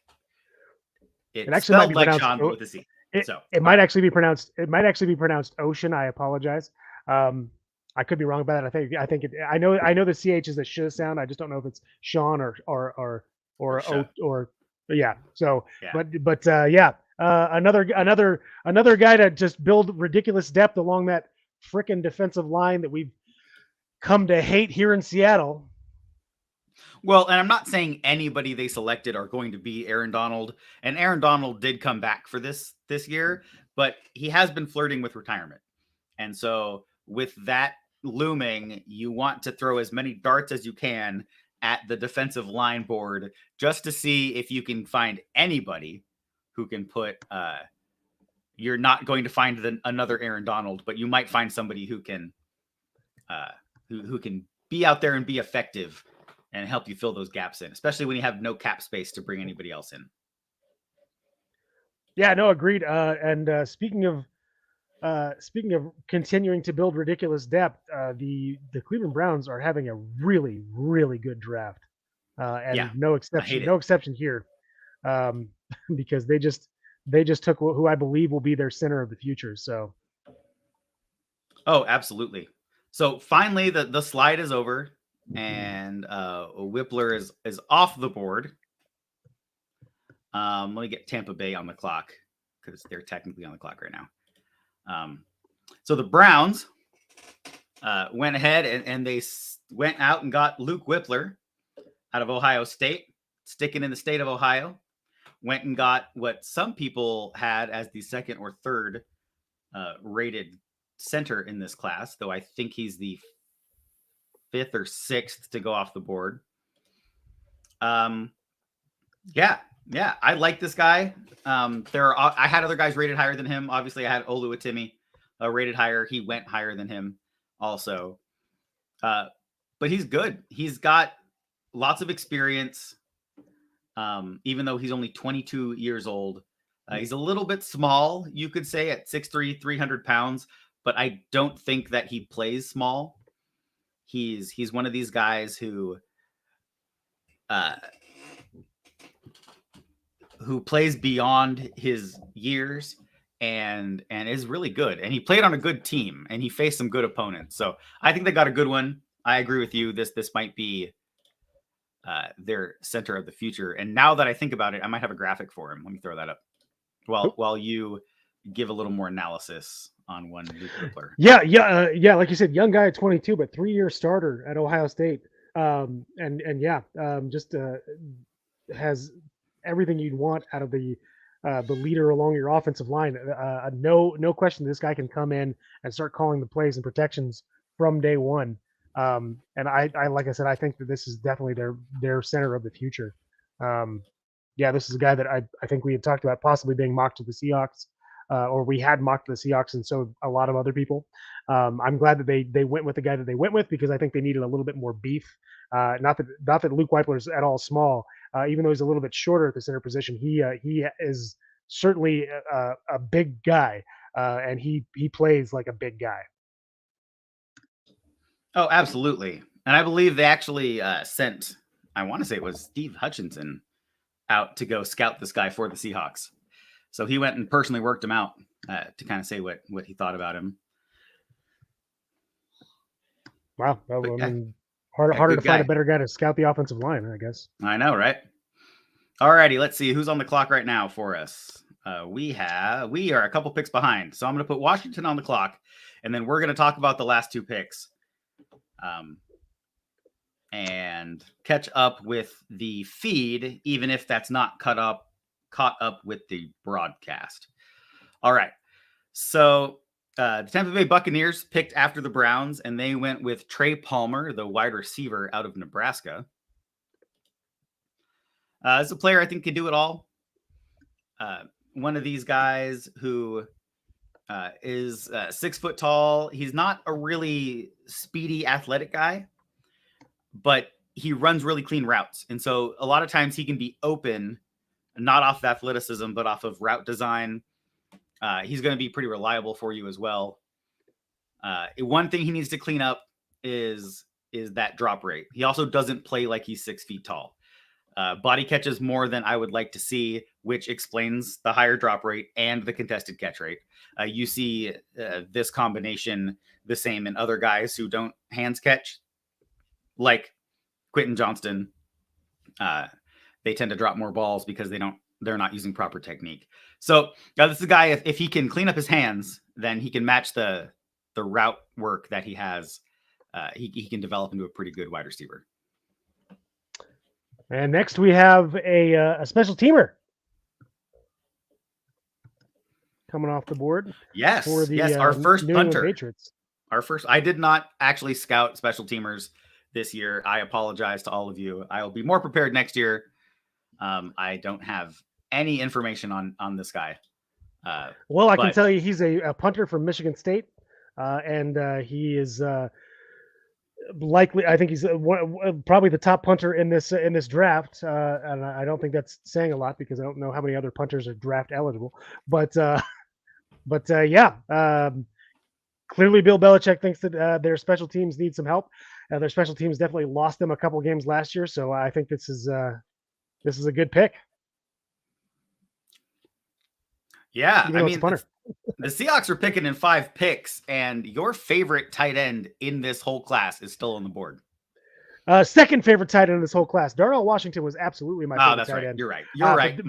it actually might be like Sean, but with a C. It might actually be pronounced. It might actually be pronounced Ocean. I apologize. I could be wrong about that. I think I know the CH is a sh sound. I just don't know if it's Sean or yeah. So yeah. But yeah. Another guy to just build ridiculous depth along that frickin' defensive line that we've come to hate here in Seattle. Well, and I'm not saying anybody they selected are going to be Aaron Donald, and Aaron Donald did come back for this year, but he has been flirting with retirement. And so with that looming, you want to throw as many darts as you can at the defensive line board just to see if you can find anybody who can put you're not going to find another Aaron Donald, but you might find somebody who can who can be out there and be effective and help you fill those gaps in, especially when you have no cap space to bring anybody else in. Yeah, no, agreed. And speaking of continuing to build ridiculous depth, the Cleveland Browns are having a really, really good draft, and no exception here, because they just took who I believe will be their center of the future. So, oh, absolutely. So finally, the slide is over, and Whippler is off the board. Let me get Tampa Bay on the clock, because they're technically on the clock right now. So the Browns went ahead and they went out and got Luke Whippler out of Ohio State, sticking in the state of Ohio. Went and got what some people had as the second or third rated center in this class, though I think he's the fifth or sixth to go off the board. Yeah, I like this guy. I had other guys rated higher than him. Obviously, I had Oluwatimi rated higher. He went higher than him also. But he's good. He's got lots of experience. Even though he's only 22 years old, he's a little bit small, you could say, at 6'3", 300 pounds. But I don't think that he plays small. He's one of these guys who plays beyond his years and is really good. And he played on a good team and he faced some good opponents. So I think they got a good one. I agree with you. This might be their center of the future. And now that I think about it, I might have a graphic for him. Let me throw that up while you give a little more analysis on one Luke Rippler. Yeah. Like you said, young guy at 22, but 3-year starter at Ohio State. Just has everything you'd want out of the leader along your offensive line. No question, this guy can come in and start calling the plays and protections from day one. And I like I said, I think that this is definitely their center of the future. This is a guy that I think we had talked about possibly being mocked to the Seahawks, or we had mocked the Seahawks, and so a lot of other people. I'm glad that they went with the guy that they went with, because I think they needed a little bit more beef. Not that Luke Weipler is at all small, even though he's a little bit shorter at the center position. He is certainly a big guy, and he plays like a big guy. Oh, absolutely. And I believe they actually sent, I want to say it was Steve Hutchinson, out to go scout this guy for the Seahawks. So he went and personally worked him out to kind of say what he thought about him. Wow. Well, I mean, harder to find a better guy to scout the offensive line, I guess. I know, right? All righty, let's see who's on the clock right now for us. We are a couple picks behind. So I'm going to put Washington on the clock, and then we're going to talk about the last two picks. And catch up with the feed, even if that's not caught up with the broadcast. All right. So the Tampa Bay Buccaneers picked after the Browns, and they went with Trey Palmer, the wide receiver out of Nebraska. As a player, I think can do it all. One of these guys who is 6 foot tall. He's not a really speedy, athletic guy, but he runs really clean routes. And so a lot of times he can be open, not off of athleticism, but off of route design. He's going to be pretty reliable for you as well. One thing he needs to clean up is that drop rate. He also doesn't play like he's 6 feet tall. Body catches more than I would like to see, which explains the higher drop rate and the contested catch rate. You see this combination the same in other guys who don't hands catch, like Quentin Johnston. They tend to drop more balls because they're not using proper technique. So this is a guy, if he can clean up his hands, then he can match the route work that he has. He can develop into a pretty good wide receiver. And next we have a special teamer coming off the board. Yes, for the, our first New England punter. Patriots. I did not actually scout special teamers this year. I apologize to all of you. I will be more prepared next year. I don't have any information on this guy. Well, I can tell you he's a punter from Michigan State, and he is likely. I think he's probably the top punter in this draft, and I don't think that's saying a lot because I don't know how many other punters are draft eligible. But clearly Bill Belichick thinks that their special teams need some help. Their special teams definitely lost them a couple of games last year, so I think this is a good pick. Yeah, I mean, the Seahawks are picking in 5 picks, and your favorite tight end in this whole class is still on the board. Second favorite tight end in this whole class. Darnell Washington was absolutely my favorite tight end. You're right. You're right.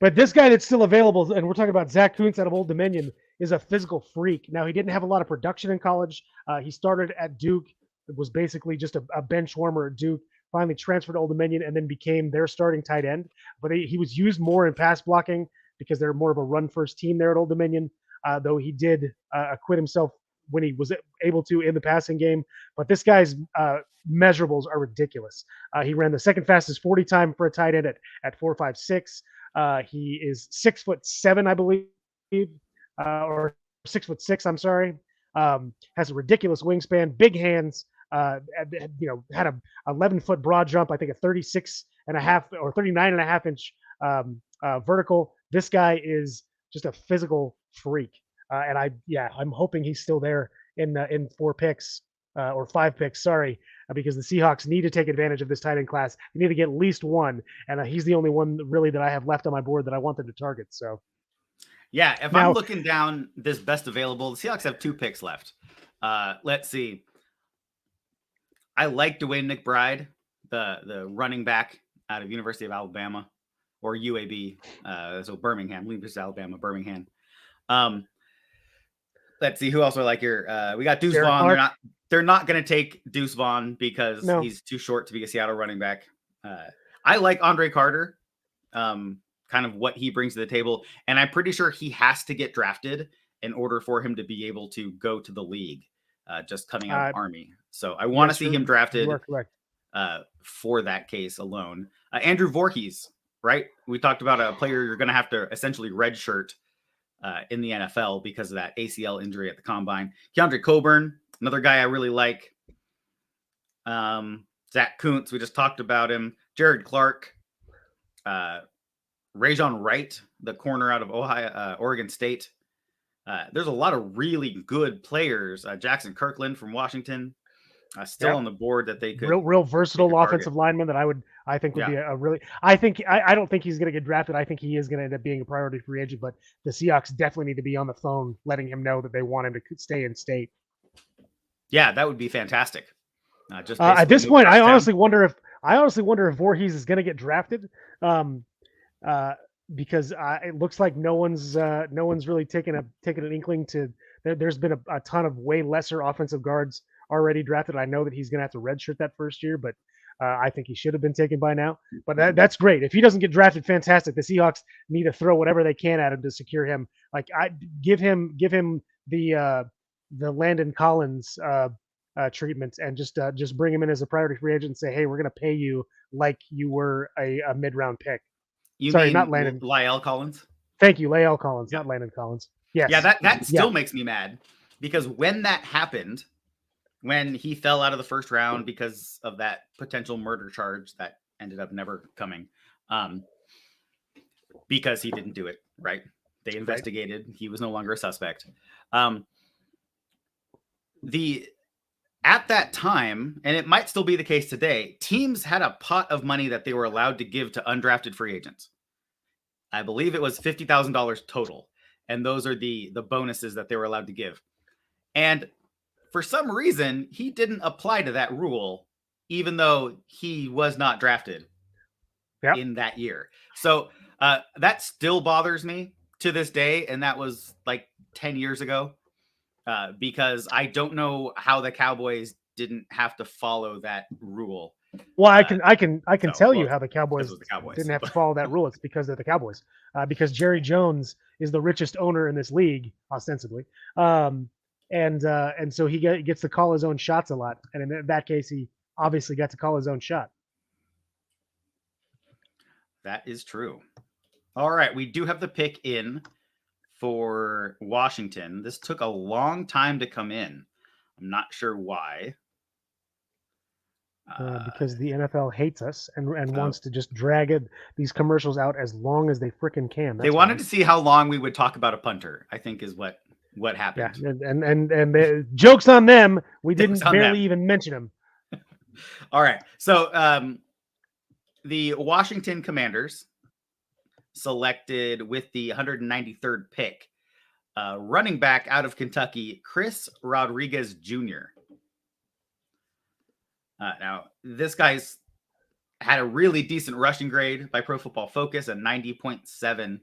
But this guy that's still available, and we're talking about Zach Kuntz out of Old Dominion, is a physical freak. Now, he didn't have a lot of production in college. He started at Duke. It was basically just a bench warmer at Duke. Finally transferred to Old Dominion and then became their starting tight end. But he was used more in pass blocking because they're more of a run-first team there at Old Dominion, though he did acquit himself when he was able to in the passing game. But this guy's measurables are ridiculous. He ran the second fastest 40 time for a tight end at 4.56. He is 6'7", I believe, or 6'6". I'm sorry. Has a ridiculous wingspan, big hands. Had a 11-foot broad jump. I think a 36.5 or 39.5 inch vertical. This guy is just a physical freak. I'm hoping he's still there in 4 picks or 5 picks. Sorry, because the Seahawks need to take advantage of this tight end class. They need to get at least one, and he's the only one really that I have left on my board that I want them to target. So, yeah, if I'm looking down this best available, the Seahawks have 2 picks left. Let's see. I like Dwayne McBride, the running back out of University of Alabama or UAB, so Birmingham, University of Alabama, Birmingham. Let's see who else I like here. We got Deuce Vaughn. They're not going to take Deuce Vaughn because he's too short to be a Seattle running back. I like Andre Carter, kind of what he brings to the table, and I'm pretty sure he has to get drafted in order for him to be able to go to the league. Just coming out of Army. So I want to see him drafted for that case alone. Andrew Voorhees, right? We talked about a player you're going to have to essentially redshirt in the NFL because of that ACL injury at the combine. Keandre Coburn, another guy I really like. Zach Kuntz, we just talked about him. Jared Clark. Rajon Wright, the corner out of Oregon State. There's a lot of really good players. Jackson Kirkland from Washington, still on the board that they could real versatile offensive lineman that I think would be a really. I don't think he's going to get drafted. I think he is going to end up being a priority free agent. But the Seahawks definitely need to be on the phone, letting him know that they want him to stay in state. Yeah, that would be fantastic. Just at this point, I honestly wonder if Voorhees is going to get drafted. Because it looks like no one's really taken an inkling to. There's been a ton of way lesser offensive guards already drafted. I know that he's going to have to redshirt that first year, but I think he should have been taken by now. But that's great. If he doesn't get drafted, fantastic. The Seahawks need to throw whatever they can at him to secure him. Like give him the Landon Collins treatment and just bring him in as a priority free agent and say, hey, we're going to pay you like you were a mid-round pick. Sorry, not Landon. La'el Collins? Thank you, La'el Collins, not Landon Collins. Yes. Yeah, that still makes me mad because when that happened, when he fell out of the first round because of that potential murder charge that ended up never coming, because he didn't do it, right? They investigated. He was no longer a suspect. At that time, and it might still be the case today, teams had a pot of money that they were allowed to give to undrafted free agents. I believe it was $50,000 total. And those are the bonuses that they were allowed to give. And for some reason, he didn't apply to that rule, even though he was not drafted in that year. So that still bothers me to this day. And that was like 10 years ago. Because I don't know how the Cowboys didn't have to follow that rule. Well, I can tell you how the Cowboys didn't have to follow that rule. It's because they're the Cowboys. Because Jerry Jones is the richest owner in this league, ostensibly, and so he gets to call his own shots a lot. And in that case, he obviously got to call his own shot. That is true. All right, we do have the pick in for Washington. This took a long time to come in. I'm not sure why. Because the NFL hates us and wants to just drag these commercials out as long as they frickin' can. They wanted to see how long we would talk about a punter, I think is what happened. Yeah, and the joke's on them. We didn't barely even mention him. All right. So the Washington Commanders selected with the 193rd pick, running back out of Kentucky, Chris Rodriguez Jr. Now, this guy's had a really decent rushing grade by Pro Football Focus, a 90.7,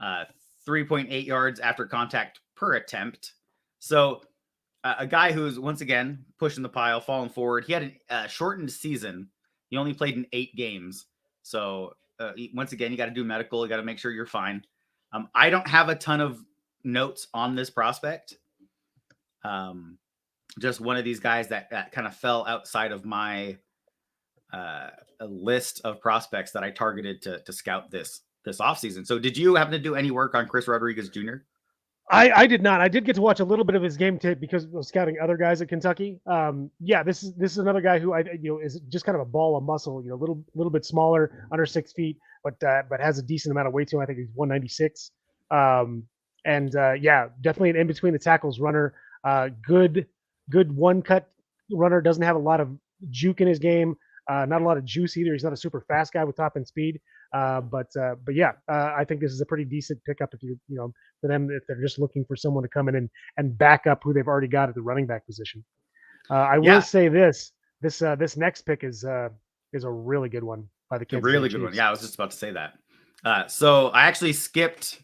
3.8 yards after contact per attempt. So a guy who's, once again, pushing the pile, falling forward. He had a shortened season. He only played in 8 games. So once again, you got to do medical. You got to make sure you're fine. I don't have a ton of notes on this prospect. Just one of these guys that kind of fell outside of my a list of prospects that I targeted to scout this offseason. So did you happen to do any work on Chris Rodriguez Jr.? I did not. I did get to watch a little bit of his game tape because of scouting other guys at Kentucky. This is another guy who is just kind of a ball of muscle. Little bit smaller, under 6 feet, but has a decent amount of weight to him. I think he's 196. Definitely an in between the tackles runner. Good one cut runner. Doesn't have a lot of juke in his game. Not a lot of juice either. He's not a super fast guy with top end speed. I think this is a pretty decent pickup for them if they're just looking for someone to come in and back up who they've already got at the running back position. I will say this next pick is a really good one by the Kansas City Chiefs. One. Yeah, I was just about to say that. So I actually skipped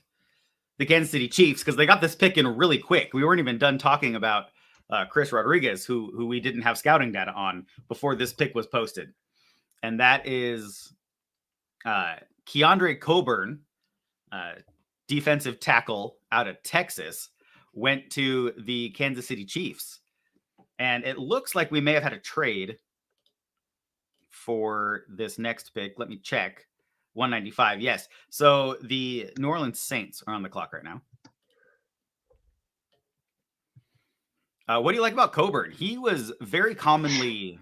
the Kansas City Chiefs because they got this pick in really quick. We weren't even done talking about Chris Rodriguez, who we didn't have scouting data on before this pick was posted. And that is Keandre Coburn, defensive tackle out of Texas, went to the Kansas City Chiefs. And it looks like we may have had a trade for this next pick. Let me check. 195. Yes. So the New Orleans Saints are on the clock right now. What do you like about Coburn? He was very commonly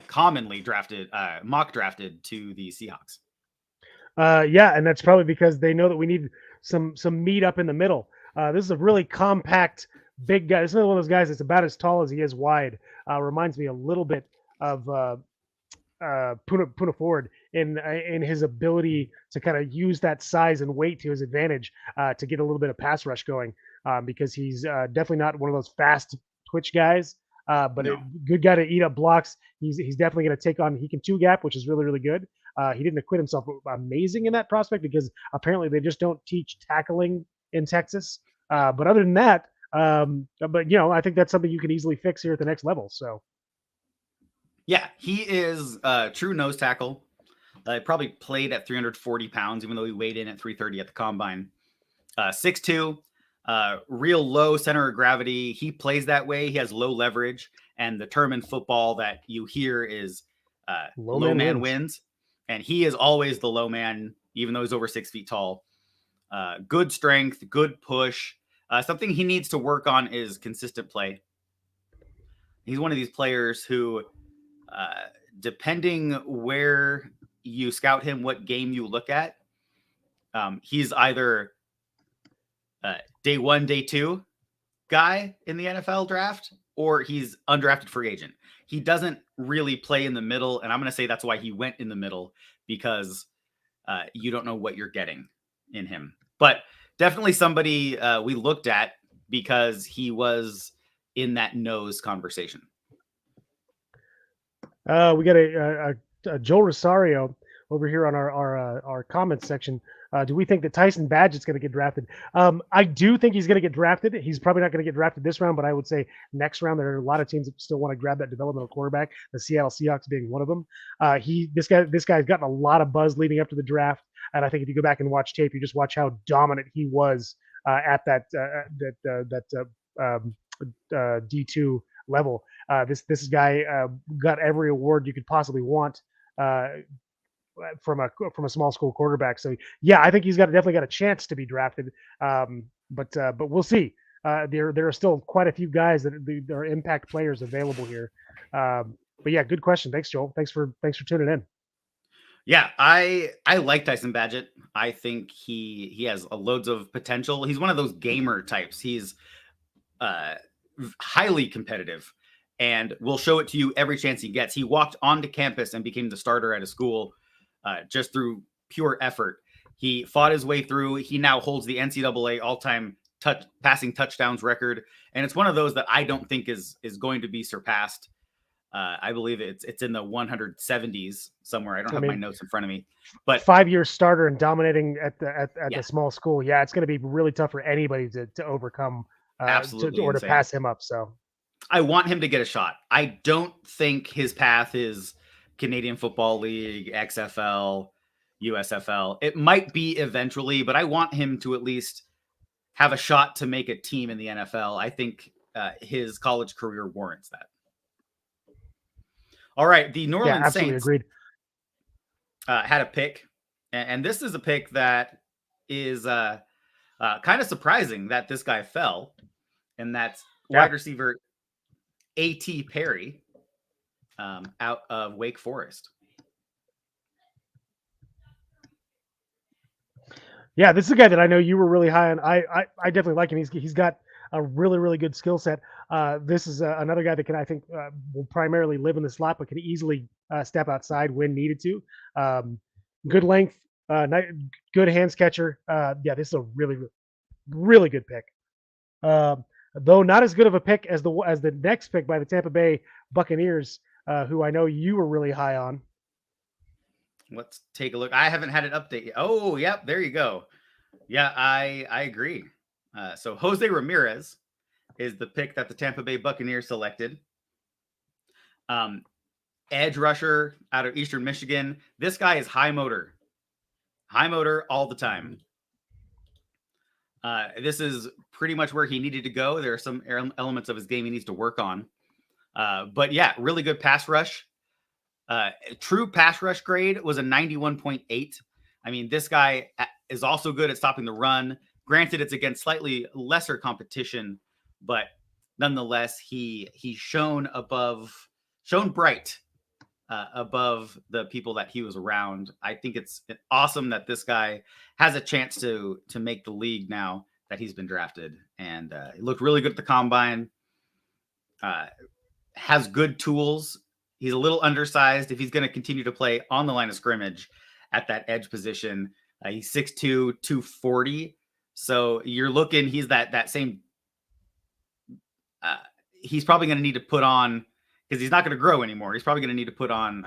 drafted, mock drafted to the Seahawks. And that's probably because they know that we need some meat up in the middle. This is a really compact, big guy. This is one of those guys that's about as tall as he is wide. Reminds me a little bit of Puna Ford in his ability to kind of use that size and weight to his advantage to get a little bit of pass rush going. Because he's definitely not one of those fast twitch guys, but a good guy to eat up blocks. He's definitely going to take on. He can two gap, which is really, really good. He didn't acquit himself amazing in that prospect because apparently they just don't teach tackling in Texas. But other than that, I think that's something you can easily fix here at the next level. So, yeah, he is a true nose tackle. Probably played at 340 pounds, even though he weighed in at 330 at the combine. 6'2". Real low center of gravity. He plays that way. He has low leverage, and the term in football that you hear is low man wins. And he is always the low man, even though he's over 6 feet tall. Good strength, good push. Something he needs to work on is consistent play. He's one of these players who, depending where you scout him, what game you look at, he's either day 1, day 2 guy in the NFL draft, or he's undrafted free agent. He doesn't really play in the middle, and I'm going to say that's why he went in the middle, because you don't know what you're getting in him. But definitely somebody we looked at because he was in that nose conversation. We got a Joe Rosario over here on our comments section. Do we think that Tyson Bagent's going to get drafted? I do think he's going to get drafted. He's probably not going to get drafted this round, but I would say next round. There are a lot of teams that still want to grab that developmental quarterback, the Seattle Seahawks being one of them. This guy's gotten a lot of buzz leading up to the draft, and I think if you go back and watch tape, you just watch how dominant he was at that D2 level. This guy got every award you could possibly want from a small school quarterback. So yeah, I think he's definitely got a chance to be drafted. But we'll see. There are still quite a few guys that are impact players available here. But yeah, good question. Thanks, Joel. Thanks for tuning in. Yeah, I like Tyson Bagent. I think he has loads of potential. He's one of those gamer types. He's highly competitive and will show it to you every chance he gets. He walked onto campus and became the starter at a school just through pure effort. He fought his way through. He now holds the NCAA all-time passing touchdowns record. And it's one of those that I don't think is going to be surpassed. I believe it's in the 170s somewhere. I don't have my notes in front of me, but 5-year starter and dominating at the small school. Yeah, it's going to be really tough for anybody to overcome absolutely to pass him up. So I want him to get a shot. I don't think his path is Canadian Football League, XFL, USFL. It might be eventually, but I want him to at least have a shot to make a team in the NFL. I think his college career warrants that. All right, the New Orleans absolutely Saints agreed. Had a pick, and this is a pick that is kind of surprising that this guy fell, and that's wide receiver A.T. Perry out of Wake Forest. Yeah, this is a guy that I know you were really high on. I definitely like him. He's got a really, really good skill set. This is another guy that can, I think, will primarily live in the slot, but can easily step outside when needed to. Good length, good hands catcher. Yeah, this is a really, really good pick. Though not as good of a pick as the next pick by the Tampa Bay Buccaneers, who I know you were really high on. Let's take a look. I haven't had an update yet. Oh, yep, there you go. Yeah, I agree. So Jose Ramirez is the pick that the Tampa Bay Buccaneers selected. Edge rusher out of Eastern Michigan. This guy is high motor all the time. This is pretty much where he needed to go. There are some elements of his game he needs to work on. But yeah, really good pass rush. True pass rush grade was a 91.8. I mean, this guy is also good at stopping the run. Granted, it's against slightly lesser competition, but nonetheless, he shone bright above the people that he was around. I think it's awesome that this guy has a chance to make the league now that he's been drafted, and he looked really good at the combine. Has good tools. He's a little undersized if he's going to continue to play on the line of scrimmage at that edge position. He's 6'2", 240. So you're looking, he's that same. He's probably going to need to put on, because he's not going to grow anymore. He's probably going to need to put on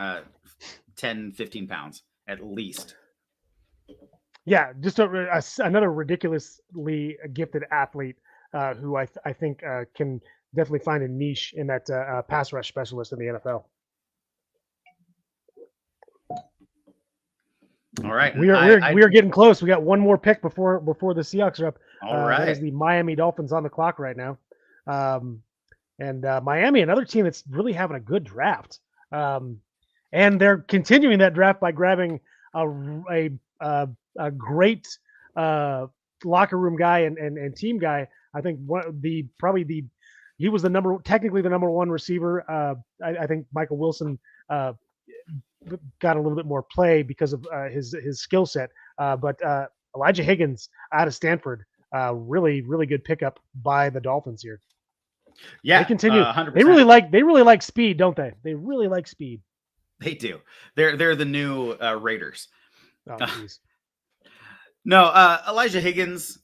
10, 15 pounds at least. Yeah, just another ridiculously gifted athlete who I think can definitely find a niche in that pass rush specialist in the NFL. All right, we are getting close. We got one more pick before the Seahawks are up. All right, that is the Miami Dolphins on the clock right now, and Miami, another team that's really having a good draft, and they're continuing that draft by grabbing a great locker room guy and team guy. I think he was technically the number one receiver. I think Michael Wilson got a little bit more play because of his skill set. But Elijah Higgins out of Stanford, really, really good pickup by the Dolphins here. Yeah, they continue. 100%. They really like speed, don't they? They really like speed. They do. They're the new Raiders. Oh, jeez. No, Elijah Higgins.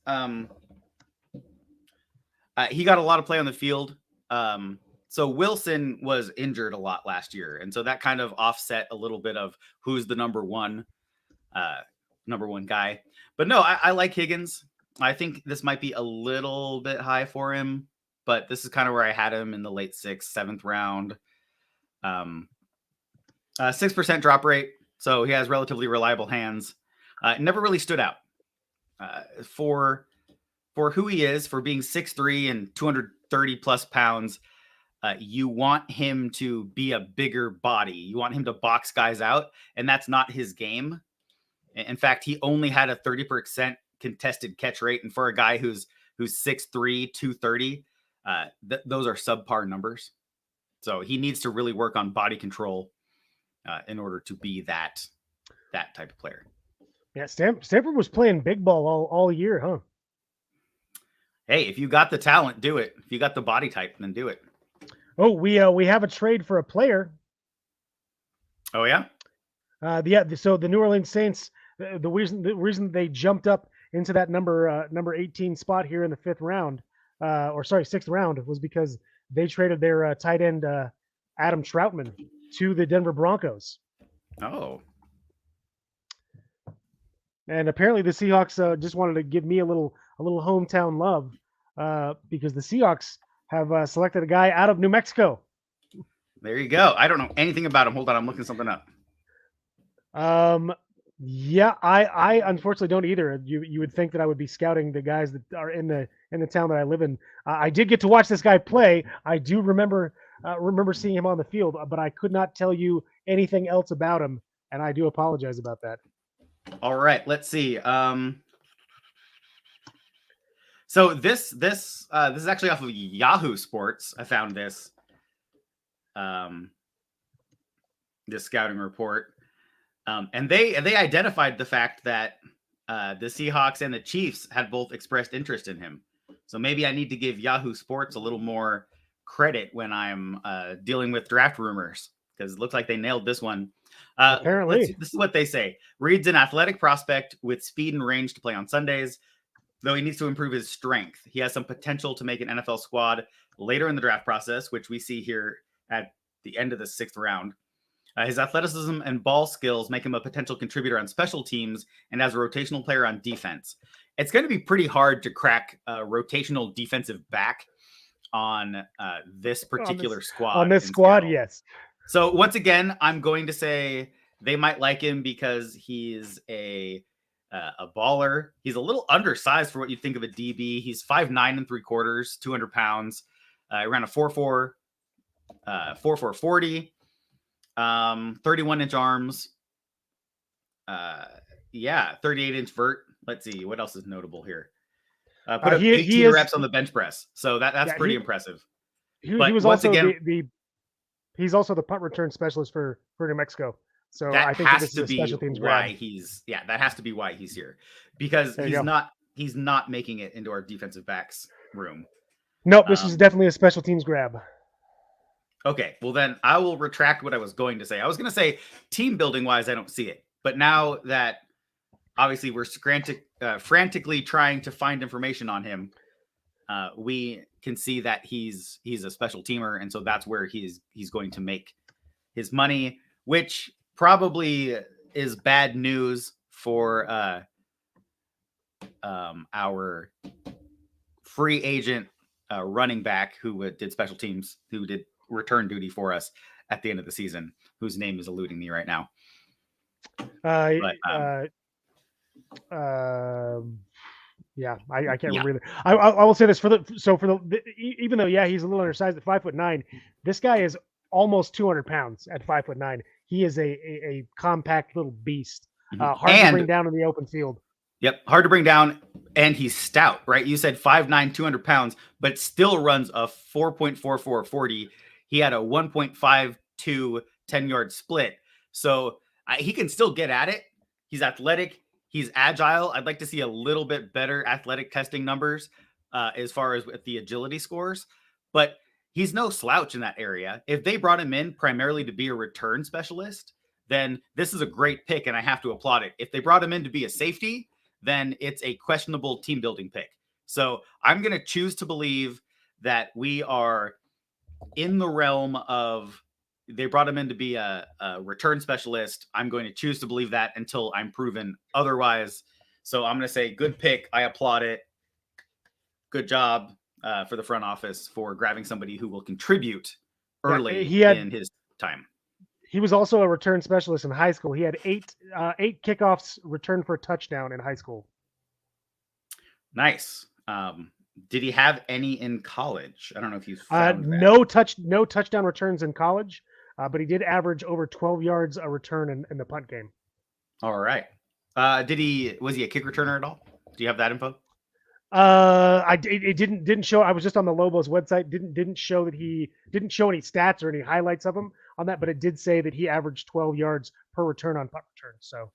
He got a lot of play on the field. So Wilson was injured a lot last year, and so that kind of offset a little bit of who's the number one guy. But no, I like Higgins. I think this might be a little bit high for him, but this is kind of where I had him in the late 6th, 7th round. 6% drop rate, so he has relatively reliable hands. Never really stood out for who he is, for being 6'3" and 230 plus pounds. You want him to be a bigger body. You want him to box guys out, and that's not his game. In fact, he only had a 30% contested catch rate, and for a guy who's 6'3", 230, those are subpar numbers. So he needs to really work on body control in order to be that type of player. Yeah, Stanford was playing big ball all year, huh? Hey, if you got the talent, do it. If you got the body type, then do it. Oh, we have a trade for a player. Oh yeah. So the New Orleans Saints, the reason they jumped up into that number 18 spot here in the 6th round was because they traded their tight end Adam Troutman to the Denver Broncos. Oh. And apparently the Seahawks just wanted to give me a little hometown love because the Seahawks have selected a guy out of New Mexico. There you go. I don't know anything about him. Hold on, I'm looking something up. Yeah, I unfortunately don't either. You would think that I would be scouting the guys that are in the town that I live in. I did get to watch this guy play. I do remember seeing him on the field, but I could not tell you anything else about him, and I do apologize about that. All right, let's see. So this is actually off of Yahoo Sports. I found this this scouting report, and they identified the fact that the Seahawks and the Chiefs had both expressed interest in him. So maybe I need to give Yahoo Sports a little more credit when I'm dealing with draft rumors, because it looks like they nailed this one. Apparently, this is what they say. Reed's an athletic prospect with speed and range to play on Sundays, though he needs to improve his strength. He has some potential to make an NFL squad later in the draft process, which we see here at the end of the 6th round. His athleticism and ball skills make him a potential contributor on special teams and as a rotational player on defense. It's going to be pretty hard to crack a rotational defensive back on this particular squad. On this squad, Seattle. Yes. So once again, I'm going to say they might like him because he's a baller. He's a little undersized for what you think of a DB. He's 5'9 3/4, 200 pounds. He ran a 4.4 40, 31-inch arms. 38-inch vert. Let's see what else is notable here. Put up 18 reps on the bench press, so that's pretty impressive. He was also again, he's also the punt return specialist for New Mexico. So I think this is a special teams grab. That has to be why he's here, because he's not making it into our defensive backs room. Nope, this is definitely a special teams grab. Okay, well then I will retract what I was going to say. I was going to say team building wise, I don't see it, but now that obviously we're frantically trying to find information on him, we can see that he's a special teamer, and so that's where he's going to make his money, which probably is bad news for our free agent running back who did special teams, who did return duty for us at the end of the season, whose name is eluding me right now. Yeah, I can't remember. I will say this even though he's a little undersized at 5'9", this guy is almost 200 pounds at 5'9". He is a compact little beast, hard to bring down in the open field. Yep, hard to bring down, and he's stout, right? You said 5'9", 200 pounds, but still runs a 4.44 40. He had a 1.52 10-yard split, so he can still get at it. He's athletic. He's agile. I'd like to see a little bit better athletic testing numbers as far as with the agility scores, but he's no slouch in that area. If they brought him in primarily to be a return specialist, then this is a great pick, and I have to applaud it. If they brought him in to be a safety, then it's a questionable team building pick. So I'm going to choose to believe that we are in the realm of they brought him in to be a return specialist. I'm going to choose to believe that until I'm proven otherwise. So I'm going to say good pick. I applaud it. Good job for the front office for grabbing somebody who will contribute early in his time. He was also a return specialist in high school. He had eight kickoffs returned for a touchdown in high school. Nice. Did he have any in college? I don't know if you found that. No touchdown returns in college, but he did average over 12 yards a return in the punt game. All right. Was he a kick returner at all? Do you have that info? It didn't show. I was just on the Lobos website. Didn't show that he didn't show any stats or any highlights of him on that, but it did say that he averaged 12 yards per return on punt returns. So,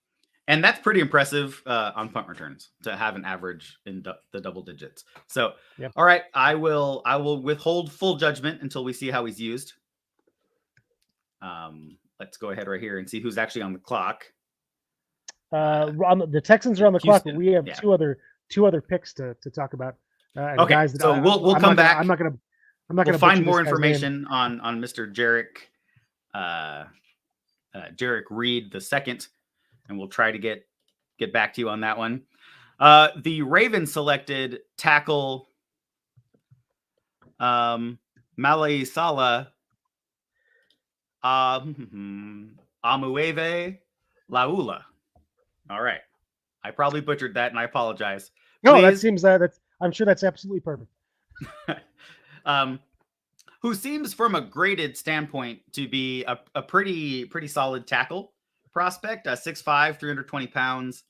and that's pretty impressive on punt returns to have an average in the double digits. So, All right, I will withhold full judgment until we see how he's used. Let's go ahead right here and see who's actually on the clock. The Texans are on the clock, but we have two other picks to talk about. Okay, guys that so we'll come back. I'm not gonna find more information on Mr. Jarek Reed II, and we'll try to get back to you on that one. The Ravens selected tackle Malaesala Aumavae-Laulu. All right. I probably butchered that, and I apologize. No, that Please. seems I'm sure that's absolutely perfect. Who seems from a graded standpoint to be a pretty solid tackle prospect, 6'5", 320 pounds.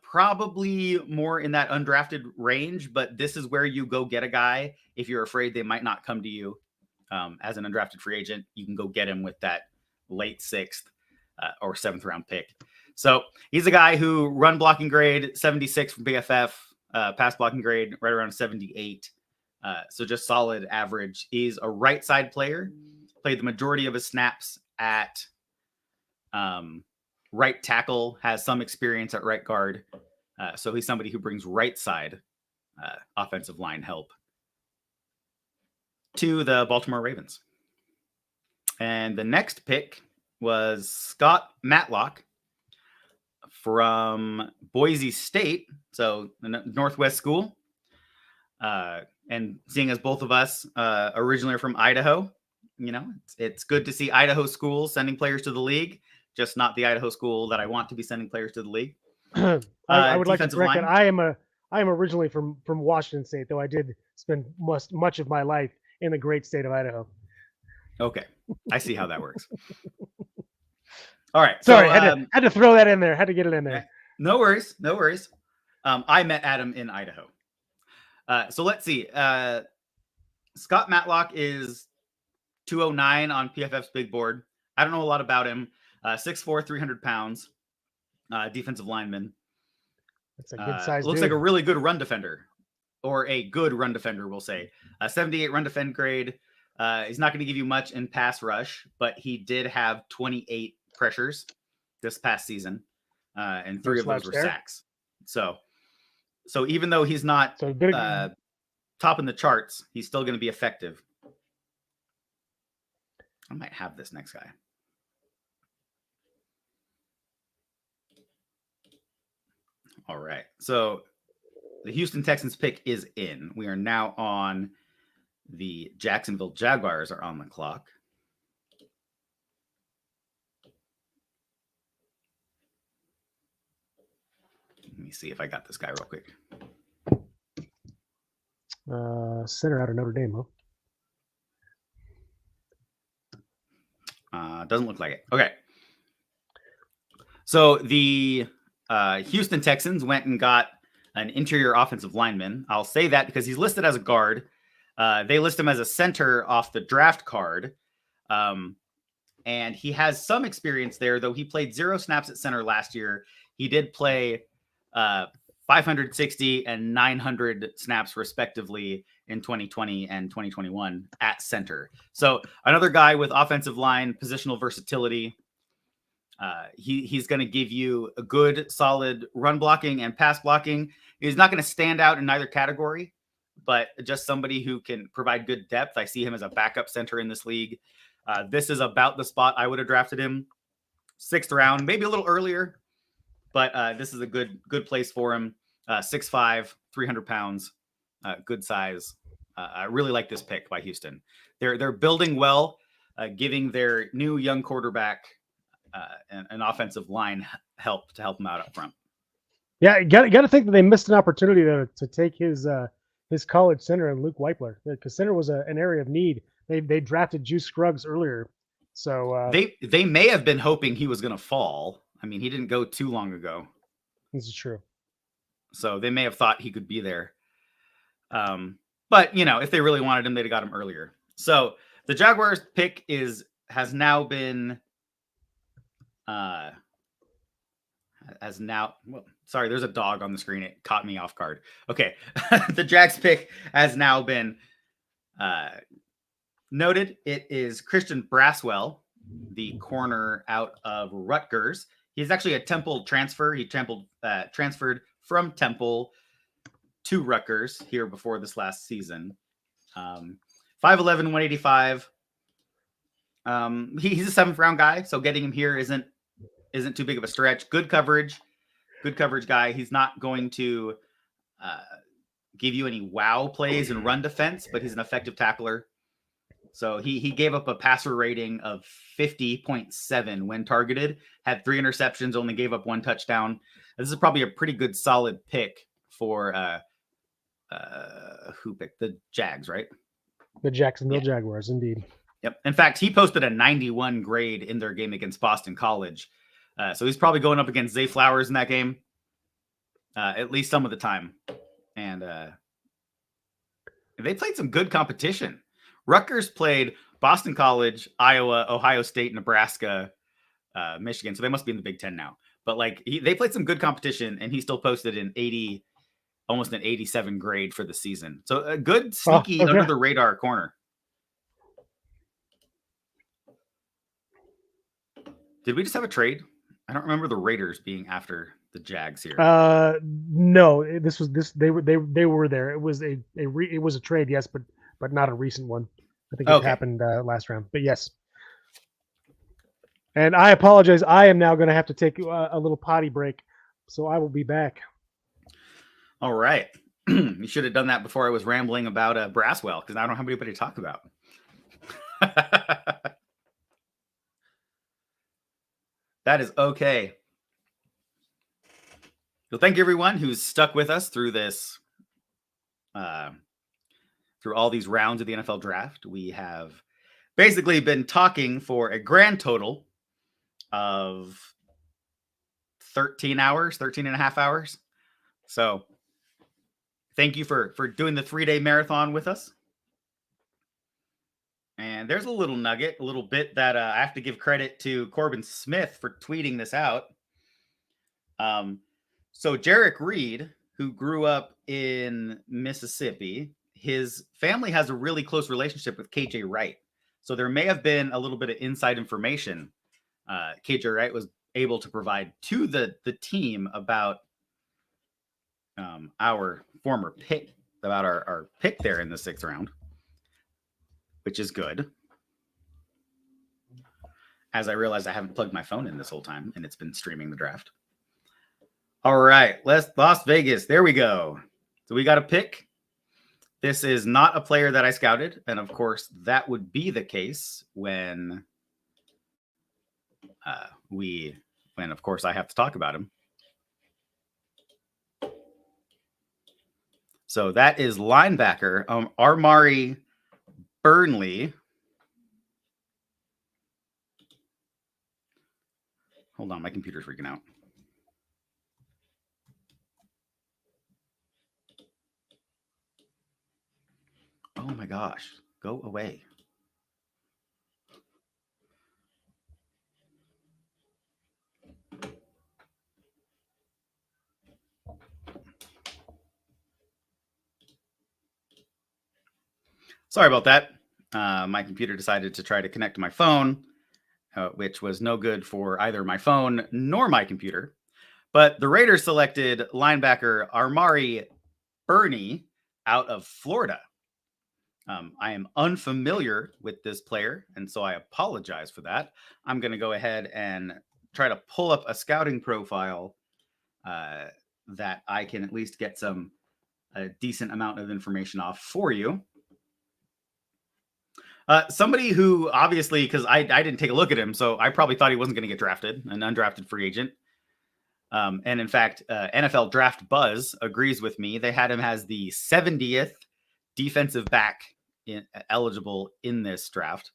Probably more in that undrafted range, but this is where you go get a guy if you're afraid they might not come to you as an undrafted free agent. You can go get him with that late 6th or 7th round pick. So he's a guy who run blocking grade 76 from BFF, pass blocking grade right around 78. So just solid average. He's a right side player, played the majority of his snaps at right tackle, has some experience at right guard. So he's somebody who brings right side offensive line help to the Baltimore Ravens. And the next pick was Scott Matlock from Boise State, so the Northwest school. And seeing as both of us originally are from Idaho, it's good to see Idaho schools sending players to the league, just not the Idaho school that I want to be sending players to the league. I would like to correct that. I am originally from Washington State, though I did spend much of my life in the great state of Idaho. Okay, I see how that works. All right. Sorry, had to throw that in there. Had to get it in there. No worries. I met Adam in Idaho. So let's see. Scott Matlock is 209 on PFF's big board. I don't know a lot about him. 6'4", 300 pounds. Defensive lineman. That's a good size. Looks like a really good run defender, or a good run defender, we'll say. 78 run defend grade. He's not going to give you much in pass rush, but he did have 28 pressures this past season, and 3 of those were sacks. So even though he's not top in the charts, he's still going to be effective. I might have this next guy. All right. So the Houston Texans pick is in. We are now on the Jacksonville Jaguars are on the clock. Let me see if I got this guy real quick. Center out of Notre Dame, huh? Doesn't look like it. Okay. So the Houston Texans went and got an interior offensive lineman. I'll say that because he's listed as a guard. They list him as a center off the draft card. And he has some experience there, though he played 0 snaps at center last year. He did play 560 and 900 snaps respectively in 2020 and 2021 at center. So another guy with offensive line positional versatility. He's going to give you a good, solid run blocking and pass blocking. He's not going to stand out in either category, but just somebody who can provide good depth. I see him as a backup center in this league. This is about the spot I would have drafted him. 6th round, maybe a little earlier, but this is a good place for him. 6'5", 300 pounds, good size. I really like this pick by Houston. They're building well, giving their new young quarterback an offensive line help to help him out up front. Yeah, you got to think that they missed an opportunity to take his college center and Luke Weipler, because center was an area of need. They drafted Juice Scruggs earlier, so they may have been hoping he was going to fall. I mean, he didn't go too long ago. This is true. So they may have thought he could be there. But if they really wanted him, they'd have got him earlier. So the Jaguars pick has now been. Sorry, there's a dog on the screen. It caught me off guard. Okay. The Jags pick has now been noted. It is Christian Braswell, the corner out of Rutgers. He's actually a Temple transfer. He transferred from Temple to Rutgers here before this last season. 5'11", 185. He's a 7th round guy, so getting him here isn't too big of a stretch. Good coverage guy. He's not going to give you any wow plays in run defense, but he's an effective tackler. So he gave up a passer rating of 50.7 when targeted, had 3 interceptions, only gave up 1 touchdown. This is probably a pretty good solid pick for who picked the Jags, right? The Jacksonville Jaguars, indeed. Yep. In fact, he posted a 91 grade in their game against Boston College. So he's probably going up against Zay Flowers in that game, at least some of the time. And they played some good competition. Rutgers played Boston College, Iowa, Ohio State, Nebraska, Michigan. So they must be in the Big Ten now. But they played some good competition, and he still posted an 80, almost an 87 grade for the season. So a good, sneaky, under the radar corner. Did we just have a trade? I don't remember the Raiders being after the Jags here. No, they were there. It was a trade, yes, but not a recent one. I think it happened last round. But yes. And I apologize. I am now going to have to take a little potty break, so I will be back. All right. You should have done that before I was rambling about Braswell, because I don't have anybody to talk about. That is okay. So thank you, everyone who's stuck with us through this, through all these rounds of the NFL draft. We have basically been talking for a grand total of 13 and a half hours. So thank you for doing the 3-day marathon with us. And there's a little nugget, a little bit that I have to give credit to Corbin Smith for tweeting this out. So Jarek Reed, who grew up in Mississippi, his family has a really close relationship with KJ Wright. So there may have been a little bit of inside information KJ Wright was able to provide to the team about our former pick, about our pick there in the 6th round, which is good. As I realized I haven't plugged my phone in this whole time, and it's been streaming the draft. All right, Las Vegas. There we go. So we got a pick. This is not a player that I scouted, and of course that would be the case when of course I have to talk about him. So that is linebacker Armari Burnley. Hold on, my computer's freaking out. Oh my gosh, go away. Sorry about that. My computer decided to try to connect to my phone, which was no good for either my phone nor my computer. But the Raiders selected linebacker Armari Burney out of Florida. I am unfamiliar with this player, and so I apologize for that. I'm going to go ahead and try to pull up a scouting profile that I can at least get a decent amount of information off for you. Somebody who obviously, because I didn't take a look at him, so I probably thought he wasn't going to get drafted, an undrafted free agent. And in fact, NFL Draft Buzz agrees with me. They had him as the 70th defensive back eligible in this draft.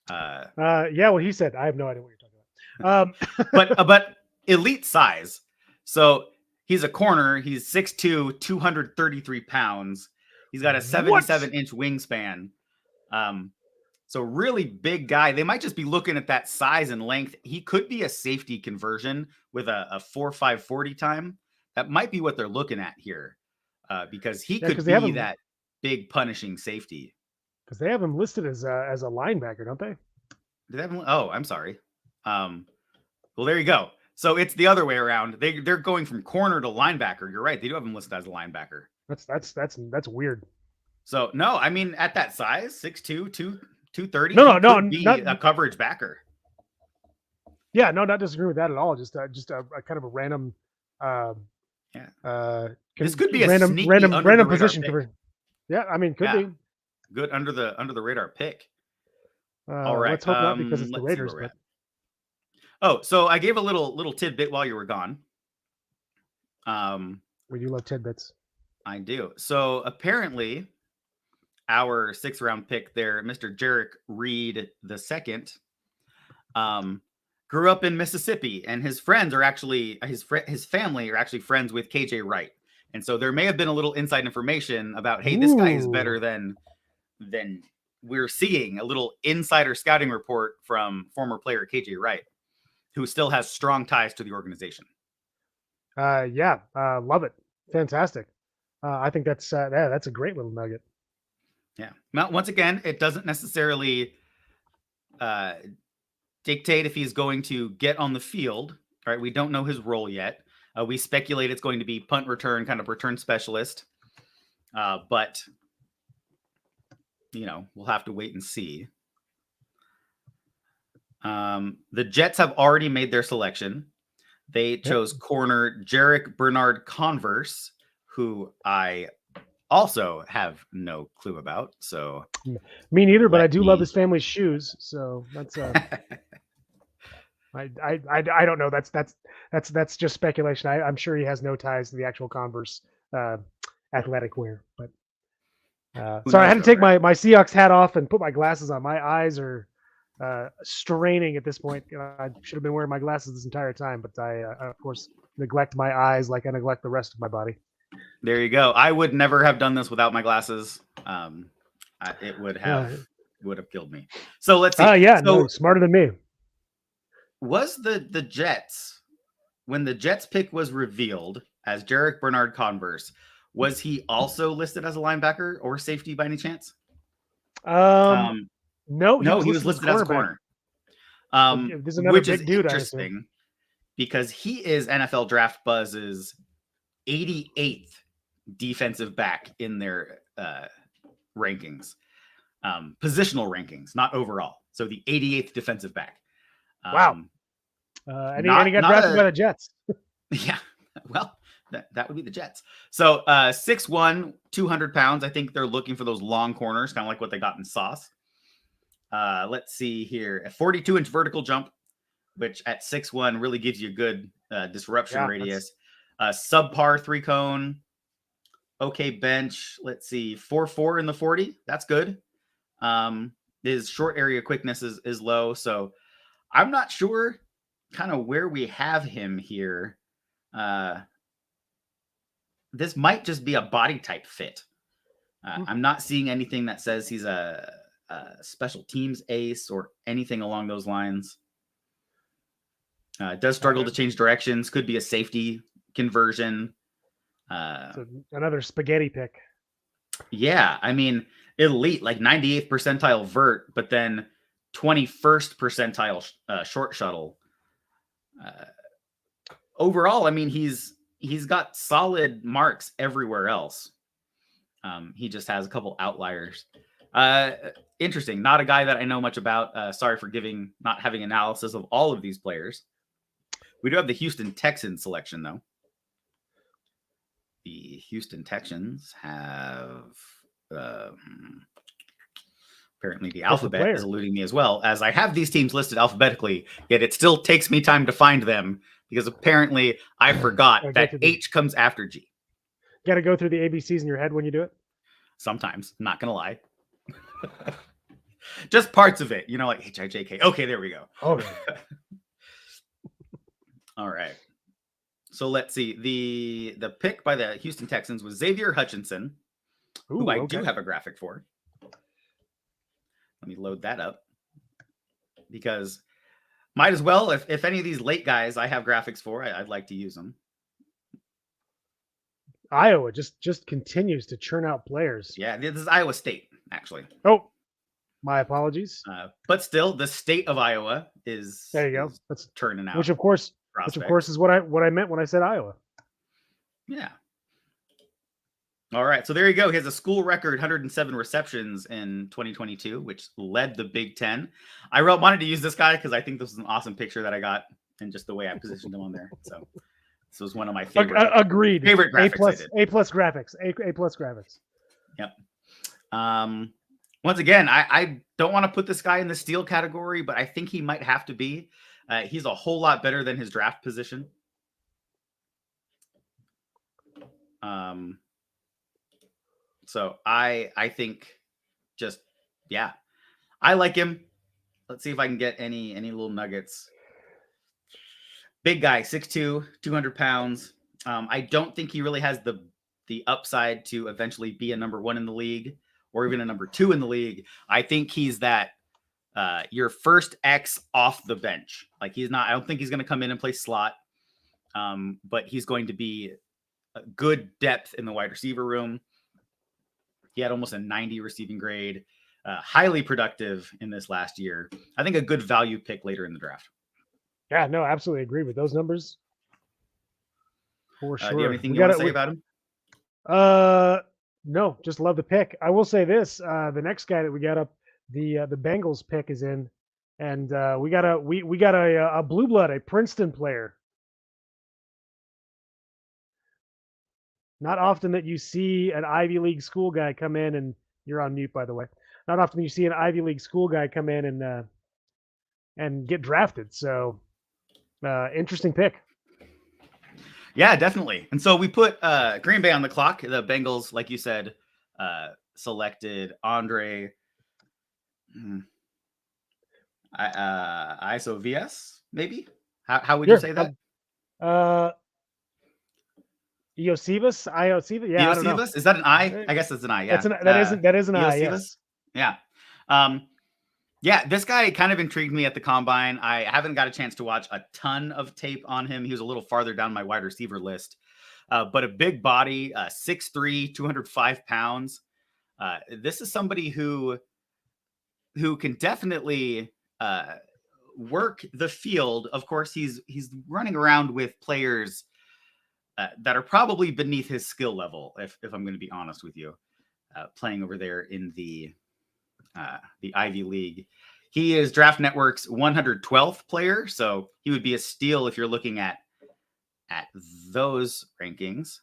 Yeah, what he said. I have no idea what you're talking about. but elite size. So he's a corner. He's 6'2", 233 pounds. He's got a 77-inch wingspan. So really big guy. They might just be looking at that size and length. He could be a safety conversion with a 4.5 40 time. That might be what they're looking at here, because he could be that big punishing safety. Because they have him listed as a linebacker, don't they? Do they have him? Oh, I'm sorry. Well, there you go. So it's the other way around. They're going from corner to linebacker. You're right. They do have him listed as a linebacker. That's weird. So no, I mean at that size, 6'2", 230. No, not a coverage backer. Yeah, no, not disagree with that at all. Just a kind of a random. This could be a random sneaky random under the radar position pick. conversion. Yeah, I mean, could be. good under the radar pick. All right. Let's hope not, because it's the let's see Raiders. where we're But at. Oh, so I gave a little tidbit while you were gone. we do love tidbits. I do. So apparently, our 6th round pick there, Mr. Jarek Reed II, grew up in Mississippi, and his friends are actually his family are actually friends with KJ Wright, and so there may have been a little inside information about, hey, this guy is better than we're seeing. A little insider scouting report from former player KJ Wright, who still has strong ties to the organization. Love it. Fantastic. I think that's a great little nugget. Yeah. Now, once again, it doesn't necessarily dictate if he's going to get on the field. All right. We don't know his role yet. We speculate it's going to be punt return, kind of return specialist. But, we'll have to wait and see. The Jets have already made their selection. They chose corner Jarek Bernard Converse, who I also have no clue about. So me neither, but I do love his family's shoes. So that's I don't know. That's just speculation. I'm sure he has no ties to the actual Converse athletic wear. But sorry, I had to take my Seahawks hat off and put my glasses on. My eyes are straining at this point. I should have been wearing my glasses this entire time, but I of course neglect my eyes like I neglect the rest of my body. There you go. I would never have done this without my glasses. It would have killed me. So let's see. Smarter than me. Was the Jets, when the Jets pick was revealed as Jarek Bernard Converse, was he also listed as a linebacker or safety by any chance? No, he was listed as a corner. Which is interesting because he is NFL Draft Buzz's 88th defensive back in their rankings, positional rankings, not overall. So the 88th defensive back. Wow. And he got drafted by the Jets. Yeah. Well, that would be the Jets. So 6'1", 200 pounds. I think they're looking for those long corners, kind of like what they got in Sauce. Let's see here. A 42-inch vertical jump, which at 6'1" really gives you a good disruption radius. Subpar 3-cone. Okay, bench. Let's see. 4.4 in the 40. That's good. His short area quickness is low. So I'm not sure kind of where we have him here. This might just be a body type fit. I'm not seeing anything that says he's a special teams ace or anything along those lines. Does struggle to change directions. Could be a safety conversion. So another spaghetti pick. Yeah, I mean, elite, like 98th percentile vert, but then 21st percentile short shuttle. Overall, I mean, he's got solid marks everywhere else. He just has a couple outliers. Interesting. Not a guy that I know much about. Sorry for not having analysis of all of these players. We do have the Houston Texans selection, though. The Houston Texans have apparently the alphabet is eluding me as well, as I have these teams listed alphabetically, yet it still takes me time to find them because apparently I forgot that H comes after G. Got to go through the ABCs in your head when you do it? Sometimes, not going to lie. Just parts of it, like H-I-J-K. Okay, there we go. Okay. All right. So let's see. The pick by the Houston Texans was Xavier Hutchinson, who I do have a graphic for. Let me load that up because might as well, if any of these late guys I have graphics for, I'd like to use them. Iowa just continues to churn out players. Yeah, this is Iowa State, actually. Oh, my apologies. But still, the state of Iowa is there. You go. That's turning out. Which of course is what I meant when I said Iowa. Yeah. All right, so there you go. He has a school record 107 receptions in 2022, which led the Big Ten. I wanted to use this guy because I think this is an awesome picture that I got and just the way I positioned him on there. So this was one of my favorite. Agreed. Favorite graphics. A plus graphics. A plus graphics. Yep. Once again, I don't want to put this guy in the steal category, but I think he might have to be. He's a whole lot better than his draft position. So I think just, yeah, I like him. Let's see if I can get any little nuggets. Big guy, 6'2", 200 pounds. I don't think he really has the upside to eventually be a number 1 in the league or even a number 2 in the league. I think he's that your first X off the bench. Like I don't think he's going to come in and play slot, but he's going to be a good depth in the wide receiver room. He had almost a 90 receiving grade, highly productive in this last year. I think a good value pick later in the draft. Yeah, no, absolutely agree with those numbers. For sure. Do you have anything you want to say about him? No, just love the pick. I will say this: the next guy that we got up, the Bengals pick is in, and we got a blue blood, a Princeton player. Not often that you see an Ivy League school guy come in, and you're on mute, by the way. Not often you see an Ivy League school guy come in and get drafted. So, interesting pick. Yeah, definitely. And so we put Green Bay on the clock. The Bengals, like you said, selected Andre Isovias, maybe? How would you say that? Iosivas? Yeah, I don't know. Is that an I? I guess that's an I. Yeah, that is an I. Yes. Yeah. Yeah, this guy kind of intrigued me at the combine. I haven't got a chance to watch a ton of tape on him. He was a little farther down my wide receiver list, but a big body, 6'3", 205 pounds. This is somebody who can definitely work the field. Of course, he's running around with players that are probably beneath his skill level, if I'm going to be honest with you, playing over there in the Ivy League. He is Draft Network's 112th player, so he would be a steal if you're looking at those rankings.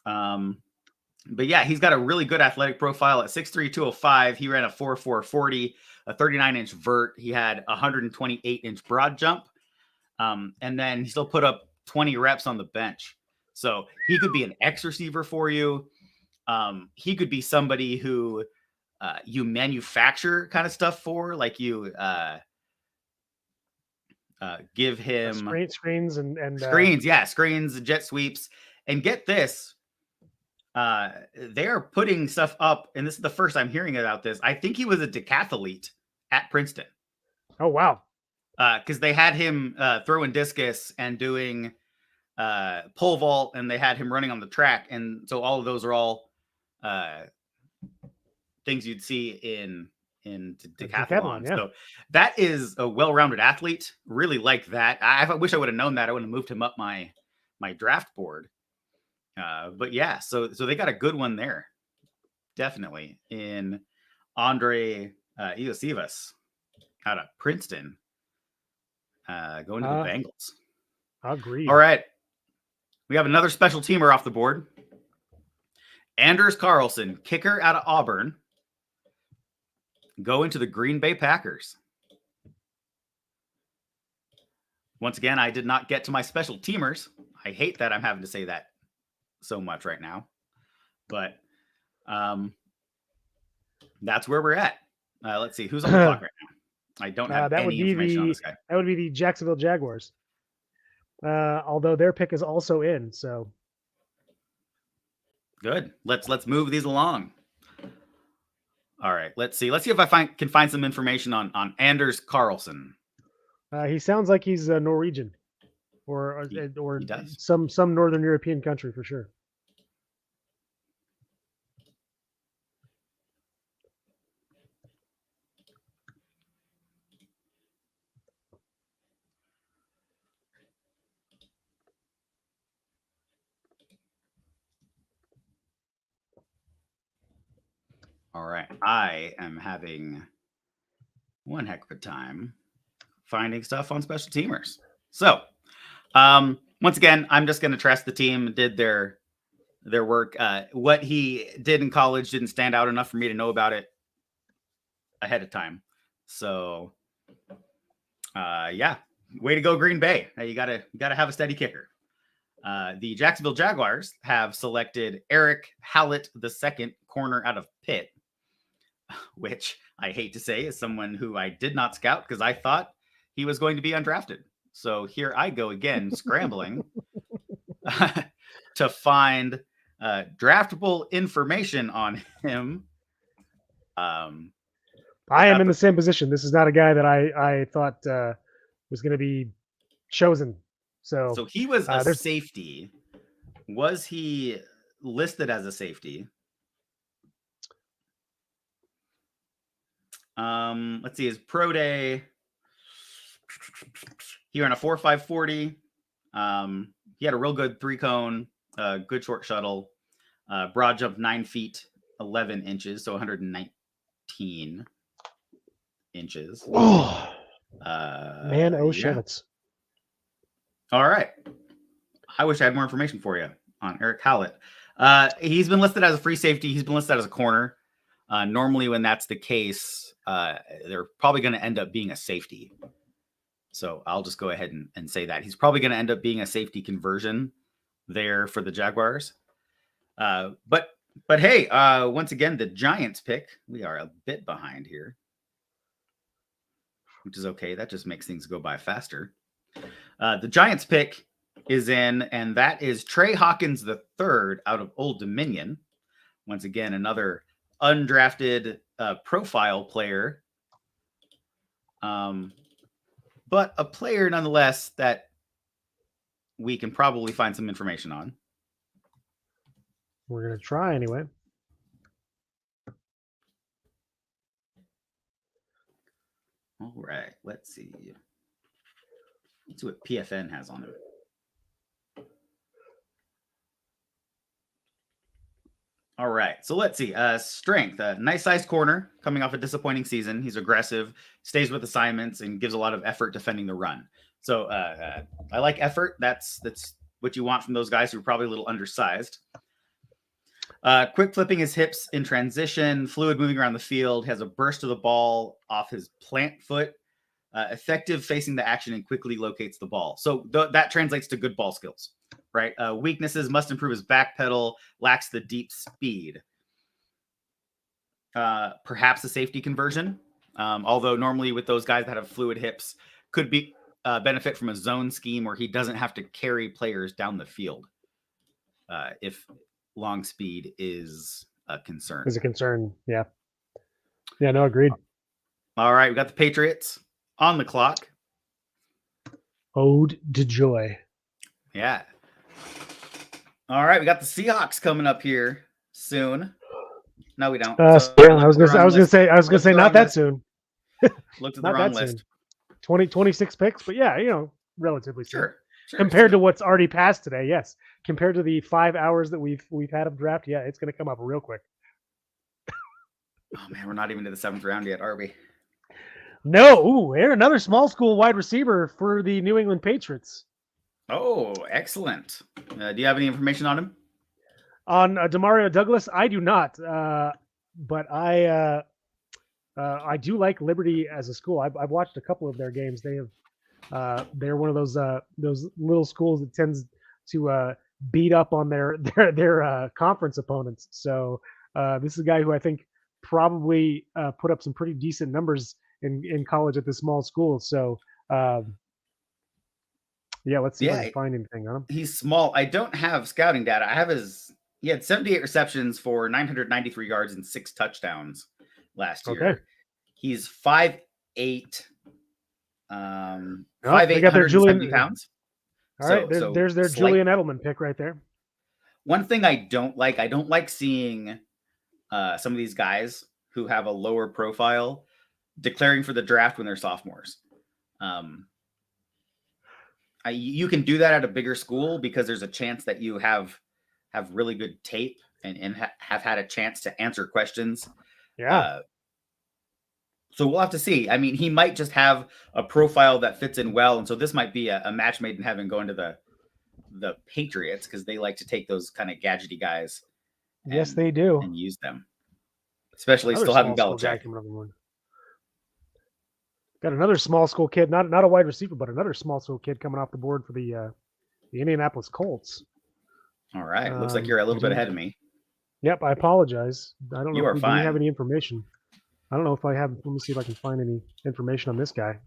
But yeah, he's got a really good athletic profile at 6'3", 205. He ran a 4.4 40, a 39-inch vert. He had a 128-inch broad jump, and then he still put up 20 reps on the bench. So he could be an X receiver for you. He could be somebody who you manufacture kind of stuff for, like you give him screens and screens, screens, jet sweeps, and get this. They are putting stuff up, and this is the first I'm hearing about this. I think he was a decathlete at Princeton. Oh wow! Because they had him throwing discus and doing pole vault, and they had him running on the track, and so all of those are all things you'd see in decathlon. Yeah. So that is a well-rounded athlete. Really like that. I wish I would have known that. I would have moved him up my draft board. But yeah, so they got a good one there. Definitely in Andre Iosivas out of Princeton. Going to the Bengals. Agreed. All right. We have another special teamer off the board. Anders Carlson, kicker out of Auburn, going to the Green Bay Packers. Once again, I did not get to my special teamers. I hate that I'm having to say that so much right now, but that's where we're at. Let's see who's on the clock right now. I don't have any information on this guy. That would be the Jacksonville Jaguars. Although their pick is also in, so good. Let's move these along. All right, let's see. Let's see if I can find some information on Anders Carlson. He sounds like he's Norwegian, or some Northern European country for sure. All right, I am having one heck of a time finding stuff on special teamers. So, once again, I'm just going to trust the team did their work. What he did in college didn't stand out enough for me to know about it. ahead of time. So, yeah, way to go, Green Bay. You gotta have a steady kicker. The Jacksonville Jaguars have selected Eric Hallett II, corner out of Pitt, which I hate to say is someone who I did not scout because I thought he was going to be undrafted. So here I go again, scrambling to find draftable information on him. I am in the same position. This is not a guy that I thought was going to be chosen. So he was a safety. Was he listed as a safety? Let's see, his pro day. He ran a 4.5 40. He had a real good 3-cone, good short shuttle, broad jump 9 feet 11 inches, so 119 inches. Oh man, Shevitz. All right. I wish I had more information for you on Eric Hallett. He's been listed as a free safety. He's been listed as a corner. Normally, when that's the case, they're probably going to end up being a safety. So I'll just go ahead and say that. He's probably going to end up being a safety conversion there for the Jaguars. But hey, once again, the Giants pick. We are a bit behind here, which is okay. That just makes things go by faster. The Giants pick is in, and that is Trey Hawkins III out of Old Dominion. Once again, another undrafted profile player. But a player nonetheless that we can probably find some information on. We're going to try anyway. All right, let's see. Let's see what PFN has on him. All right, so let's see. Strength, nice sized corner coming off a disappointing season. He's aggressive, stays with assignments, and gives a lot of effort defending the run. So I like effort. That's what you want from those guys who are probably a little undersized. Quick flipping his hips in transition, fluid moving around the field, has a burst of the ball off his plant foot, effective facing the action, and quickly locates the ball. So that translates to good ball skills. Right. Weaknesses: must improve his back pedal, lacks the deep speed. Perhaps a safety conversion. Although normally with those guys that have fluid hips, could be benefit from a zone scheme where he doesn't have to carry players down the field. If long speed is a concern. Is a concern. Yeah. Yeah. No, agreed. All right. We got the Patriots on the clock. Ode to joy. Yeah. All right, we got the Seahawks coming up here soon. No, we don't. I was gonna say not that soon. Looked at the wrong list. 26 picks, but yeah, relatively soon. Sure. Compared to what's already passed today, yes. Compared to the 5 hours that we've had of draft, yeah, it's gonna come up real quick. Oh man, we're not even to the 7th round yet, are we? No. Ooh, another small school wide receiver for the New England Patriots. Oh, excellent. Do you have any information on him? On Demario Douglas, I do not. But I do like Liberty as a school. I've watched a couple of their games. They're one of those little schools that tends to beat up on their conference opponents. So this is a guy who I think probably put up some pretty decent numbers in college at this small school. So. Yeah, let's see if I can find anything on him. He's small. I don't have scouting data. I have he had 78 receptions for 993 yards and 6 touchdowns last year. Okay. He's 5'8", 5'8", 170 pounds. All right, there's their Julian Edelman pick right there. One thing I don't like seeing some of these guys who have a lower profile declaring for the draft when they're sophomores. You can do that at a bigger school because there's a chance that you have really good tape and have had a chance to answer questions. Yeah. So we'll have to see. I mean, he might just have a profile that fits in well. And so this might be a match made in heaven going to the Patriots because they like to take those kind of gadgety guys. Yes, they do. And use them. Especially still having Belichick. Got another small school kid, not a wide receiver, but another small school kid coming off the board for the Indianapolis Colts. All right. Looks like you're a little bit ahead of me. Yep, I apologize. I don't know You are if we fine. have any information. I don't know if I have. Let me see if I can find any information on this guy.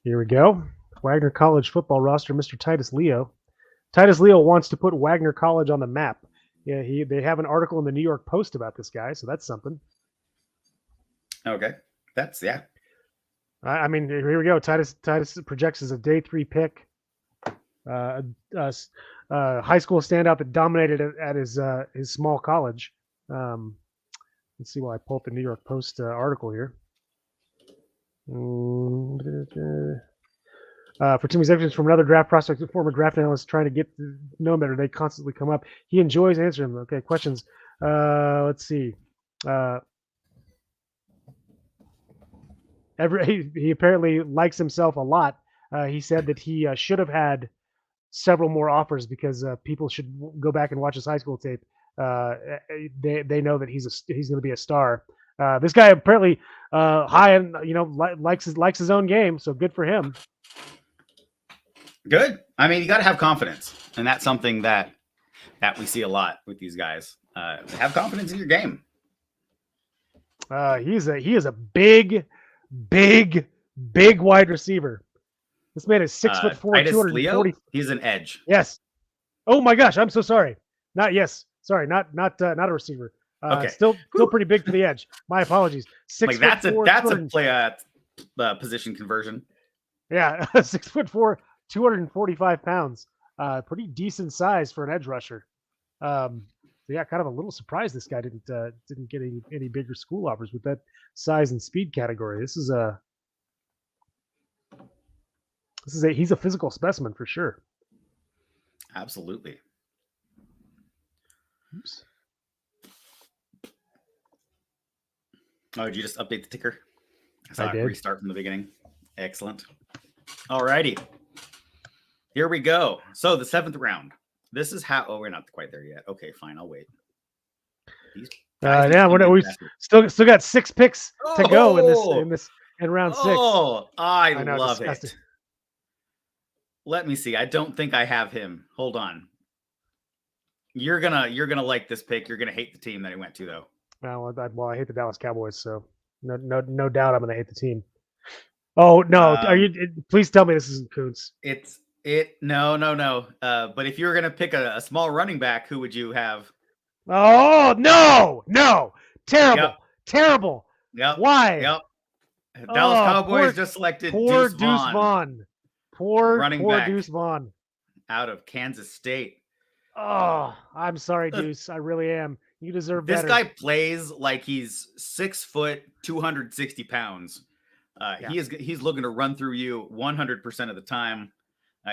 Here we go. Wagner College football roster, Mr. Titus Leo. Titus Leo wants to put Wagner College on the map. Yeah, they have an article in the New York Post about this guy, so that's something. Okay. That's, yeah. I mean, here we go. Titus projects as a day 3 pick. High school standout that dominated at his small college. Let's see while I pull up the New York Post article here. For team executives from another draft prospect, former draft analyst trying to get to know him better, they constantly come up. He enjoys answering them. Okay, questions. Let's see. He apparently likes himself a lot. He said that he should have had several more offers because people should go back and watch his high school tape. They know that he's going to be a star. This guy apparently high and likes his own game, so good for him. Good. I mean, you got to have confidence, and that's something that we see a lot with these guys. Have confidence in your game. He is a big wide receiver. This man is 6'4", 240. He's an edge. Yes. Oh my gosh, I'm so sorry. Not a receiver. Okay. Still pretty big for the edge. My apologies. 6'4", that's a play position conversion. Yeah, 6'4", 245 pounds. Pretty decent size for an edge rusher. So yeah, kind of a little surprised this guy didn't get any bigger school offers with that size and speed category. He's a physical specimen for sure. Absolutely. Oops. Oh, did you just update the ticker? I did. Restart from the beginning. Excellent. All righty. Here we go. So the 7th round. This is how. Oh, we're not quite there yet. Okay, fine. I'll wait. We still got 6 picks to go in round 6. Oh, I know, love disgusting. it. Let me see. I don't think I have him. Hold on. You're gonna like this pick. You're gonna hate the team that he went to, though. Well, I hate the Dallas Cowboys, so no doubt I'm gonna hate the team. Oh no! Please tell me this isn't Kuntz. No. But if you were gonna pick a small running back, who would you have? Oh no! Terrible. Yep. Why? Yep. Dallas Cowboys just selected Deuce Vaughn. Poor running back Deuce Vaughn. Out of Kansas State. Oh, I'm sorry, Deuce. I really am. You deserve better. This guy plays like he's 6 foot, 260 pounds. Yeah. He's looking to run through you 100% of the time,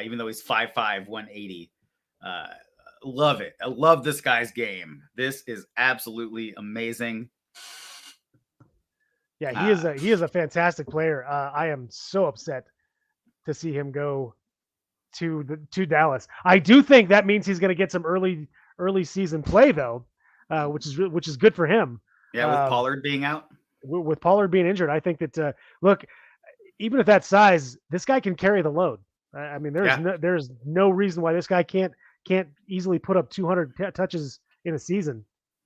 even though he's 5'5", 180. Love it. I love this guy's game. This is absolutely amazing. Yeah, he is a fantastic player. I am so upset to see him go to Dallas. I do think that means he's going to get some early season play though, which is good for him. Yeah, with Pollard being out. With Pollard being injured, I think that look, even at that size, this guy can carry the load. I mean, there's no reason why this guy can't easily put up 200 touches in a season.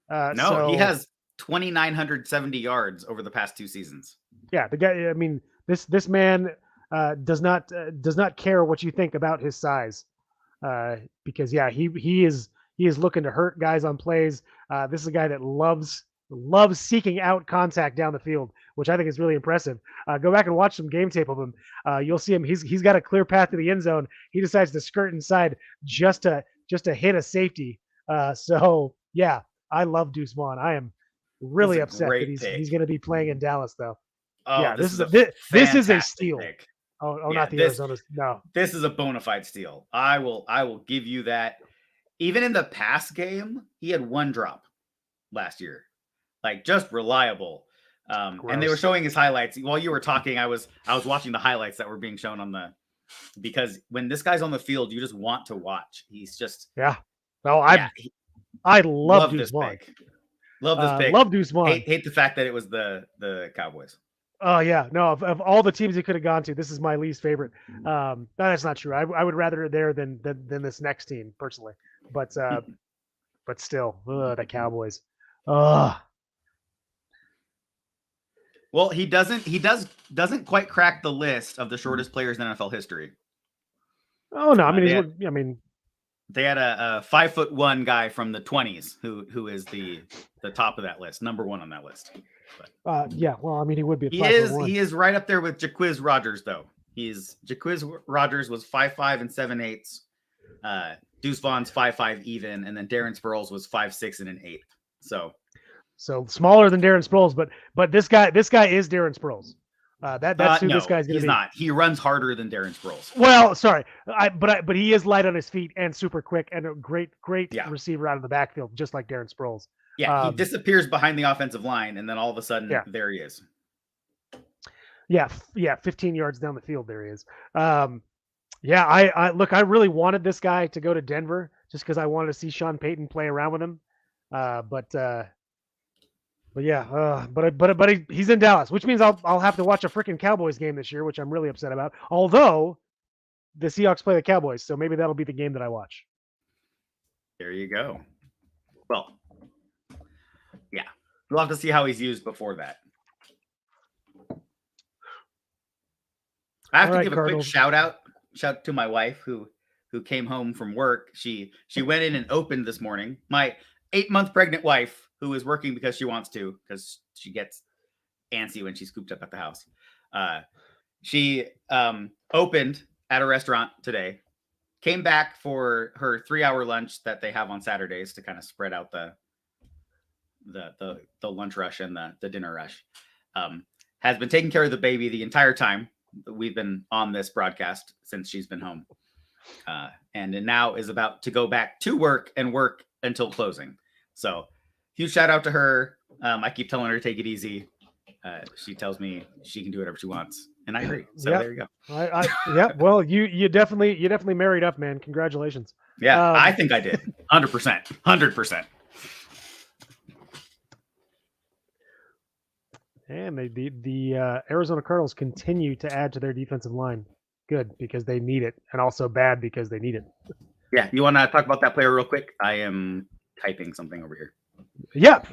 He has 2,970 yards over the past 2 seasons. Yeah, the guy. I mean, this man does not care what you think about his size, because he is looking to hurt guys on plays. This is a guy that loves seeking out contact down the field, which I think is really impressive. Go back and watch some game tape of him. You'll see him. He's got a clear path to the end zone. He decides to skirt inside just to hit a safety. So yeah, I love Deuce Vaughn. I am really upset that he's going to be playing in Dallas though. Oh, yeah, this is a steal. Pick. Oh, not the Arizona. No, this is a bona fide steal. I will give you that. Even in the pass game, he had 1 drop last year. Like, just reliable. And they were showing his highlights. While you were talking, I was watching the highlights that were being shown because when this guy's on the field, you just want to watch. He's just I love Deuce Vaughn. Love this pick. Love Deuce Vaughn. Hate the fact that it was the Cowboys. Oh yeah, no. Of all the teams he could have gone to, this is my least favorite. No, that's not true. I would rather there than this next team personally. But still, the Cowboys. Ugh. Well, he doesn't quite crack the list of the shortest players in NFL history. Oh no, I mean, they had a 5'1" guy from the 20s who is the top of that list, number one on that list. Yeah, well, I mean, he would be. He is right up there with Jaquiz Rogers, though. Jaquiz Rogers was 5'5" and 7/8. Deuce Vaughn's 5'5" even, and then Darren Sproles was 5'6" and an 1/8. So smaller than Darren Sproles, but this guy is Darren Sproles. That's who this guy's going to be. He's not. He runs harder than Darren Sproles. Well, sorry, but he is light on his feet and super quick and a great receiver out of the backfield, just like Darren Sproles. Yeah, he disappears behind the offensive line, and then all of a sudden, there he is. Yeah, 15 yards down the field, there he is. I look, I really wanted this guy to go to Denver just because I wanted to see Sean Payton play around with him. But he's in Dallas, which means I'll have to watch a freaking Cowboys game this year, which I'm really upset about. Although the Seahawks play the Cowboys, so maybe that'll be the game that I watch. There you go. Well, yeah, we'll have to see how he's used before that. I have to give a quick shout out to my wife who came home from work. She went in and opened this morning. My 8-month pregnant wife, who is working because she wants to, because she gets antsy when she's cooped up at the house. She opened at a restaurant today, came back for her 3-hour lunch that they have on Saturdays to kind of spread out the lunch rush and the dinner rush. Has been taking care of the baby the entire time we've been on this broadcast since she's been home. And now is about to go back to work and work until closing. So huge shout out to her. I keep telling her to take it easy. She tells me she can do whatever she wants, and I agree. So there you go. Well, you definitely married up, man. Congratulations. Yeah, I think I did. 100%. And the Arizona Cardinals continue to add to their defensive line. Good, because they need it, and also bad because they need it. Yeah, you want to talk about that player real quick? I am typing something over here. Yeah.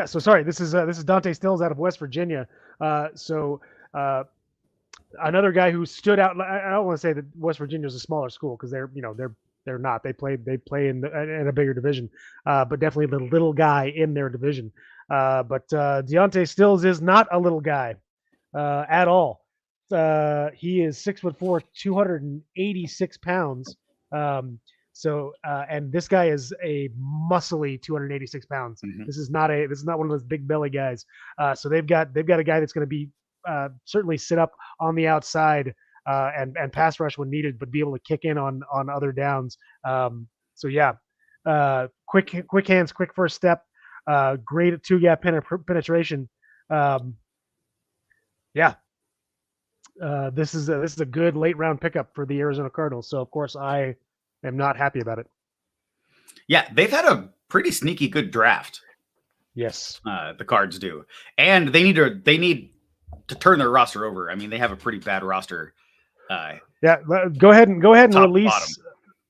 So sorry, this is Dante Stills out of West Virginia. Another guy who stood out. I don't want to say that West Virginia is a smaller school because they're not. They play in a bigger division, but definitely the little guy in their division. But Deontay Stills is not a little guy at all. He is 6'4", 286 pounds. And this guy is a muscly 286 pounds. Mm-hmm. This is not one of those big belly guys. So they've got a guy that's going to be certainly sit up on the outside and pass rush when needed, but be able to kick in on other downs. Quick hands, quick first step. Great at 2-gap penetration. This is a good late round pickup for the Arizona Cardinals. So of course I am not happy about it. Yeah, they've had a pretty sneaky good draft. Yes, the Cards do, and they need to turn their roster over. I mean, they have a pretty bad roster. Go ahead and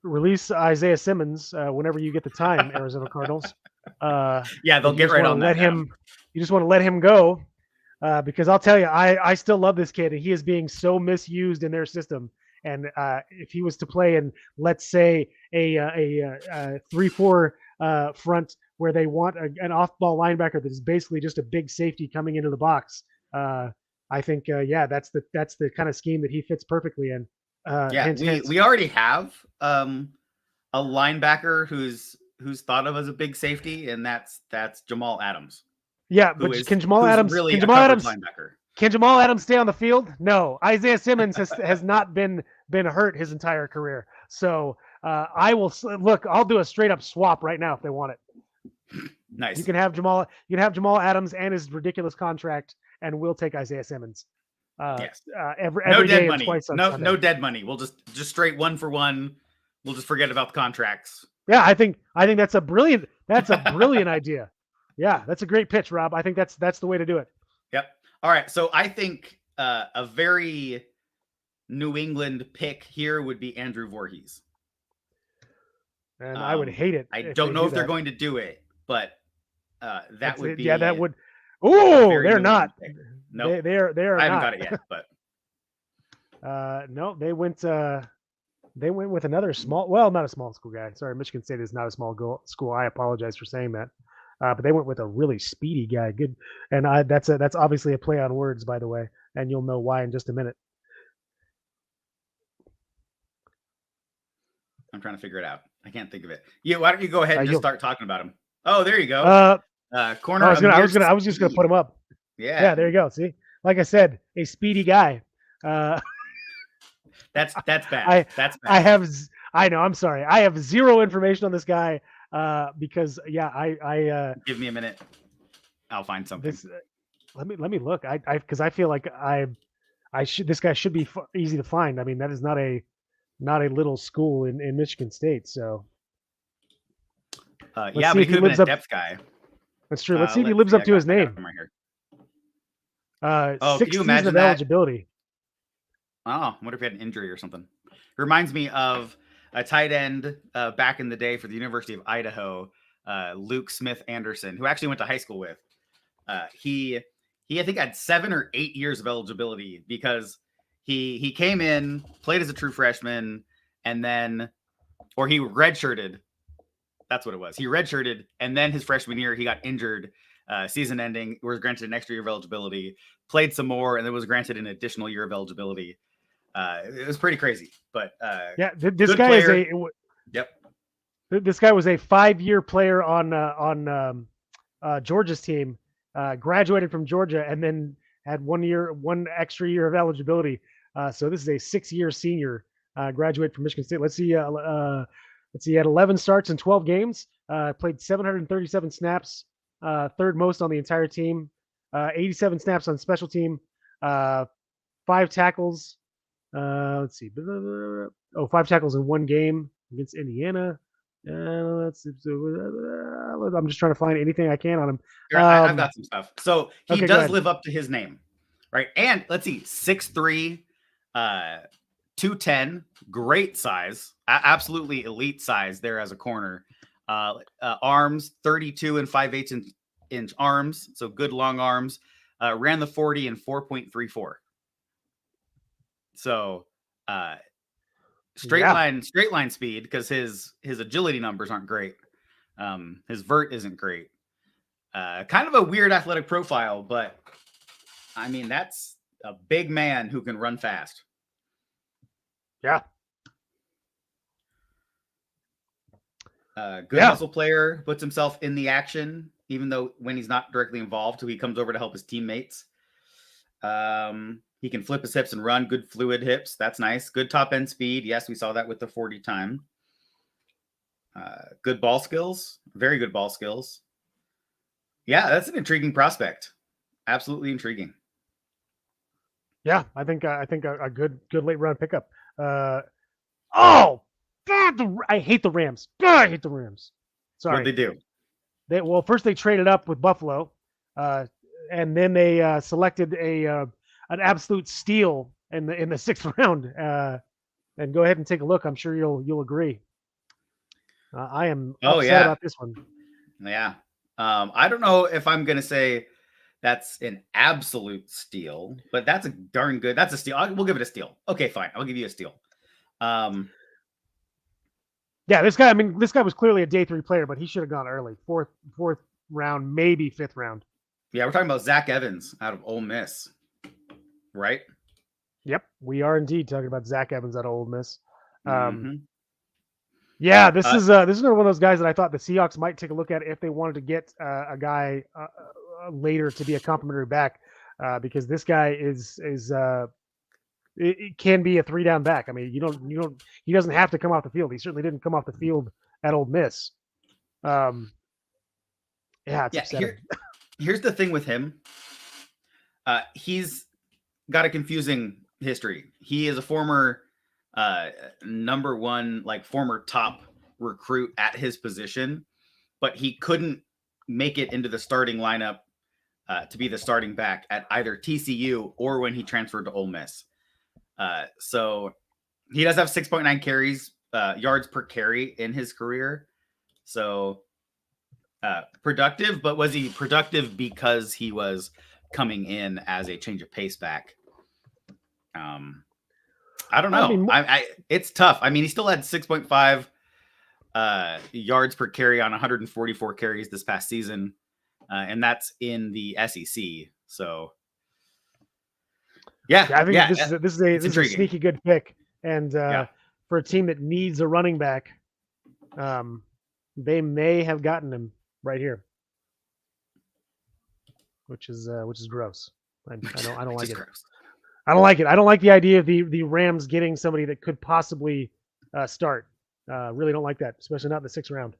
release Isaiah Simmons whenever you get the time, Arizona Cardinals. They'll get right on that. You just want to let him go because I'll tell you, I still love this kid, and he is being so misused in their system. And if he was to play in, let's say, a 3-4 front where they want an off-ball linebacker that is basically just a big safety coming into the box, I think that's the kind of scheme that he fits perfectly in. We already have a linebacker who's thought of as a big safety, and that's Jamal Adams. Yeah, but can Jamal Adams linebacker? Can Jamal Adams stay on the field? No. Isaiah Simmons has not been hurt his entire career. So I'll do a straight up swap right now if they want it. Nice. You can have Jamal Adams and his ridiculous contract, and we'll take Isaiah Simmons. Yes. Every no day dead money. Twice on Sunday. No dead money. We'll just straight 1 for 1. We'll just forget about the contracts. Yeah, I think that's a brilliant idea. Yeah, that's a great pitch, Rob. I think that's the way to do it. Yep. All right. So I think a very New England pick here would be Andrew Voorhees. And I would hate it. I don't know if they're going to do it, but that would be. Yeah, that would. Oh, they're not. No, nope. They are I haven't not. got it yet, but. No, they went with another small. Well, not a small school guy. Sorry, Michigan State is not a small school. I apologize for saying that. But they went with a really speedy guy. Good, and that's obviously a play on words, by the way, and you'll know why in just a minute. I'm trying to figure it out. I can't think of it. Yeah, why don't you go ahead and just start talking about him? Oh, there you go. Corner. I was just gonna put him up. Yeah, there you go. See, like I said, a speedy guy. That's bad. That's bad. I know. I'm sorry. I have zero information on this guy because I give me a minute. I'll find something. Let me look. Because I feel like this guy should be easy to find. I mean, that is not a little school in Michigan State. So yeah, but he could have been a depth guy. That's true. Let's see if he lives up to his name. Right 6 seasons of eligibility. Oh, I wonder if he had an injury or something. It reminds me of a tight end back in the day for the University of Idaho, Luke Smith Anderson, who actually went to high school with. He I think had 7 or 8 years of eligibility because he came in, played as a true freshman, and then, or he redshirted. That's what it was. He redshirted, and then his freshman year, he got injured, season ending, was granted an extra year of eligibility, played some more, and then was granted an additional year of eligibility. It was pretty crazy, but yeah, this guy player. This guy was a 5-year player on Georgia's team, graduated from Georgia, and then had 1 extra year of eligibility. So this is a 6-year senior, graduate from Michigan State. Let's see. He had 11 starts in 12 games, played 737 snaps, third most on the entire team, 87 snaps on special team, 5 tackles. Let's see. 5 tackles in 1 game against Indiana. I'm just trying to find anything I can on him. I've got some stuff. So he does live up to his name, right? And let's see, 6'3", 210, great size, absolutely elite size there as a corner. Arms, 32 and 5/8 inch arms, so good long arms. Ran the 40 in 4.34. So straight line speed, because his agility numbers aren't great. His vert isn't great. Kind of a weird athletic profile, but I mean, that's a big man who can run fast. Yeah. Good muscle player, puts himself in the action, even though when he's not directly involved, so he comes over to help his teammates. He can flip his hips and run. Good fluid hips. That's nice. Good top end speed. Yes, we saw that with the 40 time. Good ball skills. Very good ball skills. Yeah, that's an intriguing prospect. Absolutely intriguing. Yeah, I think a good late round pickup. I hate the Rams. God, I hate the Rams. Sorry. What'd they do? First they traded up with Buffalo, and then they selected an absolute steal in the 6th round. And go ahead and take a look. I'm sure you'll agree. I am upset about this one. Yeah. I don't know if I'm gonna say that's an absolute steal, but that's a darn good. That's a steal. We'll give it a steal. Okay, fine. I'll give you a steal. Yeah, this guy was clearly a day 3 player, but he should have gone early. Fourth round, maybe 5th round. Yeah, we're talking about Zach Evans out of Ole Miss, right? Yep, we are indeed talking about Zach Evans out of Ole Miss. Yeah, this is one of those guys that I thought the Seahawks might take a look at if they wanted to get a guy later to be a complimentary back, because this guy it can be a 3-down back. I mean, he doesn't have to come off the field. He certainly didn't come off the field at Ole Miss. Here's the thing with him. He's got a confusing history. He is a former number 1, former top recruit at his position, but he couldn't make it into the starting lineup to be the starting back at either TCU or when he transferred to Ole Miss. So he does have 6.9 carries, yards per carry in his career. So productive, but was he productive because he was coming in as a change of pace back? I don't know. I mean, it's tough. I mean, he still had 6.5 yards per carry on 144 carries this past season, and that's in the SEC. So, yeah, I think this is a sneaky good pick, and for a team that needs a running back, they may have gotten him right here, which is gross. I don't like it. Gross. I don't like it. I don't like the idea of the Rams getting somebody that could possibly start. Really don't like that, especially not in the 6th round.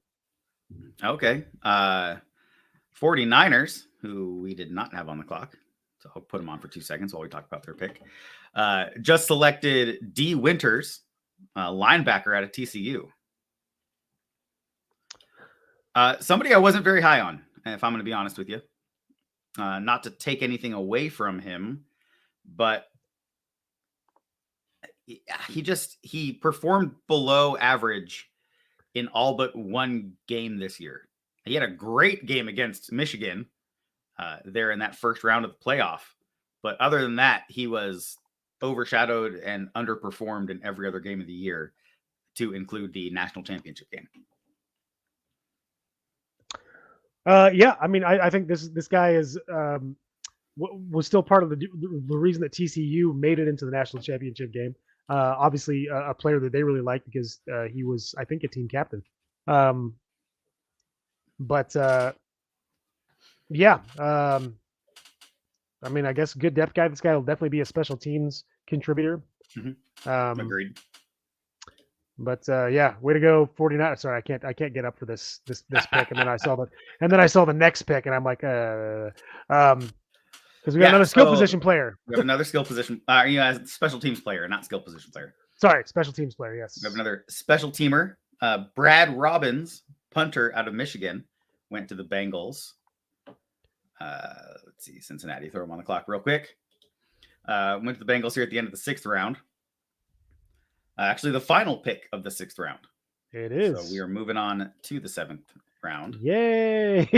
Okay. 49ers, who we did not have on the clock, so I'll put them on for 2 seconds while we talk about their pick. Just selected D. Winters, linebacker out of TCU. Somebody I wasn't very high on, if I'm going to be honest with you. Not to take anything away from him, but he performed below average in all but one game this year. He had a great game against Michigan there in that first round of the playoff. But other than that, he was overshadowed and underperformed in every other game of the year, to include the national championship game. Yeah, I mean, I think this guy is was still part of the reason that TCU made it into the national championship game. Obviously, a player that they really liked because he was, I think, a team captain. Yeah. I mean, I guess good depth guy. This guy will definitely be a special teams contributor. Mm-hmm. Agreed. But yeah, way to go, 49. Sorry, I can't get up for this pick. And then I saw the next pick, and I'm like, because we got another skill position player. We have another skill position, as special teams player, not skill position player. Sorry, special teams player. Yes. We have another special teamer, Brad Robbins, punter out of Michigan, went to the Bengals. Let's see, Cincinnati, throw him on the clock real quick. Went to the Bengals here at the end of the 6th round. Actually, the final pick of the 6th round. It is. So we are moving on to the 7th round. Yay!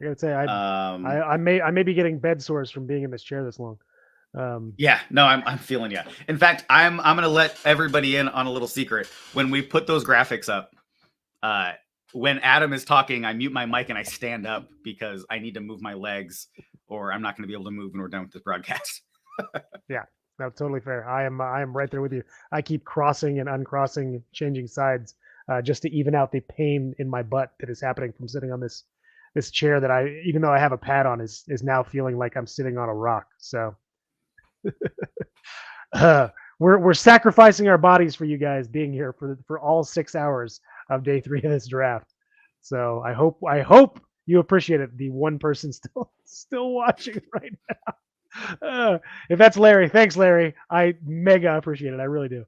I gotta say, I may be getting bed sores from being in this chair this long. Yeah, no, I'm feeling you. In fact, I'm gonna let everybody in on a little secret. When we put those graphics up, when Adam is talking, I mute my mic and I stand up because I need to move my legs, or I'm not going to be able to move when we're done with this broadcast. Yeah, no, totally fair. I am right there with you. I keep crossing and uncrossing, changing sides, just to even out the pain in my butt that is happening from sitting on this chair that even though I have a pad on, is now feeling like I'm sitting on a rock. So we're sacrificing our bodies for you guys being here for all 6 hours of day 3 of this draft. So I hope you appreciate it. The one person still watching right now. If that's Larry, thanks, Larry. I mega appreciate it. I really do.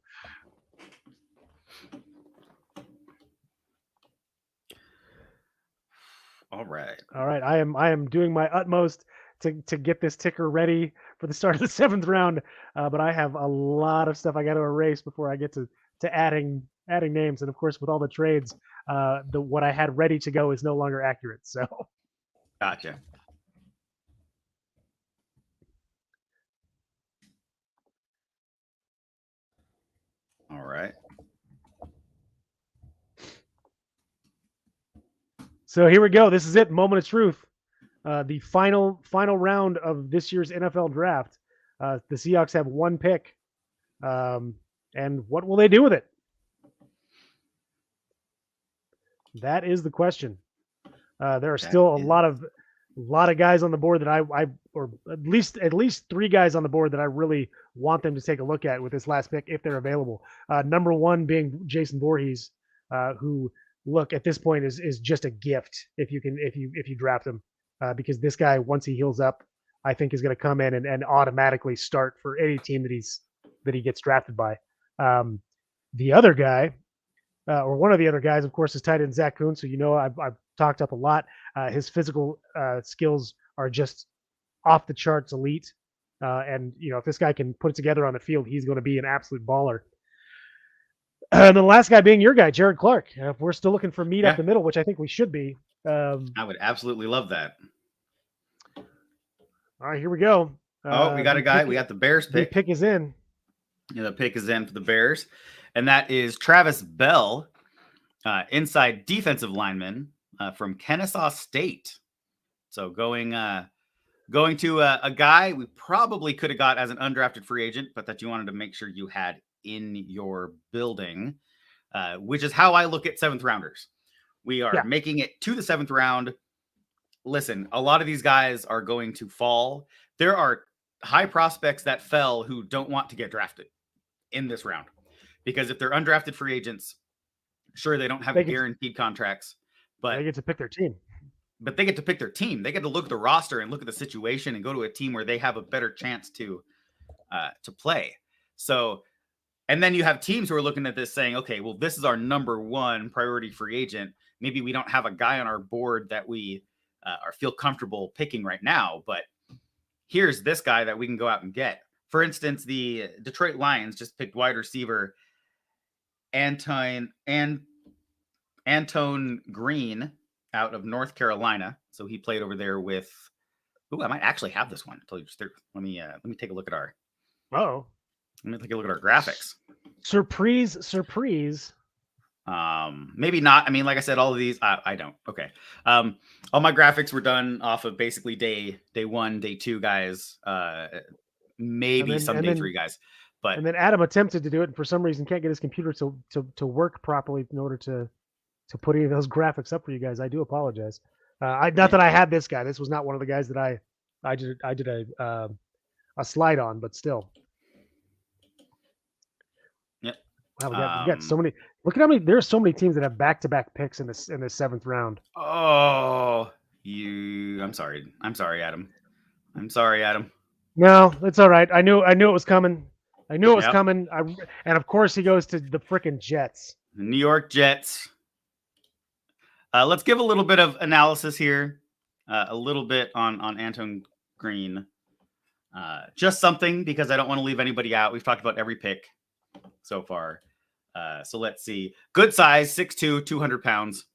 All right. I am doing my utmost to get this ticker ready for the start of the 7th round. But I have a lot of stuff I got to erase before I get to adding names. And of course, with all the trades, what I had ready to go is no longer accurate. So gotcha. All right. So here we go. This is it. Moment of truth. The final round of this year's NFL draft. The Seahawks have 1 pick. And what will they do with it? That is the question. There are still a lot of guys on the board that I or at least 3 guys on the board that I really want them to take a look at with this last pick if they're available. Number 1 being Jason Voorhees, who, look, at this point is just a gift if you draft him, because this guy, once he heals up, I think is going to come in and automatically start for any team that he gets drafted by. The other guy or one of the other guys, of course, is tight end Zach Kuntz, who I've talked up a lot. His physical skills are just off the charts elite. And if this guy can put it together on the field, he's going to be an absolute baller. And the last guy being your guy, Jared Clark. If we're still looking for meat up the middle, which I think we should be. I would absolutely love that. All right, here we go. We got a guy. We got the Bears pick. The pick is in. Yeah, the pick is in for the Bears. And that is Travis Bell, inside defensive lineman from Kennesaw State. So going to a guy we probably could have got as an undrafted free agent, but that you wanted to make sure you had in your building, which is how I look at 7th rounders. We are making it to the 7th round. Listen, a lot of these guys are going to fall. There are high prospects that fell who don't want to get drafted in this round, because if they're undrafted free agents, sure, they don't have guaranteed contracts, but they get to pick their team. But they get to pick their team. They get to look at the roster and look at the situation and go to a team where they have a better chance to play. So, and then you have teams who are looking at this saying, okay, well, this is our number 1 priority free agent. Maybe we don't have a guy on our board that we feel comfortable picking right now, but here's this guy that we can go out and get. For instance, the Detroit Lions just picked wide receiver Antone Green out of North Carolina. So he played over there with, I might actually have this one. Let me take a look at our graphics. Surprise. Maybe not. I mean, like I said, all of these, I don't. Okay. All my graphics were done off of basically day 1, day 2 guys, maybe some day 3 guys. And then Adam attempted to do it, and for some reason can't get his computer to work properly in order to put any of those graphics up for you guys. I do apologize. Not that I had this guy. This was not one of the guys that I did a slide on, but still. Yep. Wow, we got so many. Look at how many. There's so many teams that have back-to-back picks in the 7th round. Oh, I'm sorry. I'm sorry, Adam. No, it's all right. I knew it was coming. And of course he goes to the frickin' Jets. The New York Jets. Let's give a little bit of analysis here, a little bit on Antone Green. Just something, because I don't want to leave anybody out. We've talked about every pick so far. So let's see. Good size, 6'2", 200 pounds.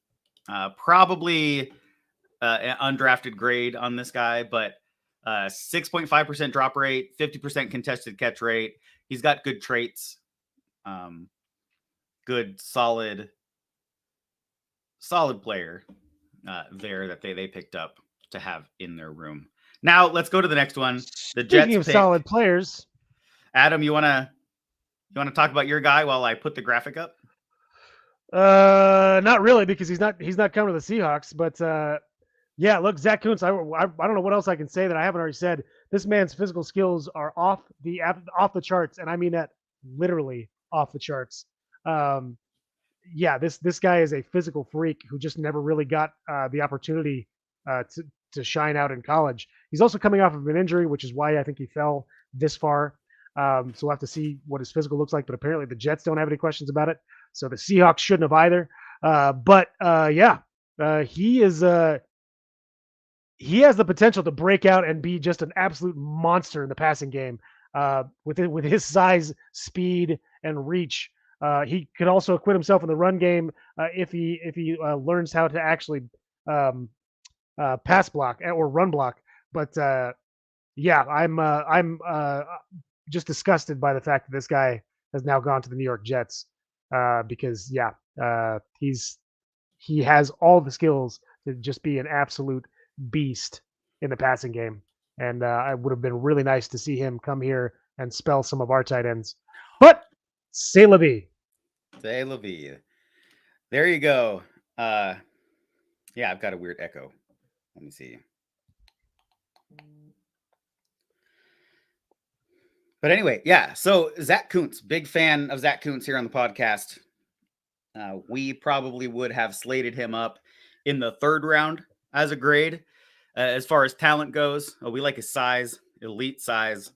Probably an undrafted grade on this guy, but 6.5% drop rate, 50% contested catch rate. He's got good traits. Good, solid player there that they picked up to have in their room. Now let's go to the next one. The Jets. Speaking of solid players, Adam, you wanna talk about your guy while I put the graphic up? Not really, because he's not coming to the Seahawks. But yeah, look, Zach Kuntz. I don't know what else I can say that I haven't already said. This man's physical skills are off the charts, and I mean that literally off the charts. Yeah, this guy is a physical freak who just never really got the opportunity to shine out in college. He's also coming off of an injury, which is why I think he fell this far. So we'll have to see what his physical looks like. But apparently the Jets don't have any questions about it. So the Seahawks shouldn't have either. He has the potential to break out and be just an absolute monster in the passing game. With his size, speed, and reach. He could also acquit himself in the run game if he learns how to actually pass block or run block. But yeah, I'm just disgusted by the fact that this guy has now gone to the New York Jets because he has all the skills to just be an absolute beast in the passing game. And it would have been really nice to see him come here and spell some of our tight ends. But c'est la vie. C'est la vie. There you go. Yeah, I've got a weird echo. Let me see. But anyway, yeah. So Zach Kuntz, big fan of Zach Kuntz here on the podcast. We probably would have slated him up in the 3rd round as a grade. As far as talent goes, we like his size, elite size.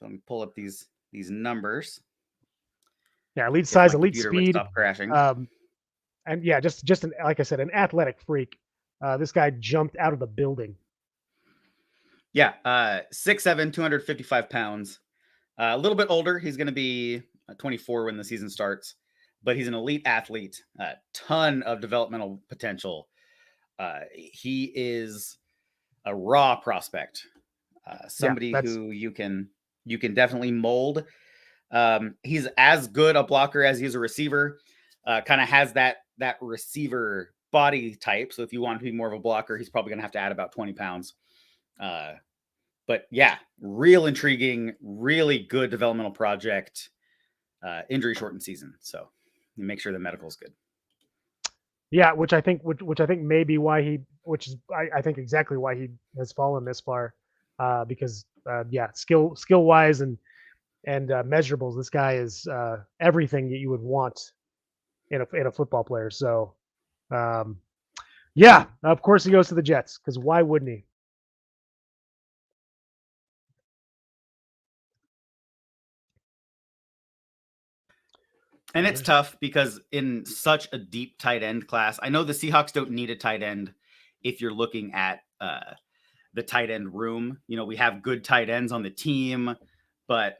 Let me pull up these numbers. Yeah, elite If my size, elite computer would speed. stop crashing. And yeah, just like I said, an athletic freak. This guy jumped out of the building. Yeah, 6'7", 255 pounds. A little bit older. He's going to be 24 when the season starts, but he's an elite athlete. A ton of developmental potential. He is a raw prospect. Somebody who you can definitely mold. He's as good a blocker as he's a receiver. Kind of has that receiver body type. So if you want to be more of a blocker, he's probably going to have to add about 20 pounds. But yeah, real intriguing, really good developmental project. Injury shortened season, so you make sure the medical's good. Yeah, which I think may be why I think exactly why he has fallen this far, because skill wise and measurables, this guy is everything that you would want in a football player. So, yeah, of course he goes to the Jets, because why wouldn't he? And it's tough because in such a deep tight end class, I know the Seahawks don't need a tight end if you're looking at the tight end room. You know, we have good tight ends on the team, but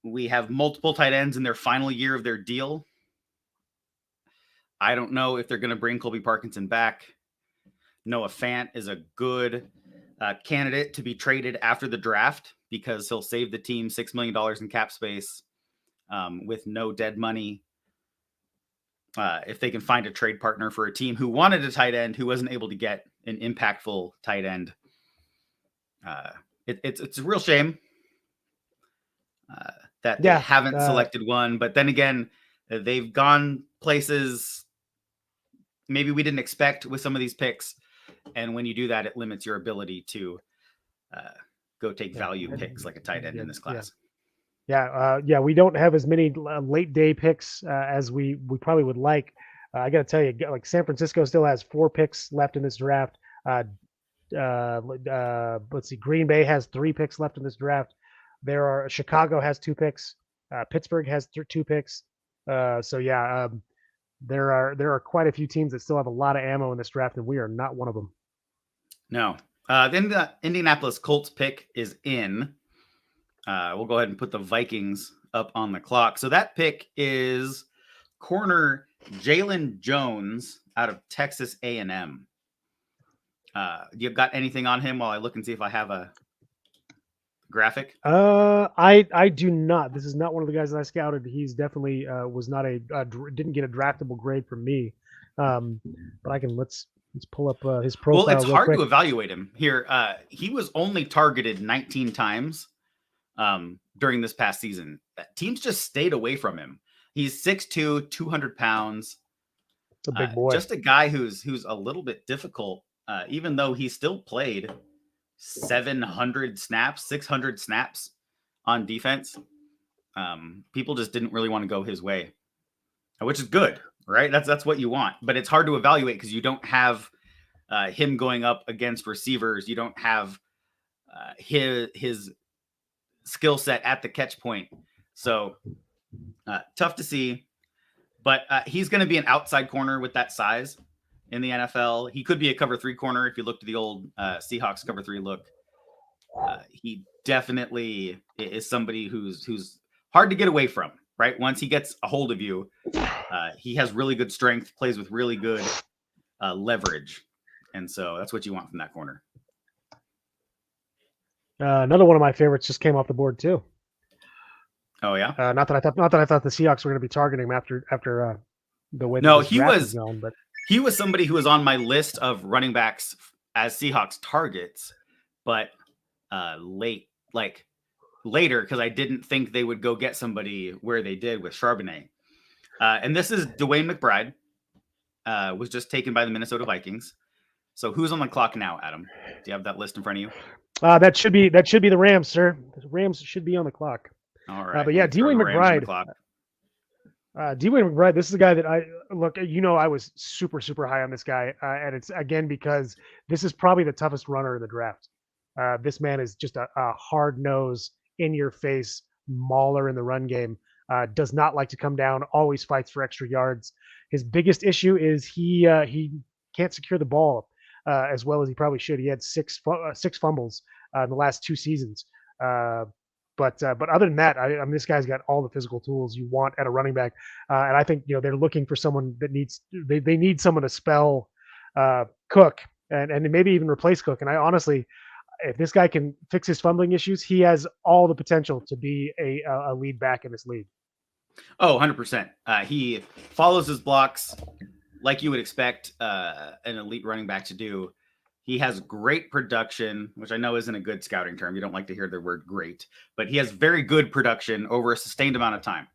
we have multiple tight ends in their final year of their deal. I don't know if they're going to bring Colby Parkinson back. Noah Fant is a good candidate to be traded after the draft because he'll save the team $6 million in cap space with no dead money. If they can find a trade partner for a team who wanted a tight end who wasn't able to get an impactful tight end, it's a real shame that they haven't selected one. But then again, they've gone places maybe we didn't expect with some of these picks. And when you do that, it limits your ability to go take value picks like a tight end in this class. Yeah, we don't have as many late day picks as we probably would like. I got to tell you, like San Francisco still has 4 picks left in this draft. Let's see, Green Bay has 3 picks left in this draft. Chicago has 2 picks. Pittsburgh has 2 picks. So yeah, there are quite a few teams that still have a lot of ammo in this draft, and we are not one of them. No. Then the Indianapolis Colts pick is in. We'll go ahead and put the Vikings up on the clock. So that pick is corner Jalen Jones out of Texas A&M. You got anything on him while I look and see if I have a graphic? I do not. This is not one of the guys that I scouted. He's definitely was not didn't get a draftable grade from me. But I can let's pull up his profile. Well, it's hard to evaluate him here. He was only targeted 19 times during this past season. Teams just stayed away from him. He's 6'2", 200 pounds. It's a big boy. Just a guy who's a little bit difficult, even though he still played 700 snaps, 600 snaps on defense. People just didn't really want to go his way, which is good, right? That's what you want. But it's hard to evaluate because you don't have him going up against receivers. You don't have his skill set at the catch point. So tough to see. But he's going to be an outside corner with that size in the NFL. He could be a cover 3 corner if you look to the old Seahawks cover 3 look. He definitely is somebody who's hard to get away from, right? Once he gets a hold of you, he has really good strength, plays with really good leverage. And so that's what you want from that corner. Another one of my favorites just came off the board too. Oh yeah. Not that I thought the Seahawks were going to be targeting him after the way. No, he was going, but he was somebody who was on my list of running backs as Seahawks targets, but later because I didn't think they would go get somebody where they did with Charbonnet. And this is Dwayne McBride, was just taken by the Minnesota Vikings. So who's on the clock now, Adam? Do you have that list in front of you? That should be the Rams, sir. The Rams should be on the clock. All right. But yeah, Dwayne McBride. Dwayne McBride, this is a guy that I was super, super high on this guy. And it's again because this is probably the toughest runner in the draft. This man is just a hard nose, in your face mauler in the run game. does not like to come down, always fights for extra yards. His biggest issue is he can't secure the ball as well as he probably should. He had six fumbles in the last 2 seasons. But other than that, I mean, this guy's got all the physical tools you want at a running back, and I think they're looking for someone that they need someone to spell Cook and maybe even replace Cook. And I honestly, if this guy can fix his fumbling issues, he has all the potential to be a lead back in this league. Oh, 100%. He follows his blocks like you would expect an elite running back to do. He has great production, which I know isn't a good scouting term. You don't like to hear the word great, but he has very good production over a sustained amount of time.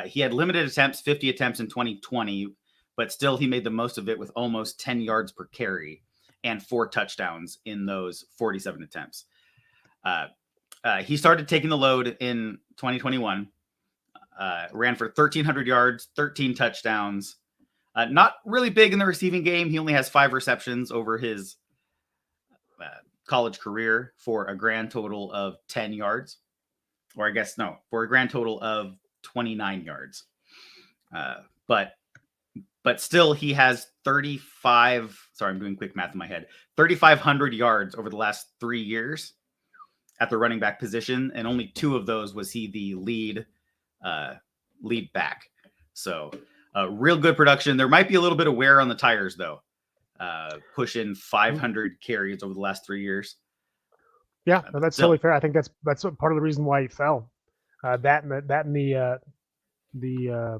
He had limited attempts, 50 attempts in 2020, but still he made the most of it with almost 10 yards per carry and 4 touchdowns in those 47 attempts. He started taking the load in 2021, ran for 1,300 yards, 13 touchdowns. Not really big in the receiving game. He only has 5 receptions over his college career for a grand total of 10 yards. Or I guess, no, for a grand total of 29 yards. But still, he has 3,500 yards over the last 3 years at the running back position. And only 2 of those was he the lead back. So real good production. There might be a little bit of wear on the tires, though. Pushing 500 carries over the last 3 years. Yeah, no, that's totally fair. I think that's part of the reason why he fell. That and the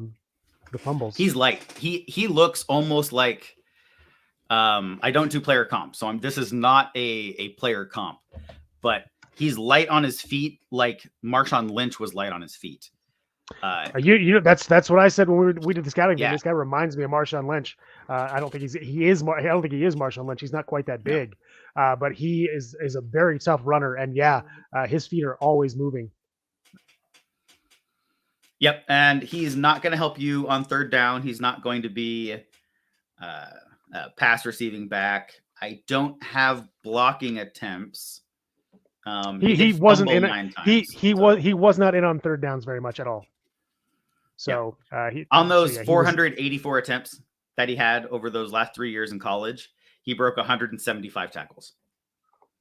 fumbles. He's light. He looks almost like I don't do player comp, so this is not a player comp, but he's light on his feet, like Marshawn Lynch was light on his feet. That's what I said when we did the scouting. Yeah. This guy reminds me of Marshawn Lynch. I don't think he is Marshawn Lynch. He's not quite that big, but he is a very tough runner. And his feet are always moving. Yep, and he's not going to help you on third down. He's not going to be a pass receiving back. I don't have blocking attempts. He wasn't in. He was not in on third downs very much at all. So on those 484 attempts that he had over those last 3 years in college, he broke 175 tackles.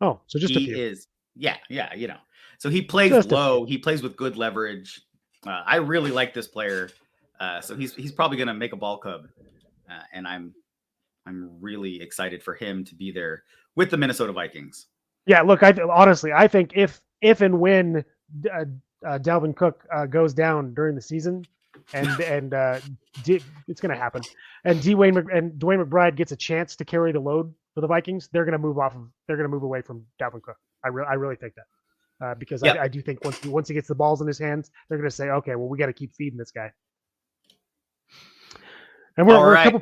Oh, so just a few. So he plays low. He plays with good leverage. I really like this player. So he's probably going to make a ball club, and I'm really excited for him to be there with the Minnesota Vikings. Yeah, look, honestly, I think if and when Dalvin Cook goes down during the season, and it's going to happen, and DeWayne McBride gets a chance to carry the load for the Vikings, they're going to move away from Dalvin Cook. I really think that because I do think once he gets the balls in his hands, they're going to say, okay, well, we got to keep feeding this guy. And we're a couple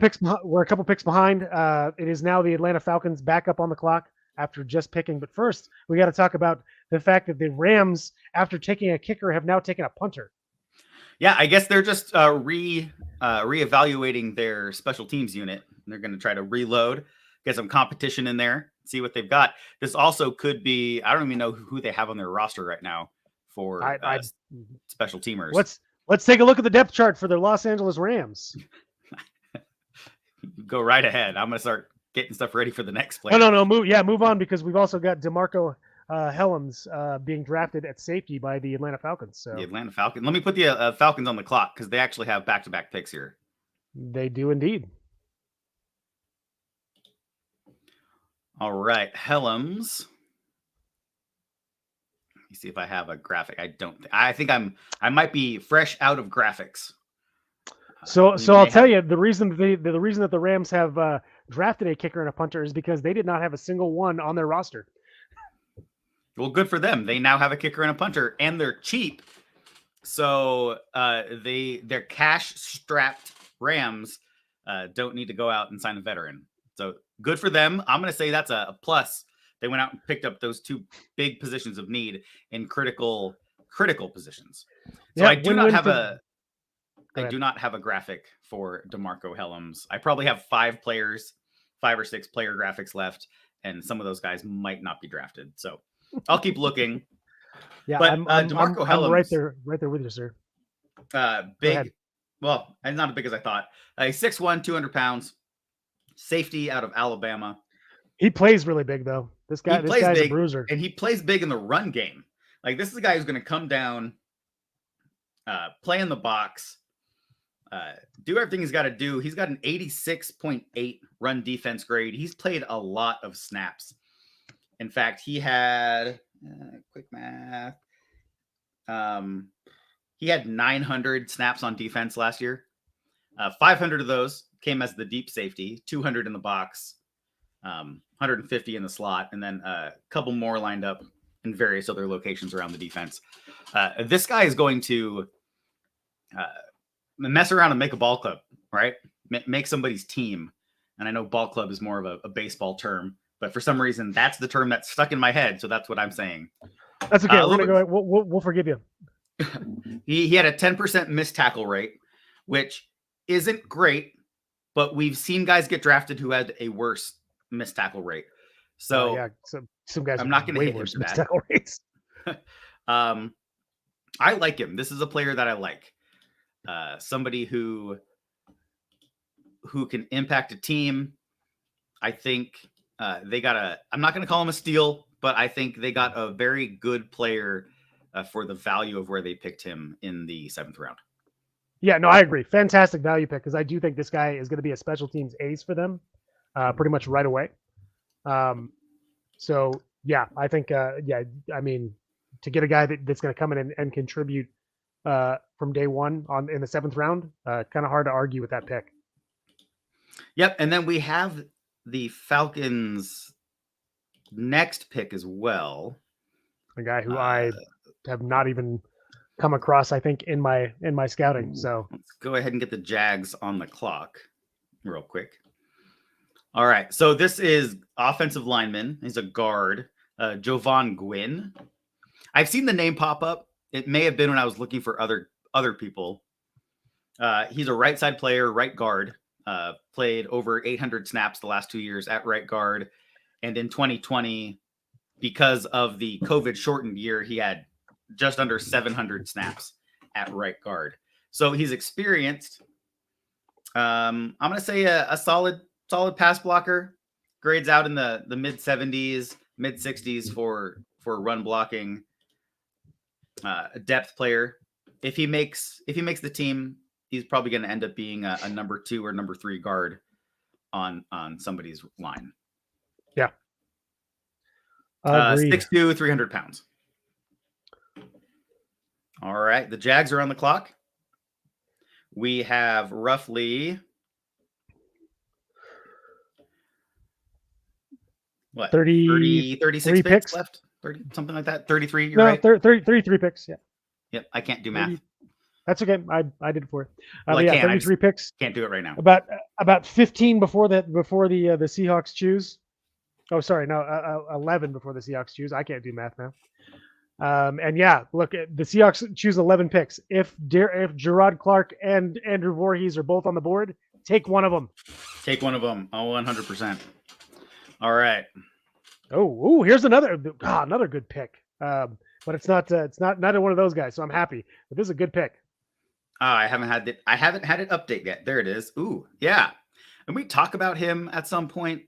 picks behind. It is now the Atlanta Falcons back up on the clock after just picking. But first, we got to talk about the fact that the Rams, after taking a kicker, have now taken a punter. Yeah, I guess they're just reevaluating their special teams unit. They're going to try to reload, get some competition in there, see what they've got. This also could be, I don't even know who they have on their roster right now for special teamers. Let's take a look at the depth chart for the Los Angeles Rams. Go right ahead. I'm going to start getting stuff ready for the next player. No. Move on, because we've also got DeMarco Hellams being drafted at safety by the Atlanta Falcons. So the Atlanta Falcons. Let me put the Falcons on the clock, because they actually have back-to-back picks here. They do indeed. All right, Hellams. Let me see if I have a graphic. I think I might be fresh out of graphics. So I'll tell you the reason that the Rams have drafted a kicker and a punter is because they did not have a single one on their roster. Well, good for them. They now have a kicker and a punter, and they're cheap. So they're cash-strapped Rams don't need to go out and sign a veteran. So good for them. I'm going to say that's a plus. They went out and picked up those 2 big positions of need in critical positions. So I do not have a graphic for DeMarco Hellams. I probably have 5 or 6 player graphics left, and some of those guys might not be drafted. So I'll keep looking. Yeah, but DeMarco Hellams, I'm right there with you, sir. Big, well, and not as big as I thought. 6'1", 200 pounds, safety out of Alabama. He plays really big though. This guy's big, a bruiser, and he plays big in the run game. Like, this is a guy who's going to come down, play in the box, do everything he's got to do. He's got an 86.8 run defense grade. He's played a lot of snaps. In fact, he had quick math. He had 900 snaps on defense last year. 500 of those came as the deep safety, 200 in the box, 150 in the slot, and then a couple more lined up in various other locations around the defense. This guy is going to mess around and make a ball club, right? Make somebody's team. And I know ball club is more of a baseball term, but for some reason, that's the term that's stuck in my head. So that's what I'm saying. That's okay. We're gonna go. We'll forgive you. He had a 10% missed tackle rate, which isn't great, but we've seen guys get drafted who had a worse missed tackle rate. So yeah, some guys. I'm not going to hit him for that. Tackle rates. I like him. This is a player that I like. Somebody who can impact a team. I think they got I'm not going to call him a steal, but I think they got a very good player for the value of where they picked him in the 7th round. Yeah, no, I agree. Fantastic value pick, because I do think this guy is going to be a special teams ace for them pretty much right away. So, yeah, I think, I mean, to get a guy that's going to come in and contribute from day one in the 7th round, kind of hard to argue with that pick. Yep, and then we have the Falcons' next pick as well. A guy who I have not even come across, I think, in my scouting. So let's go ahead and get the Jags on the clock real quick. All right, so this is offensive lineman. He's a guard, Jovan Gwynn. I've seen the name pop up. It may have been when I was looking for other people. He's a right side player, right guard. Played over 800 snaps the last 2 years at right guard, and in 2020, because of the COVID shortened year, he had just under 700 snaps at right guard. So he's experienced. I'm going to say a solid pass blocker. Grades out in the mid 70s, mid 60s for run blocking. A depth player. If he makes the team, he's probably going to end up being a number 2 or number 3 guard on somebody's line. Yeah. 6'2", 300 pounds. All right. The Jags are on the clock. We have roughly 36 picks left. 30, something like that. 33. You're right. 33 picks. Yeah. Yep. I can't do math. That's okay. I did it for you. Well, yeah, 33 picks. Can't do it right now. About 15 before the Seahawks choose. Oh, sorry. No, 11 before the Seahawks choose. I can't do math now. And yeah, look, the Seahawks choose 11 picks. If Gerard Clark and Andrew Voorhees are both on the board, take one of them. Take one of them. Oh, 100%. All right. Oh, here's another good pick. But it's not one of those guys, so I'm happy. But this is a good pick. I haven't had it update yet. There it is. Ooh, yeah. And we talk about him at some point.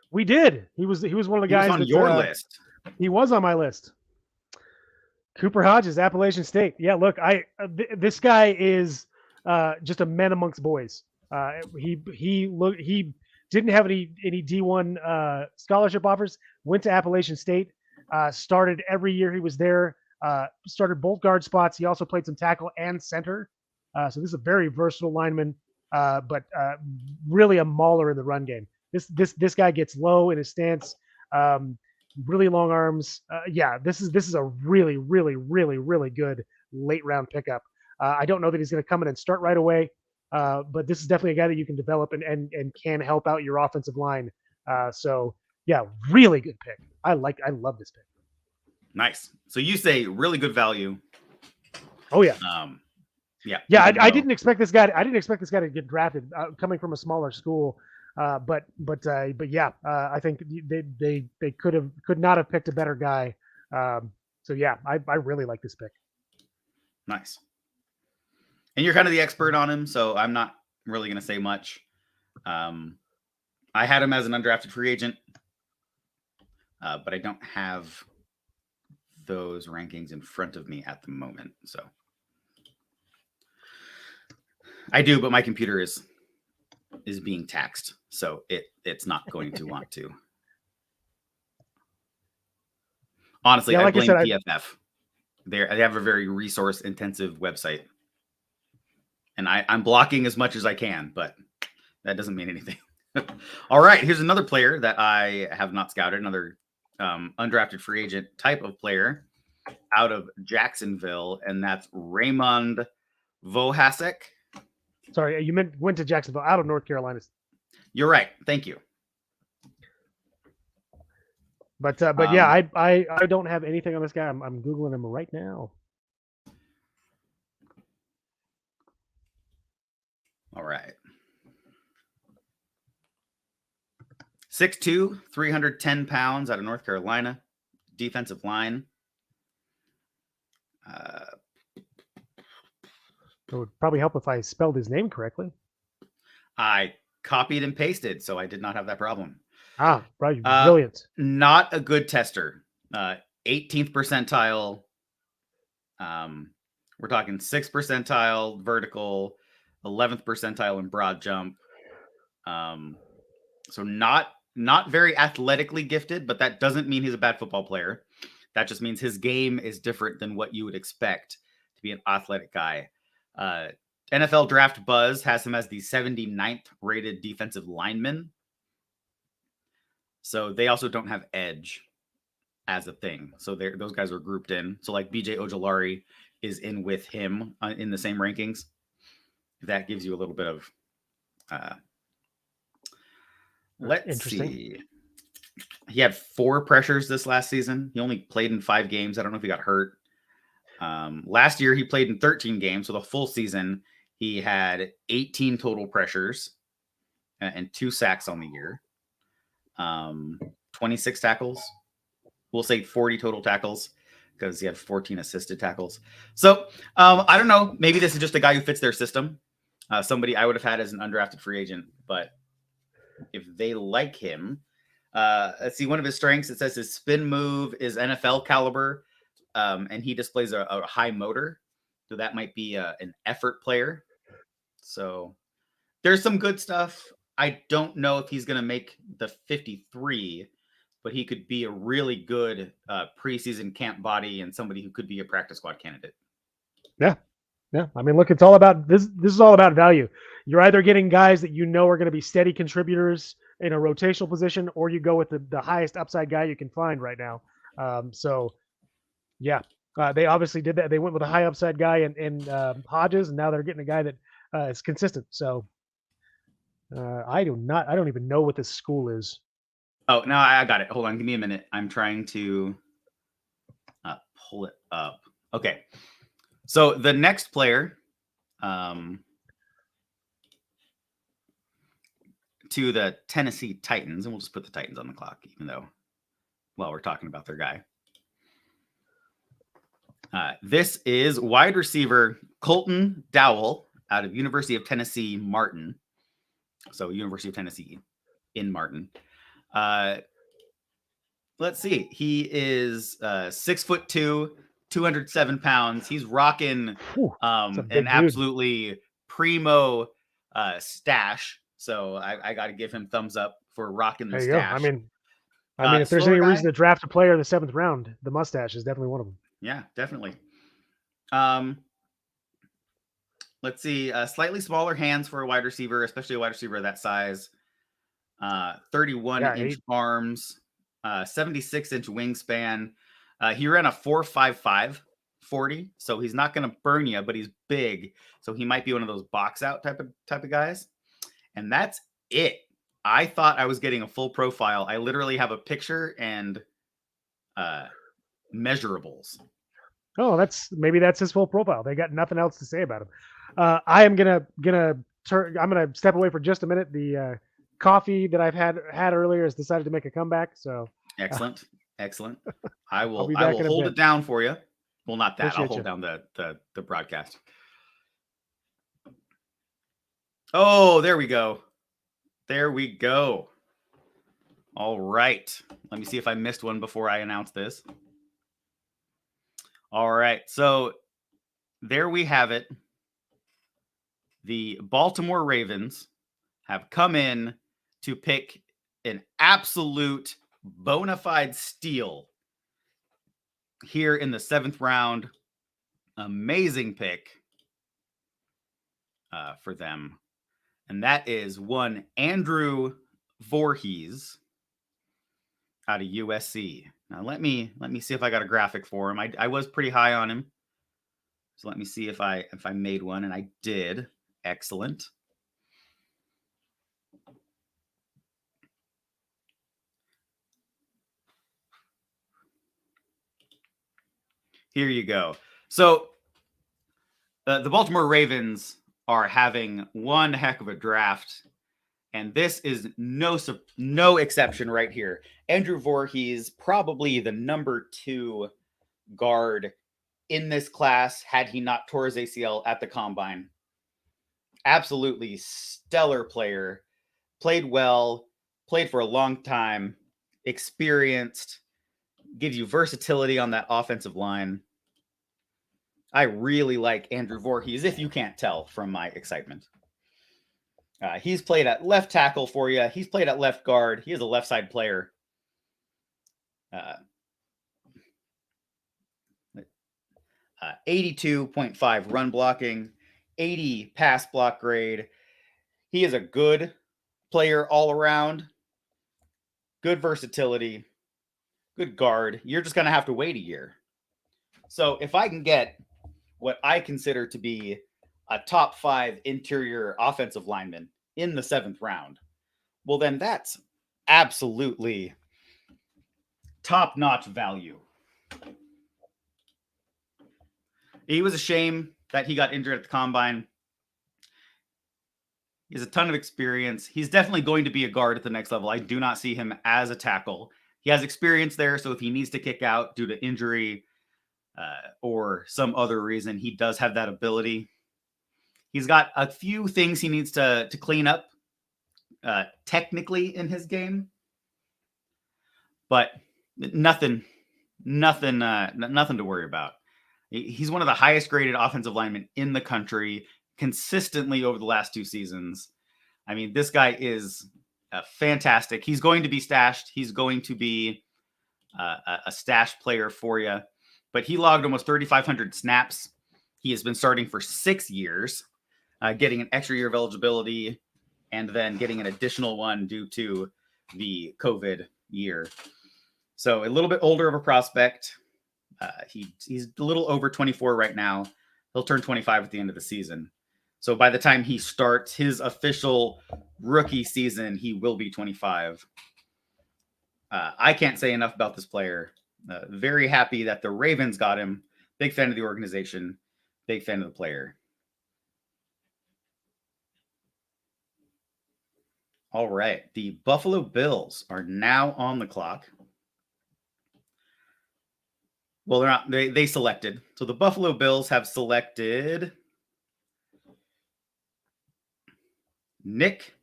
We did. He was one of the guys on your list. He was on my list. Cooper Hodges, Appalachian State. Yeah, look, this guy is just a man amongst boys. He didn't have any D1 scholarship offers. Went to Appalachian State. Started every year he was there. Started both guard spots. He also played some tackle and center. So this is a very versatile lineman, but really a mauler in the run game. This guy gets low in his stance. Really long arms. Yeah, this is a really, really, really, really good late round pickup. I don't know that he's going to come in and start right away, but this is definitely a guy that you can develop and can help out your offensive line. So yeah, really good pick. I love this pick. Nice. So you say really good value. Oh yeah. Yeah. I didn't expect this guy. I didn't expect this guy to get drafted coming from a smaller school. But yeah, I think they could not have picked a better guy. So yeah, I really like this pick. Nice. And you're kind of the expert on him, so I'm not really going to say much. I had him as an undrafted free agent, but I don't have those rankings in front of me at the moment. So I do, but my computer is being taxed, so it's not going to want to. Honestly, I blame PFF. They have a very resource-intensive website. And I'm blocking as much as I can, but that doesn't mean anything. All right, here's another player that I have not scouted, another undrafted free agent type of player out of Jacksonville, and that's Raymond Vohasek. Sorry, you went to Jacksonville out of North Carolina. You're right. Thank you. But yeah, I don't have anything on this guy. I'm Googling him right now. All right. 6'2", 310 pounds out of North Carolina. Defensive line. It would probably help if I spelled his name correctly. I copied and pasted, so I did not have that problem. Right. Brilliant. Not a good tester. 18th percentile. We're talking 6th percentile vertical, 11th percentile in broad jump. So not very athletically gifted, but that doesn't mean he's a bad football player. That just means his game is different than what you would expect to be an athletic guy. NFL Draft Buzz has him as the 79th rated defensive lineman. So they also don't have edge as a thing. So those guys are grouped in. So like BJ Ojulari is in with him in the same rankings. That gives you a little bit of let's see. He had 4 pressures this last season. He only played in 5 games. I don't know if he got hurt. Last year he played in 13 games. So the full season he had 18 total pressures and 2 sacks on the year. 26 tackles. We'll say 40 total tackles because he had 14 assisted tackles. So I don't know. Maybe this is just a guy who fits their system. Somebody I would have had as an undrafted free agent, but if they like him, let's see. One of his strengths, it says his spin move is NFL caliber, and he displays a high motor. So that might be an effort player. So there's some good stuff. I don't know if he's going to make the 53, but he could be a really good preseason camp body and somebody who could be a practice squad candidate. Yeah. Yeah. I mean, look, it's all about this. This is all about value. You're either getting guys that you know are going to be steady contributors in a rotational position, or you go with the highest upside guy you can find right now. So, yeah, they obviously did that. They went with a high upside guy in Hodges, and now they're getting a guy that is consistent. So, I don't even know what this school is. Oh, no, I got it. Hold on. Give me a minute. I'm trying to pull it up. Okay. So the next player to the Tennessee Titans, and we'll just put the Titans on the clock, even though, well, we're talking about their guy. This is wide receiver Colton Dowell out of University of Tennessee, Martin. So University of Tennessee in Martin. Let's see. He is 6'2", 207 pounds. He's rocking an absolutely primo stash. So I got to give him thumbs up for rocking the stash. Go. I mean, if there's any reason to draft a player in the 7th round, the mustache is definitely one of them. Yeah, definitely. Let's see. Slightly smaller hands for a wide receiver, especially a wide receiver of that size. 31-inch arms, 76-inch wingspan. He ran a 4.55 40, so he's not going to burn you, but he's big, so he might be one of those box out type of guys. And that's it. I thought I was getting a full profile. I literally have a picture and measurables. Oh, maybe that's his full profile. They got nothing else to say about him. I am I'm gonna step away for just a minute. The coffee that I've had earlier has decided to make a comeback. So excellent. I will back hold it down for you. Well, not that. I'll hold down the broadcast. Oh, there we go. There we go. All right. Let me see if I missed one before I announce this. All right. So there we have it. The Baltimore Ravens have come in to pick an absolute bona fide steal here in the 7th round. Amazing pick for them. And that is one Andrew Voorhees out of USC. Now let me see if I got a graphic for him. I was pretty high on him. So let me see if I made one, and I did. Excellent. Here you go. So the Baltimore Ravens are having one heck of a draft, and this is no exception right here. Andrew Voorhees, probably the number 2 guard in this class, had he not tore his ACL at the combine. Absolutely stellar player. Played well, played for a long time, experienced, gives you versatility on that offensive line. I really like Andrew Voorhees, if you can't tell from my excitement. He's played at left tackle for you. He's played at left guard. He is a left side player. 82.5 run blocking, 80 pass block grade. He is a good player all around. Good versatility. Good guard. You're just going to have to wait a year. So if I can get what I consider to be a top 5 interior offensive lineman in the 7th round, well, then that's absolutely top-notch value. It was a shame that he got injured at the combine. He has a ton of experience. He's definitely going to be a guard at the next level. I do not see him as a tackle. He has experience there, so if he needs to kick out due to injury or some other reason, he does have that ability. He's got a few things he needs to clean up technically in his game, but nothing to worry about. He's one of the highest graded offensive linemen in the country consistently over the last 2 seasons. I mean, this guy is fantastic. He's going to be stashed. He's going to be a stash player for you. But he logged almost 3,500 snaps. He has been starting for 6 years, getting an extra year of eligibility, and then getting an additional one due to the COVID year. So a little bit older of a prospect. He's a little over 24 right now. He'll turn 25 at the end of the season. So by the time he starts his official rookie season, he will be 25. I can't say enough about this player. Very happy that the Ravens got him. Big fan of the organization. Big fan of the player. All right. The Buffalo Bills are now on the clock. Well, they're not. They selected. So the Buffalo Bills have selected Nick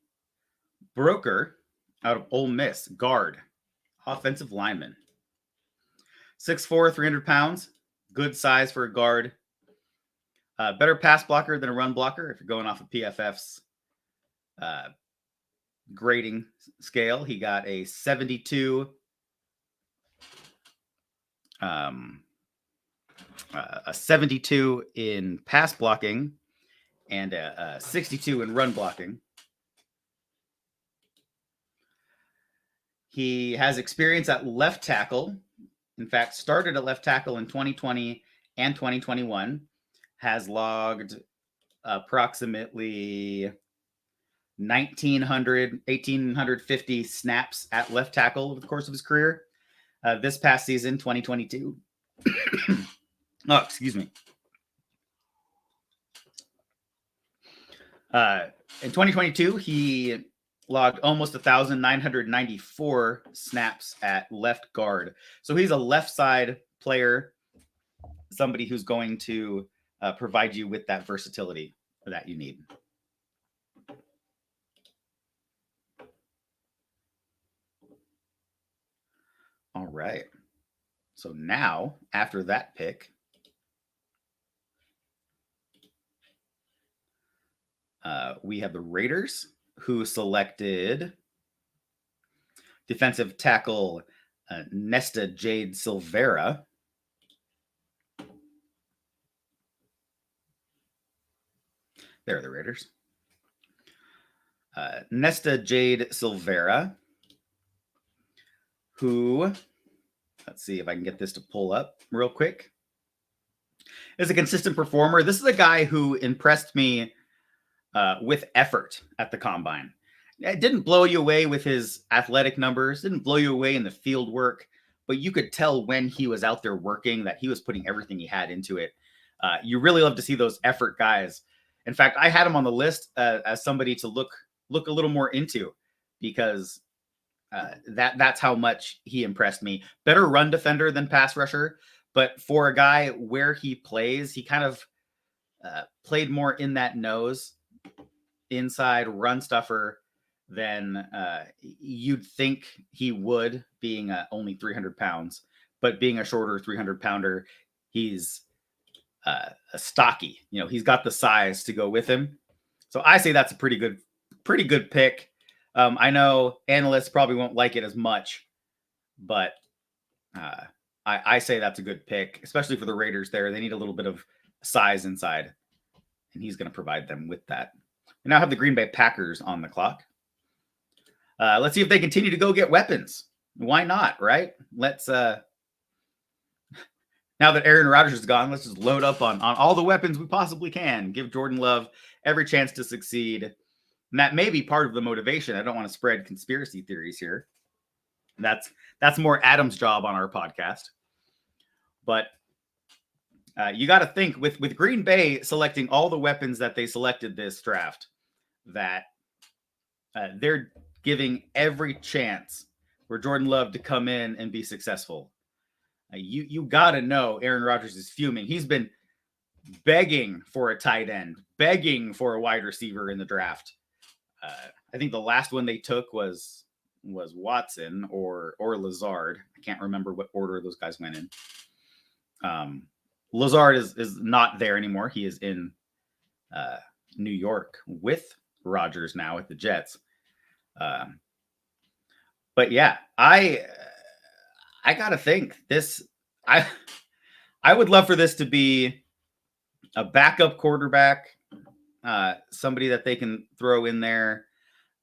Broker out of Ole Miss, guard, offensive lineman. 6'4", 300 pounds. Good size for a guard. Better pass blocker than a run blocker if you're going off of PFF's grading scale. He got a 72 a 72 in pass blocking and a 62 in run blocking. He has experience at left tackle. In fact, started at left tackle in 2020 and 2021. Has logged approximately 1,850 snaps at left tackle over the course of his career. This past season, 2022. Oh, excuse me. In 2022, he logged almost 1,994 snaps at left guard. So he's a left side player, somebody who's going to provide you with that versatility that you need. right. So now, after that pick, we have the Raiders, who selected defensive tackle Nesta Jade Silvera. There are the Raiders. Nesta Jade Silvera, who, let's see if I can get this to pull up real quick, is a consistent performer. This is a guy who impressed me with effort at the combine. It didn't blow you away with his athletic numbers, didn't blow you away in the field work, but you could tell when he was out there working that he was putting everything he had into it. You really love to see those effort guys. In fact, I had him on the list as somebody to look a little more into, because that's how much he impressed me. Better run defender than pass rusher, but for a guy where he plays, he kind of played more in that nose, inside run stuffer than you'd think he would, being only 300 pounds. But being a shorter 300-pounder, he's stocky. You know, he's got the size to go with him. So I say that's a pretty good pick. I know analysts probably won't like it as much, but I say that's a good pick, especially for the Raiders there. They need a little bit of size inside, and he's going to provide them with that. We now have the Green Bay Packers on the clock. Let's see if they continue to go get weapons. Why not, right? Let's now that Aaron Rodgers is gone, let's just load up on all the weapons we possibly can. Give Jordan Love every chance to succeed. And that may be part of the motivation. I don't want to spread conspiracy theories here. That's more Adam's job on our podcast. But you got to think with Green Bay selecting all the weapons that they selected this draft, that they're giving every chance for Jordan Love to come in and be successful. You got to know Aaron Rodgers is fuming. He's been begging for a tight end, begging for a wide receiver in the draft. I think the last one they took was Watson or Lazard. I can't remember what order those guys went in. Lazard is not there anymore. He is in New York with Rodgers now at the Jets. But yeah, I gotta think this. I would love for this to be a backup quarterback, somebody that they can throw in there.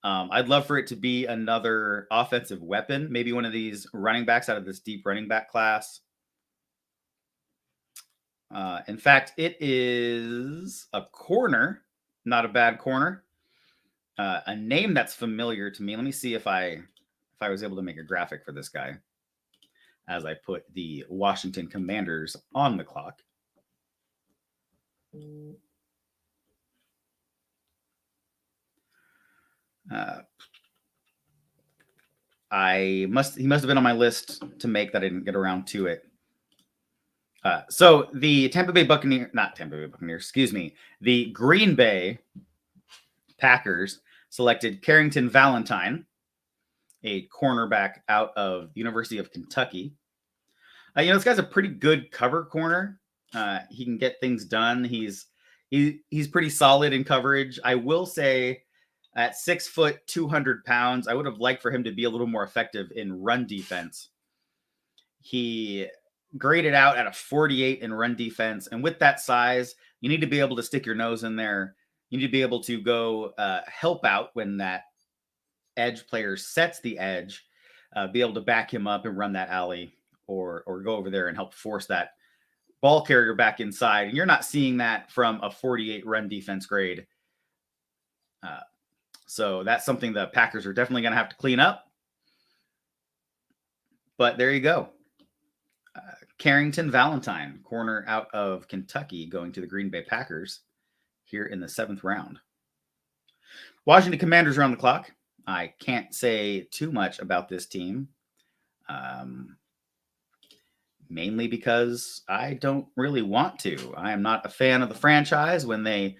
I'd love for it to be another offensive weapon, maybe one of these running backs out of this deep running back class. In fact, it is a corner, not a bad corner. A name that's familiar to me. Let me see if I was able to make a graphic for this guy as I put the Washington Commanders on the clock. He must have been on my list to make that I didn't get around to it. So the the Green Bay Packers selected Carrington Valentine, a cornerback out of the University of Kentucky. This guy's a pretty good cover corner. He can get things done. He's pretty solid in coverage. I will say, at 6 foot, 200 pounds, I would have liked for him to be a little more effective in run defense. He graded out at a 48 in run defense. And with that size, you need to be able to stick your nose in there. You need to be able to go help out when that edge player sets the edge, be able to back him up and run that alley, or go over there and help force that ball carrier back inside. And you're not seeing that from a 48 run defense grade. So that's something the Packers are definitely going to have to clean up. But there you go. Carrington Valentine, corner out of Kentucky, going to the Green Bay Packers here in the 7th round. Washington Commanders are on the clock. I can't say too much about this team, mainly because I don't really want to. I am not a fan of the franchise. When they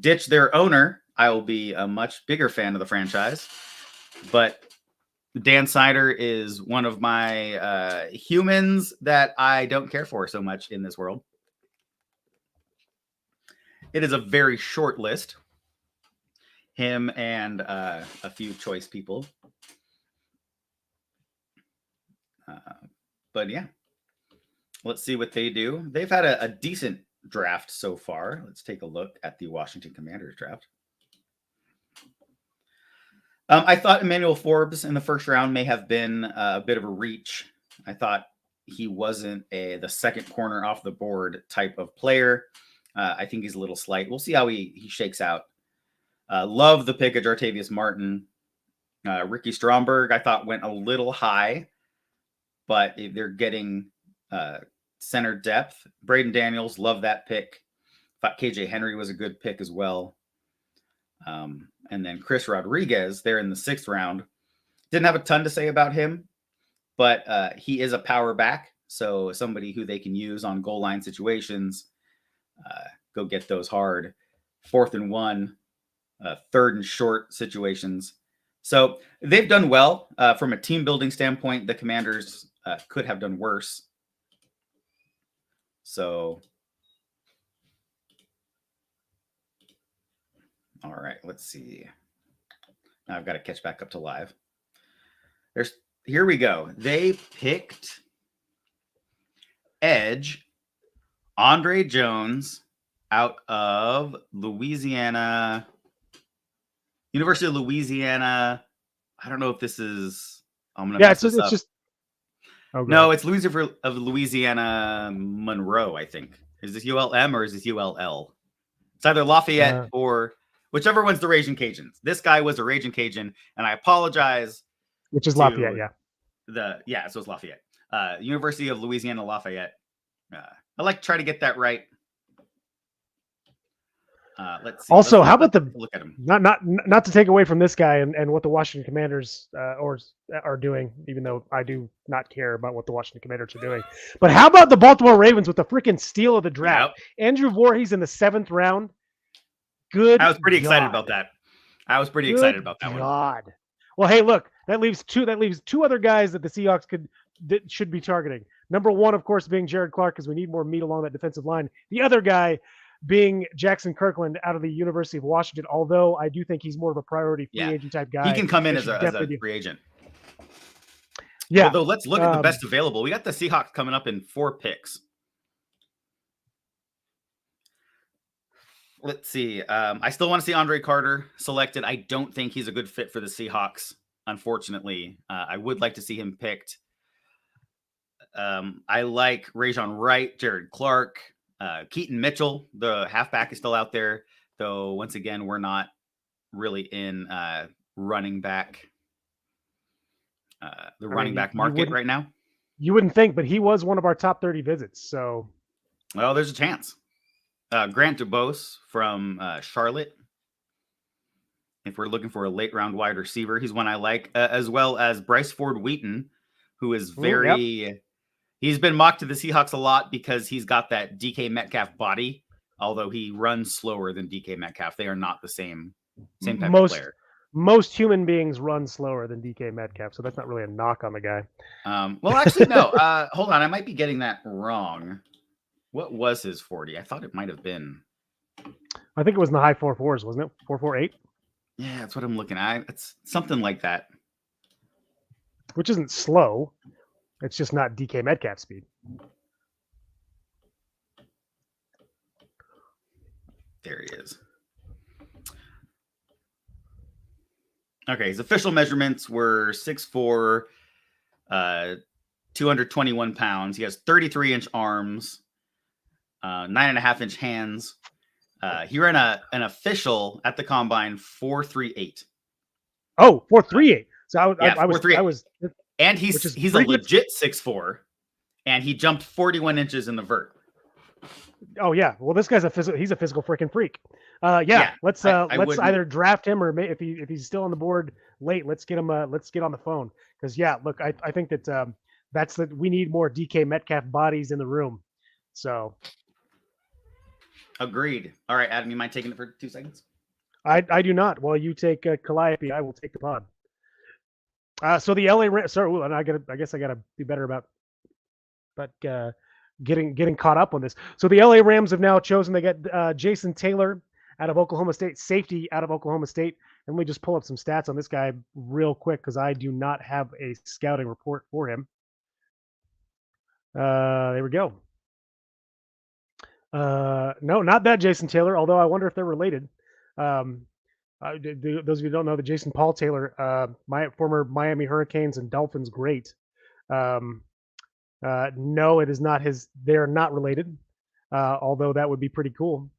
ditch their owner, I will be a much bigger fan of the franchise. But Dan Snyder is one of my humans that I don't care for so much in this world. It is a very short list. Him and a few choice people. But yeah, let's see what they do. They've had a decent draft so far. Let's take a look at the Washington Commanders draft. I thought Emmanuel Forbes in the first round may have been a bit of a reach. I thought he wasn't the second corner off the board type of player. I think he's a little slight. We'll see how he shakes out. Love the pick of Jartavius Martin. Ricky Stromberg, I thought went a little high, but they're getting center depth. Braden Daniels, love that pick. Thought KJ Henry was a good pick as well. And then Chris Rodriguez there in the 6th round. Didn't have a ton to say about him, but he is a power back. So somebody who they can use on goal line situations. Go get those hard 4th and 1, 3rd and short situations. So they've done well from a team building standpoint. The Commanders could have done worse. So, all right, let's see. Now I've got to catch back up to live. Here we go. They picked edge Andre Jones out of Louisiana. University of Louisiana. I don't know if this is. I'm gonna mess this up. Just. Oh, no, it's Louisiana of Louisiana Monroe. I think is this ULM or is this ULL? It's either Lafayette or whichever one's the Raging Cajuns. This guy was a Raging Cajun, and I apologize. Which is Lafayette, yeah. So it's Lafayette. University of Louisiana Lafayette. I like to try to get that right. Let's see. Also, how about look at him? Not to take away from this guy and what the Washington Commanders are doing, even though I do not care about what the Washington Commanders are doing. But how about the Baltimore Ravens with the freaking steal of the draft? Yep. Andrew Voorhees in the 7th round. Good. I was pretty excited about that. Excited about that one. Well, hey, look, that leaves two other guys that the Seahawks should be targeting. Number one, of course, being Jared Clark, because we need more meat along that defensive line. The other guy being Jackson Kirkland out of the University of Washington, although I do think he's more of a priority free agent type guy. He can come in as a free agent. Yeah. Although let's look at the best available. We got the Seahawks coming up in 4 picks. Let's see. I still want to see Andre Carter selected. I don't think he's a good fit for the Seahawks, unfortunately. I would like to see him picked. I like Rajon Wright, Jared Clark, Keaton Mitchell, the halfback is still out there, though once again, we're not really in running back, running back market right now. You wouldn't think, but he was one of our top 30 visits. So, well, there's a chance. Grant DuBose from Charlotte. If we're looking for a late round wide receiver, he's one I like, as well as Bryce Ford Wheaton, who is very. He's been mocked to the Seahawks a lot because he's got that DK Metcalf body, although he runs slower than DK Metcalf. They are not the same type of player. Most human beings run slower than DK Metcalf, so that's not really a knock on the guy. Well, actually, no. Hold on. I might be getting that wrong. What was his 40? I thought it might have been. I think it was in the high 4.4s, wasn't it? 4.48? Yeah, that's what I'm looking at. It's something like that. Which isn't slow. It's just not DK Metcalf speed. There he is. Okay, his official measurements were 6'4", 221 pounds. He has 33-inch arms, 9.5-inch hands. He ran an official at the combine 4.38. Oh, 4.38. So I was. And he's a legit 6'4", and he jumped 41 inches in the vert. Oh yeah, well this guy's he's a physical freaking freak. Let's either draft him or if he's still on the board late, let's get him. Let's get on the phone because look, I think that we need more DK Metcalf bodies in the room. So agreed. All right, Adam, you mind taking it for 2 seconds? I do not. While you take Calliope, I will take the pod. So the LA Rams. Sorry, and I guess I gotta be better about getting caught up on this. So the LA Rams have now chosen. They got Jason Taylor out of Oklahoma State, safety out of Oklahoma State. And let me just pull up some stats on this guy real quick because I do not have a scouting report for him. There we go. No, not that Jason Taylor, although I wonder if they're related. Those of you who don't know, the Jason Paul Taylor, my former Miami Hurricanes and Dolphins great. No, it is not his. They're not related, although that would be pretty cool,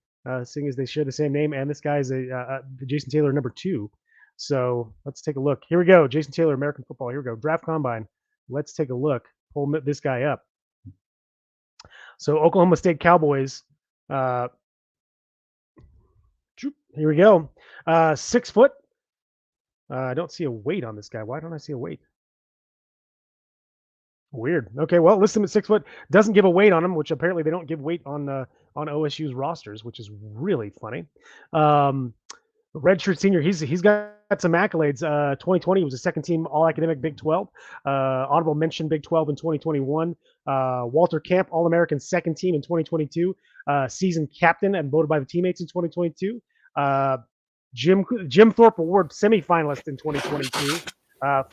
seeing as they share the same name. And this guy is the Jason Taylor number 2. So let's take a look. Here we go. Jason Taylor, American football. Here we go. Draft Combine. Let's take a look. Pull this guy up. So Oklahoma State Cowboys. Here we go. 6 foot. I don't see a weight on this guy. Why don't I see a weight? Weird. Okay, well, list him at 6 foot. Doesn't give a weight on him, which apparently they don't give weight on OSU's rosters, which is really funny. Redshirt senior. He's got some accolades. 2020 he was a second team All Academic Big 12. Honorable mention Big 12 in 2021. Walter Camp All American second team in 2022. Season captain and voted by the teammates in 2022. Jim Thorpe Award semifinalist in 2022.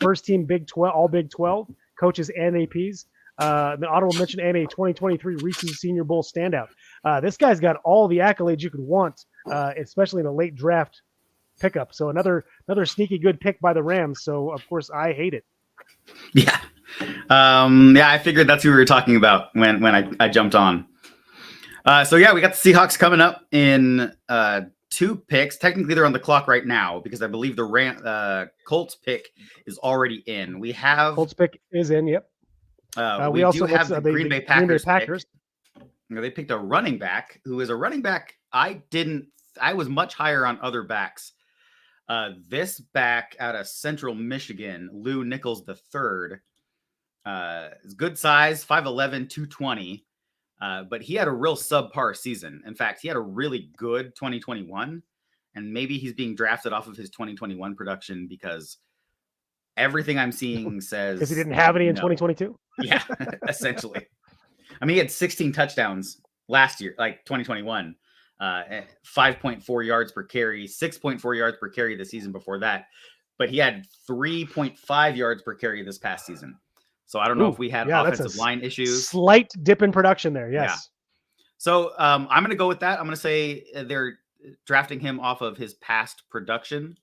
First team Big 12 All Big 12 coaches and APs. The honorable mention and a 2023 Reese's Senior Bowl standout. This guy's got all the accolades you could want, especially in a late draft pickup. So another sneaky good pick by the Rams. So of course I hate it. Yeah. Yeah, I figured that's who we were talking about when I jumped on. So yeah, we got the Seahawks coming up in 2 picks. Technically they're on the clock right now because I believe the Colts pick is already in. We have Colts pick is in, yep. We also have the Green Bay Packers. They picked a running back who is a running back I was much higher on other backs. This back out of Central Michigan, Lou Nichols III, is good size, 5'11", 220. But he had a real subpar season. In fact, he had a really good 2021, and maybe he's being drafted off of his 2021 production because everything I'm seeing says because he didn't have any in 2022. Yeah, essentially. I mean, he had 16 touchdowns last year, like 2021, 5.4 yards per carry, 6.4 yards per carry the season before that. But he had 3.5 yards per carry this past season. So I don't know if we have offensive line issues. Slight dip in production there, yes. Yeah. So I'm going to go with that. I'm going to say they're drafting him off of his past production.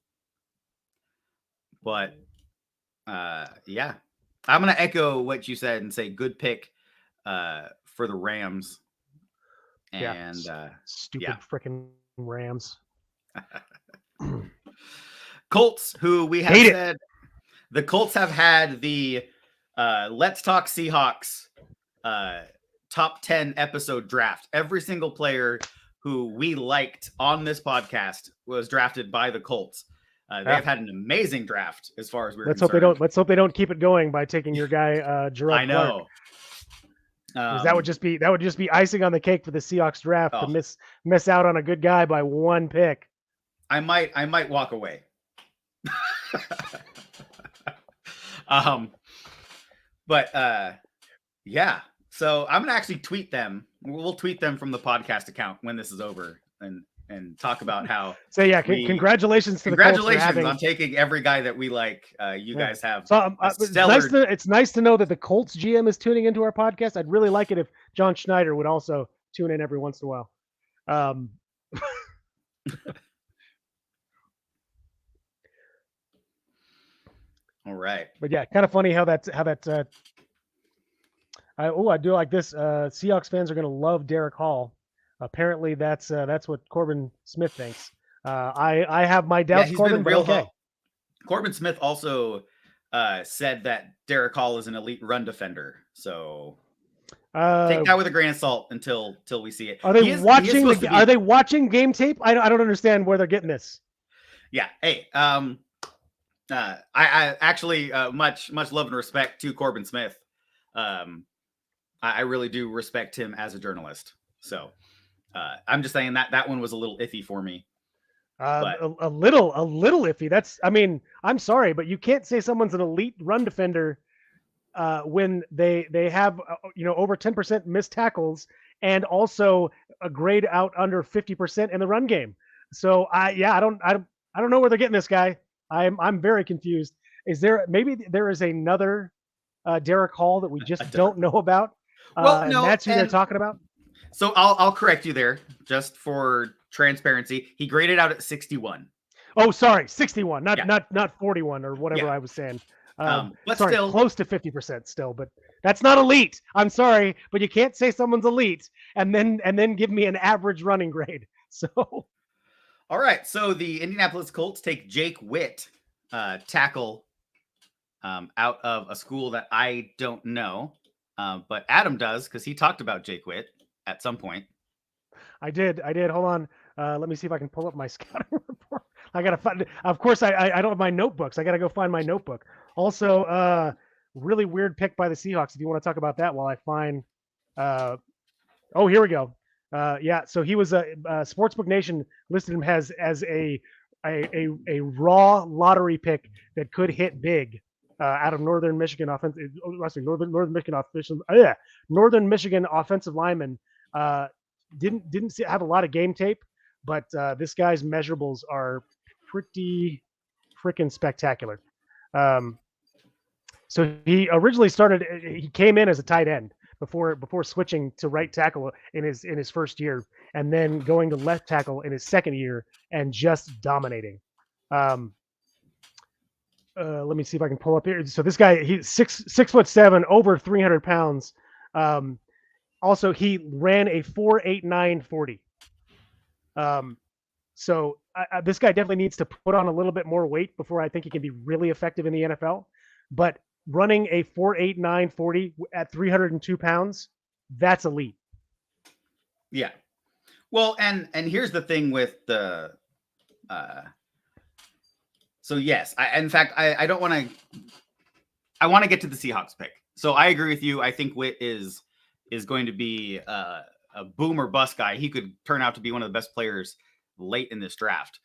But yeah, I'm going to echo what you said and say good pick for the Rams. And stupid freaking Rams. Colts, who we have said the Colts have had the Let's Talk Seahawks top 10 episode draft. Every single player who we liked on this podcast was drafted by the Colts. They've had an amazing draft as far as we're concerned. Let's hope they don't keep it going by taking your guy Gerard I know. That would just be icing on the cake for the Seahawks draft to miss out on a good guy by 1 pick. I might walk away. But yeah. So I'm gonna actually tweet them. We'll tweet them from the podcast account when this is over and talk about how. So yeah, congratulations to the Colts for on taking every guy that we like. You guys have. So it's nice to know that the Colts GM is tuning into our podcast. I'd really like it if John Schneider would also tune in every once in a while. All right. But yeah, kind of funny how that. I do like this. Seahawks fans are going to love Derek Hall. Apparently, that's what Corbin Smith thinks. I have my doubts. Corbin, but okay. Corbin Smith also said that Derek Hall is an elite run defender. So take that with a grain of salt until we see it. Are they watching? Are they watching game tape? I don't understand where they're getting this. Yeah. Hey. I actually much love and respect to Corbin Smith. I really do respect him as a journalist. So I'm just saying that one was a little iffy for me. But A little iffy. I mean, I'm sorry, but you can't say someone's an elite run defender when they have over 10% missed tackles and also a grade out under 50% in the run game. So I don't know where they're getting this guy. I'm very confused. Is there another Derek Hall that we just don't know about? Well, and no, that's who they're talking about. So I'll correct you there, just for transparency. He graded out at 61. Oh, sorry, 61, not 41 or whatever I was saying. But sorry, still close to 50% still, but that's not elite. I'm sorry, but you can't say someone's elite and then give me an average running grade. So, all right. So the Indianapolis Colts take Jake Witt, tackle, out of a school that I don't know, but Adam does because he talked about Jake Witt at some point. I did. Hold on. Let me see if I can pull up my scouting report. I gotta find. Of course, I don't have my notebooks. I gotta go find my notebook. Also, really weird pick by the Seahawks. If you want to talk about that, while I find. Oh, here we go. Yeah. So he was a Sportsbook Nation listed him as a raw lottery pick that could hit big. Out of Northern Michigan Northern Michigan offensive lineman. Didn't have a lot of game tape, but this guy's measurables are pretty freaking spectacular. So he originally he came in as a tight end before switching to right tackle in his first year, and then going to left tackle in his second year and just dominating. Let me see if I can pull up here. So this guy, he's 6'7", over 300 pounds. Also, he ran a 4.89 40. So this guy definitely needs to put on a little bit more weight before I think he can be really effective in the NFL. But running a 4.89 40 at 302 pounds, that's elite. Yeah. Well, and here's the thing with the. So yes, I don't want to. I want to get to the Seahawks pick. So I agree with you. I think Witt is going to be a boom or bust guy. He could turn out to be one of the best players late in this draft.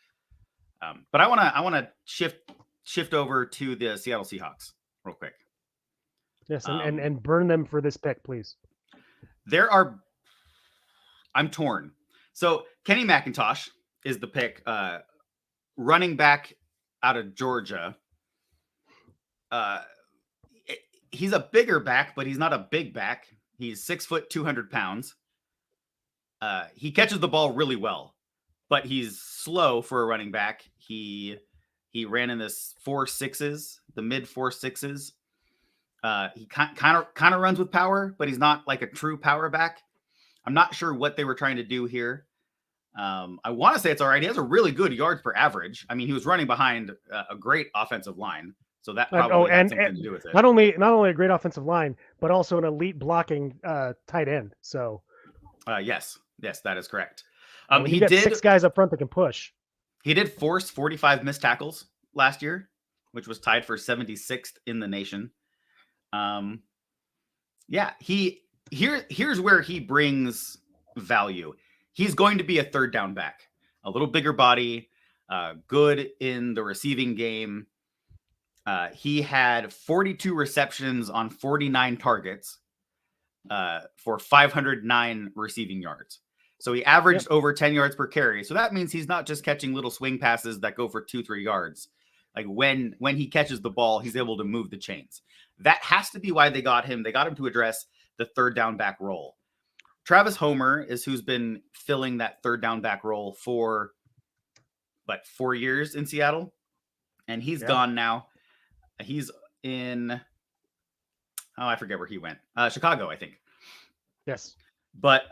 But I want to shift over to the Seattle Seahawks real quick. Yes, and burn them for this pick, please. I'm torn. So Kenny McIntosh is the pick, running back out of Georgia. He's a bigger back, but he's not a big back. He's 6 foot, 200 pounds. He catches the ball really well, but he's slow for a running back. He ran in this 4.6s, the mid 4.6s. He kind of runs with power, but he's not like a true power back. I'm not sure what they were trying to do here. I want to say it's all right. He has a really good yards per average. I mean, he was running behind a great offensive line, so that probably had something to do with it. Not only a great offensive line, but also an elite blocking tight end. So, yes, that is correct. He did 6 guys up front that can push. He did force 45 missed tackles last year, which was tied for 76th in the nation. Here's where he brings value. He's going to be a third down back, a little bigger body, good in the receiving game. He had 42 receptions on 49 targets for 509 receiving yards. So he averaged over 10 yards per carry. So that means he's not just catching little swing passes that go for 2-3 yards. Like when he catches the ball, he's able to move the chains. That has to be why they got him. They got him to address the third down back role. Travis Homer is who's been filling that third down back role for 4 years in Seattle. And he's gone now. He's in, I forget where he went. Chicago, I think. Yes. But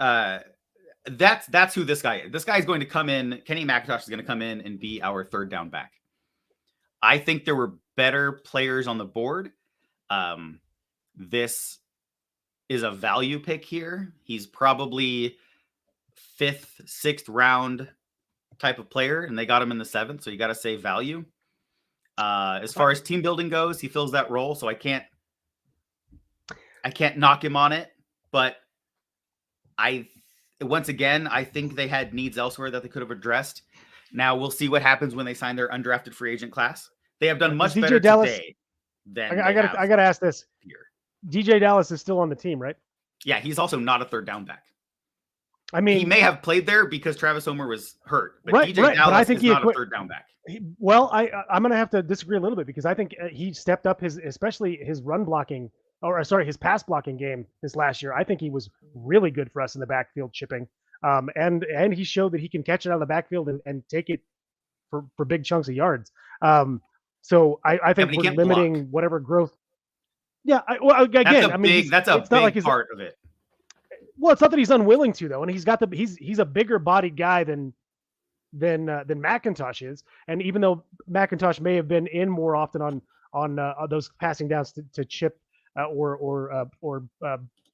that's who this guy is. This guy is going to come in. Kenny McIntosh is going to come in and be our third down back. I think there were better players on the board. This is a value pick here. He's probably 5th, 6th round type of player, and they got him in the 7th, so you got to say value. As far as team building goes, he fills that role, so I can't knock him on it, but once again, I think they had needs elsewhere that they could have addressed. Now we'll see what happens when they sign their undrafted free agent class. They have done much DJ better Dallas, today than I gotta ask this. Here. DJ Dallas is still on the team, right? Yeah, he's also not a third down back. I mean, he may have played there because Travis Homer was hurt, but right, DJ Dallas but I think is not a third down back. I'm going to have to disagree a little bit because I think he stepped up especially his run blocking, his pass blocking game this last year. I think he was really good for us in the backfield chipping. And he showed that he can catch it out of the backfield and take it for big chunks of yards. So I think we're limiting block. Whatever growth. Yeah. That's a big part of it. Well, it's not that he's unwilling to though, and he's a bigger bodied guy than McIntosh is. And even though McIntosh may have been in more often on those passing downs to chip or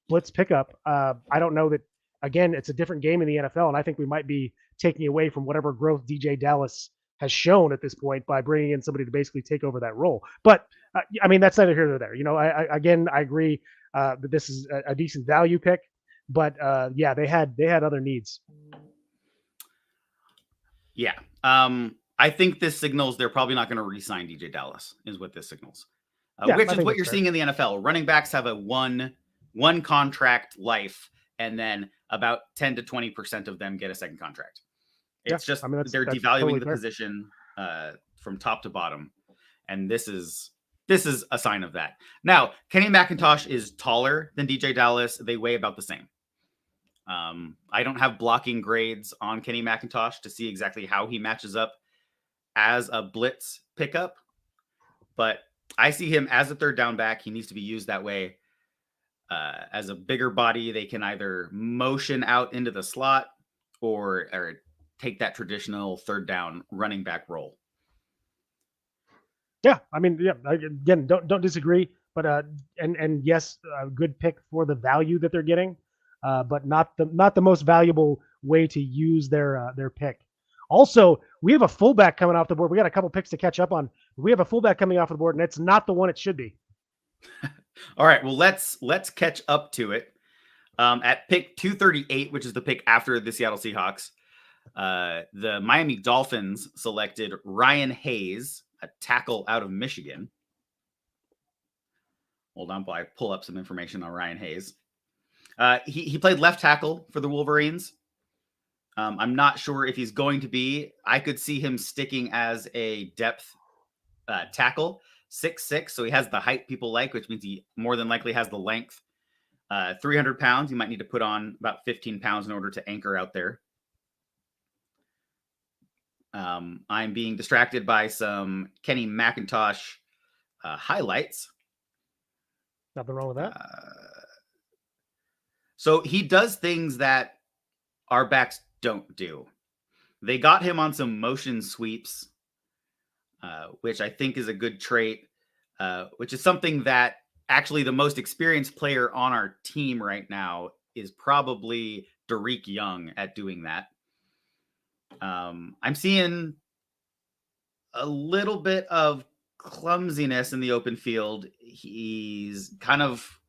blitz pickup, I don't know that. Again, it's a different game in the NFL, and I think we might be taking away from whatever growth DJ Dallas has shown at this point by bringing in somebody to basically take over that role. But that's neither here nor there. I agree that this is a decent value pick, but they had other needs. Yeah, I think this signals they're probably not going to re-sign DJ Dallas. Is what this signals, which is what you're seeing in the NFL. Running backs have a one contract life. And then about 10 to 20% of them get a second contract. It's they're devaluing totally the position from top to bottom. And this is a sign of that. Now, Kenny McIntosh is taller than DJ Dallas. They weigh about the same. I don't have blocking grades on Kenny McIntosh to see exactly how he matches up as a blitz pickup. But I see him as a third down back. He needs to be used that way. As a bigger body, they can either motion out into the slot or take that traditional third down running back role. Yeah, again, don't disagree, but and yes, a good pick for the value that they're getting, but not the most valuable way to use their pick. Also, we have a fullback coming off the board. We got a couple picks to catch up on. We have a fullback coming off the board, and it's not the one it should be. All right, well, let's catch up to it. At pick 238, which is the pick after the Seattle Seahawks, the Miami Dolphins selected Ryan Hayes, a tackle out of Michigan. Hold on while I pull up some information on Ryan Hayes. He played left tackle for the Wolverines. I'm not sure if he's going to be. I could see him sticking as a depth tackle. 6'6", so he has the height people like, which means he more than likely has the length. 300 pounds, you might need to put on about 15 pounds in order to anchor out there. I'm being distracted by some Kenny McIntosh highlights. Nothing wrong with that. So he does things that our backs don't do. They got him on some motion sweeps, which I think is a good trait, which is something that actually the most experienced player on our team right now is probably Derek Young at doing that. I'm seeing a little bit of clumsiness in the open field. He's kind of,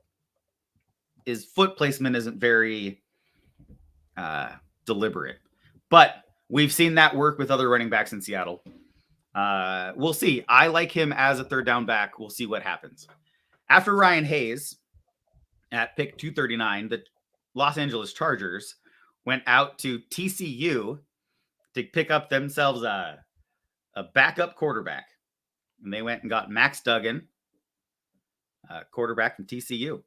his foot placement isn't very deliberate, but we've seen that work with other running backs in Seattle. We'll see. I like him as a third down back. We'll see what happens. After Ryan Hayes at pick 239, the Los Angeles Chargers went out to TCU to pick up themselves a backup quarterback. And they went and got Max Duggan, quarterback from TCU.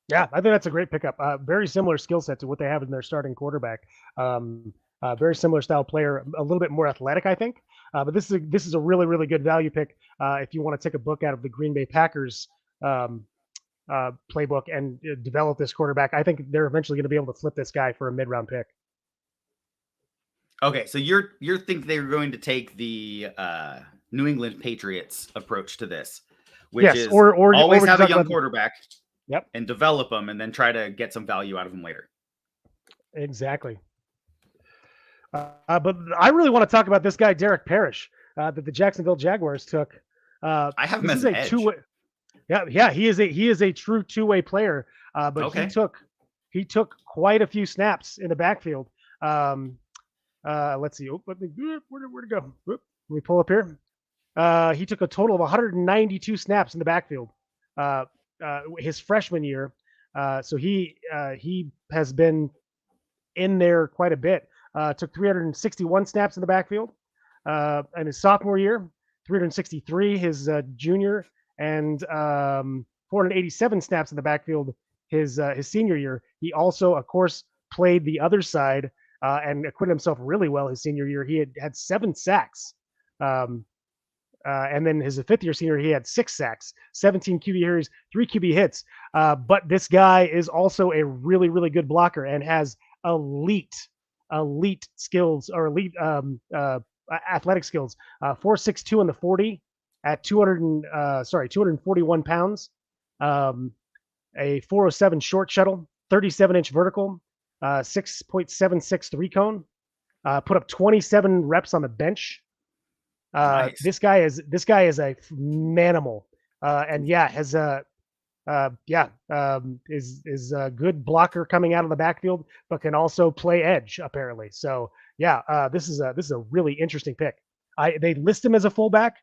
Yeah, I think that's a great pickup. Very similar skill set to what they have in their starting quarterback. Very similar style player, a little bit more athletic, I think. But this is a really, really good value pick if you want to take a book out of the Green Bay Packers playbook and develop this quarterback. I think they're eventually going to be able to flip this guy for a mid-round pick. Okay, so you're think they're going to take the New England Patriots approach to this, which is or always have a young quarterback, yep, and develop them, and then try to get some value out of them later. Exactly. But I really want to talk about this guy, Derek Parrish, that the Jacksonville Jaguars took. I have him as an edge. Yeah, he is a true two-way player. But okay, he took quite a few snaps in the backfield. let's see. Where'd it go? Let me pull up here. He took a total of 192 snaps in the backfield his freshman year. So he has been in there quite a bit. Took 361 snaps in the backfield in his sophomore year, 363 his junior, and 487 snaps in the backfield his senior year. He also, of course, played the other side and acquitted himself really well his senior year. He had 7 sacks. And then his fifth year senior, he had 6 sacks, 17 QB hurries, 3 QB hits. But this guy is also a really, really good blocker and has elite skills or elite athletic skills. 4.62 in the 40 at 241 pounds. A 4.07 short shuttle, 37-inch vertical, 6.76 three cone. Put up 27 reps on the bench. Nice. This guy is a manimal, and is a good blocker coming out of the backfield, but can also play edge apparently. So this is a really interesting pick. They list him as a fullback,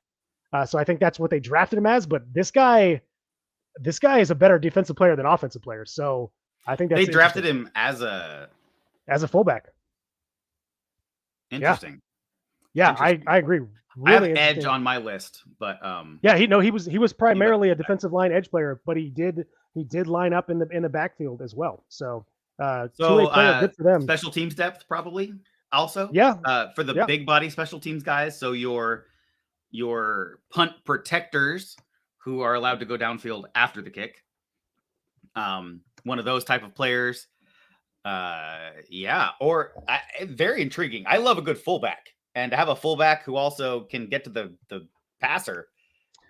so I think that's what they drafted him as. But this guy is a better defensive player than offensive player. So I think that's they drafted him as a fullback. Interesting. Yeah, I agree. Really I have edge on my list, but he was primarily a defensive line edge player, but he did line up in the backfield as well. So two-way player, good for them. Special teams depth probably also. For the big body special teams guys. So your punt protectors who are allowed to go downfield after the kick. One of those type of players. Very intriguing. I love a good fullback. And to have a fullback who also can get to the passer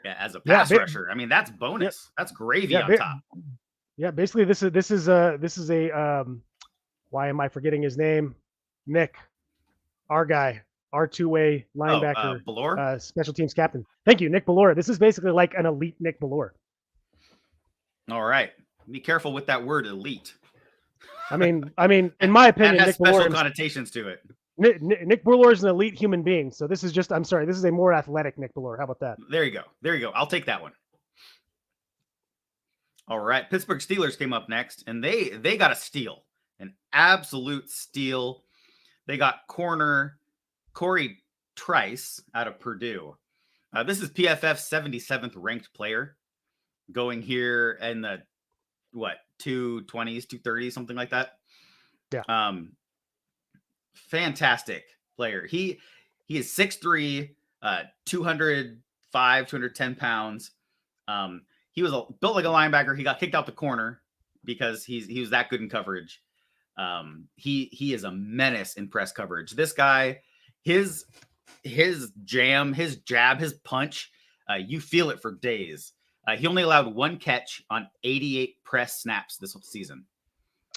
as a pass rusher, I mean that's bonus. That's gravy on top. Yeah, basically this is a why am I forgetting his name? Nick, our guy, our two-way linebacker, Ballore? Special teams captain. Thank you, Nick Ballore. This is basically like an elite Nick Ballore. All right, be careful with that word elite. I mean, in my opinion, that has Nick special Ballore connotations to it. Nick Ballore is an elite human being. So this is this is a more athletic Nick Ballore. How about that? There you go. I'll take that one. All right. Pittsburgh Steelers came up next, and they got a steal, an absolute steal. They got corner Corey Trice out of Purdue. This is PFF's 77th ranked player going here in the 220s, 230s, something like that. Yeah. Fantastic player. He is 6'3", 205, 210 pounds. He was built like a linebacker. He got kicked out the corner because he was that good in coverage. He is a menace in press coverage. This guy, his jam, his jab, his punch, you feel it for days. He only allowed 1 catch on 88 press snaps this season.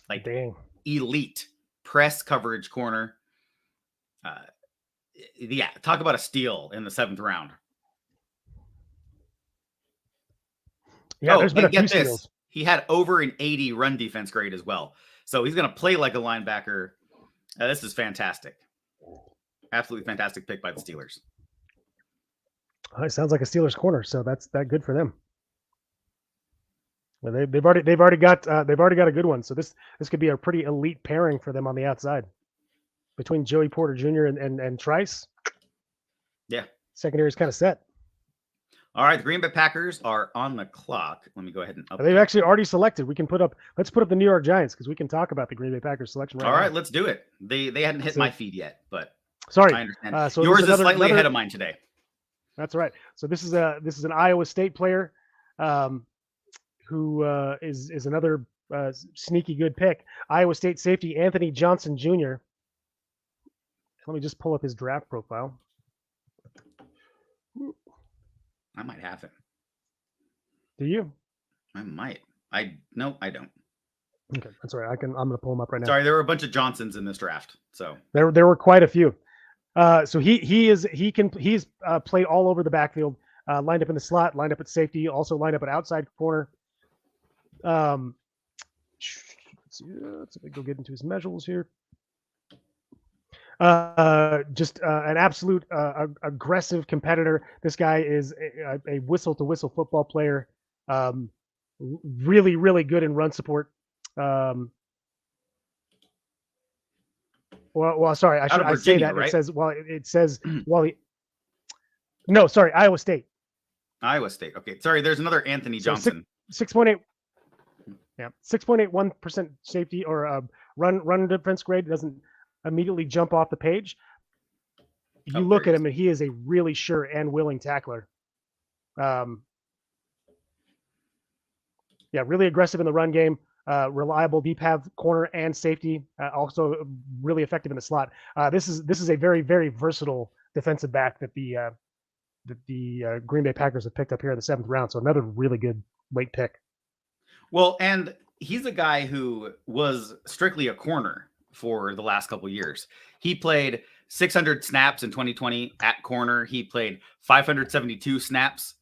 Like, dang. Elite press coverage corner. Talk about a steal in the 7th round. Yeah, there's been a few steals. He had over an 80 run defense grade as well. So he's going to play like a linebacker. This is fantastic. Absolutely fantastic pick by the Steelers. It sounds like a Steelers corner, so that's good for them. Well, they've already got a good one. So this could be a pretty elite pairing for them on the outside between Joey Porter Jr. and Trice. Yeah, secondary is kind of set. All right, the Green Bay Packers are on the clock. Let me go ahead and update. They've actually already selected. Let's put up the New York Giants because we can talk about the Green Bay Packers selection All right, let's do it. They hadn't hit my feed yet, but sorry, I understand. So yours is slightly ahead of mine today. That's right. So this is an Iowa State player who is another sneaky good pick. Iowa State safety Anthony Johnson Jr. Let me just pull up his draft profile. I might have him. Do you? I might. I don't. Okay, that's all right. I'm going to pull him up right now. Sorry, there were a bunch of Johnsons in this draft, so there were quite a few. So he's played all over the backfield. Lined up in the slot, lined up at safety, also lined up at outside corner. Let's see if I go get into his measurables here. Just an absolute aggressive competitor. This guy is a whistle-to-whistle football player. Really, really good in run support. Sorry, I say that. Right? It says no, sorry, Iowa State. Iowa State. Okay, sorry. There's another Anthony Johnson. 6.8. Yeah, 6.81% safety or run defense grade. Doesn't immediately jump off the page. You look at him, and he is a really sure and willing tackler. Really aggressive in the run game. Reliable deep half, corner, and safety. Also really effective in the slot. This is a very, very versatile defensive back that the Green Bay Packers have picked up here in the 7th round. So another really good late pick. Well, and he's a guy who was strictly a corner for the last couple of years. He played 600 snaps in 2020 at corner. He played 572 snaps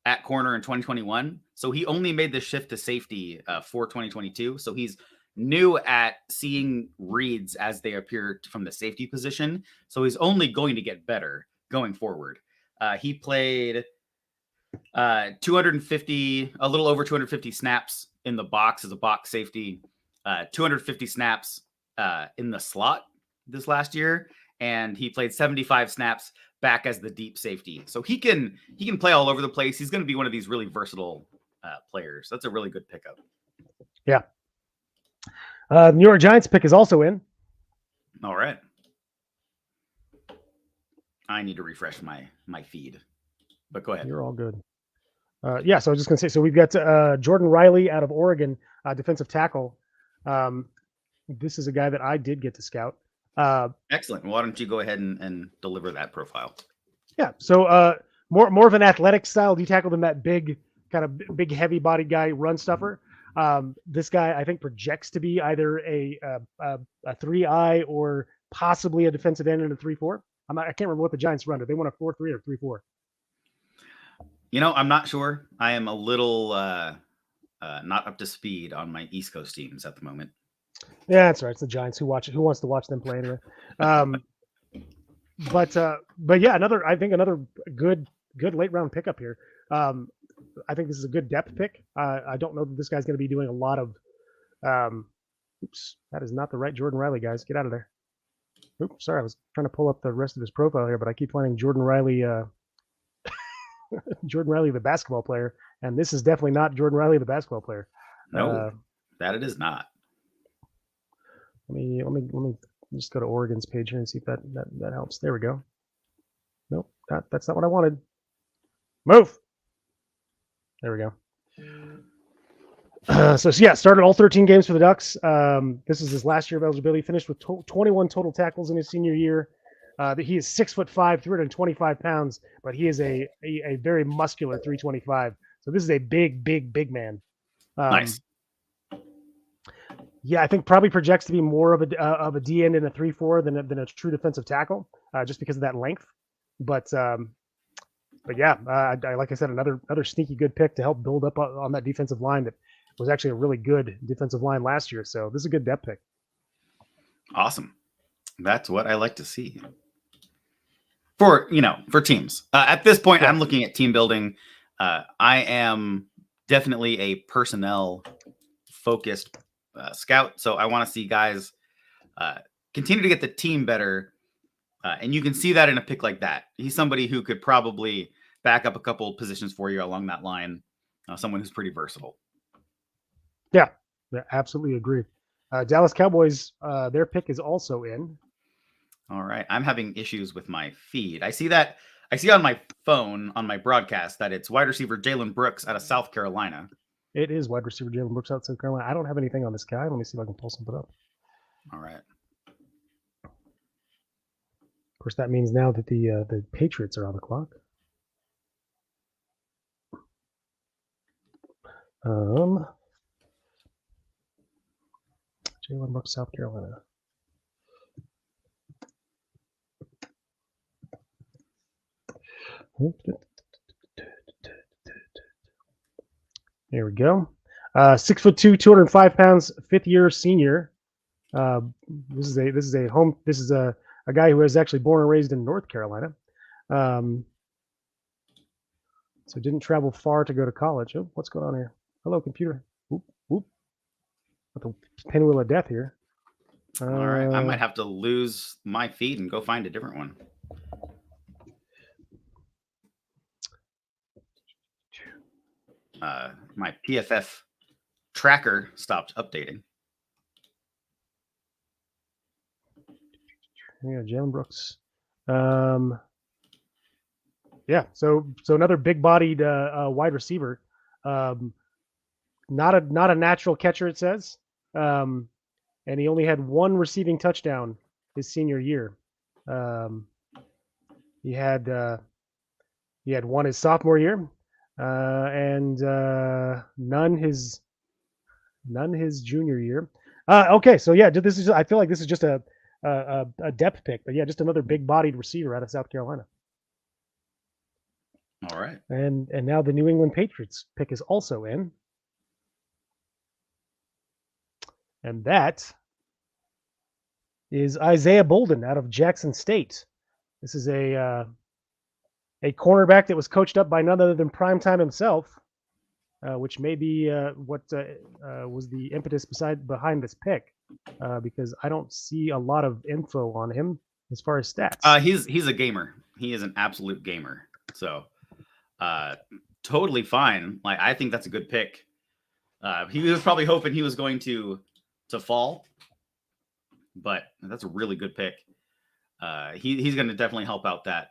at corner in 2021. So he only made the shift to safety for 2022. So he's new at seeing reads as they appear from the safety position. So he's only going to get better going forward. He played 250, a little over 250 snaps in the box as a box safety, 250 snaps in the slot this last year, and he played 75 snaps back as the deep safety. So he can play all over the place. He's going to be one of these really versatile players. That's a really good pickup. Yeah. New York Giants pick is also in. All right. I need to refresh my feed, but go ahead. You're all good. So I was just going to say, so we've got Jordan Riley out of Oregon, defensive tackle. This is a guy that I did get to scout. Excellent. Why don't you go ahead and deliver that profile? Yeah. So more of an athletic style D tackle than that big heavy bodied guy run stuffer. This guy I think projects to be either a 3-eye or possibly a defensive end in a 3-4. I can't remember what the Giants run. Do they want a 4-3 or 3-4? I'm not sure. I am a little not up to speed on my East Coast teams at the moment. Yeah, that's right. It's the Giants. Who wants to watch them play anyway? But yeah, another good late round pickup here. I think this is a good depth pick. I don't know that this guy's going to be doing a lot of. Oops, that is not the right Jordan Riley, guys. Get out of there. Oops, sorry. I was trying to pull up the rest of his profile here, but I keep finding Jordan Riley. Jordan Riley, the basketball player, and this is definitely not Jordan Riley, the basketball player. No, that it is not. Let me just go to Oregon's page here and see if that helps. There we go. Nope, that's not what I wanted. Move. There we go. Started all 13 games for the Ducks. This is his last year of eligibility. Finished with 21 total tackles in his senior year. He is 6'5", 325 pounds, but he is a very muscular 325. So this is a big man. Nice. Yeah, I think probably projects to be more of a D end in a 3-4 than a true defensive tackle, just because of that length. But yeah, like I said, another sneaky good pick to help build up on that defensive line that was actually a really good defensive line last year. So this is a good depth pick. Awesome. That's what I like to see. For teams. At this point, I'm looking at team building. I am definitely a personnel focused scout. So I want to see guys continue to get the team better. And you can see that in a pick like that. He's somebody who could probably back up a couple positions for you along that line. Someone who's pretty versatile. Yeah, absolutely agree. Dallas Cowboys, their pick is also in. All right. I'm having issues with my feed. I see on my phone, on my broadcast, that it's wide receiver Jalen Brooks out of South Carolina. It is wide receiver Jalen Brooks out of South Carolina. I don't have anything on this guy. Let me see if I can pull something up. All right. Of course, that means now that the Patriots are on the clock. Jalen Brooks, South Carolina. There we go. 6'2", 205 pounds, 5th year senior. This is a a guy who was actually born and raised in North Carolina. So didn't travel far to go to college. Oh, what's going on here? Hello, computer. Whoop, whoop. Got the pinwheel of death here. All right, I might have to lose my feed and go find a different one. My PFF tracker stopped updating. Yeah, Jalen Brooks. Yeah, so another big-bodied wide receiver. Not a natural catcher, it says. And he only had one receiving touchdown his senior year. He had one his sophomore year, and none his junior year. Okay, so yeah, this is. I feel like this is just a depth pick, but yeah, just another big-bodied receiver out of South Carolina. All right, and now the New England Patriots pick is also in, and that is Isaiah Bolden out of Jackson State. This is a cornerback that was coached up by none other than Primetime himself, which may be what was the impetus behind this pick, because I don't see a lot of info on him as far as stats. He's a gamer. He is an absolute gamer. So, totally fine. Like, I think that's a good pick. He was probably hoping he was going to fall, but that's a really good pick. He's going to definitely help out that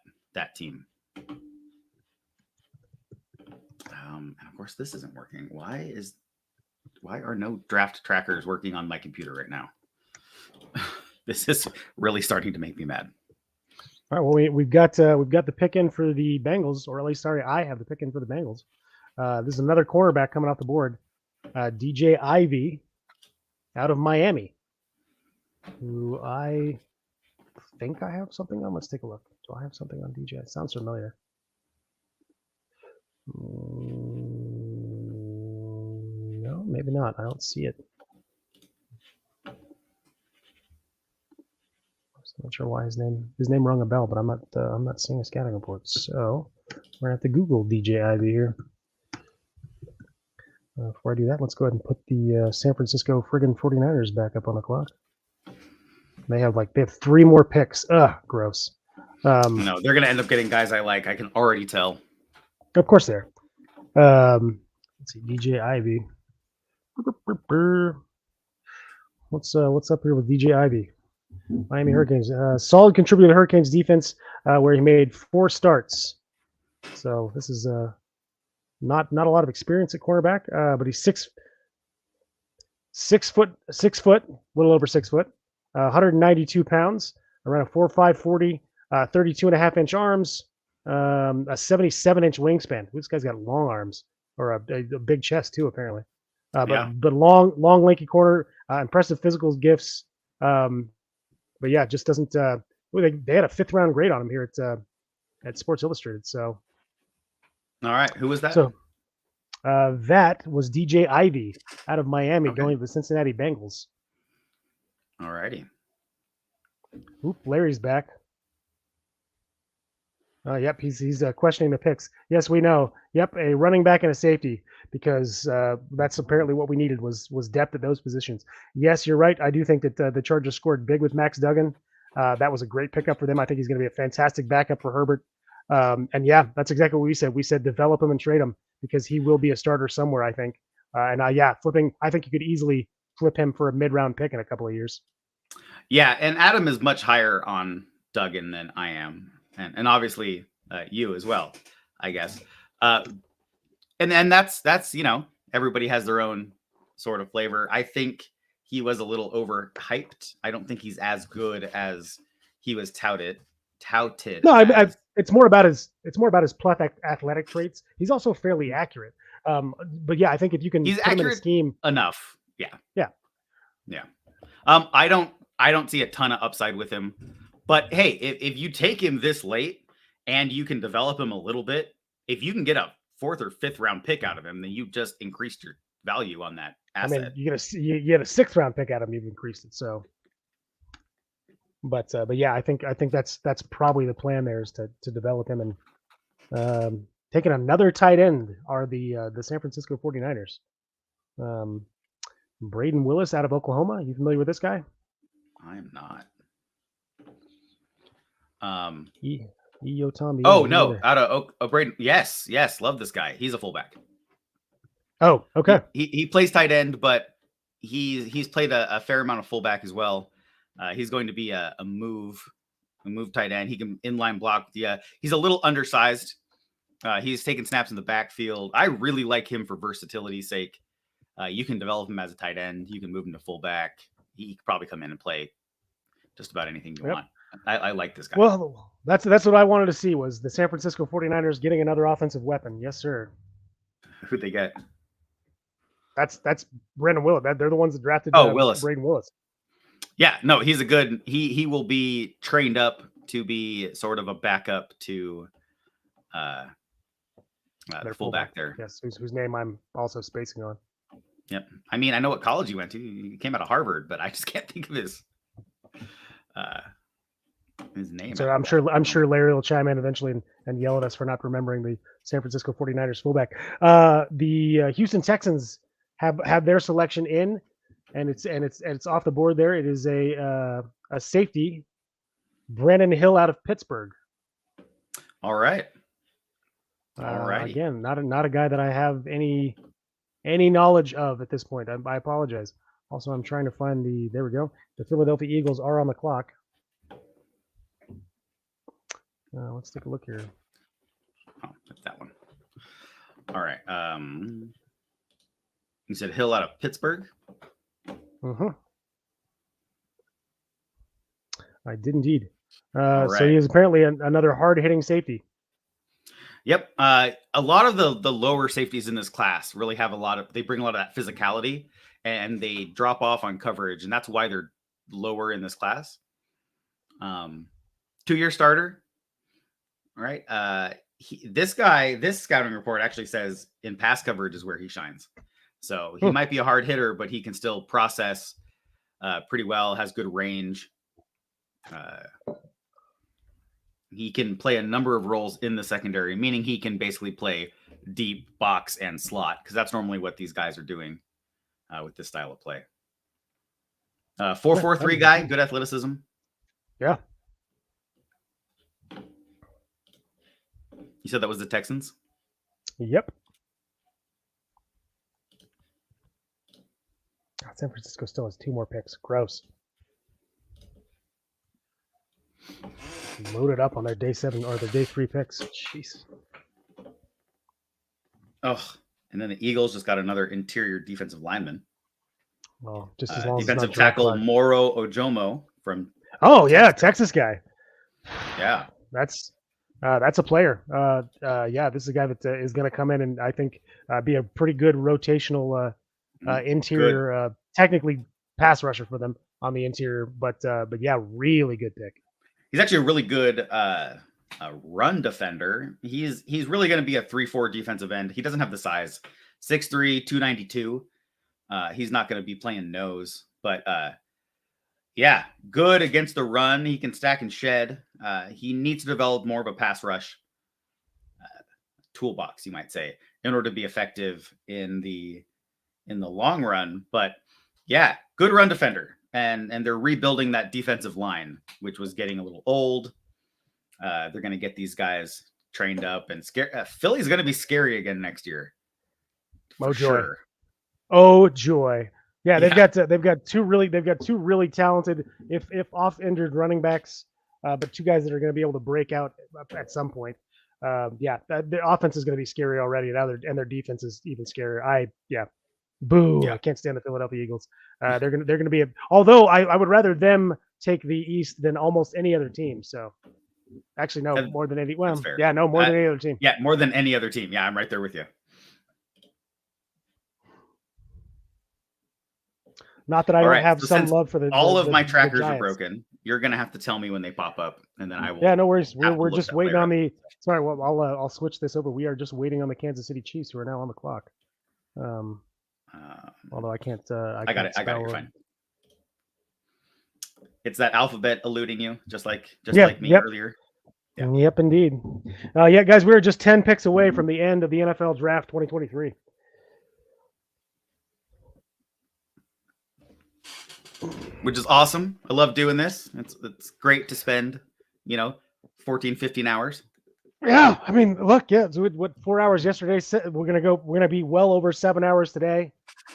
team. And of course, this isn't working. Why are no draft trackers working on my computer right now? This is really starting to make me mad. All right. Well, we've got the pick in for the Bengals, or at least, sorry, I have the pick in for the Bengals. This is another cornerback coming off the board, DJ Ivey, out of Miami, who I think I have something on. Let's take a look. Do I have something on DJ? It sounds familiar. No, maybe not. I don't see it. I'm not sure why his name rung a bell, but I'm not seeing a scouting report. So we're gonna have to Google DJ Ivey here. Before I do that, let's go ahead and put the San Francisco friggin' 49ers back up on the clock. They have 3 more picks. Ugh, gross. No, they're gonna end up getting guys I like. I can already tell. Of course they're. Let's see, DJ Ivey. What's up here with DJ Ivey? Miami Hurricanes. Solid contributor to Hurricanes defense, where he made 4 starts. So this is not a lot of experience at cornerback, but he's 6 foot, a little over 6 foot, 192 pounds, around a 4.5 40, 32.5-inch arms, a 77-inch wingspan. This guy's got long arms, or a big chest too, apparently. But long, lanky corner, impressive physical gifts. But yeah, just doesn't. They had a 5th round grade on him here at Sports Illustrated. So, all right, who was that? So, that was DJ Ivey out of Miami, going to the Cincinnati Bengals. All righty. Oop, Larry's back. Yep, he's questioning the picks. Yes, we know. Yep, a running back and a safety, because that's apparently what we needed was depth at those positions. Yes, you're right. I do think that the Chargers scored big with Max Duggan. That was a great pickup for them. I think he's going to be a fantastic backup for Herbert. And yeah, that's exactly what we said. We said develop him and trade him, because he will be a starter somewhere, I think. Flipping. I think you could easily flip him for a mid-round pick in a couple of years. Yeah, and Adam is much higher on Duggan than I am. And obviously you as well, I guess. And that's everybody has their own sort of flavor. I think he was a little overhyped. I don't think he's as good as he was touted. No, it's more about his plus athletic traits. He's also fairly accurate. But yeah, I think if you can, he's put him in a accurate scheme enough. Yeah. I don't see a ton of upside with him. But hey, if you take him this late and you can develop him a little bit, if you can get a 4th or 5th round pick out of him, then you just increased your value on that asset. I mean, you get a 6th round pick out of him, you've increased it. So But yeah, I think that's probably the plan there is to develop him. And taking another tight end are the San Francisco 49ers. Braden Willis out of Oklahoma. You familiar with this guy? I am not. Tommy. Oh no, out of Braden. Yes, love this guy. He's a fullback. Oh, okay. He plays tight end, but he's played a fair amount of fullback as well. He's going to be a move tight end. He can inline block. He's a little undersized. He's taken snaps in the backfield. I really like him for versatility's sake. You can develop him as a tight end. You can move him to fullback. He could probably come in and play just about anything you want. I like this guy. Well, that's what I wanted to see was the San Francisco 49ers getting another offensive weapon. Yes, sir. Who'd they get? That's Brandon Willis. They're the ones that drafted Willis. Braden Willis. Yeah, no, he's a good. He will be trained up to be sort of a backup to their fullback there. Yes, whose name I'm also spacing on. Yep. I mean, I know what college he went to. He came out of Harvard, but I just can't think of his name. So I'm sure Larry will chime in eventually and yell at us for not remembering the San Francisco 49ers fullback. The Houston Texans have their selection in, and it's off the board there. It is a safety, Brandon Hill out of Pittsburgh. All right. Again, not a guy that I have any knowledge of at this point. I apologize. Also, I'm trying to find there we go. The Philadelphia Eagles are on the clock. Let's take a look here. Oh, that's that one. All right. You said Hill out of Pittsburgh? Mm-hmm. I did indeed. Right. So he is apparently another hard-hitting safety. Yep. A lot of the lower safeties in this class really have they bring a lot of that physicality, and they drop off on coverage, and that's why they're lower in this class. 2-year starter. All right. This scouting report actually says in pass coverage is where he shines. So he might be a hard hitter, but he can still process pretty well, has good range. He can play a number of roles in the secondary, meaning he can basically play deep, box, and slot, because that's normally what these guys are doing with this style of play. 4.43 guy, good athleticism. Yeah. You said that was the Texans? Yep. San Francisco still has 2 more picks. Gross. Loaded up on their day 7 or their day 3 picks. Jeez. Oh, and then the Eagles just got another interior defensive lineman. Well, just as long defensive as tackle Moro Ojomo from. Oh yeah, Texas guy. Yeah, that's a player. This is a guy that is going to come in and I think be a pretty good rotational interior, technically pass rusher for them on the interior. But yeah, really good pick. He's actually a really good run defender. He's really going to be a 3-4 defensive end. He doesn't have the size. 6'3", 292. He's not going to be playing nose, but yeah, good against the run. He can stack and shed. He needs to develop more of a pass rush toolbox, you might say, in order to be effective in the long run. But yeah, good run defender. And they're rebuilding that defensive line, which was getting a little old. They're going to get these guys trained up and scare. Philly's going to be scary again next year. Oh joy! Sure. Oh joy! Yeah, they've got two really talented, if off injured running backs, but 2 guys that are going to be able to break out at some point. The offense is going to be scary already, and their defense is even scarier. Boo! Yeah. I can't stand the Philadelphia Eagles. They're gonna be. Although I would rather them take the East than almost any other team. So, actually, no, more than any. Well, yeah, no, more than any other team. Yeah, more than any other team. Yeah, I'm right there with you. Not that I don't have some love for the. All of my trackers are broken. You're gonna have to tell me when they pop up, and then I will. Yeah, no worries. We're just waiting on the. Sorry, well, I'll switch this over. We are just waiting on the Kansas City Chiefs, who are now on the clock. Although I can't. I got it. You're fine. It's that alphabet eluding you, just like me earlier. Yeah. Yep, indeed. Yeah, guys, we're just 10 picks away from the end of the NFL Draft 2023. Which is awesome. I love doing this. It's great to spend, 14, 15 hours. Yeah, I mean, look, so what 4 hours yesterday? We're gonna be well over 7 hours today,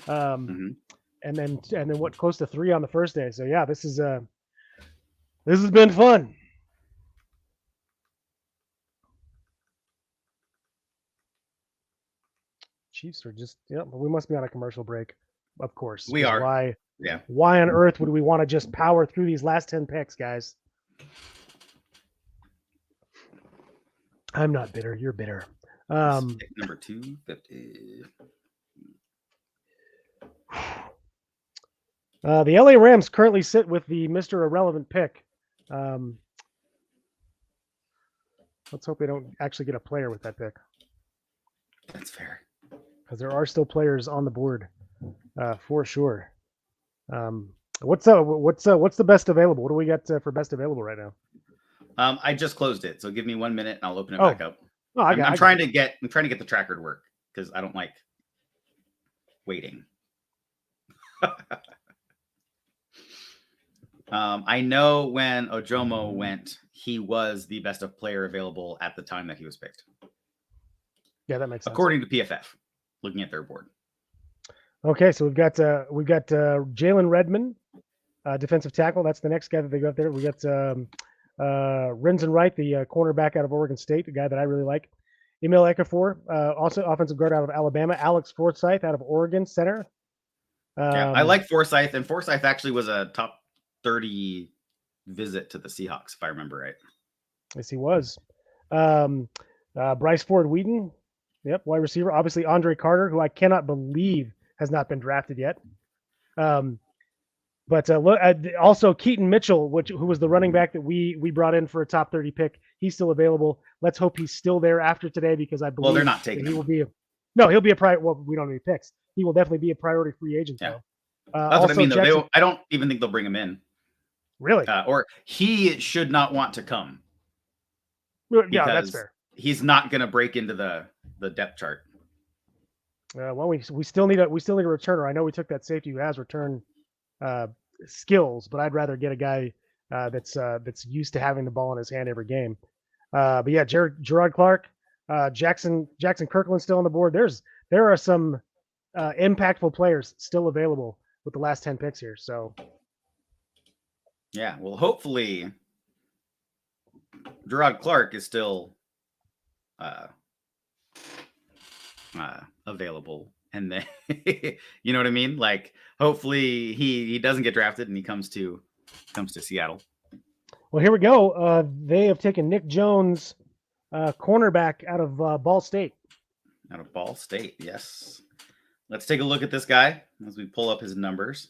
and then what, close to 3 on the first day. So yeah, this has been fun. Chiefs are just we must be on a commercial break, of course. We are. Why on earth would we want to just power through these last 10 picks, guys? I'm not bitter. You're bitter. Pick number 250. The LA Rams currently sit with the Mr. Irrelevant pick. Let's hope they don't actually get a player with that pick. That's fair. Because there are still players on the board, for sure. What's the best available? What do we got for best available right now? I just closed it, so give me 1 minute and I'll open it back up. Oh, I'm trying to get the tracker to work because I don't like waiting. I know when Ojomo went, he was the best of player available at the time that he was picked. Yeah, that makes sense. According to PFF, looking at their board. Okay, so we've got Jalen Redmond, defensive tackle. That's the next guy that they got there. We got Renzen Wright, the cornerback out of Oregon State, the guy that I really like. Emil Ekafor, also offensive guard out of Alabama. Alex Forsyth out of Oregon, center. I like Forsyth, and Forsyth actually was a top 30 visit to the Seahawks, if I remember right. Yes, he was. Bryce Ford Whedon, wide receiver. Obviously, Andre Carter, who I cannot believe has not been drafted yet. But also Keaton Mitchell, who was the running back that we brought in for a top 30 pick. He's still available. Let's hope he's still there after today because I believe they're not taking him. He'll be a priority. Well, we don't have any picks. He will definitely be a priority free agent though. That's what I mean. Though. I don't even think they'll bring him in. Really? Or he should not want to come. Yeah, that's fair. He's not going to break into the depth chart. Well, we still need a returner. I know we took that safety who has return skills, but I'd rather get a guy that's used to having the ball in his hand every game. But yeah, Gerard Clark, Jackson Kirkland still on the board. There are some impactful players still available with the last 10 picks here. So yeah, well, hopefully Gerard Clark is still available, and then you know what I mean. Like, hopefully he doesn't get drafted and he comes to Seattle. Well, here we go. They have taken Nick Jones, cornerback out of Ball State. Out of Ball State, yes. Let's take a look at this guy as we pull up his numbers.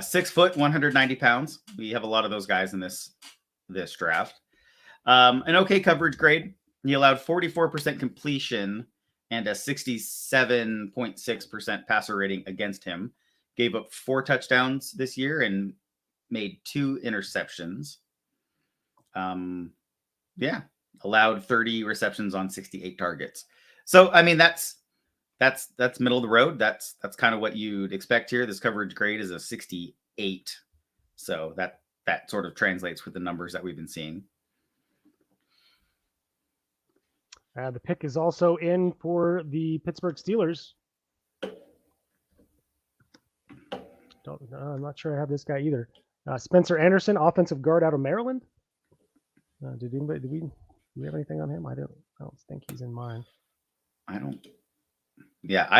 6 foot, 190 pounds. We have a lot of those guys in this draft. An okay coverage grade. He allowed 44% completion and a 67.6% passer rating against him. Gave up 4 touchdowns this year and made 2 interceptions. Allowed 30 receptions on 68 targets. So, I mean, that's middle of the road. That's kind of what you'd expect here. This coverage grade is a 68. So that sort of translates with the numbers that we've been seeing. The pick is also in for the Pittsburgh Steelers. I'm not sure I have this guy either. Spencer Anderson, offensive guard out of Maryland. Do we have anything on him? I don't think he's in mine. I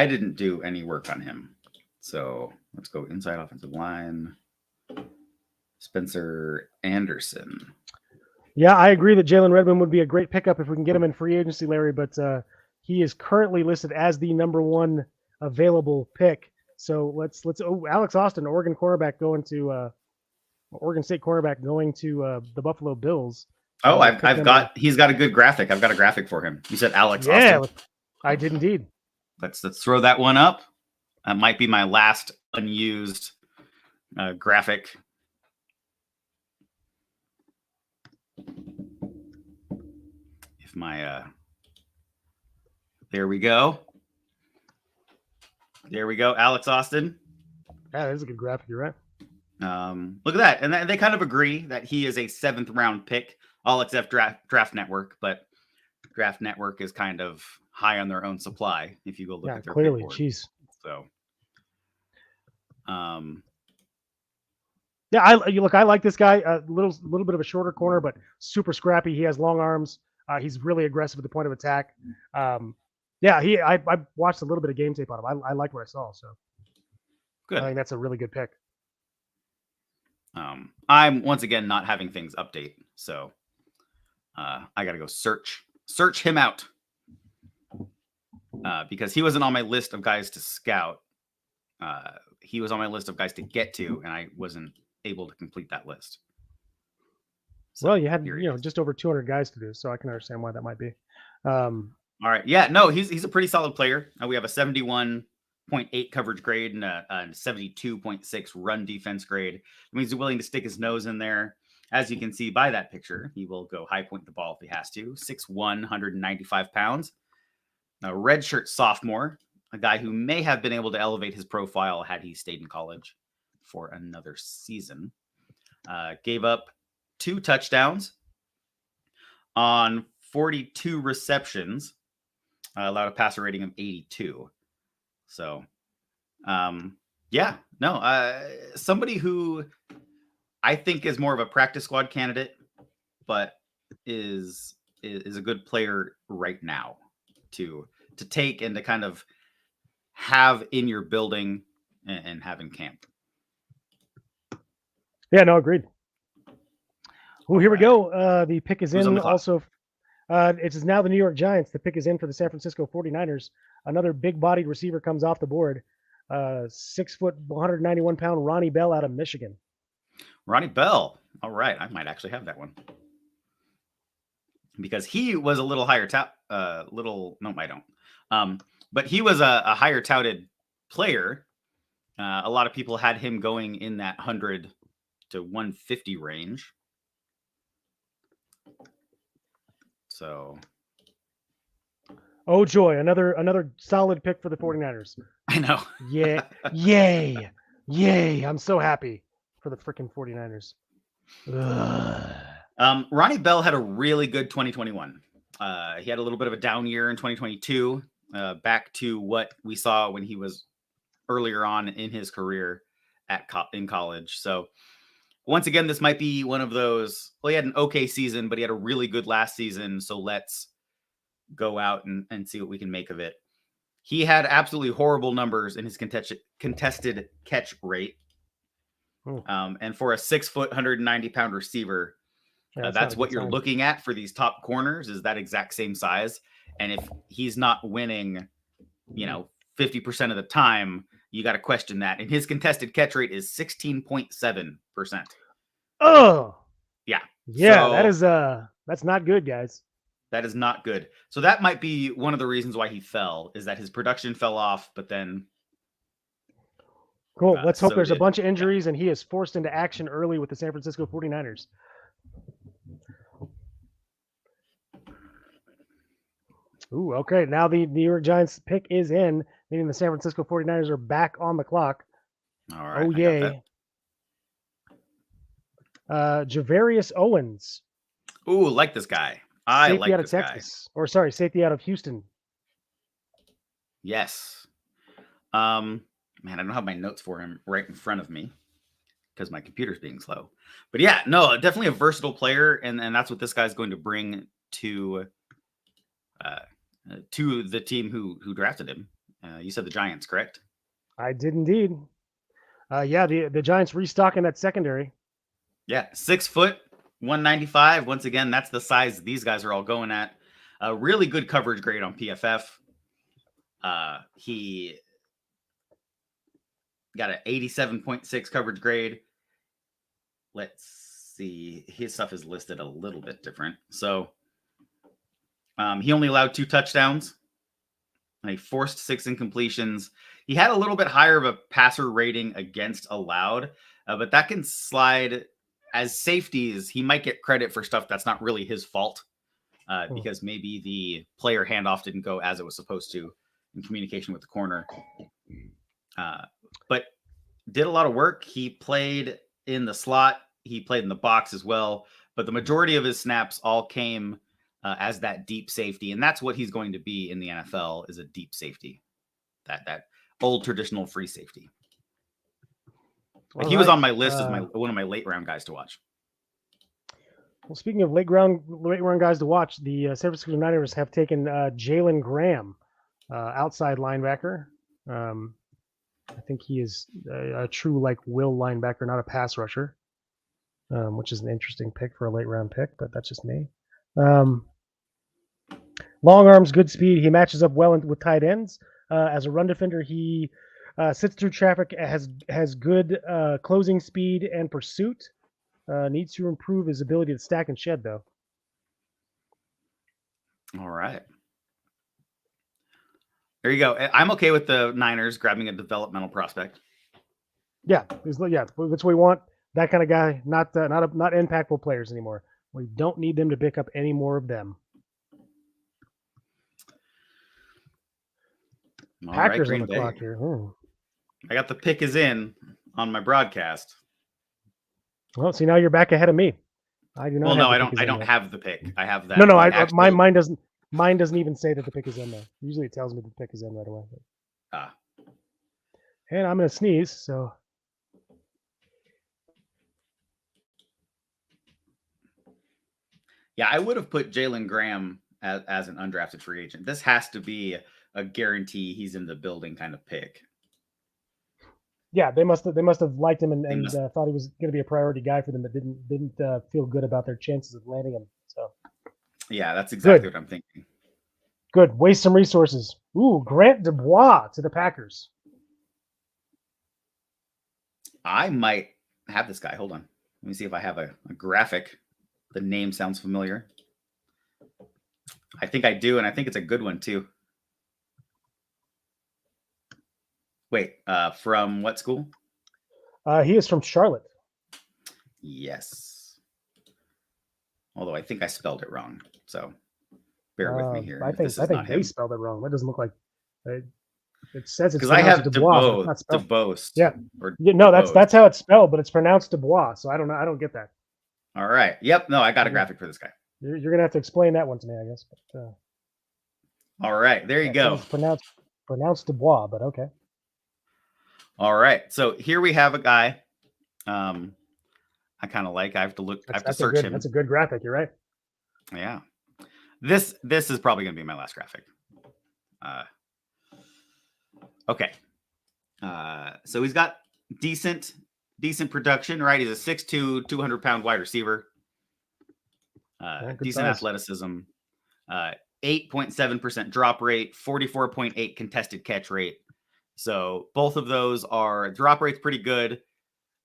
didn't do any work on him. So let's go inside offensive line. Spencer Anderson. Yeah, I agree that Jalen Redmond would be a great pickup if we can get him in free agency, Larry, but he is currently listed as the number 1 available pick. So let's Alex Austin, Oregon State cornerback going to the Buffalo Bills. Oh, he's got a good graphic. I've got a graphic for him. You said Alex Austin. Yeah, I did indeed. Let's throw that one up. That might be my last unused graphic. if my there we go. There we go. Alex Austin. Yeah, that is a good graphic. You're right. Look at that. And they kind of agree that he is a 7th round pick, all except Draft Network, but Draft Network is kind of high on their own supply if you go look at their clearly. pick board. Jeez. So yeah, I like this guy. A little bit of a shorter corner, but super scrappy. He has long arms. He's really aggressive at the point of attack. I watched a little bit of game tape on him. I like what I saw. So good. I think that's a really good pick. I'm once again not having things update, so I got to go search him out because he wasn't on my list of guys to scout. He was on my list of guys to get to, and I wasn't able to complete that list. So, well, you had just over 200 guys to do, so I can understand why that might be. All right, yeah, no, he's a pretty solid player. We have a 71.8 coverage grade and a 72.6 run defense grade. It means he's willing to stick his nose in there. As you can see by that picture, he will go high point the ball if he has to. 6'1", 195 pounds. A redshirt sophomore, a guy who may have been able to elevate his profile had he stayed in college for another season. Gave up 2 touchdowns on 42 receptions, allowed a passer rating of 82. So, somebody who I think is more of a practice squad candidate, but is a good player right now to take and to kind of have in your building and have in camp. Yeah, no, agreed. Well, here we go. The pick is in. Also, it is now the New York Giants. The pick is in for the San Francisco 49ers. Another big-bodied receiver comes off the board. 6 foot, 191 pound Ronnie Bell out of Michigan. Ronnie Bell. All right, I might actually have that one because he was a little higher I don't. But he was a higher touted player. A lot of people had him going in that 100 to 150 range. So, oh joy, another solid pick for the 49ers. I know. Yeah, yay! I'm so happy for the freaking 49ers. Ronnie Bell had a really good 2021. He had a little bit of a down year in 2022, back to what we saw when he was earlier on in his career in college. So once again, this might be one of those, well, he had an okay season, but he had a really good last season. So let's go out and see what we can make of it. He had absolutely horrible numbers in his contested catch rate. And for a 6 foot, 190 pound receiver, that's what you're looking at for these top corners is that exact same size. And if he's not winning, 50% of the time, you got to question that. And his contested catch rate is 16.7%. Oh, yeah. So, that's not good, guys. That is not good. So that might be one of the reasons why he fell is that his production fell off, but then. Cool. Let's hope there's a bunch of injuries and he is forced into action early with the San Francisco 49ers. Ooh, okay. Now the New York Giants pick is in, meaning the San Francisco 49ers are back on the clock. All right. Oh, yay. Javarius Owens. Ooh, like this guy. I safety like out of this Texas. Guy. Or sorry, safety out of Houston. Yes. Man, I don't have my notes for him right in front of me because my computer's being slow. But yeah, no, definitely a versatile player, and that's what this guy's going to bring to the team who drafted him. You said the Giants, correct? I did indeed. The Giants restocking that secondary. Yeah, 6 foot, 195. Once again, that's the size these guys are all going at. A really good coverage grade on PFF. He got an 87.6 coverage grade. Let's see. His stuff is listed a little bit different. So he only allowed 2 touchdowns. And he forced 6 incompletions. He had a little bit higher of a passer rating against allowed, but that can slide. As safeties, he might get credit for stuff that's not really his fault. because maybe the player handoff didn't go as it was supposed to in communication with the corner. But did a lot of work. He played in the slot. He played in the box as well. But the majority of his snaps all came as that deep safety. And that's what he's going to be in the NFL, is a deep safety. That old traditional free safety. But he was on my list as one of my late round guys to watch. Well, speaking of late round guys to watch, the San Francisco 49ers have taken Jalen Graham, outside linebacker. I think he is a true will linebacker, not a pass rusher, which is an interesting pick for a late round pick, but that's just me. Long arms, good speed. He matches up well with tight ends. As a run defender, he sits through traffic, has good closing speed and pursuit. Needs to improve his ability to stack and shed, though. All right. There you go. I'm okay with the Niners grabbing a developmental prospect. Yeah, that's what we want. That kind of guy, not impactful players anymore. We don't need them to pick up any more of them. Packers on the clock here. I got the pick is in on my broadcast. Well, see, now you're back ahead of me. I do not. Well, no, I don't have the pick. I have that. No, my mine doesn't. Mine doesn't even say that the pick is in there. Usually, it tells me the pick is in right away. And I'm gonna sneeze. So. Yeah, I would have put Jalen Graham as an undrafted free agent. This has to be a guarantee he's in the building kind of pick. Yeah, they must have liked him and thought he was going to be a priority guy for them, but didn't feel good about their chances of landing him. So. Yeah, that's exactly what I'm thinking. Good. Waste some resources. Ooh, Grant Dubois to the Packers. I might have this guy. Hold on. Let me see if I have a graphic. The name sounds familiar. I think I do, and I think it's a good one too. Wait, from what school? He is from Charlotte. Yes. Although I think I spelled it wrong, so bear with me here. I think they spelled it wrong. That doesn't look like it says it's because I have Dubois. DeBose. Yeah. No, that's how it's spelled, but it's pronounced Dubois. So I don't get that. All right. Yep. No, I got a graphic for this guy. You're gonna have to explain that one to me, I guess. But, all right. There you go. It's pronounced Dubois, but okay. All right. So here we have a guy. I kind of like. I have to search him. That's a good graphic. You're right. Yeah. This is probably gonna be my last graphic. Okay. So he's got decent production, right? He's a 6'2", 200-pound wide receiver. Decent size. Athleticism. 8.7% drop rate, 44.8 contested catch rate. So both of those are drop rate's pretty good.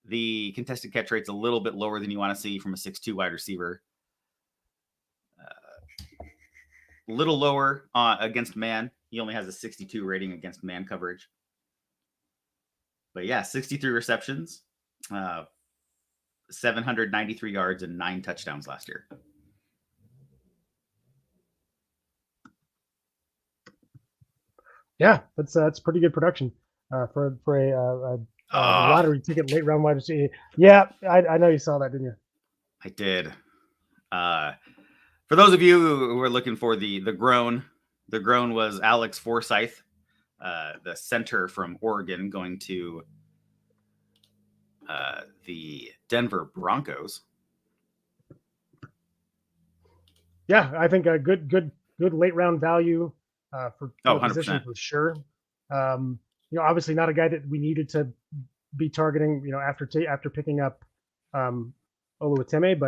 The contested catch rate's a little bit lower than you want to see from a 6'2" wide receiver. A little lower against man. He only has a 62 rating against man coverage. But yeah, 63 receptions, 793 yards, and 9 touchdowns last year. Yeah, that's pretty good production for a lottery ticket late round wide receiver. Yeah, I know you saw that, didn't you? I did. For those of you who are looking for the groan was Alex Forsyth, the center from Oregon, going to the Denver Broncos. Yeah, I think a good late round value for the 100%. position for sure. Obviously not a guy that we needed to be targeting, after picking up Oluwatimi,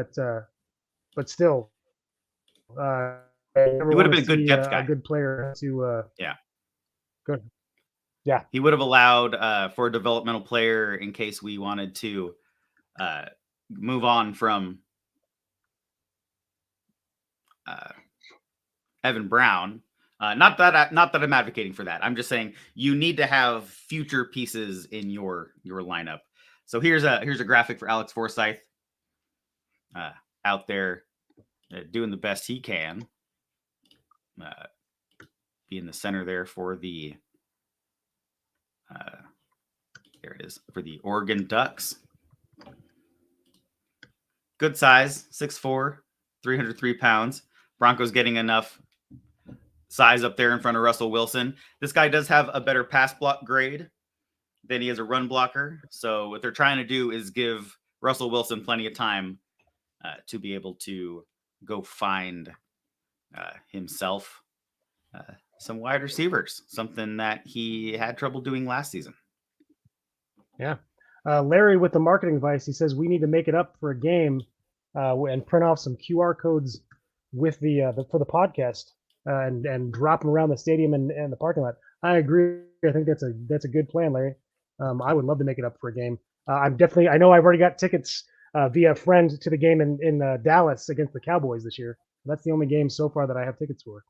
but still, he would have been a good depth guy, a good player to. Yeah. Good. Yeah. He would have allowed for a developmental player in case we wanted to move on from Evan Brown. Not that I'm advocating for that. I'm just saying you need to have future pieces in your lineup. So here's a graphic for Alex Forsyth out there doing the best he can. be in the center there for the there it is, for the Oregon Ducks. Good size, 6'4", 303 pounds. Broncos getting enough size up there in front of Russell Wilson. This guy does have a better pass block grade than he is a run blocker. So what they're trying to do is give Russell Wilson plenty of time to be able to go find himself some wide receivers, something that he had trouble doing last season. Yeah. Larry with the marketing advice, he says we need to make it up for a game and print off some QR codes with the for the podcast and drop them around the stadium and the parking lot. I agree. I think that's a good plan, Larry. I would love to make it up for a game. I know I've already got tickets via a friend to the game in Dallas against the Cowboys this year. That's the only game so far that I have tickets for.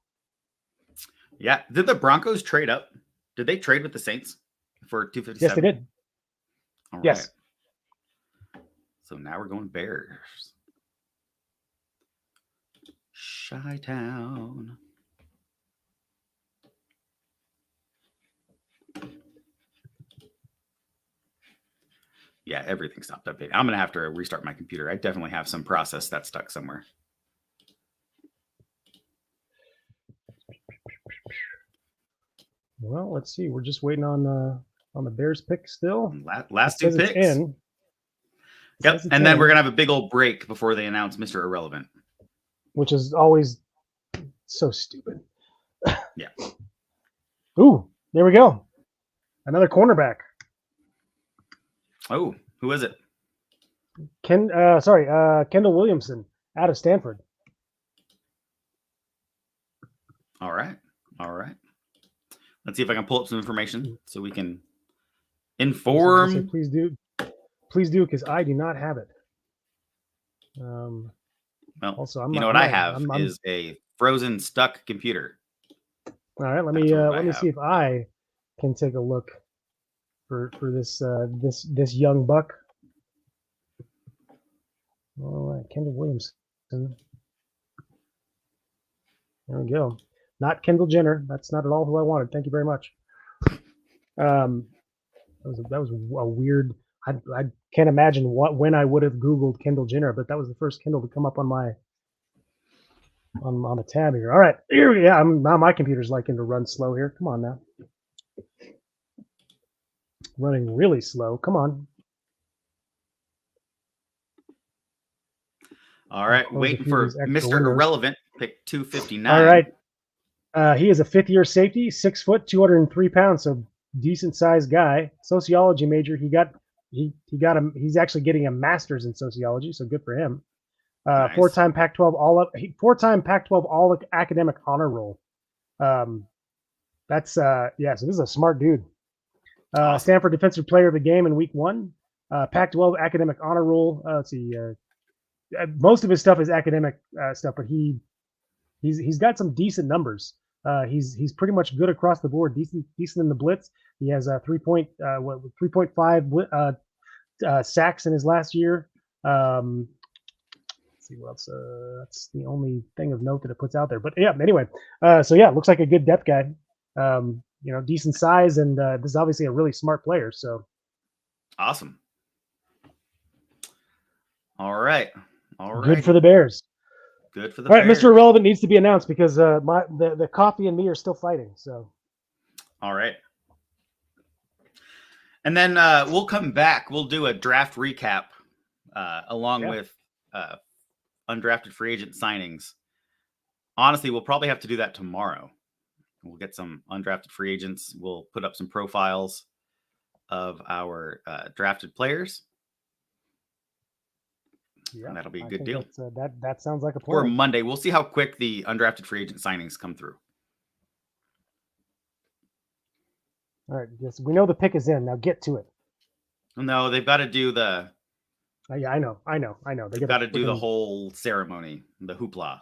Yeah. Did the Broncos trade up? Did they trade with the Saints for 257? Yes, they did. All right. Yes. So now we're going Bears. Chi-town. Yeah, everything stopped updating. I'm going to have to restart my computer. I definitely have some process that's stuck somewhere. Well, let's see. We're just waiting on the Bears pick still. Last two picks. In. Yep, and then we're going to have a big old break before they announce Mr. Irrelevant. Which is always so stupid. Yeah. Ooh, there we go. Another cornerback. Oh, who is it? Kendall Williamson out of Stanford. All right. Let's see if I can pull up some information so we can inform. Please do, because I do not have it. Well, also, what I have is a frozen stuck computer. All right, let me see if I can take a look for this young buck. All right, Kendall Williamson. There we go. Not Kendall Jenner. That's not at all who I wanted. Thank you very much. That was a weird. I can't imagine when I would have Googled Kendall Jenner, but that was the first Kendall to come up on my on the tab here. All right, now my computer's liking to run slow here. Come on now, running really slow. Come on. All right, waiting for Mr. Irrelevant, pick 259. All right, he is a fifth-year safety, 6 foot, 203 pounds, so decent sized guy. Sociology major. He's actually getting a master's in sociology, so good for him. Nice. Four-time Pac-12 all academic honor roll. So this is a smart dude. Awesome. Stanford Defensive Player of the Game in week 1. Pac-12 academic honor roll. Let's see. Most of his stuff is academic stuff, but he's got some decent numbers. He's pretty much good across the board. Decent in the blitz. He has 3.5 sacks in his last year. Let's see what else. That's the only thing of note that it puts out there. But yeah, anyway. Looks like a good depth guy. Decent size, and this is obviously a really smart player. So awesome. All right. Good for the Bears. Good for the All right, Bears. Mr. Irrelevant needs to be announced because the coffee and me are still fighting. So, all right, and then we'll come back. We'll do a draft recap along with undrafted free agent signings. Honestly, we'll probably have to do that tomorrow. We'll get some undrafted free agents. We'll put up some profiles of our drafted players. Yeah, and that'll be a good deal. That sounds like a plan. Or Monday. We'll see how quick the undrafted free agent signings come through. All right. Yes, we know the pick is in. Now get to it. No, they've got to do the. Yeah, I know. They've got to do the whole ceremony, the hoopla.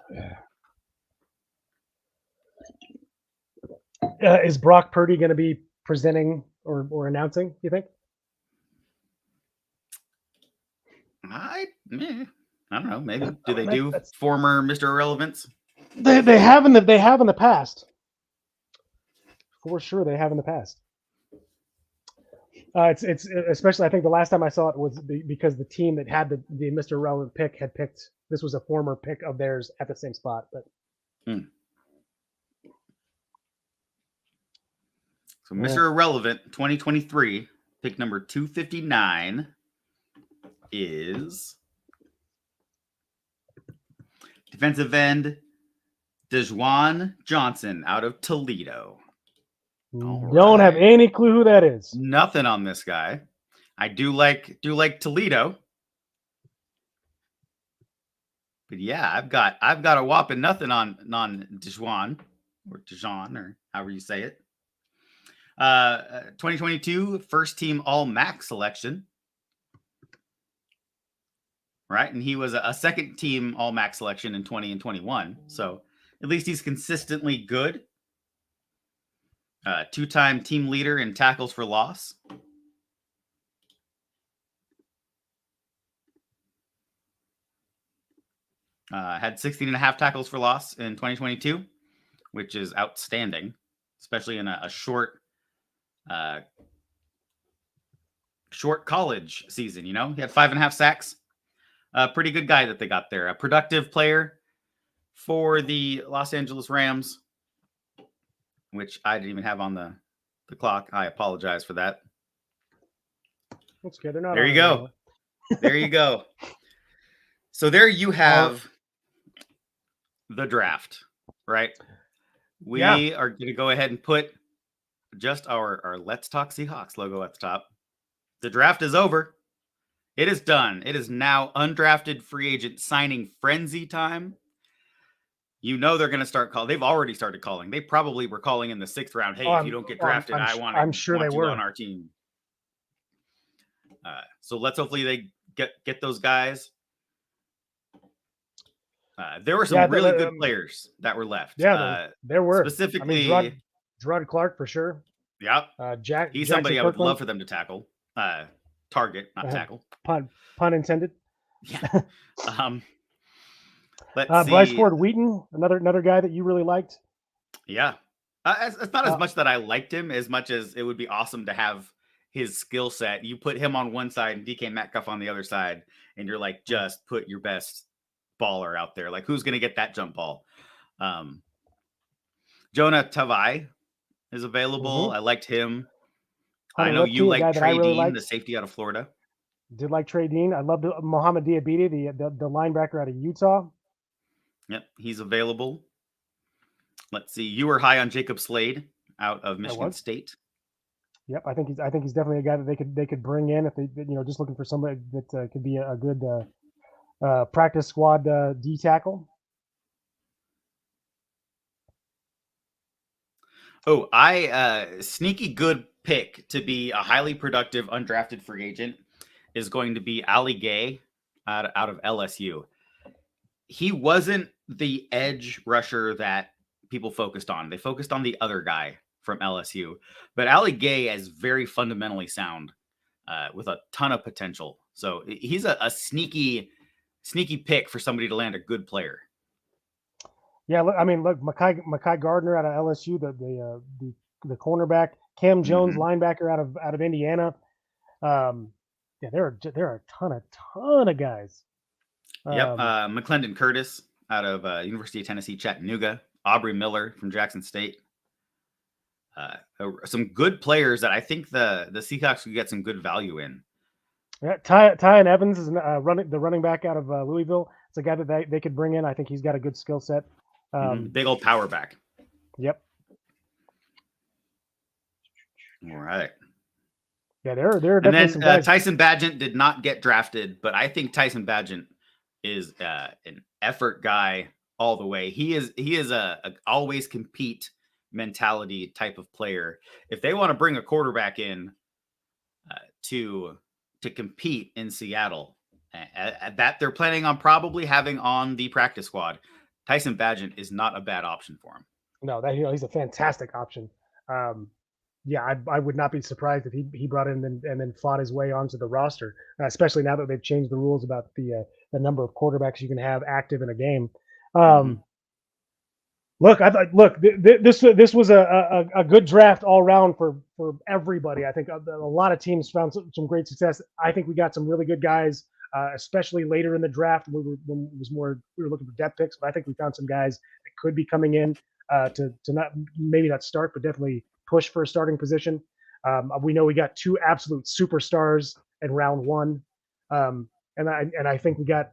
Is Brock Purdy going to be presenting or announcing? You think? I don't know. Maybe do they do former Mr. Irrelevance? They have in the past. For sure, they have in the past. It's especially, I think the last time I saw it was because the team that had the Mr. Irrelevant pick had picked, this was a former pick of theirs at the same spot. But So Mr. Irrelevant 2023, pick number 259 is defensive end Dejuan Johnson out of Toledo. Don't have any clue who that is. Nothing on this guy. I do like Toledo. But yeah, I've got a whopping nothing on Dejuan or however you say it. 2022 first team All MAC selection. Right? And he was a second team All MAC selection in 20 and 21. So at least he's consistently good. Two-time team leader in tackles for loss. Had 16.5 tackles for loss in 2022, which is outstanding, especially in a short college season. He had 5.5 sacks. Pretty good guy that they got there. A productive player for the Los Angeles Rams, which I didn't even have on the clock. I apologize for that. That's good. They're not. There you go. There you go. So there you have the draft, right? We are going to go ahead and put just our Let's Talk Seahawks logo at the top. The draft is over. It is done. It is now undrafted free agent signing frenzy time. They're going to start calling. They've already started calling. They probably were calling in the 6th round. Hey, if you don't get drafted, I'm sure they were on our team. So let's hopefully they get those guys. There were some really good players that were left. Yeah, there were. Specifically, Gerard Clark for sure. Yep. He's somebody I would love for them to tackle. Target, not tackle. Pun intended. Yeah. Bryce Ford Wheaton, another guy that you really liked. Yeah. It's not as much that I liked him as much as it would be awesome to have his skill set. You put him on one side and DK Metcalf on the other side, and you're like, just put your best baller out there. Like, who's going to get that jump ball? Jonah Tavai is available. Mm-hmm. I liked him. I know you like Trey Dean, the safety out of Florida. Did like Trey Dean. I loved Mohamed Diabete, the linebacker out of Utah. Yep, he's available. Let's see. You were high on Jacob Slade out of Michigan State. Yep, I think he's definitely a guy that they could bring in if they just looking for somebody that could be a good practice squad D tackle. Oh, sneaky good pick to be a highly productive undrafted free agent is going to be Ali Gay out of LSU. He wasn't the edge rusher that people focused on. They focused on the other guy from LSU. But Ali Gay is very fundamentally sound with a ton of potential. So he's a sneaky pick for somebody to land a good player. Yeah, I mean, look, Mekhi Gardner out of LSU, the cornerback, Cam Jones, linebacker out of Indiana. There are a ton of guys. Yep, McClendon Curtis out of University of Tennessee, Chattanooga. Aubrey Miller from Jackson State. Some good players that I think the Seahawks could get some good value in. Yeah, Tyon Evans is the running back out of Louisville. It's a guy that they could bring in. I think he's got a good skill set. Big old power back. Yep. All right. Yeah, there are definitely some guys. Tyson Bagent did not get drafted, but I think Tyson Bagent is an effort guy all the way. He is a always compete mentality type of player. If they want to bring a quarterback in to compete in Seattle, that they're planning on probably having on the practice squad, Tyson Bagent is not a bad option for him. No, he's a fantastic option. Yeah, I would not be surprised if he brought in and then fought his way onto the roster, especially now that they've changed the rules about the number of quarterbacks you can have active in a game. Look, I thought. Look, this was a good draft all around for everybody. I think a lot of teams found some great success. I think we got some really good guys, especially later in the draft when it was more we were looking for depth picks. But I think we found some guys that could be coming in to not maybe not start, but definitely push for a starting position. We know we got two absolute superstars in round one, and I think we got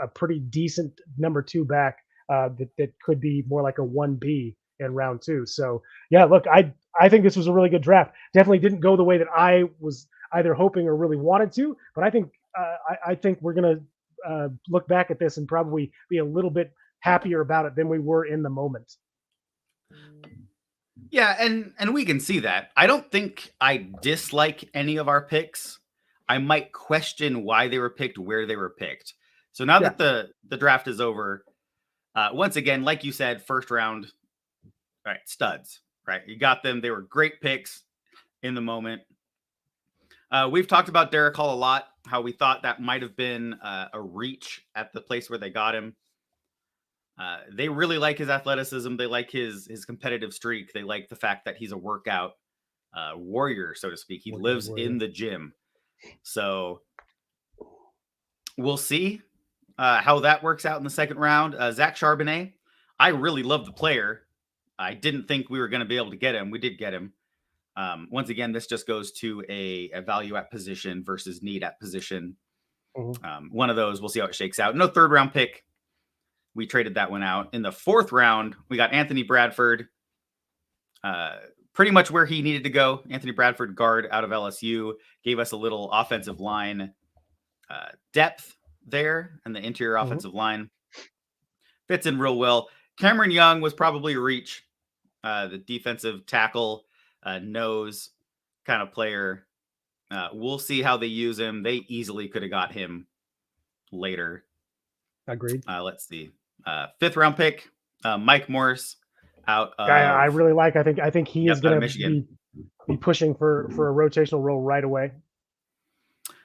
a pretty decent number two back. That could be more like a 1B in round two. So yeah, look, I think this was a really good draft. Definitely didn't go the way that I was either hoping or really wanted to, but I think I think we're gonna look back at this and probably be a little bit happier about it than we were in the moment. Yeah, and we can see that. I don't think I dislike any of our picks. I might question why they were picked, where they were picked. So now that the draft is over, once again, like you said, first round, all right, studs, right? You got them. They were great picks in the moment. We've talked about Derek Hall a lot, how we thought that might have been a reach at the place where they got him. They really like his athleticism. They like his competitive streak. They like the fact that he's a workout warrior, so to speak. He lives in the gym. So we'll see how that works out in the second round. Zach Charbonnet, I really love the player. I didn't think we were going to be able to get him. We did get him. Once again, this just goes to a value at position versus need at position. Mm-hmm. One of those, we'll see how it shakes out. No third round pick. We traded that one out. In the fourth round, we got Anthony Bradford. Pretty much where he needed to go. Anthony Bradford, guard out of LSU, gave us a little offensive line depth there and the interior offensive line. Fits in real well. Cameron Young was probably a reach. The defensive tackle, nose kind of player. We'll see how they use him. They easily could have got him later. Agreed. Let's see. Fifth round pick, Mike Morris out of, I really like. I think he is going to be pushing for a rotational role right away.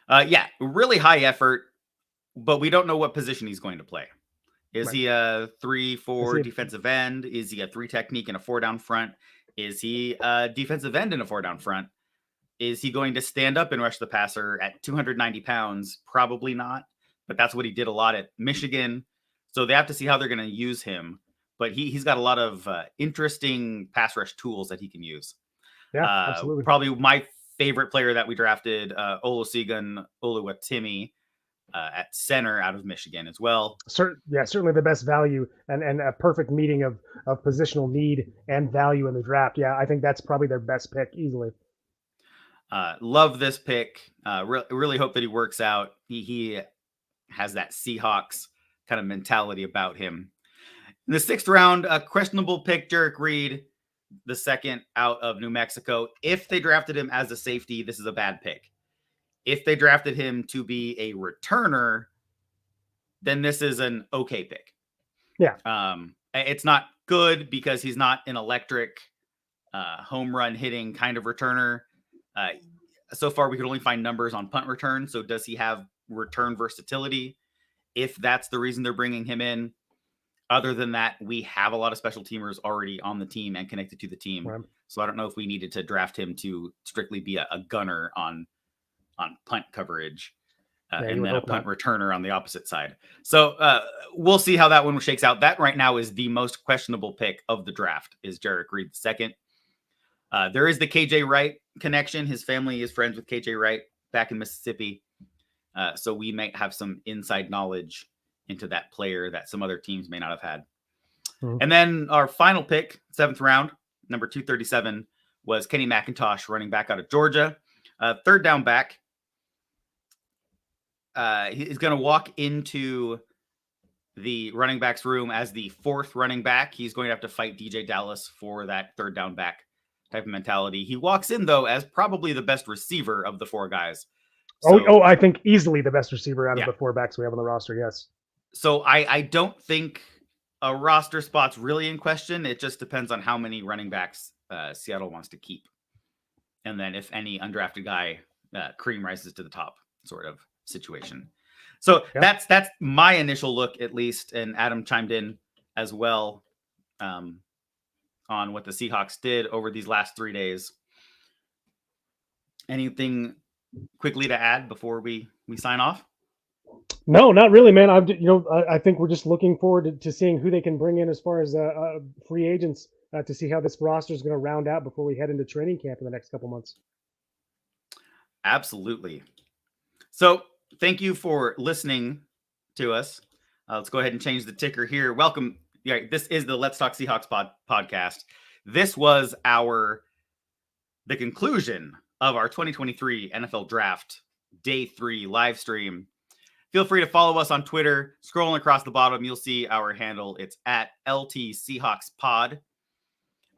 Yeah, really high effort, but we don't know what position he's going to play. Is he a 3-4 defensive end? Is he a 3 technique and a 4 down front? Is he a defensive end and a 4 down front? Is he going to stand up and rush the passer at 290 pounds? Probably not, but that's what he did a lot at Michigan. So they have to see how they're going to use him. But he's got a lot of interesting pass rush tools that he can use. Yeah, absolutely. Probably my favorite player that we drafted, Olusegun Oluwatimi, at center out of Michigan as well. Certainly the best value and a perfect meeting of positional need and value in the draft. Yeah, I think that's probably their best pick easily. Love this pick. Really hope that he works out. He has that Seahawks kind of mentality about him. In the sixth round, a questionable pick, Derek Reed, the second out of New Mexico. If they drafted him as a safety, this is a bad pick. If they drafted him to be a returner, then this is an okay pick. Yeah. It's not good because he's not an electric home run hitting kind of returner. So far, we could only find numbers on punt return. So does he have return versatility? If that's the reason they're bringing him in. Other than that, we have a lot of special teamers already on the team and connected to the team. Right. So I don't know if we needed to draft him to strictly be a gunner on punt coverage and then a punt returner on the opposite side. So we'll see how that one shakes out. That right now is the most questionable pick of the draft is Derek Reed II. There is the KJ Wright connection. His family is friends with KJ Wright back in Mississippi. So we might have some inside knowledge into that player that some other teams may not have had. Mm-hmm. And then our final pick, seventh round, number 237, was Kenny McIntosh, running back out of Georgia. Third down back. He's going to walk into the running backs room as the fourth running back. He's going to have to fight DJ Dallas for that third down back type of mentality. He walks in, though, as probably the best receiver of the four guys. So, I think easily the best receiver out of the four backs we have on the roster, yes. So I don't think a roster spot's really in question. It just depends on how many running backs Seattle wants to keep. And then if any undrafted guy cream rises to the top sort of situation. So that's my initial look, at least. And Adam chimed in as well. on what the Seahawks did over these last 3 days. Anything quickly to add before we sign off? No, not really, man. I think we're just looking forward to seeing who they can bring in as far as free agents to see how this roster is going to round out before we head into training camp in the next couple months. Absolutely. So thank you for listening to us. Let's go ahead and change the ticker here. Welcome. Yeah, this is the Let's Talk Seahawks podcast. This was the conclusion of our 2023 NFL Draft Day 3 live stream. Feel free to follow us on Twitter. Scrolling across the bottom, you'll see our handle. It's at LT Seahawks Pod.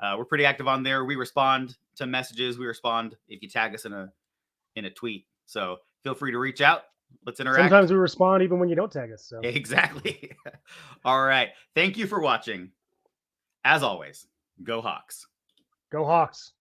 We're pretty active on there. We respond to messages. We respond if you tag us in a tweet. So feel free to reach out. Let's interact. Sometimes we respond even when you don't tag us. So. Exactly. All right. Thank you for watching. As always, go Hawks. Go Hawks.